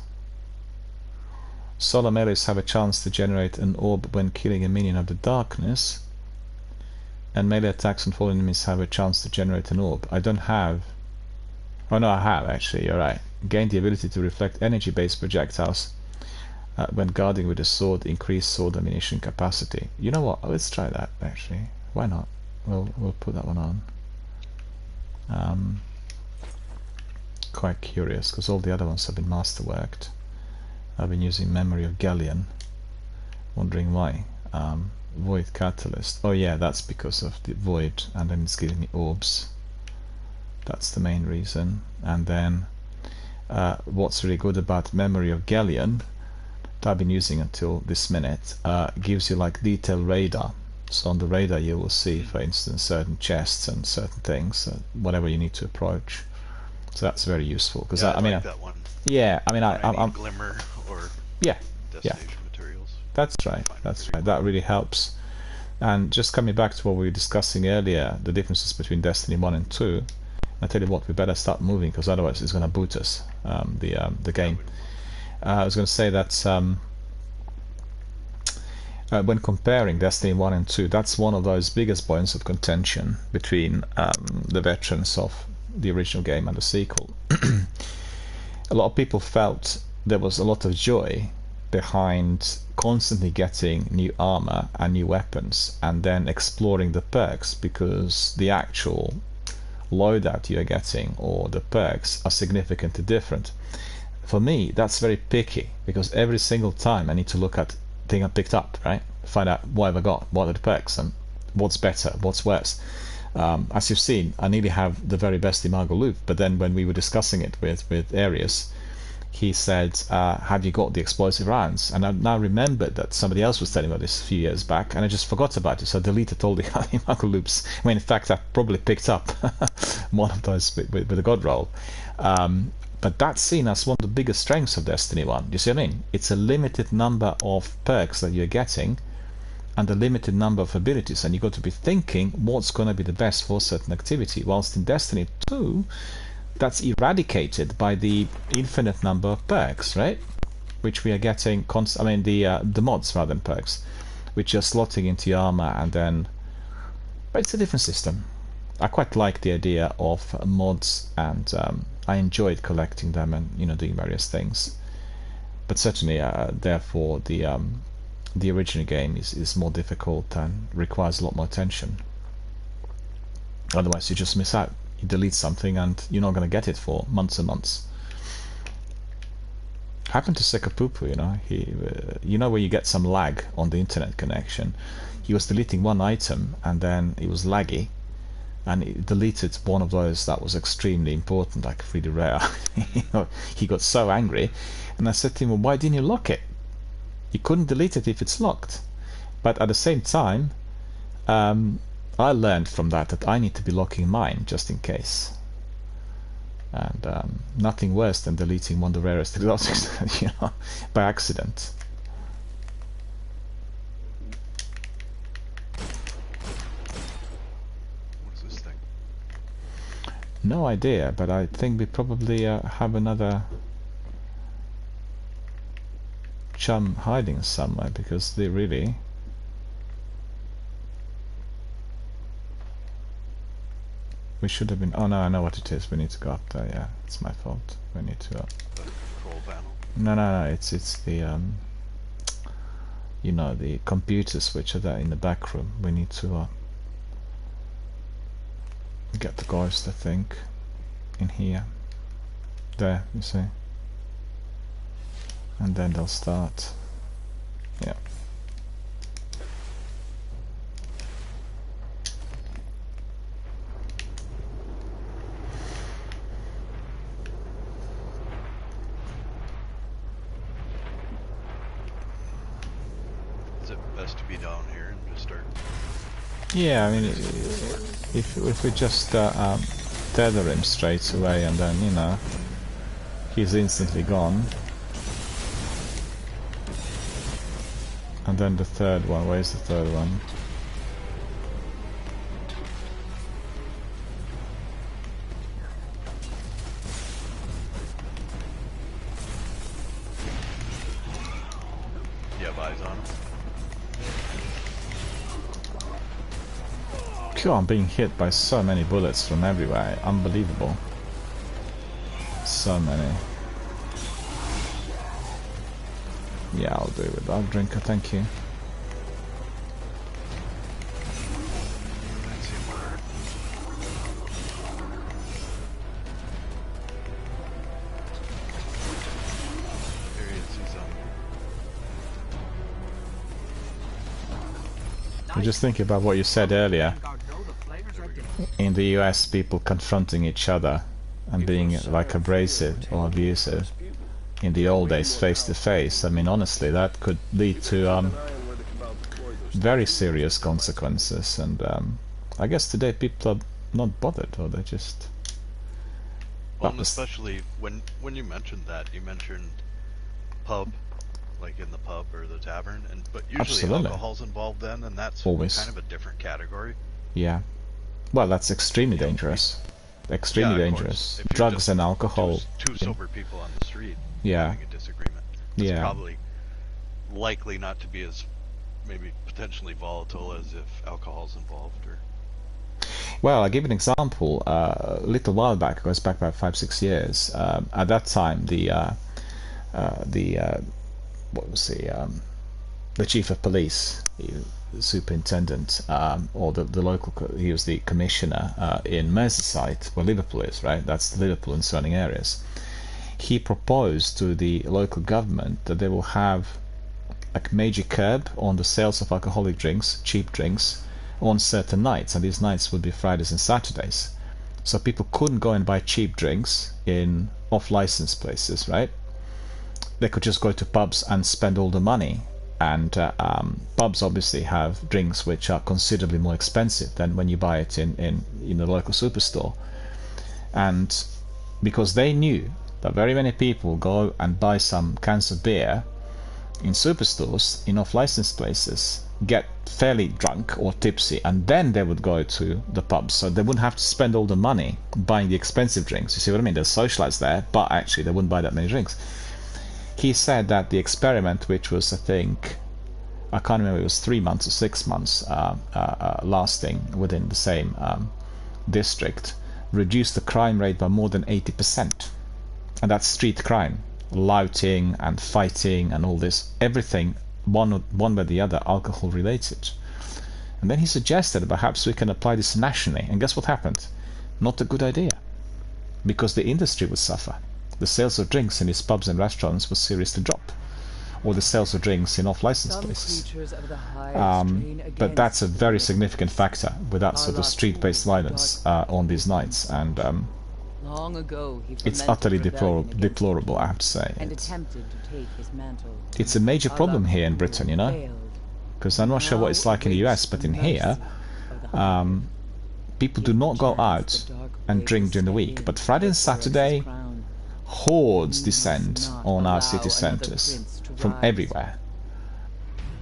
Solar melees have a chance to generate an orb when killing a minion of the darkness, and melee attacks on fallen enemies have a chance to generate an orb. I don't have. Oh no, I have actually. You're right. Gain the ability to reflect energy-based projectiles when guarding with a sword. Increase sword ammunition capacity. You know what? Let's try that actually. Why not? We'll put that one on. Quite curious because all the other ones have been masterworked. I've been using Memory of Galleon. Wondering why. Void Catalyst. Oh yeah, that's because of the void, and then it's giving me orbs. That's the main reason. And then what's really good about Memory of Galleon that I've been using until this minute, gives you like detailed radar. So on the radar you will see, for instance, certain chests and certain things, whatever you need to approach. So that's very useful because yeah, I mean, like that one. Yeah, I mean, I'm Glimmer or destination materials. That's right. That's right. That really helps. And just coming back to what we were discussing earlier, the differences between Destiny 1 and 2. I tell you what, we better start moving because otherwise it's going to boot us, the game. I was going to say that when comparing Destiny 1 and 2, that's one of those biggest points of contention between the veterans of the original game and the sequel. A lot of people felt there was a lot of joy behind constantly getting new armor and new weapons and then exploring the perks, because the actual loadout you're getting or the perks are significantly different. For me, that's very picky because every single time I need to look at thing I picked up, right? Find out what have I got, what are the perks, and what's better, what's worse. As you've seen, I nearly have the very best Imago loop, but then when we were discussing it with Arius, he said, have you got the explosive rounds? And I now remembered that somebody else was telling me this a few years back, and I just forgot about it, so I deleted all the Imago loops. I mean, in fact, I probably picked up one of those with the God Roll. But that's seen as one of the biggest strengths of Destiny 1. You see what I mean? It's a limited number of perks that you're getting, and a limited number of abilities, and you've got to be thinking what's going to be the best for a certain activity. Whilst in Destiny 2, that's eradicated by the infinite number of perks, right? which we are getting the mods rather than perks, which are slotting into your armor, and then, but it's a different system. I quite like the idea of mods, and I enjoyed collecting them and doing various things. But certainly, therefore, the original game is more difficult and requires a lot more attention. Otherwise, you just miss out. You delete something, and you're not going to get it for months and months. Happened to Sekapupu, he, where you get some lag on the internet connection. He was deleting one item, and then it was laggy, and he deleted one of those that was extremely important, like really rare. He got so angry, and I said to him, well, why didn't you lock it? You couldn't delete it if it's locked. But at the same time, I learned from that I need to be locking mine just in case. And nothing worse than deleting one of the rarest exotics, by accident. What's this thing? No idea, but I think we probably have another chum hiding somewhere, because they really... We should have been... Oh no, I know what it is. We need to go up there. Yeah, it's my fault. We need to... The control panel? No. It's the the computers which are there in the back room. We need to get the ghost, I think, in here. There, you see. And then they'll start. Yeah. Yeah, I mean, if we just tether him straight away, and then he's instantly gone. And then the third one, where's the third one? You have eyes on him? God, I'm being hit by so many bullets from everywhere. Unbelievable. So many. Yeah, I'll do it without drinker, thank you. I'm just thinking about what you said earlier. In the US, people confronting each other and being like abrasive or abusive. In the old days, face to face. I mean, honestly, that could lead to very serious consequences. And I guess today people are not bothered, or they just. Well, and especially when you mentioned that, you mentioned pub, like in the pub or the tavern, but usually Absolutely. Alcohol's involved then, and that's always kind of a different category. Yeah. Well, that's extremely dangerous. Extremely dangerous. Drugs and alcohol. Two sober people on the street having a disagreement. It's probably likely not to be as maybe potentially volatile as if alcohol's involved. Or well, I'll give you an example. A little while back, it goes back about 5-6 years. At that time, the chief of police, the superintendent, or the local, he was the commissioner in Merseyside, where Liverpool is, right? That's Liverpool and surrounding areas. He proposed to the local government that they will have a major curb on the sales of alcoholic drinks, cheap drinks, on certain nights, and these nights would be Fridays and Saturdays. So people couldn't go and buy cheap drinks in off-license places, right? They could just go to pubs and spend all the money. And pubs obviously have drinks which are considerably more expensive than when you buy it in the local superstore. And because they knew that very many people go and buy some cans of beer in superstores, in off-license places, get fairly drunk or tipsy, and then they would go to the pubs. So they wouldn't have to spend all the money buying the expensive drinks. You see what I mean? They'll socialize there, but actually they wouldn't buy that many drinks. he said that the experiment, which was, I think, I can't remember, it was 3 months or 6 months lasting within the same district, reduced the crime rate by more than 80%. And that's street crime, looting and fighting and all this, everything one way or the other alcohol related. And then he suggested perhaps we can apply this nationally, and guess what happened? Not a good idea, because the industry would suffer. The sales of drinks in these pubs and restaurants would seriously drop, or the sales of drinks in off-licensed places. But that's a very significant factor with that sort of street-based violence on these nights, and Long ago, it's utterly deplorable, I have to say. It's a major problem here in Britain, you know, because I'm not sure what it's like in the US, but in here, people do not go out and drink during the week, but Friday and Saturday, hordes descend on our city centres from everywhere.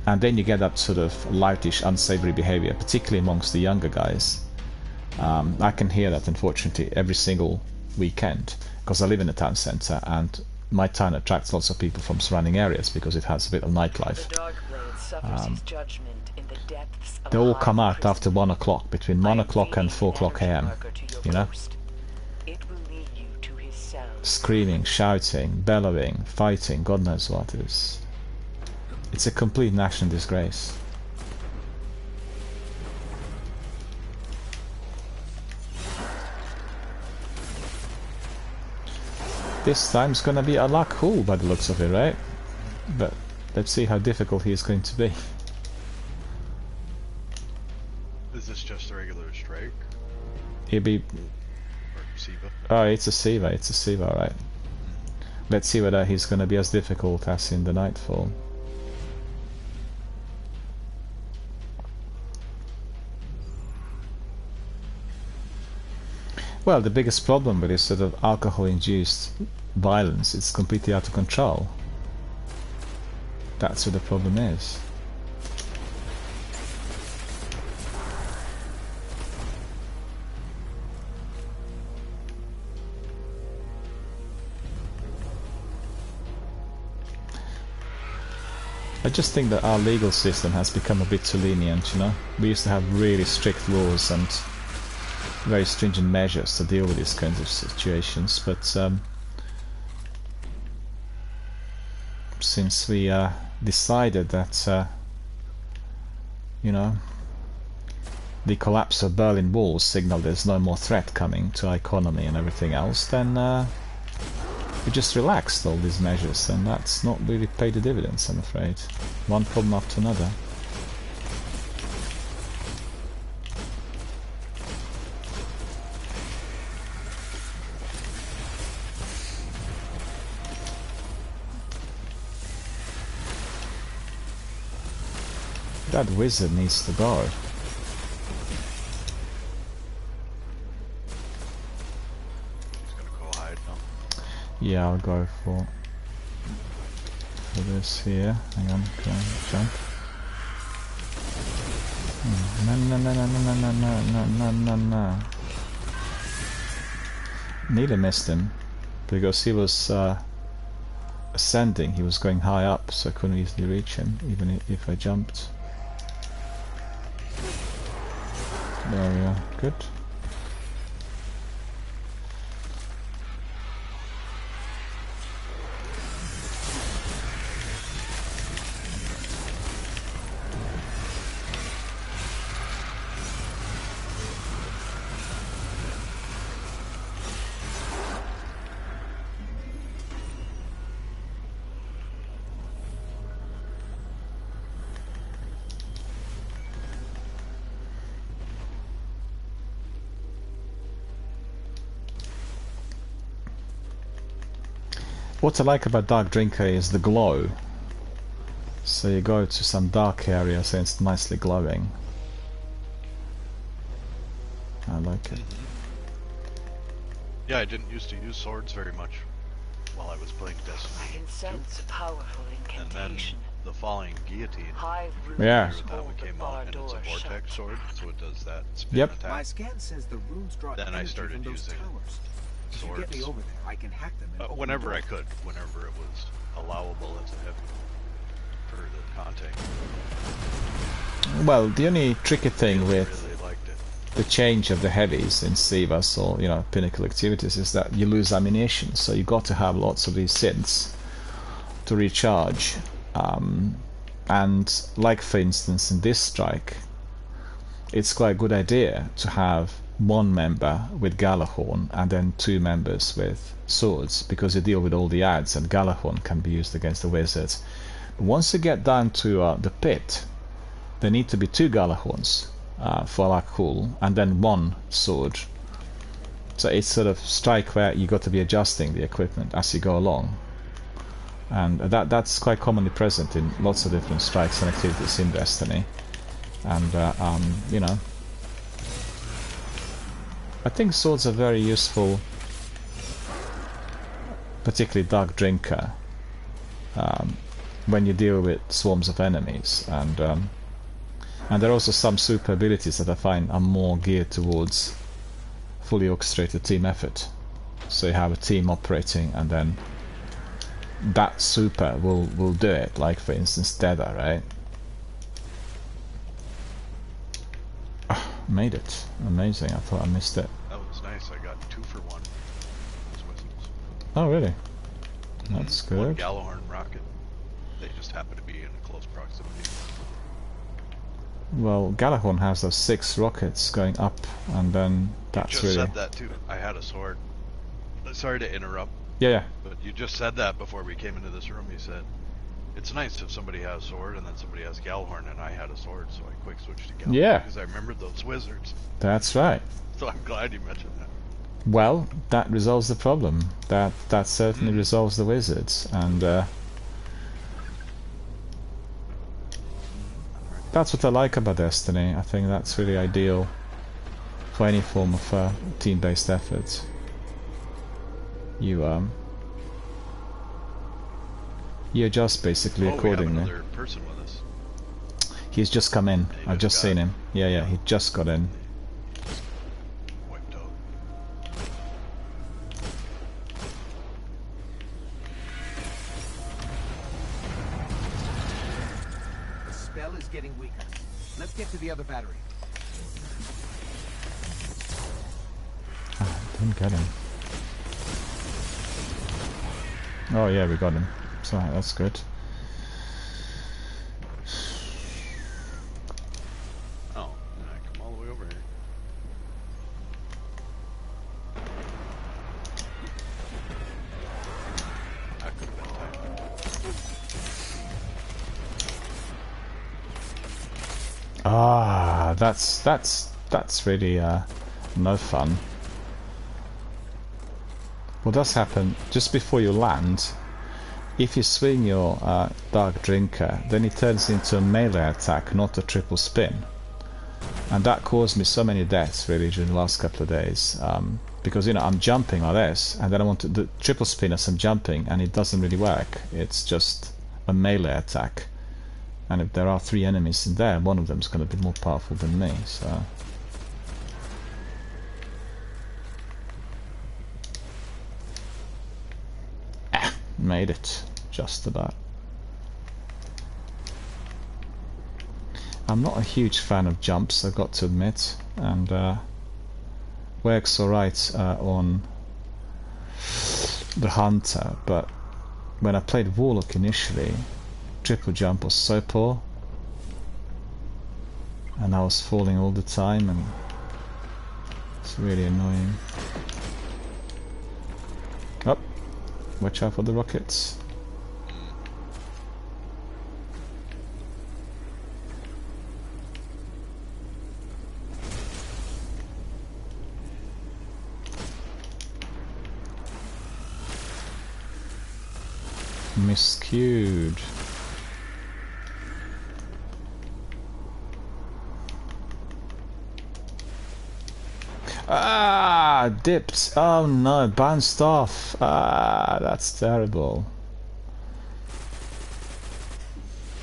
And then you get that sort of loutish, unsavoury behaviour, particularly amongst the younger guys. I can hear that, unfortunately, every single weekend, because I live in a town centre, and my town attracts lots of people from surrounding areas because it has a bit of nightlife. They all come out after 1 o'clock, between 1 o'clock and 4 o'clock AM, you know? Screaming, shouting, bellowing, fighting, God knows what. It's a complete national disgrace. This time's gonna be a lot cool by the looks of it, right? But let's see how difficult he is going to be. Is this just a regular strike? He'll be... Or SIVA? Oh, it's a SIVA, it's a SIVA, right. Let's see whether he's gonna be as difficult as in the Nightfall. Well, the biggest problem with this sort of alcohol-induced violence, it's completely out of control. That's what the problem is. I just think that our legal system has become a bit too lenient, you know? We used to have really strict laws and very stringent measures to deal with these kinds of situations, but since we decided that you know, the collapse of Berlin Wall signaled there's no more threat coming to our economy and everything else, then we just relaxed all these measures, and that's not really paid the dividends, I'm afraid. One problem after another. That wizard needs to go. He's gonna go hide now. Yeah, I'll go for this here. Hang on, can I jump? No. Nearly missed him because he was ascending. He was going high up, so I couldn't easily reach him, even if I jumped. There we are, good. What I like about Dark Drinker is the glow. So you go to some dark area, so it's nicely glowing. I like it. Yeah, I didn't used to use swords very much while I was playing Destiny. I can sense a powerful And then incantation. the falling guillotine. Yeah. That one came out, and it's a vortex sword, so it does that spin Yep. attack. My scan says the runes draw Then I energy started from those using towers. If you swords. get me over there, I can hack them. And open Whenever the I door. could, whenever it was allowable as a heavy for the content. Well, the only tricky thing Really, with really liked it. the change of the heavies in Sivas or Pinnacle activities is that you lose ammunition, so you got to have lots of these synths to recharge. And like for instance in this strike, it's quite a good idea to have one member with Galahorn and then 2 members with swords, because you deal with all the adds and Galahorn can be used against the wizards. But once you get down to the pit, there need to be 2 Galahorns for Alakul and then 1 sword. So it's sort of strike where you got to be adjusting the equipment as you go along. And that's quite commonly present in lots of different strikes and activities in Destiny. And I think swords are very useful, particularly Dark Drinker, when you deal with swarms of enemies. And there are also some super abilities that I find are more geared towards fully orchestrated team effort. So you have a team operating and then that super will do it, like for instance Deda, right? Made it. Amazing. I thought I missed it. That was nice. I got 2 for 1. Those whistles. Oh really? That's good. 1 Galahorn rocket. They just happen to be in close proximity. Well, Galahorn has those 6 rockets going up, and then that's just really... said that too. I had a sword. Sorry to interrupt. Yeah. But you just said that before we came into this room. You said, it's nice if somebody has a sword and then somebody has Galahorn, and I had a sword, so I quick switched to Galahorn. Yeah. Because I remembered those wizards. That's right. So I'm glad you mentioned that. Well, that resolves the problem. That certainly resolves the wizards, and that's what I like about Destiny. I think that's really ideal for any form of team-based effort. You adjust basically accordingly. We have another person with us. He's just come in. I've just seen him. Yeah, he just got in. Wiped out. The spell is getting weaker. Let's get to the other battery. Didn't get him. Oh yeah, we got him. So that's good. Oh, I come all the way over here. That could have been tight. Ah, that's really no fun. What does happen just before you land? If you swing your Dark Drinker, then it turns into a melee attack, not a triple spin. And that caused me so many deaths really during the last couple of days. Because I'm jumping like this, and then I want to do triple spin as I'm jumping, and it doesn't really work. It's just a melee attack. And if there are 3 enemies in there, one of them is going to be more powerful than me, so... Made it, just about. I'm not a huge fan of jumps, I've got to admit, and works alright on the Hunter, but when I played Warlock initially, triple jump was so poor, and I was falling all the time, and it's really annoying. Oh, watch out for the rockets. Miscued. Ah, dipped. Oh no, bounced off. Ah, that's terrible.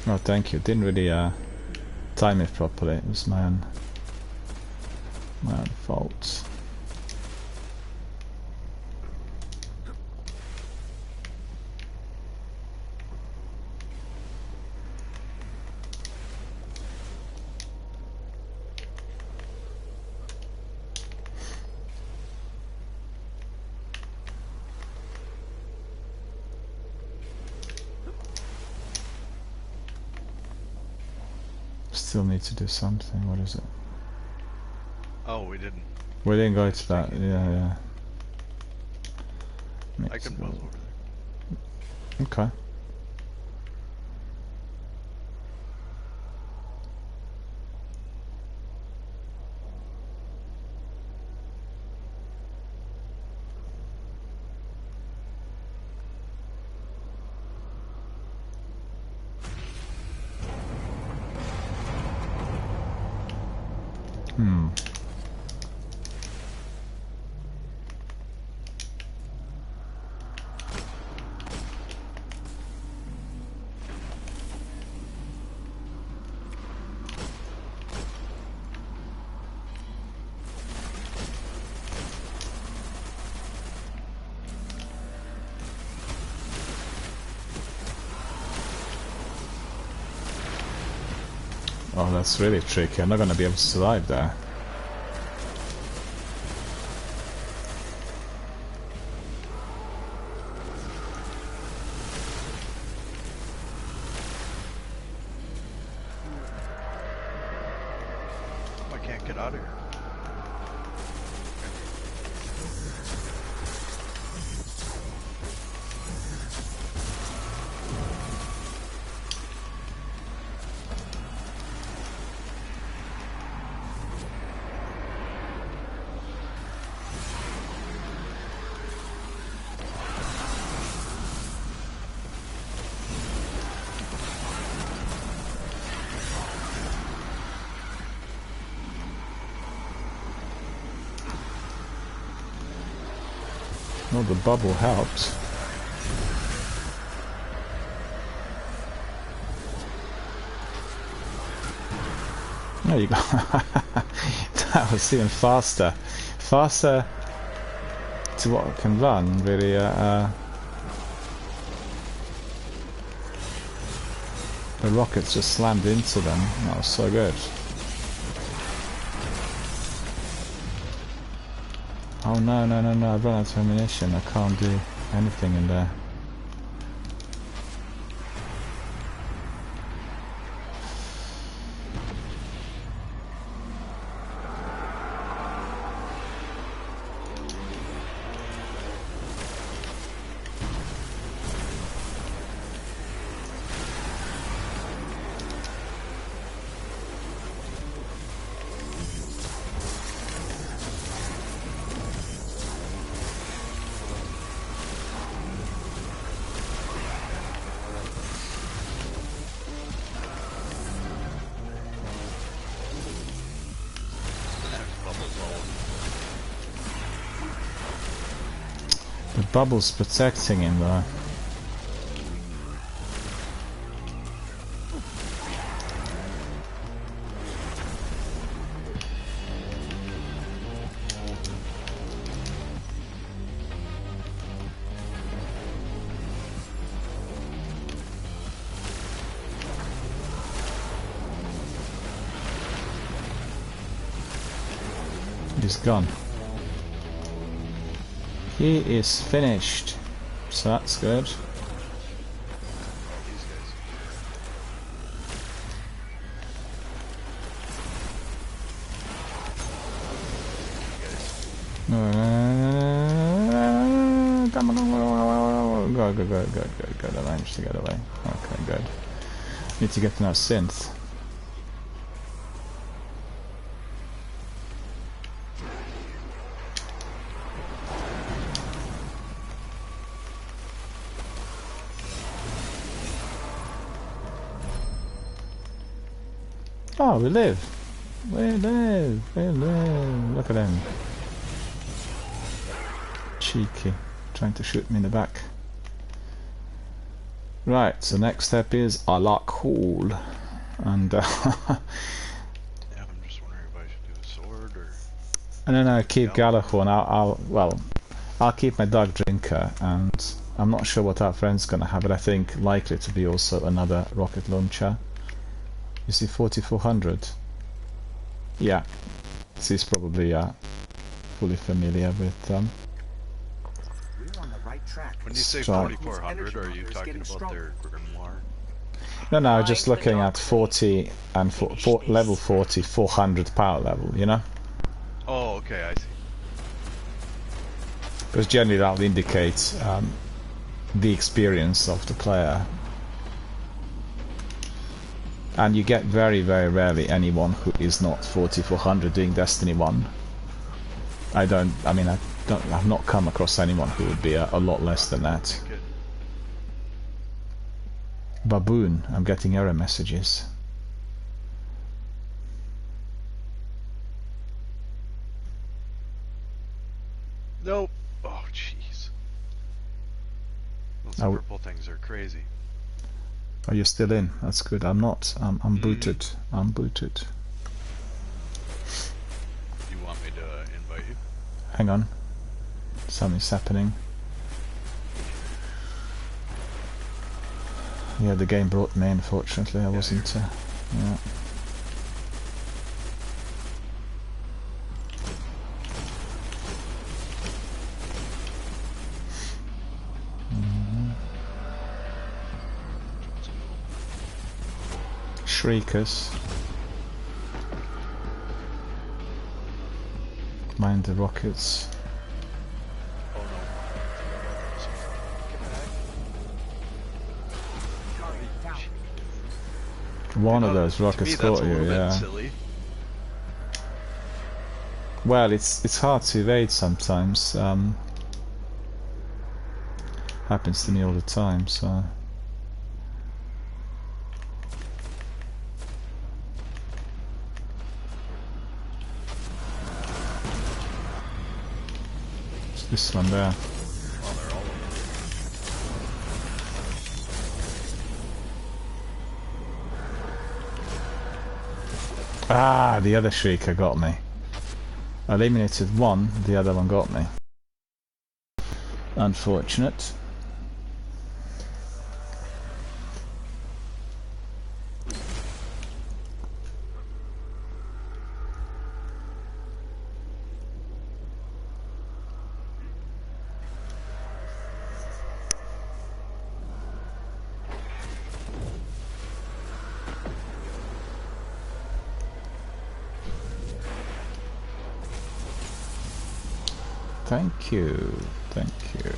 Oh, thank you. Didn't really time it properly. It was my own fault. Still need to do something. What is it? Oh, we didn't. We didn't go to that. Yeah. I can buzz over there. Okay. Oh, that's really tricky. I'm not going to be able to survive there. I can't get out of here. Well, the bubble helped. There you go. That was even faster. Faster to what I can run, really. The rockets just slammed into them. That was so good. Oh no, I've run out of ammunition. I can't do anything in there. The bubble's protecting him though. He's gone. He is finished, so that's good. Good. I managed to get away. Okay, good. Need to get to know synth. Oh, we live. Look at him. Cheeky. Trying to shoot me in the back. Right, so next step is I like cool. And yeah, I'm just wondering if I should do a sword or... No, keep Galahorn. I'll keep my Dark Drinker, and I'm not sure what our friend's gonna have, but I think likely to be also another rocket launcher. You see 4400? Yeah. So he's probably fully familiar with them. We're on the right track. When you say 4400, are you talking about their grimoire? No, just looking at 40 and level 40, 400 power level, you know? Oh, okay, I see. Because generally that will indicate the experience of the player. And you get very, very rarely anyone who is not 4400 doing Destiny 1. I've not come across anyone who would be a lot less than that. Baboon, I'm getting error messages. Nope. Oh, jeez. Those purple things are crazy. Are you still in? That's good. I'm not. I'm booted. I'm booted. You want me to invite you? Hang on. Something's happening. Yeah, the game brought me, unfortunately. I wasn't... yeah. Shriekers. Mind the rockets. One of those rockets caught you, yeah. Silly. Well, it's hard to evade sometimes. Happens to me all the time, so. It's this one there. Ah, the other Shrieker got me. I eliminated one, the other one got me. Unfortunate. Thank you, thank you.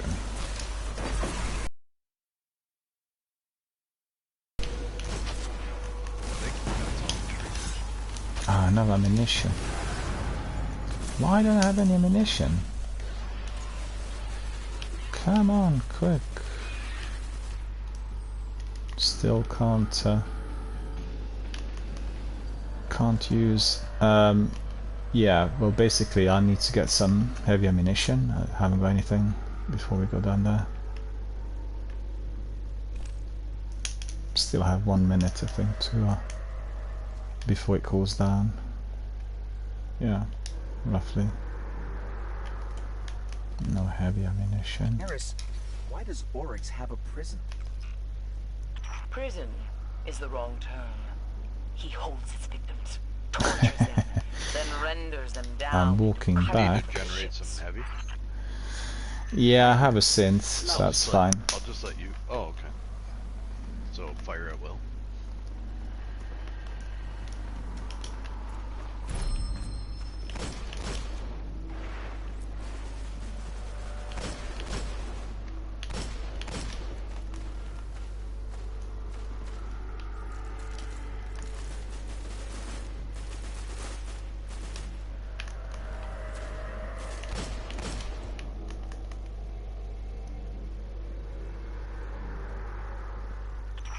Ah, no ammunition. Why don't I have any ammunition? Come on, quick. Still can't use. Yeah, well, basically I need to get some heavy ammunition. I haven't got anything before we go down there. Still have 1 minute, I think, to before it cools down. Yeah, roughly. No heavy ammunition. Harris, why does Oryx have a prison? Prison is the wrong term. He holds his victims, tortures them, then renders them down. I'm walking back. Generate some heavy. Yeah, I have a synth, so that's fine. I'll just let you. Oh, okay. So fire at will.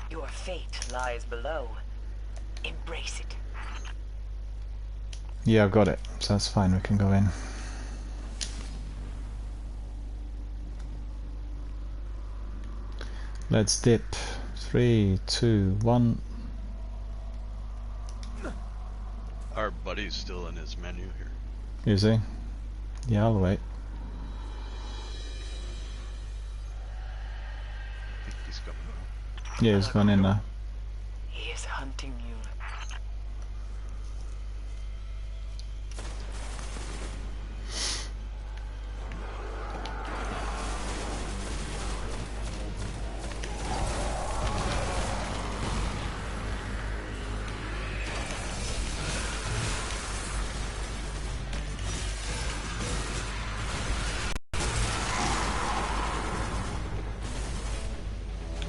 Your fate lies below. Embrace it. Yeah, I've got it, so that's fine, we can go in. Let's dip. 3, 2, 1. Our buddy's still in his menu here. Is he? Yeah, I'll wait. I think he's coming out. Yeah, he's gone in now. He is hunting you.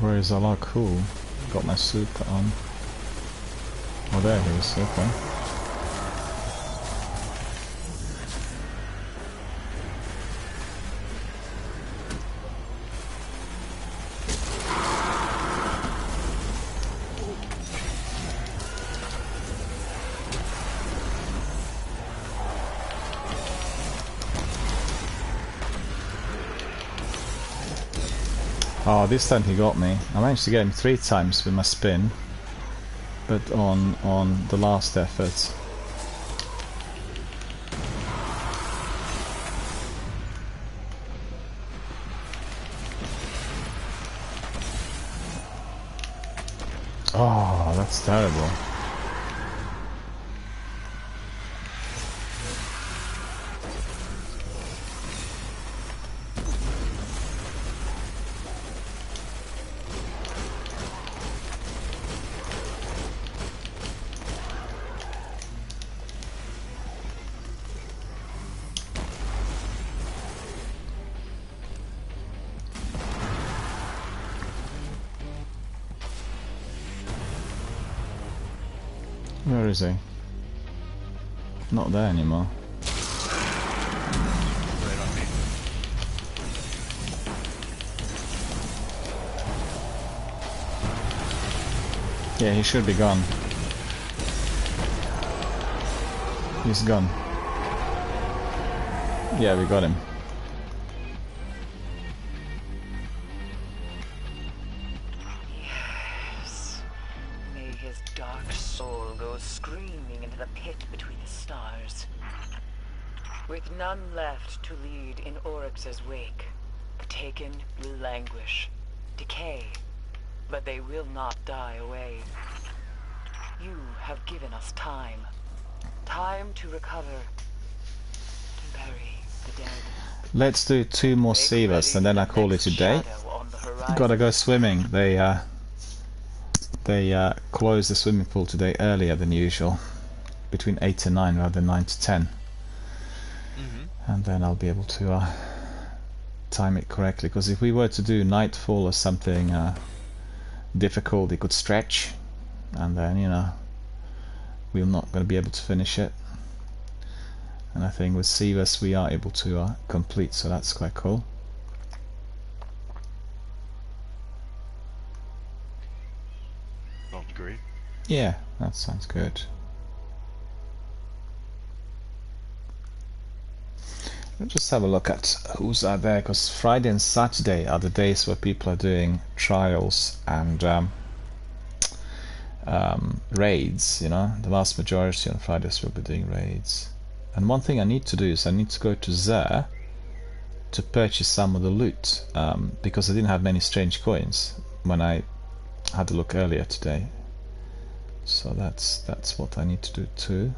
Where is Allah? Cool. Got my suit on. Oh, there he is. Okay. Oh, this time he got me. I managed to get him 3 times with my spin, but on the last effort. Oh, that's terrible. Where is he? Not there anymore. Right on me. Yeah, he should be gone. He's gone. Yeah, we got him. Yes. May his dark soul go screaming into the pit between the stars. With none left to lead in Oryx's wake, the Taken will languish, decay, but they will not die away. You have given us time. Time to recover, to bury the dead. Let's do 2 more Sivas and then I call it a day. Gotta go swimming. They closed the swimming pool today earlier than usual, between 8 and 9 rather than 9 to 10. And then I'll be able to time it correctly, because if we were to do nightfall or something difficult, it could stretch, and then, you know, we're not going to be able to finish it. And I think with Sivas we are able to complete, so that's quite cool. Sounds great. Yeah, that sounds good. Let's just have a look at who's out there, because Friday and Saturday are the days where people are doing trials and raids, you know. The vast majority on Fridays will be doing raids. And one thing I need to do is I need to go to Xur to purchase some of the loot, because I didn't have many strange coins when I had a look earlier today. So that's what I need to do too.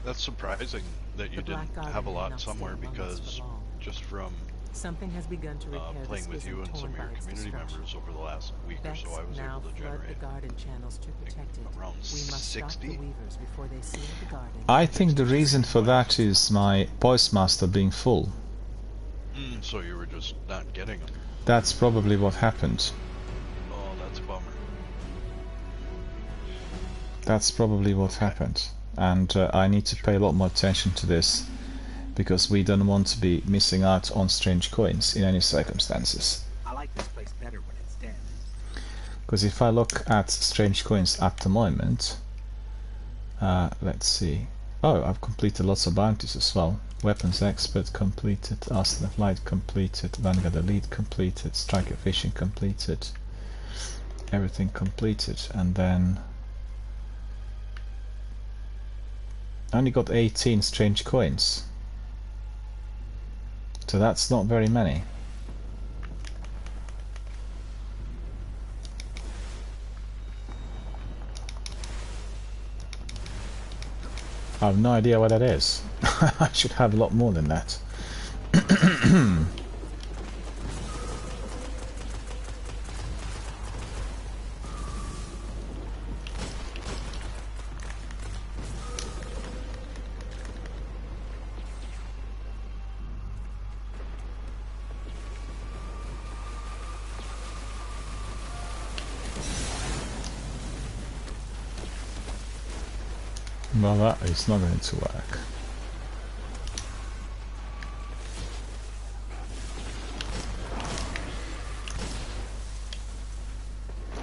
That's surprising that you didn't have a lot somewhere, because just from Something has begun to repair playing the with you schism and some torn of your by its community destruction. members over the last week or Vex so, I was now able to flood generate the garden channels to protect it. around We must stop the 60. weavers before they seal the garden. I think the reason for that is my Postmaster being full. So you were just not getting them. That's probably what happened. Oh, that's a bummer. That's probably what happened. And I need to pay a lot more attention to this, because we don't want to be missing out on strange coins in any circumstances. I like this place better when it's dead. Because if I look at strange coins at the moment, let's see. Oh, I've completed lots of bounties as well. Weapons Expert completed, Arsenal of Light completed, Vanguard Elite completed, Striker Fishing completed, everything completed, and then I only got 18 strange coins. So that's not very many. I have no idea what that is. I should have a lot more than that. Well, that is not going to work.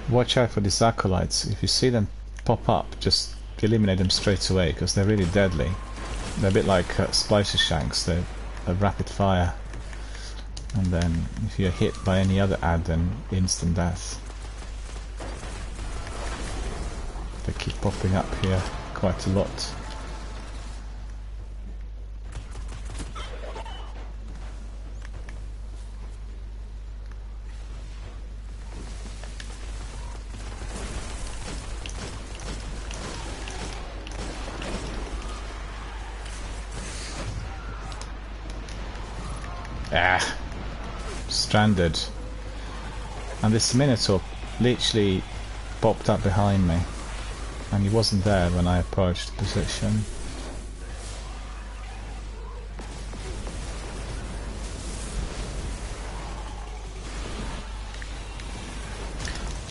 Watch out for these acolytes. If you see them pop up, just eliminate them straight away, because they're really deadly. They're a bit like splicer shanks. They're a rapid fire, and then if you're hit by any other ad, then instant death. They keep popping up here quite a lot. Ah, stranded. And this Minotaur literally popped up behind me, and he wasn't there when I approached the position.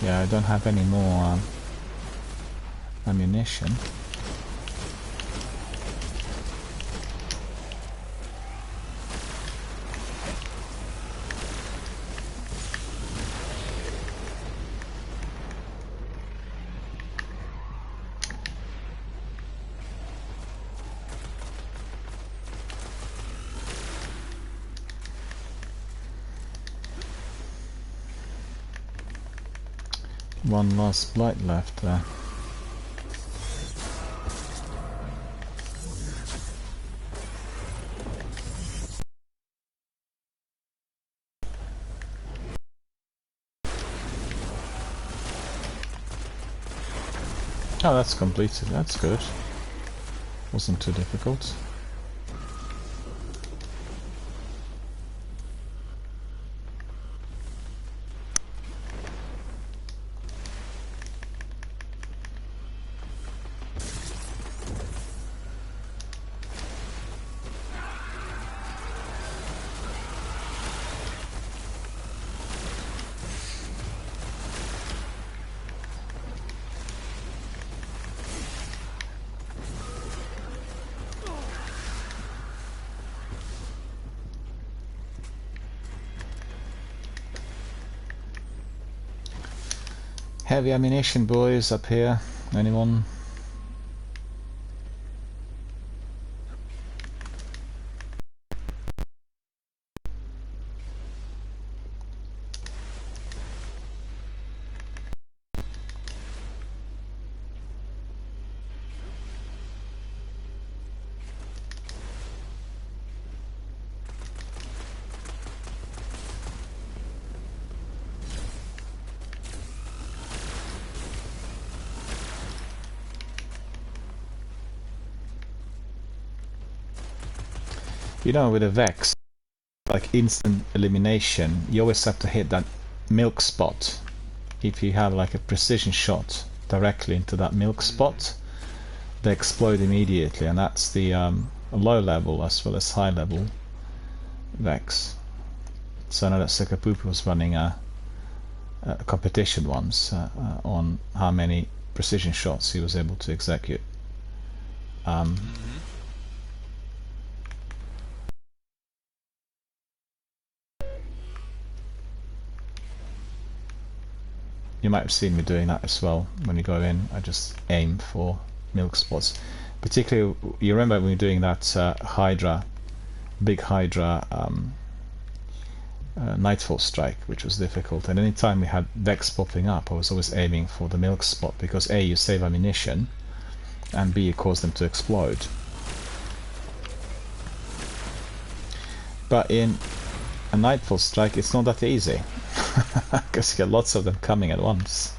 Yeah, I don't have any more ammunition. One last blight left there. Oh, that's completed. That's good. Wasn't too difficult. Heavy ammunition, boys, up here. Anyone? You know, with a Vex, like instant elimination, you always have to hit that milk spot. If you have like a precision shot directly into that milk spot, they explode immediately, and that's the low level as well as high level Vex. So I know that Sekapupu was running a competition once on how many precision shots he was able to execute. You might have seen me doing that as well. When you go in, I just aim for milk spots. Particularly, you remember when we were doing that Hydra, big Hydra Nightfall strike, which was difficult. And any time we had Vex popping up, I was always aiming for the milk spot, because A, you save ammunition, and B, you cause them to explode. But in a Nightfall strike, it's not that easy. Because you get lots of them coming at once.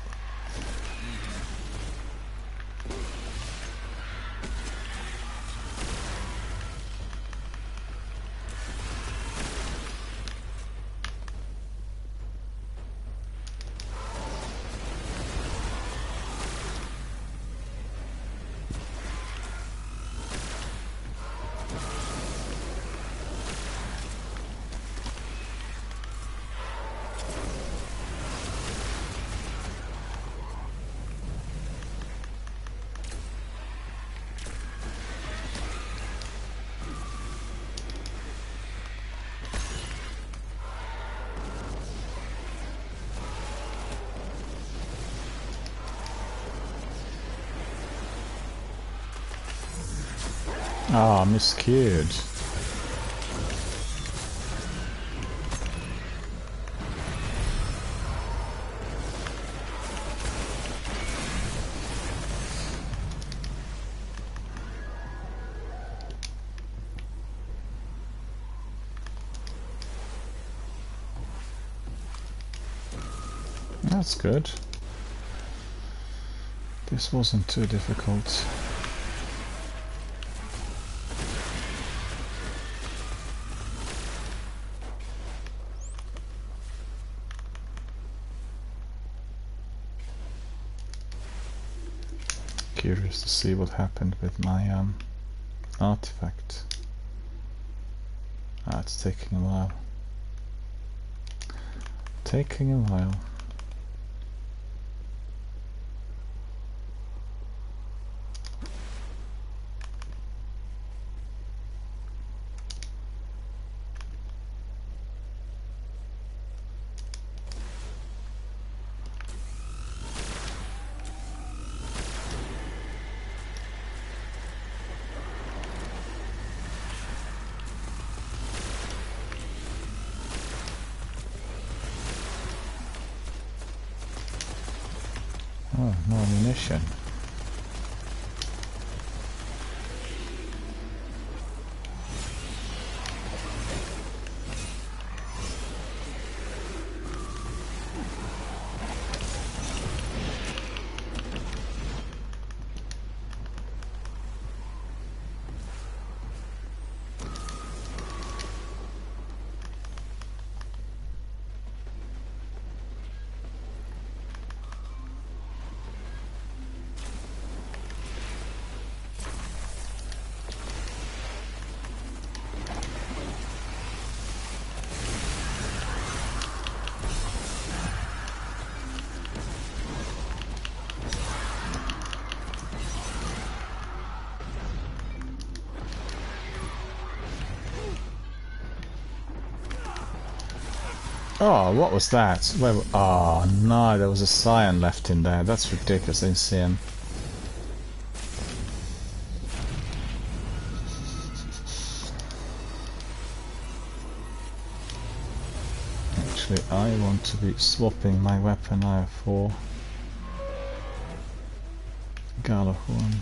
Ah, miscued. That's good. This wasn't too difficult. Curious to see what happened with my artifact. Ah, it's taking a while. Taking a while. Oh, no ammunition. Oh, what was that? Where, oh no, there was a cyan left in there. That's ridiculous. I didn't see him. Actually, I want to be swapping my weapon now for Gjallarhorn.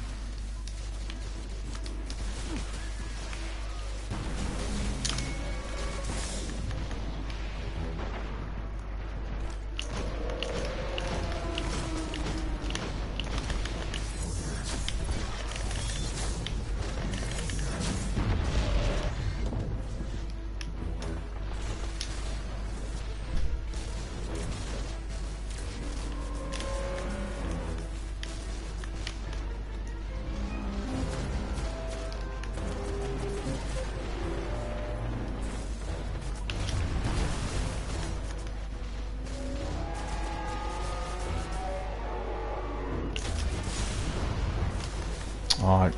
Oh,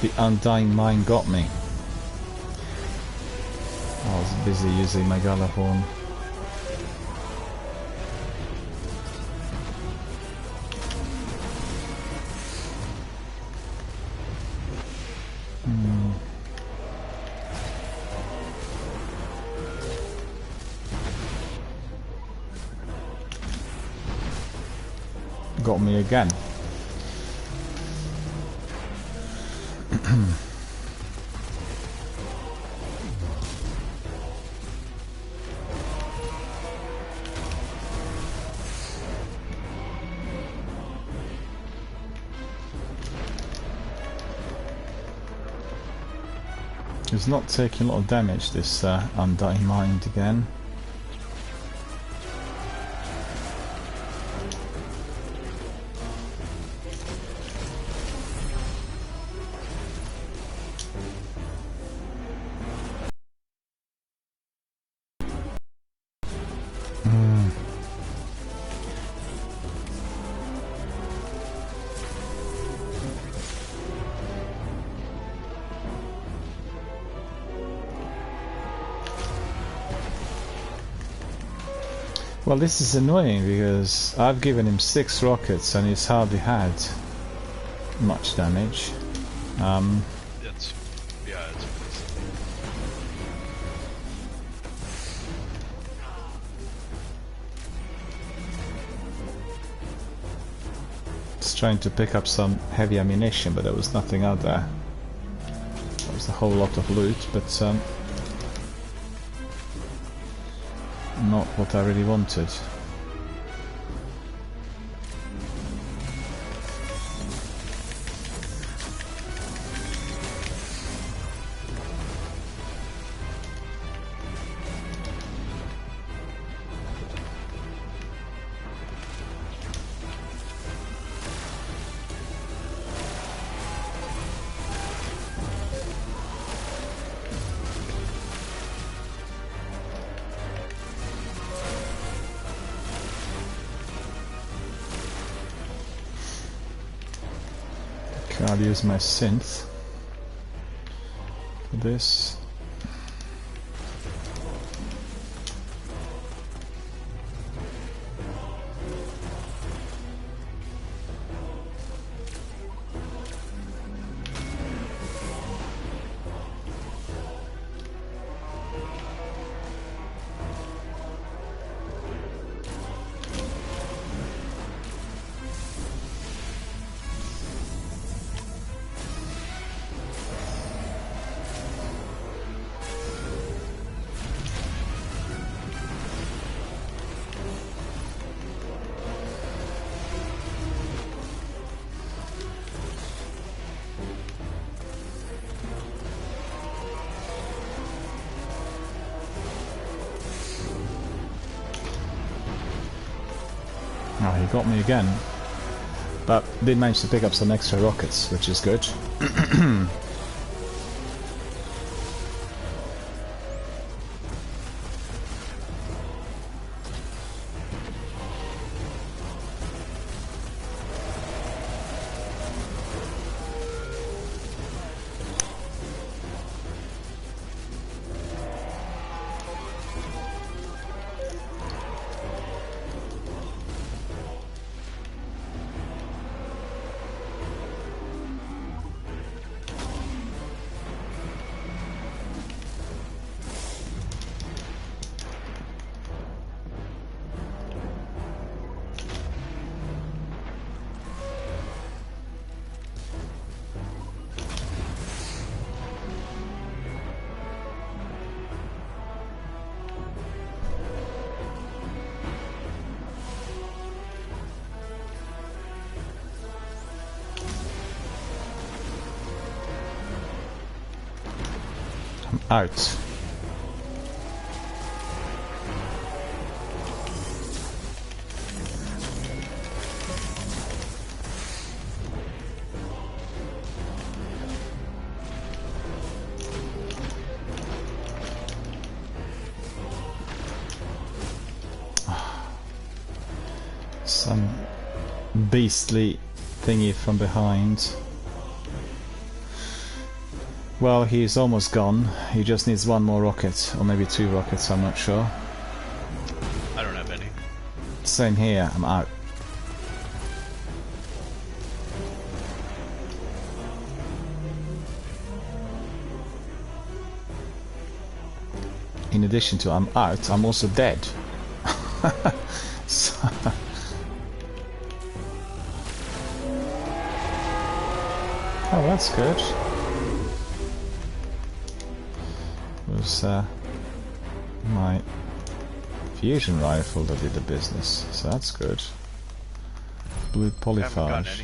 the Undying Mind got me. I was busy using my Gjallarhorn. Got me again. He's not taking a lot of damage, this Undying Mind again. Well, this is annoying because I've given him 6 rockets and he's hardly had much damage. was trying to pick up some heavy ammunition, but there was nothing out there. There was a whole lot of loot, but not what I really wanted. I'll use my synth for this. Oh, he got me again, but did manage to pick up some extra rockets, which is good. Out. Some beastly thingy from behind. Well, he's almost gone. He just needs one more rocket, or maybe two rockets, I'm not sure. I don't have any. Same here, I'm out. In addition to I'm out, I'm also dead. So oh, that's good. Was my fusion rifle that did the business, so that's good. Blue polyphage.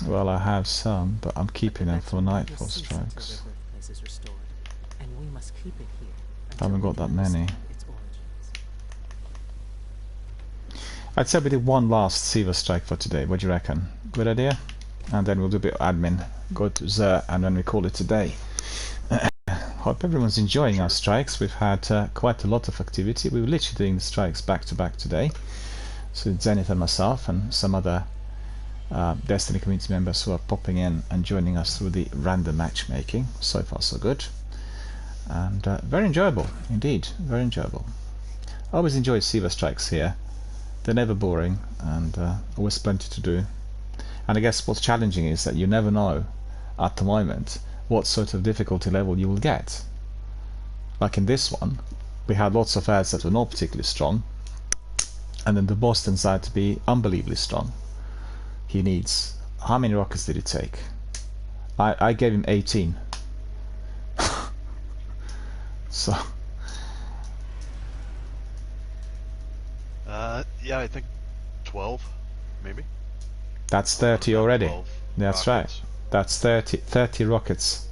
Well, I have some, but I'm keeping them for nightfall strikes. I haven't got that many. I'd say we do one last Siva strike for today. What do you reckon? Good idea? And then we'll do a bit of admin, go to Xur, and then we call it a day. Hope everyone's enjoying our strikes. We've had quite a lot of activity. We were literally doing the strikes back to back today. So Zenith and myself and some other Destiny community members who are popping in and joining us through the random matchmaking. So far so good. And very enjoyable, indeed, very enjoyable. I always enjoy Siva strikes here. They're never boring and always plenty to do. And I guess what's challenging is that you never know at the moment what sort of difficulty level you will get. Like in this one, we had lots of ads that were not particularly strong, And then the boss turns out to be unbelievably strong. He needs... How many rockets did he take? I gave him 18. So... Yeah, I think 12, maybe. That's 30 already. 12 That's rockets. right. That's 30 rockets.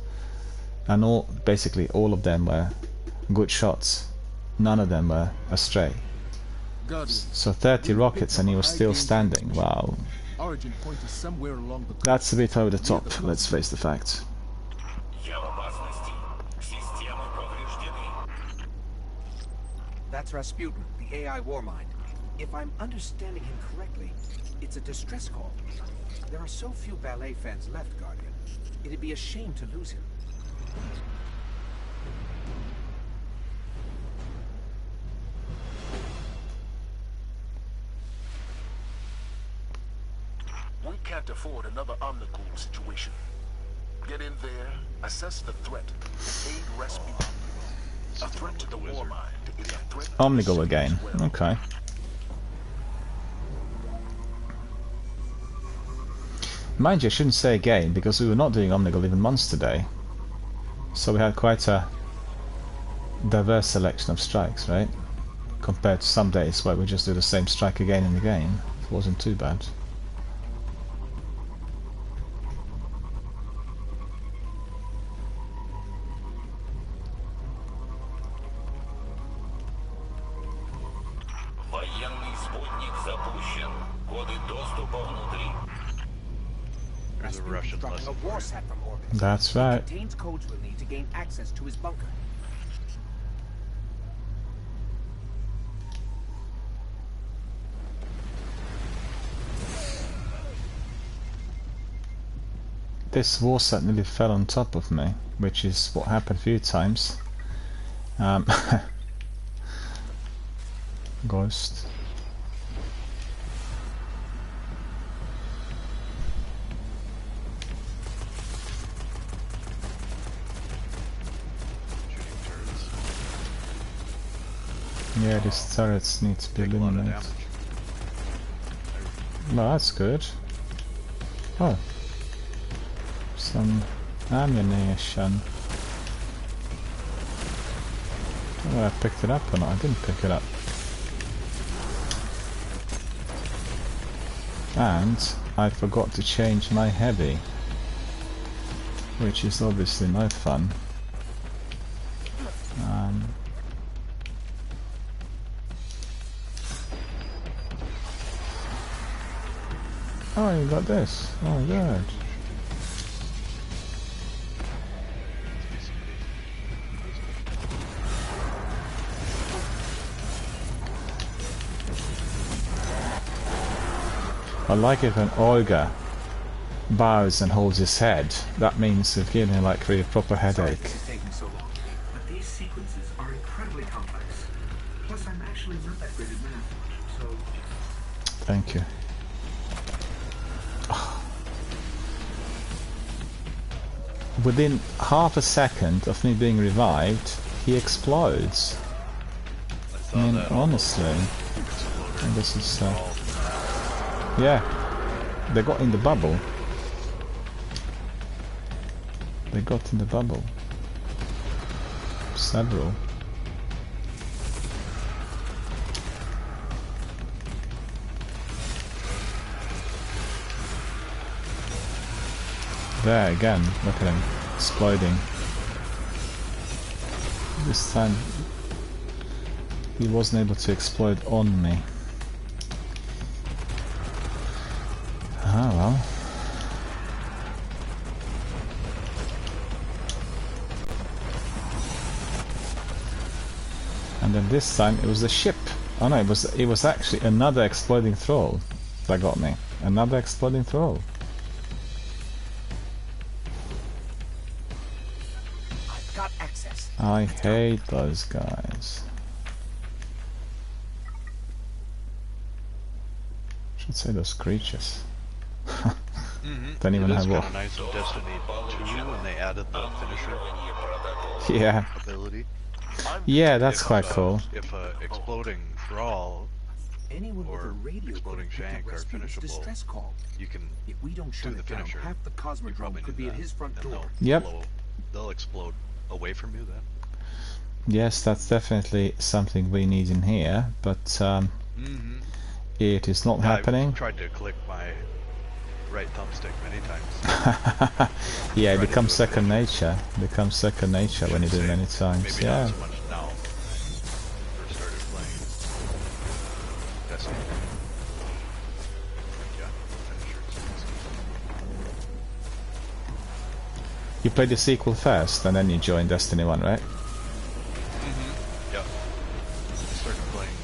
And basically all of them were good shots. None of them were astray. So 30 rockets and he was still standing. Wow. Origin point is somewhere along the That's a bit over the top, let's face the facts. That's Rasputin, the AI Warmind. If I'm understanding him correctly, it's a distress call. There are so few ballet fans left, Guardian. It'd be a shame to lose him. We can't afford another Omnigul situation. Get in there, assess the threat, and aid Rasputin. A threat to the Warmind is a threat to Omnigul again. Okay. Mind you, I shouldn't say again, because we were not doing Omnigul even once today. So we had quite a diverse selection of strikes, right? Compared to some days where we just do the same strike again and again. It wasn't too bad. There's a Russian Dropping a war sat from orbit. That's right. It contains codes we'll need to gain access to his bunker. This warsat nearly fell on top of me, which is what happened a few times. Ghost. Yeah, these turrets need to be Take a lot of eliminated. damage. Well, that's good. Oh. Some ammunition. Oh, I picked it up or not? I didn't pick it up. And I forgot to change my heavy, which is obviously no fun. Oh, you got this. Oh, good. I like it when Olga bows and holds his head. That means we've given him like really a proper Sorry headache. this is taking so long, but these sequences are incredibly complex. Plus, I'm actually not that great at math, so... Thank you. Within half a second of me being revived, he explodes. I mean, honestly. And this is... yeah, they got in the bubble. They got in the bubble. Several. There again, look at him exploding. This time he wasn't able to explode on me. Ah well. And then this time it was the ship. Oh no, it was actually another exploding thrall that got me. Another exploding thrall. I've got access. I hate those guys. Should say those creatures. Don't even have It is war. kind of nice in Destiny 2 when they added the finisher Yeah. ability. Yeah, that's quite cool. If a exploding thrall Anyone with a or radio Exploding could have Shank picked are up Rasputin's finishable, distress call. you can If we don't do shut the it down, finisher. half the You Cosmodrome probably could knew be at that. his front And door. Yep. They'll explode away from you then. Yes, that's definitely something we need in here, but it is not happening. I've tried to click my right thumbstick many times. Yeah, it becomes second nature. It becomes second nature when you do it many times. Maybe Yeah. not so much now. When I first started playing Destiny. Yeah, finishers. You played the sequel first, and then you joined Destiny 1, right? Yeah. I started playing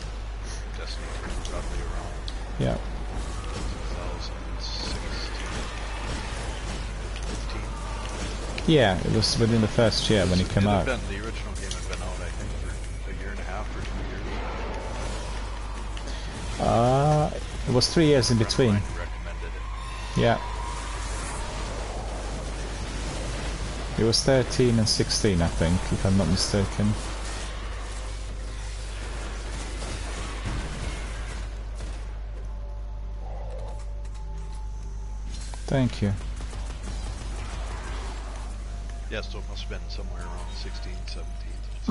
Destiny 2 probably around Yeah. 2016, 15. Yeah, it was within the first year when it came out. The original game had been out, I think, for a year and a half or 2 years. It was 3 years in between. Recommended it. Yeah. It was 13 and 16, I think, if I'm not mistaken. Thank you. Yeah, so it must have been somewhere around 16, 17.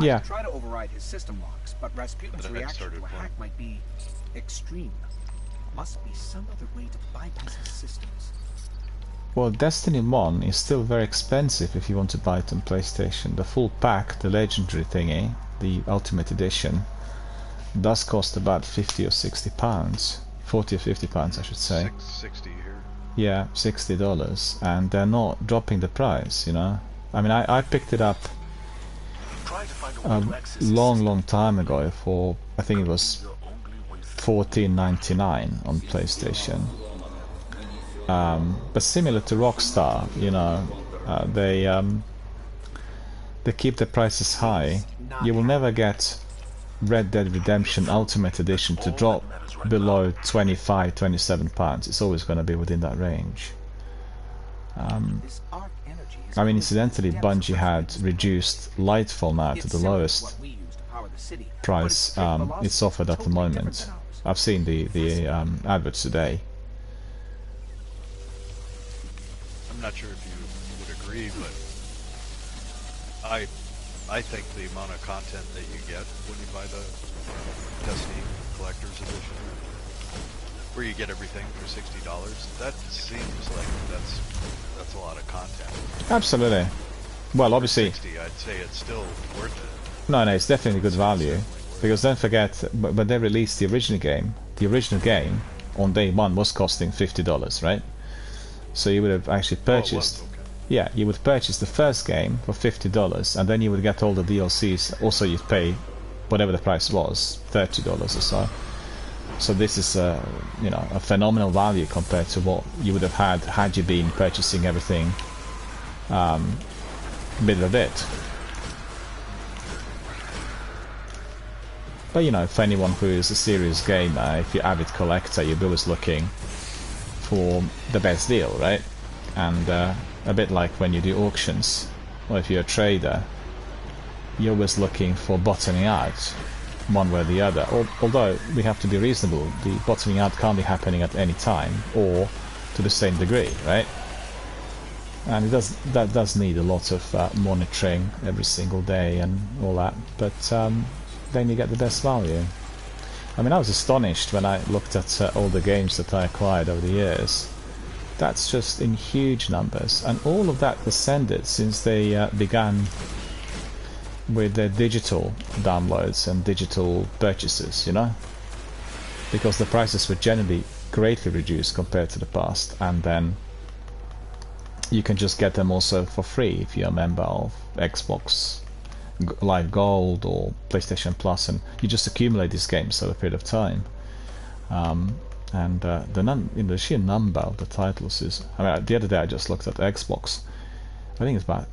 Yeah. Try to override his system locks, but Rasputin's But then I reaction started to a playing. hack might be extreme. Must be some other way to bypass his systems. Well, Destiny 1 is still very expensive if you want to buy it on PlayStation. The full pack, the legendary thingy, the Ultimate Edition, does cost about 50 or 60 pounds. 40 or 50 pounds, I should say. 60 here. Yeah, $60, and they're not dropping the price, you know. I mean, I picked it up a long time ago for, I think it was $14.99 on PlayStation. But similar to Rockstar, you know, they keep the prices high. You will never get Red Dead Redemption Ultimate Edition to drop below 25, 27 pounds. It's always going to be within that range. I mean, incidentally, Bungie had reduced Lightfall now to the lowest price it's offered at the moment. I've seen the adverts today. I'm not sure if you would agree, but I think the amount of content that you get when you buy the Destiny Collector's Edition, where you get everything for $60, that seems like that's a lot of content. Absolutely. Well, obviously, 60, I'd say it's still worth it. No, it's definitely good value, because don't forget, when they released the original game on day one was costing $50, right? So you would have actually purchased, yeah, you would purchase the first game for $50, and then you would get all the DLCs. Also, you'd pay whatever the price was, $30 or so. So this is you know, a phenomenal value compared to what you would have had you been purchasing everything bit by bit. But you know, for anyone who is a serious gamer, if you're an avid collector, you're always looking for the best deal, right? And a bit like when you do auctions, or if you're a trader, you're always looking for bottoming out, one way or the other. Although we have to be reasonable, the bottoming out can't be happening at any time or to the same degree, right? And that does need a lot of monitoring every single day and all that, but then you get the best value. I mean, I was astonished when I looked at all the games that I acquired over the years. That's just in huge numbers, and all of that descended since they began with their digital downloads and digital purchases, you know, because the prices were generally greatly reduced compared to the past, and then you can just get them also for free if you're a member of Xbox Live Gold or PlayStation Plus, and you just accumulate these games over a period of time. And the sheer number of the titles is, I mean, the other day I just looked at Xbox. I think it's about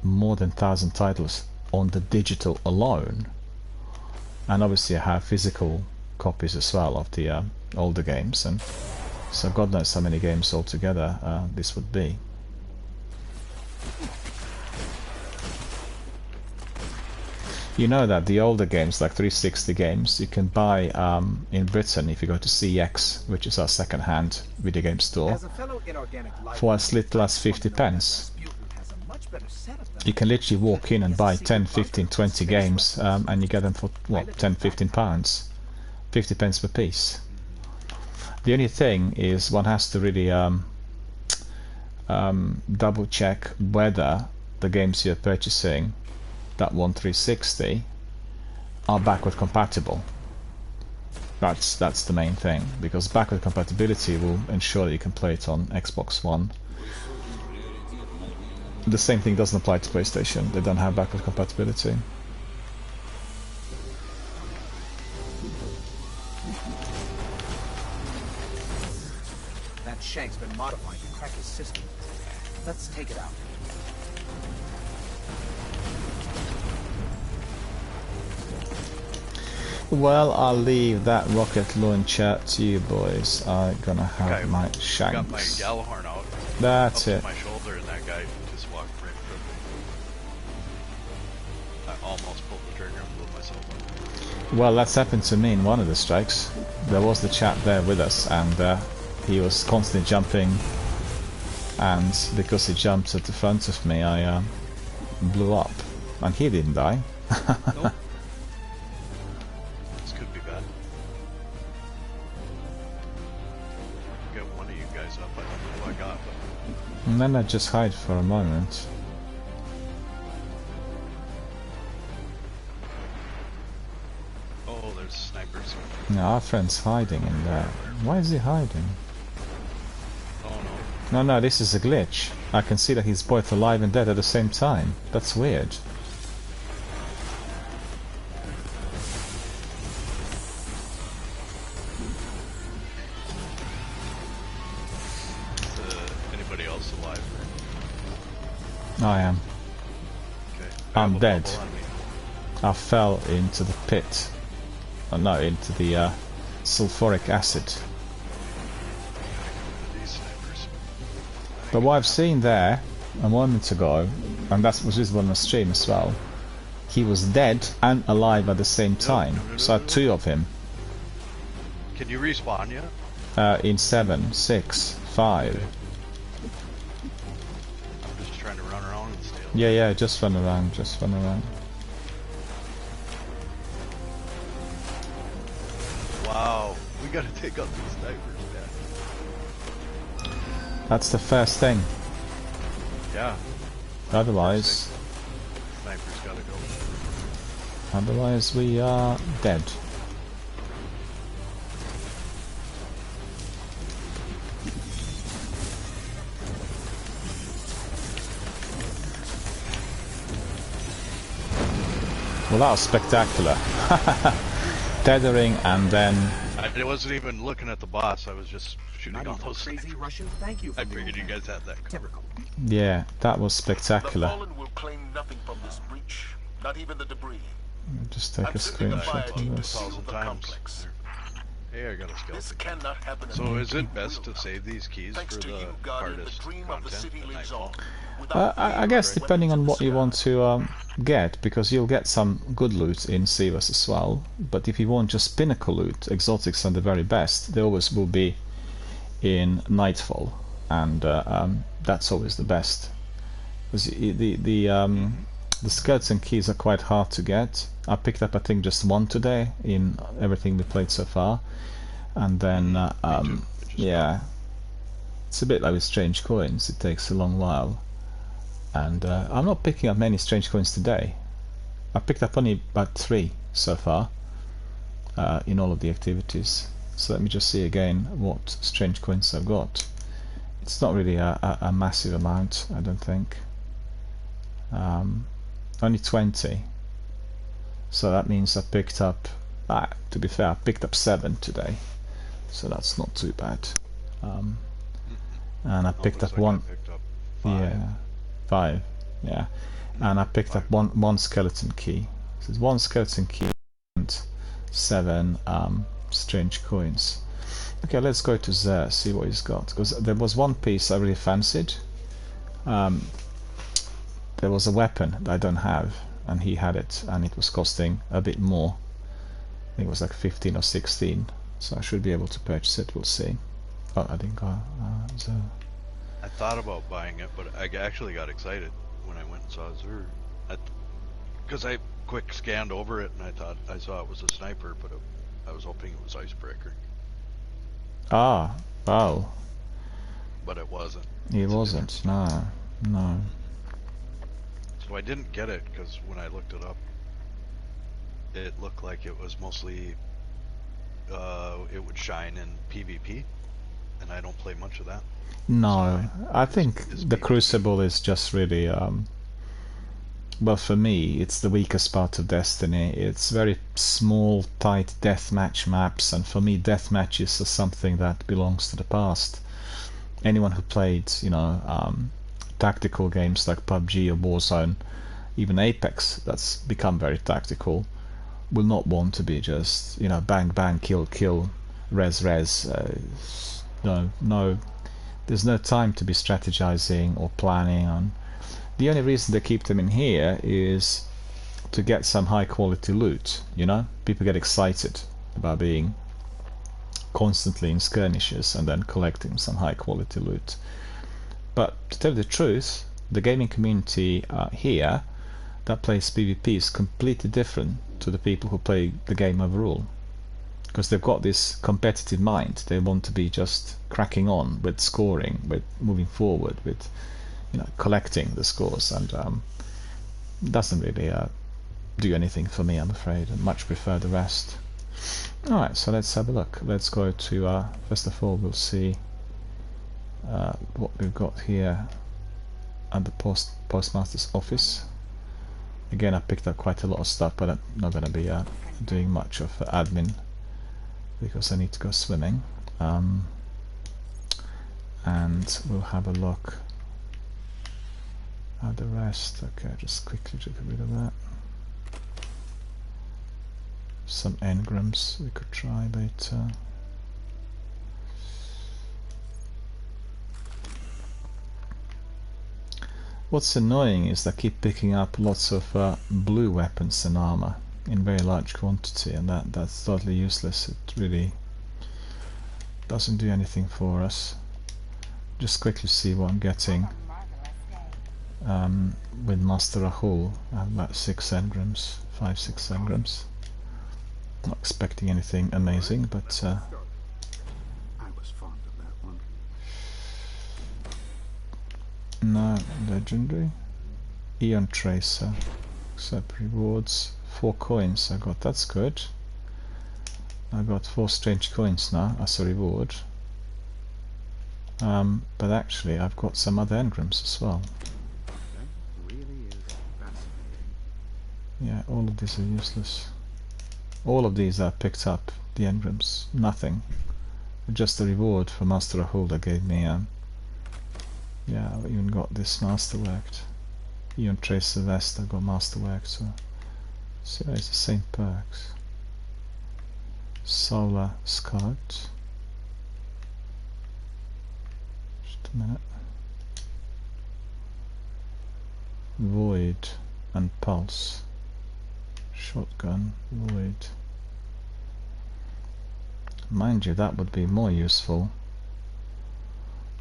more than 1,000 titles on the digital alone, and obviously I have physical copies as well of the older games, and so God knows how many games altogether this would be. You know that the older games, like 360 games, you can buy in Britain if you go to CX, which is our second-hand video game store, for as little as 50 pence. You can literally walk in and buy 10, 15, 20 games, and you get them for, what, 10, 15 pounds, 50 pence per piece. The only thing is one has to really double check whether the games you're purchasing, that 360, are backward compatible. That's the main thing, because backward compatibility will ensure that you can play it on Xbox One. The same thing doesn't apply to PlayStation. They don't have backward compatibility. That shank's been modified to crack his system. Let's take it out. Well, I'll leave that rocket launcher to you boys. I'm gonna have my shanks. Got my Gallahorn out. That's up it. To my shoulder, and that guy just walked right from me. I almost pulled the trigger and blew myself up. Well, that's happened to me in one of the strikes. There was the chap there with us, and he was constantly jumping, and because he jumped at the front of me, I blew up, and he didn't die. Nope. This could be bad. Get one of you guys up. I don't know who I got, but... And then I just hide for a moment. Oh, there's snipers. Yeah, our friend's hiding in there. Why is he hiding? Oh no. No, this is a glitch. I can see that he's both alive and dead at the same time. That's weird. Anybody else alive? I am. Okay. I'm dead. I fell into the pit. Oh, no, into the sulfuric acid. These snipers. But what I've seen there a moment ago, and that was visible on the stream as well, he was dead and alive at the same time. So I had two of him. Can you respawn yet? In 7, 6, 5. Okay. I'm just trying to run around and steal. Yeah, just run around, just run around. Wow, we gotta take out these snipers, man. That's the first thing. Yeah. Otherwise, Snipers gotta go. otherwise we are dead. Well, that was spectacular. Tethering and then... I wasn't even looking at the boss, I was just shooting all those crazy snipers. Russian. Thank you for I figured you guys had that covered. Yeah, that was The spectacular. Fallen will claim nothing from this breach, not even the debris. Just take I'm a sending a fire screenshot team of to this. seal the complex. Hey, I got a This skeleton. cannot happen. So is it best to save these keys Thanks for to the you, Guardian, the hardest dream of the content city at lives Nightfall? on. I guess depending on what you want to get, because you'll get some good loot in Sivas as well, but if you want just pinnacle loot, exotics are the very best, they always will be in Nightfall, and that's always the best. Because the skeleton keys are quite hard to get. I picked up I think just one today in everything we played so far, and then yeah, it's a bit like with strange coins, it takes a long while. And I'm not picking up many strange coins today. I picked up only about 3 so far in all of the activities. So let me just see again what strange coins I've got. It's not really a massive amount, I don't think. Only 20. So that means I picked up, to be fair, I picked up 7 today. So that's not too bad. And I picked up one. Picked up 5. Yeah. 5, yeah, and I picked up one skeleton key. So there's 1 skeleton key and 7 strange coins. Okay, let's go to Zer, see what he's got, because there was one piece I really fancied. There was a weapon that I don't have, and he had it, and it was costing a bit more. I think it was like 15 or 16, so I should be able to purchase it. We'll see. Oh, I think I thought about buying it, but I actually got excited when I went and saw Xur. Because I quick scanned over it and I thought I saw it was a sniper, but I was hoping it was Icebreaker. Ah, wow. But it wasn't. It wasn't, no. So I didn't get it because when I looked it up, it looked like it was mostly, it would shine in PvP, and I don't play much of that. No, I think the Crucible is just really, well, for me, it's the weakest part of Destiny. It's very small, tight deathmatch maps, and for me, deathmatches are something that belongs to the past. Anyone who played, you know, tactical games like PUBG or Warzone, even Apex, that's become very tactical, will not want to be just, you know, bang bang, kill kill, res res. No, there's no time to be strategizing or planning on. The only reason they keep them in here is to get some high quality loot, you know? People get excited about being constantly in skirmishes and then collecting some high quality loot. But to tell you the truth, the gaming community here that plays PvP is completely different to the people who play the game overall. Because they've got this competitive mind. They want to be just cracking on with scoring, with moving forward, with, you know, collecting the scores, and doesn't really do anything for me, I'm afraid. I much prefer the rest. Alright, so let's have a look. Let's go to, first of all, we'll see what we've got here at the postmaster's office. Again, I picked up quite a lot of stuff, but I'm not going to be doing much of admin because I need to go swimming. And we'll have a look at the rest. Okay, just quickly get rid of that. Some engrams we could try later. What's annoying is I keep picking up lots of blue weapons and armor in very large quantity, and that's totally useless. It really doesn't do anything for us. Just quickly see what I'm getting with Master Rahul. I have about 6 engrams, 5-6 engrams. Not expecting anything amazing, but I was fond of that one. No, legendary. Eon Tracer. Accept rewards. 4 coins I got, that's good. I got 4 strange coins now as a reward. But actually I've got some other engrams as well. That really is fascinating. Yeah, all of these are useless. All of these are picked up, the engrams. Nothing. Just a reward for Master Rahul that gave me yeah, I even got this Masterworked. Eon Tracer Vest, I got Masterworked, so see, it's the same perks. Solar Scout. Just a minute. Void and Pulse. Shotgun, Void. Mind you, that would be more useful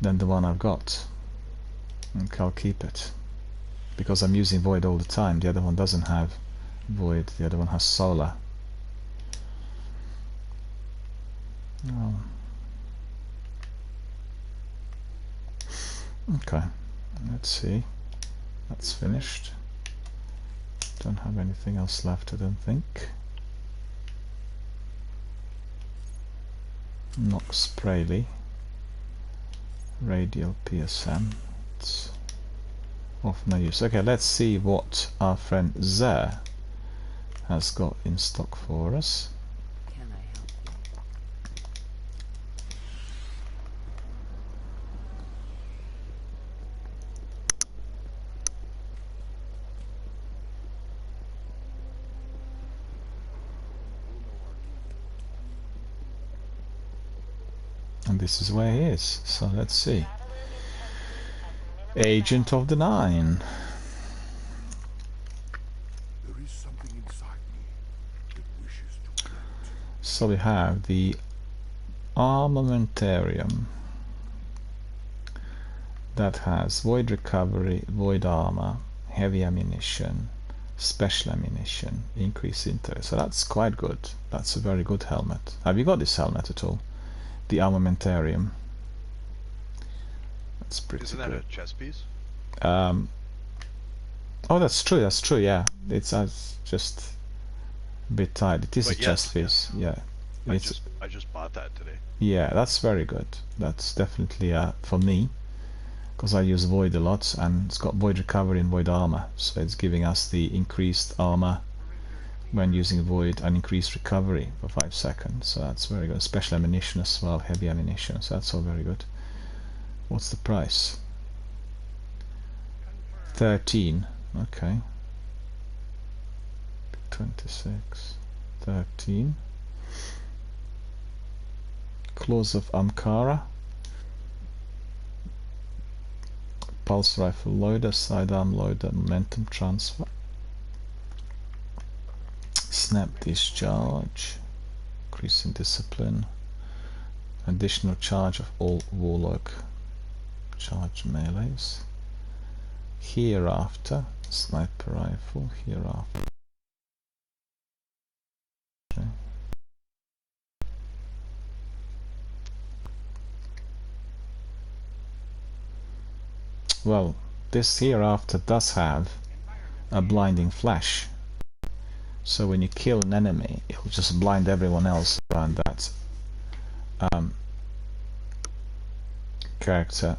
than the one I've got. And I'll keep it. Because I'm using Void all the time. The other one doesn't have Void, the other one has Solar. Oh. Okay, let's see. That's finished. Don't have anything else left, I don't think. Nox Praley. Radial PSM. It's of no use. Okay, let's see what our friend Xur has got in stock for us. Can I help And this is where he is, so let's see. Agent of the Nine. There is something inside me that wishes to connect. So we have the armamentarium that has void recovery, void armor, heavy ammunition, special ammunition, increase interest. So that's quite good. That's a very good helmet. Have you got this helmet at all? The armamentarium. That's pretty Isn't that good. a chess piece? Oh, that's true. That's true. Yeah, it's just a bit tight. It is But a chess piece. Yeah, I it's just bought that today. yeah. That's very good. That's definitely for me, because I use void a lot, and it's got void recovery and void armor, so it's giving us the increased armor when using void and increased recovery for 5 seconds. So that's very good. Special ammunition as well, heavy ammunition. So that's all very good. What's the price? 13. Okay. 26. 13. Claws of Ankara. Pulse rifle loader, sidearm loader, momentum transfer. Snap discharge. Increasing discipline. Additional charge of all warlock charge melees. Hereafter, sniper rifle, hereafter. Okay. Well, this hereafter does have a blinding flash. So when you kill an enemy, it'll just blind everyone else around that character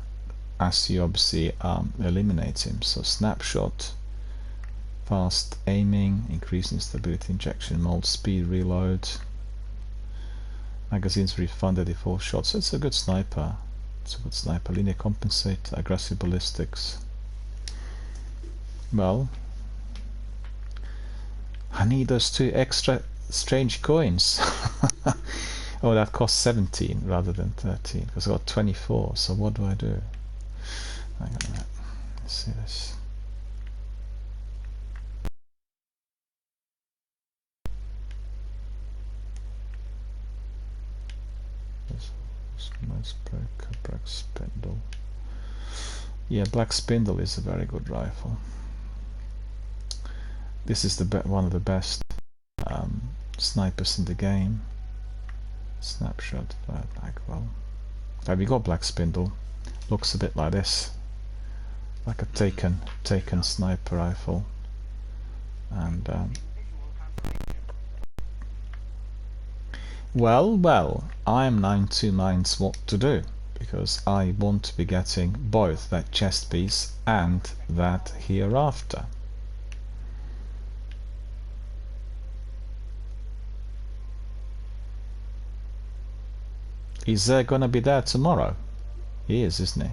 as you obviously eliminate him. So snapshot, fast aiming, increasing stability, injection mold, speed, reload, magazines refunded if all shots. So it's a good sniper. It's a good sniper. Linear compensate, aggressive ballistics. Well, I need those 2 extra strange coins. Oh, that costs 17 rather than 13 because I got 24. So what do I do? Hang on a minute. Let's see this. Black Spindle. Yeah, Black Spindle is a very good rifle. This is one of the best snipers in the game. Snapshot, well. Have you got Black Spindle? Looks a bit like this, like a taken sniper rifle, and well, I'm now in 2 minds what to do, because I want to be getting both that chest piece and that hereafter. Is there gonna be there tomorrow? He is, isn't he?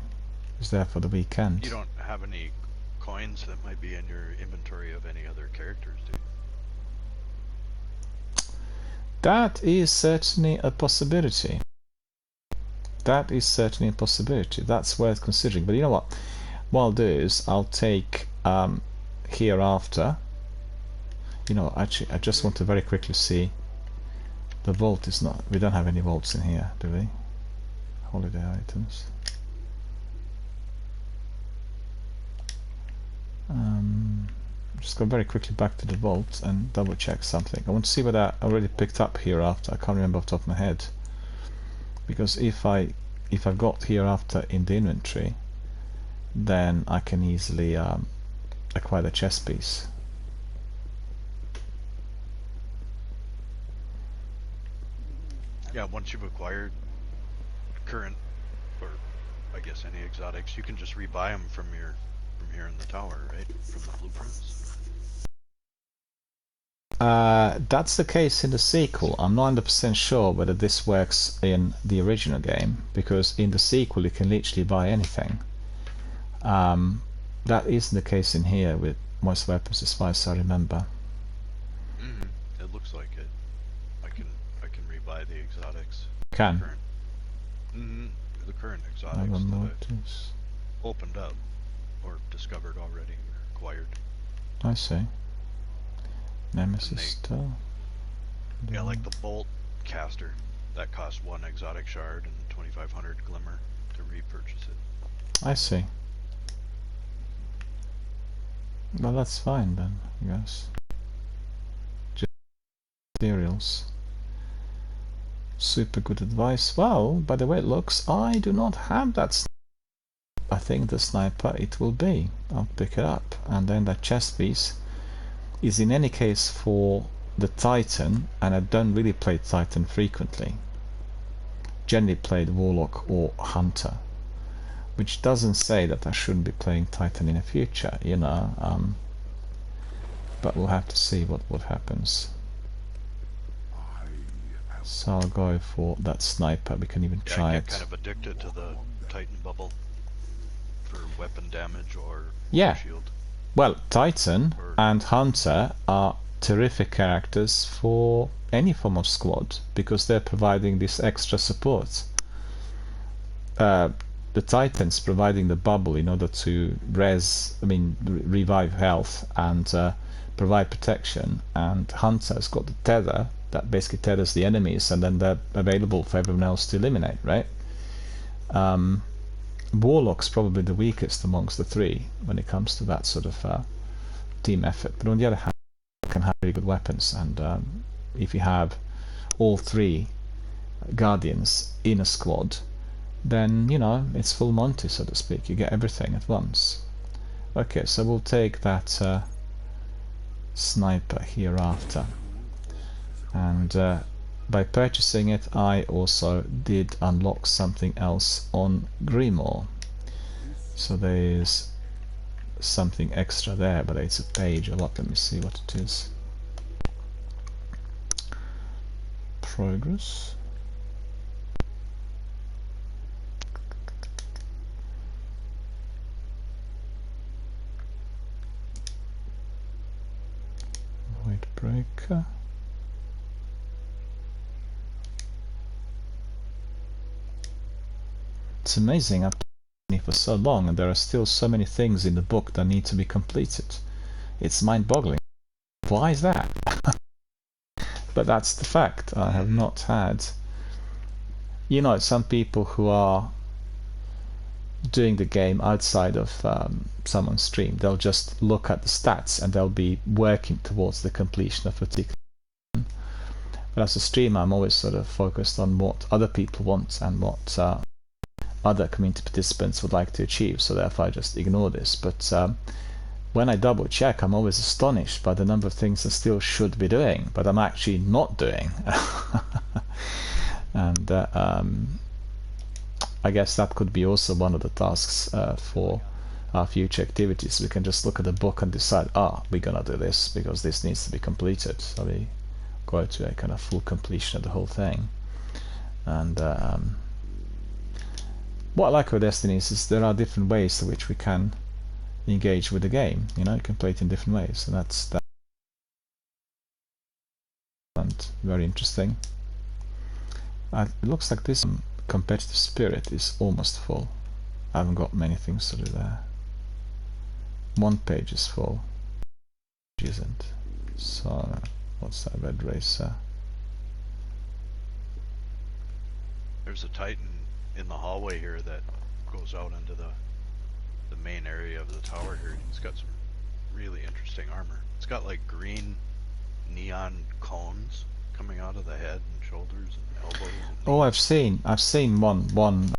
He's there for the weekend. You don't have any coins that might be in your inventory of any other characters, do you? That is certainly a possibility. That is certainly a possibility. That's worth considering. But you know what? What I'll do is I'll take hereafter. You know, actually, I just want to very quickly see. The vault is not. We don't have any vaults in here, do we? Holiday items. Just go very quickly back to the vault and double check something. I want to see whether I already picked up hereafter. I can't remember off the top of my head. Because if I've got hereafter in the inventory, then I can easily acquire the chest piece. Yeah, once you've acquired current, or I guess any exotics, you can just rebuy them from here in the tower, right? From the blueprints. That's the case in the sequel. I'm not 100% sure whether this works in the original game, because in the sequel you can literally buy anything. That isn't the case in here with most weapons, as far as I remember. It looks like it. I can rebuy the exotics. Can. The current exotics that notice. I've opened up or discovered already, or acquired. I see. Nemesis still. Yeah, like the bolt caster. That costs 1 exotic shard and 2,500 glimmer to repurchase it. I see. Well, that's fine then, I guess. Just materials. Super good advice. Well, by the way it looks, I do not have that. I think the sniper it will be. I'll pick it up. And then that chest piece is in any case for the Titan, and I don't really play Titan frequently. Generally played Warlock or Hunter, which doesn't say that I shouldn't be playing Titan in the future, you know. But we'll have to see what happens. So I'll go for that sniper. We can even try I it. get kind of addicted to the Titan bubble for weapon damage or shield. Well, Titan and Hunter are terrific characters for any form of squad because they're providing this extra support. The Titans providing the bubble in order to revive health and provide protection, and Hunter's got the tether that basically tethers the enemies, and then they're available for everyone else to eliminate, right? Warlock's probably the weakest amongst the three when it comes to that sort of team effort, but on the other hand, you can have really good weapons, and if you have all three Guardians in a squad, then, you know, it's full Monty, so to speak. You get everything at once. Okay, so we'll take that sniper hereafter. And by purchasing it, I also did unlock something else on Grimoire. So there's something extra there, but it's a page a lot. Let me see what it is. Progress. Void Breaker. It's amazing, I've been for so long and there are still so many things in the book that need to be completed. It's mind-boggling. Why is that? But that's the fact. I have not had... You know, some people who are doing the game outside of someone's stream, they'll just look at the stats and they'll be working towards the completion of a particular... But as a streamer, I'm always sort of focused on what other people want and what other community participants would like to achieve, so therefore I just ignore this. But when I double check, I'm always astonished by the number of things I still should be doing, but I'm actually not doing. And I guess that could be also one of the tasks for our future activities. We can just look at the book and decide, we're gonna do this because this needs to be completed, so we go to a kind of full completion of the whole thing. And what I like with Destiny is there are different ways in which we can engage with the game. You know, you can play it in different ways, and that's very interesting. It looks like this competitive spirit is almost full. I haven't got many things to do there. One page is full, which isn't. So, what's that? Red Racer. There's a Titan in the hallway here that goes out into the main area of the tower here. It's got some really interesting armor. It's got like green neon cones coming out of the head and shoulders and elbows. And oh, I've seen one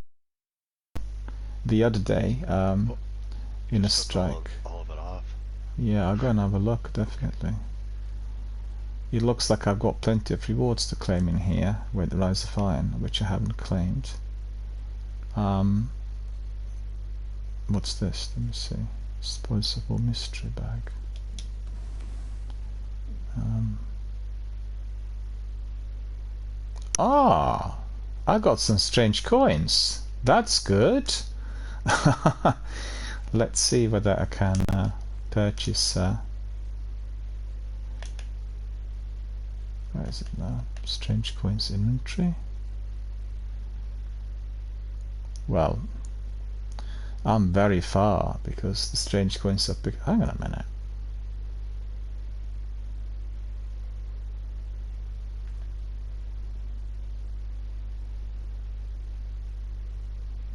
the other day in a strike. All of it off. Yeah, I'll go and have a look, definitely. It looks like I've got plenty of rewards to claim in here with the Rise of Iron, which I haven't claimed. What's this? Let me see. Spoils of War mystery bag. I got some strange coins. That's good. Let's see whether I can purchase. Where is it now? Strange coins inventory. Well, I'm very far because the strange coins are big. Hang on a minute.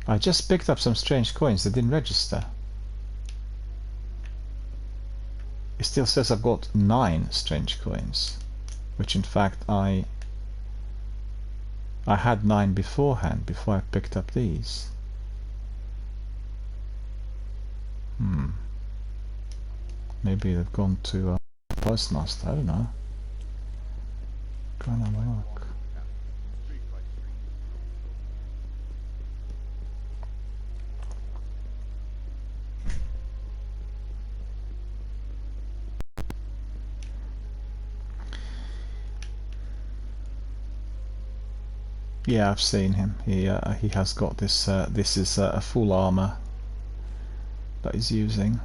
I just picked up some strange coins that didn't register. It still says I've got 9 strange coins, which in fact I had 9 beforehand, before I picked up these. Maybe they've gone to Postmaster, I don't know. Go and have a look. Yeah, I've seen him. He has got this. This is a full armor that he's using.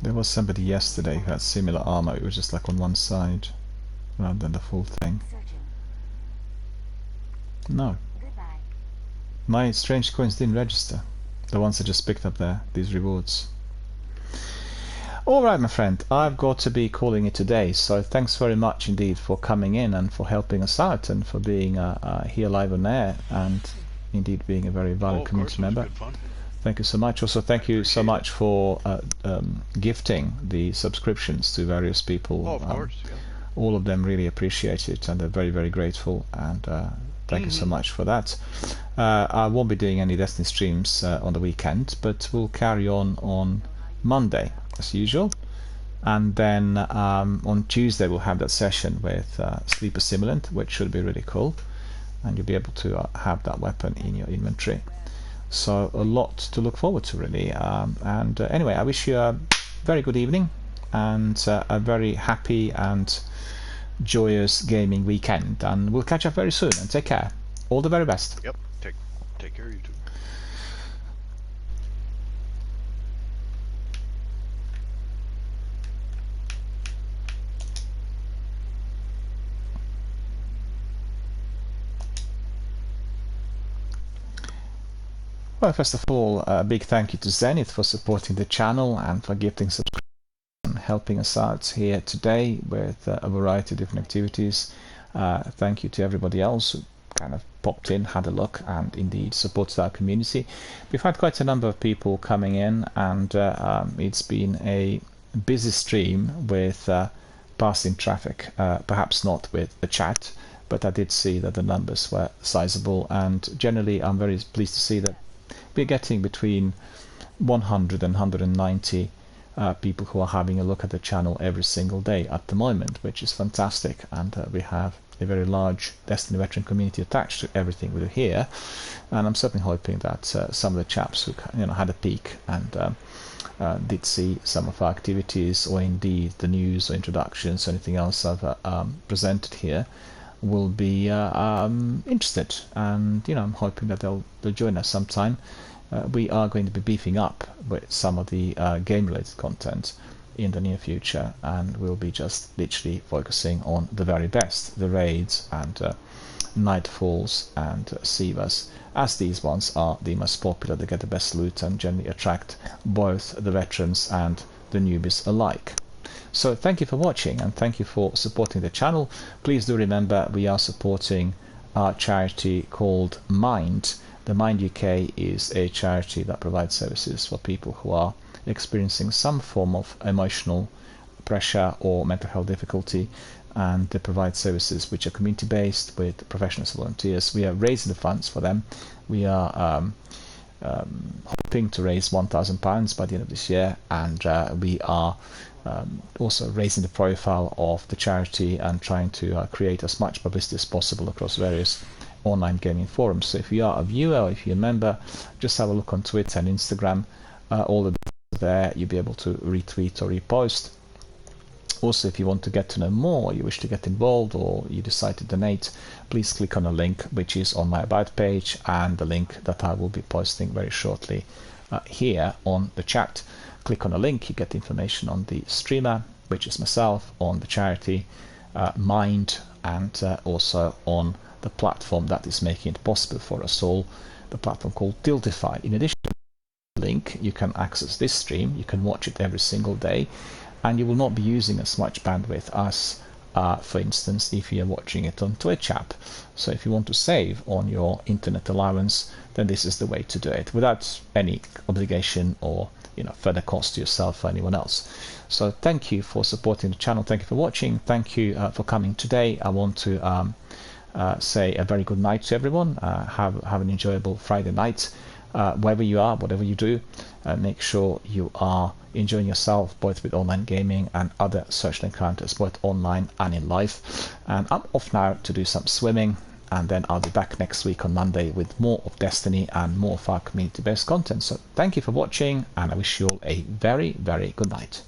There was somebody yesterday who had similar armor. It was just like on one side, rather than the full thing. No. My strange coins didn't register. The ones I just picked up there. These rewards. Alright, my friend, I've got to be calling it today, so thanks very much indeed for coming in and for helping us out and for being here live on air and indeed being a very valued community member. Thank you so much. Also, thank you so much for gifting the subscriptions to various people. Of course, yeah. All of them really appreciate it and they're very, very grateful, and thank you so much for that. I won't be doing any Destiny streams on the weekend, but we'll carry on Monday as usual, and then on Tuesday we'll have that session with Sleeper Simulant, which should be really cool, and you'll be able to have that weapon in your inventory. So a lot to look forward to, really. And anyway, I wish you a very good evening and a very happy and joyous gaming weekend, and we'll catch up very soon, and take care. All the very best. Yep, take care, you too. Well, first of all, a big thank you to Zenith for supporting the channel and for gifting subscriptions and helping us out here today with a variety of different activities. Thank you to everybody else who kind of popped in, had a look, and indeed supported our community. We've had quite a number of people coming in, and it's been a busy stream with passing traffic, perhaps not with the chat, but I did see that the numbers were sizable, and generally I'm very pleased to see that we're getting between 100 and 190 people who are having a look at the channel every single day at the moment, which is fantastic, and we have a very large Destiny veteran community attached to everything we do here, and I'm certainly hoping that some of the chaps who had a peek and did see some of our activities, or indeed the news or introductions or anything else I've presented here, will be interested, and I'm hoping that they'll join us sometime. We are going to be beefing up with some of the game-related content in the near future, and we'll be just literally focusing on the very best, the raids and Nightfalls and Sivas, as these ones are the most popular. They get the best loot and generally attract both the veterans and the newbies alike. So thank you for watching, and thank you for supporting the channel. Please do remember we are supporting our charity called Mind. The Mind UK is a charity that provides services for people who are experiencing some form of emotional pressure or mental health difficulty, and they provide services which are community based with professionals and volunteers. We are raising the funds for them. We are hoping to raise £1,000 by the end of this year, and we are also raising the profile of the charity and trying to create as much publicity as possible across various online gaming forums. So if you are a viewer or if you're a member, just have a look on Twitter and Instagram. All the details there, you'll be able to retweet or repost. Also, if you want to get to know more, you wish to get involved, or you decide to donate, please click on a link which is on my About page, and the link that I will be posting very shortly here on the chat. Click on a link, you get information on the streamer, which is myself, on the charity, Mind, and also on the platform that is making it possible for us all, the platform called Tiltify. In addition to the link, you can access this stream, you can watch it every single day, and you will not be using as much bandwidth as for instance if you're watching it on Twitch app. So if you want to save on your internet allowance, then this is the way to do it without any obligation or further cost to yourself or anyone else. So thank you for supporting the channel, thank you for watching, thank you for coming today. I want to say a very good night to everyone. Have an enjoyable Friday night, wherever you are, whatever you do. Make sure you are enjoying yourself, both with online gaming and other social encounters, both online and in life. And I'm off now to do some swimming, and then I'll be back next week on Monday with more of Destiny and more of our community-based content. So thank you for watching, and I wish you all a very, very good night.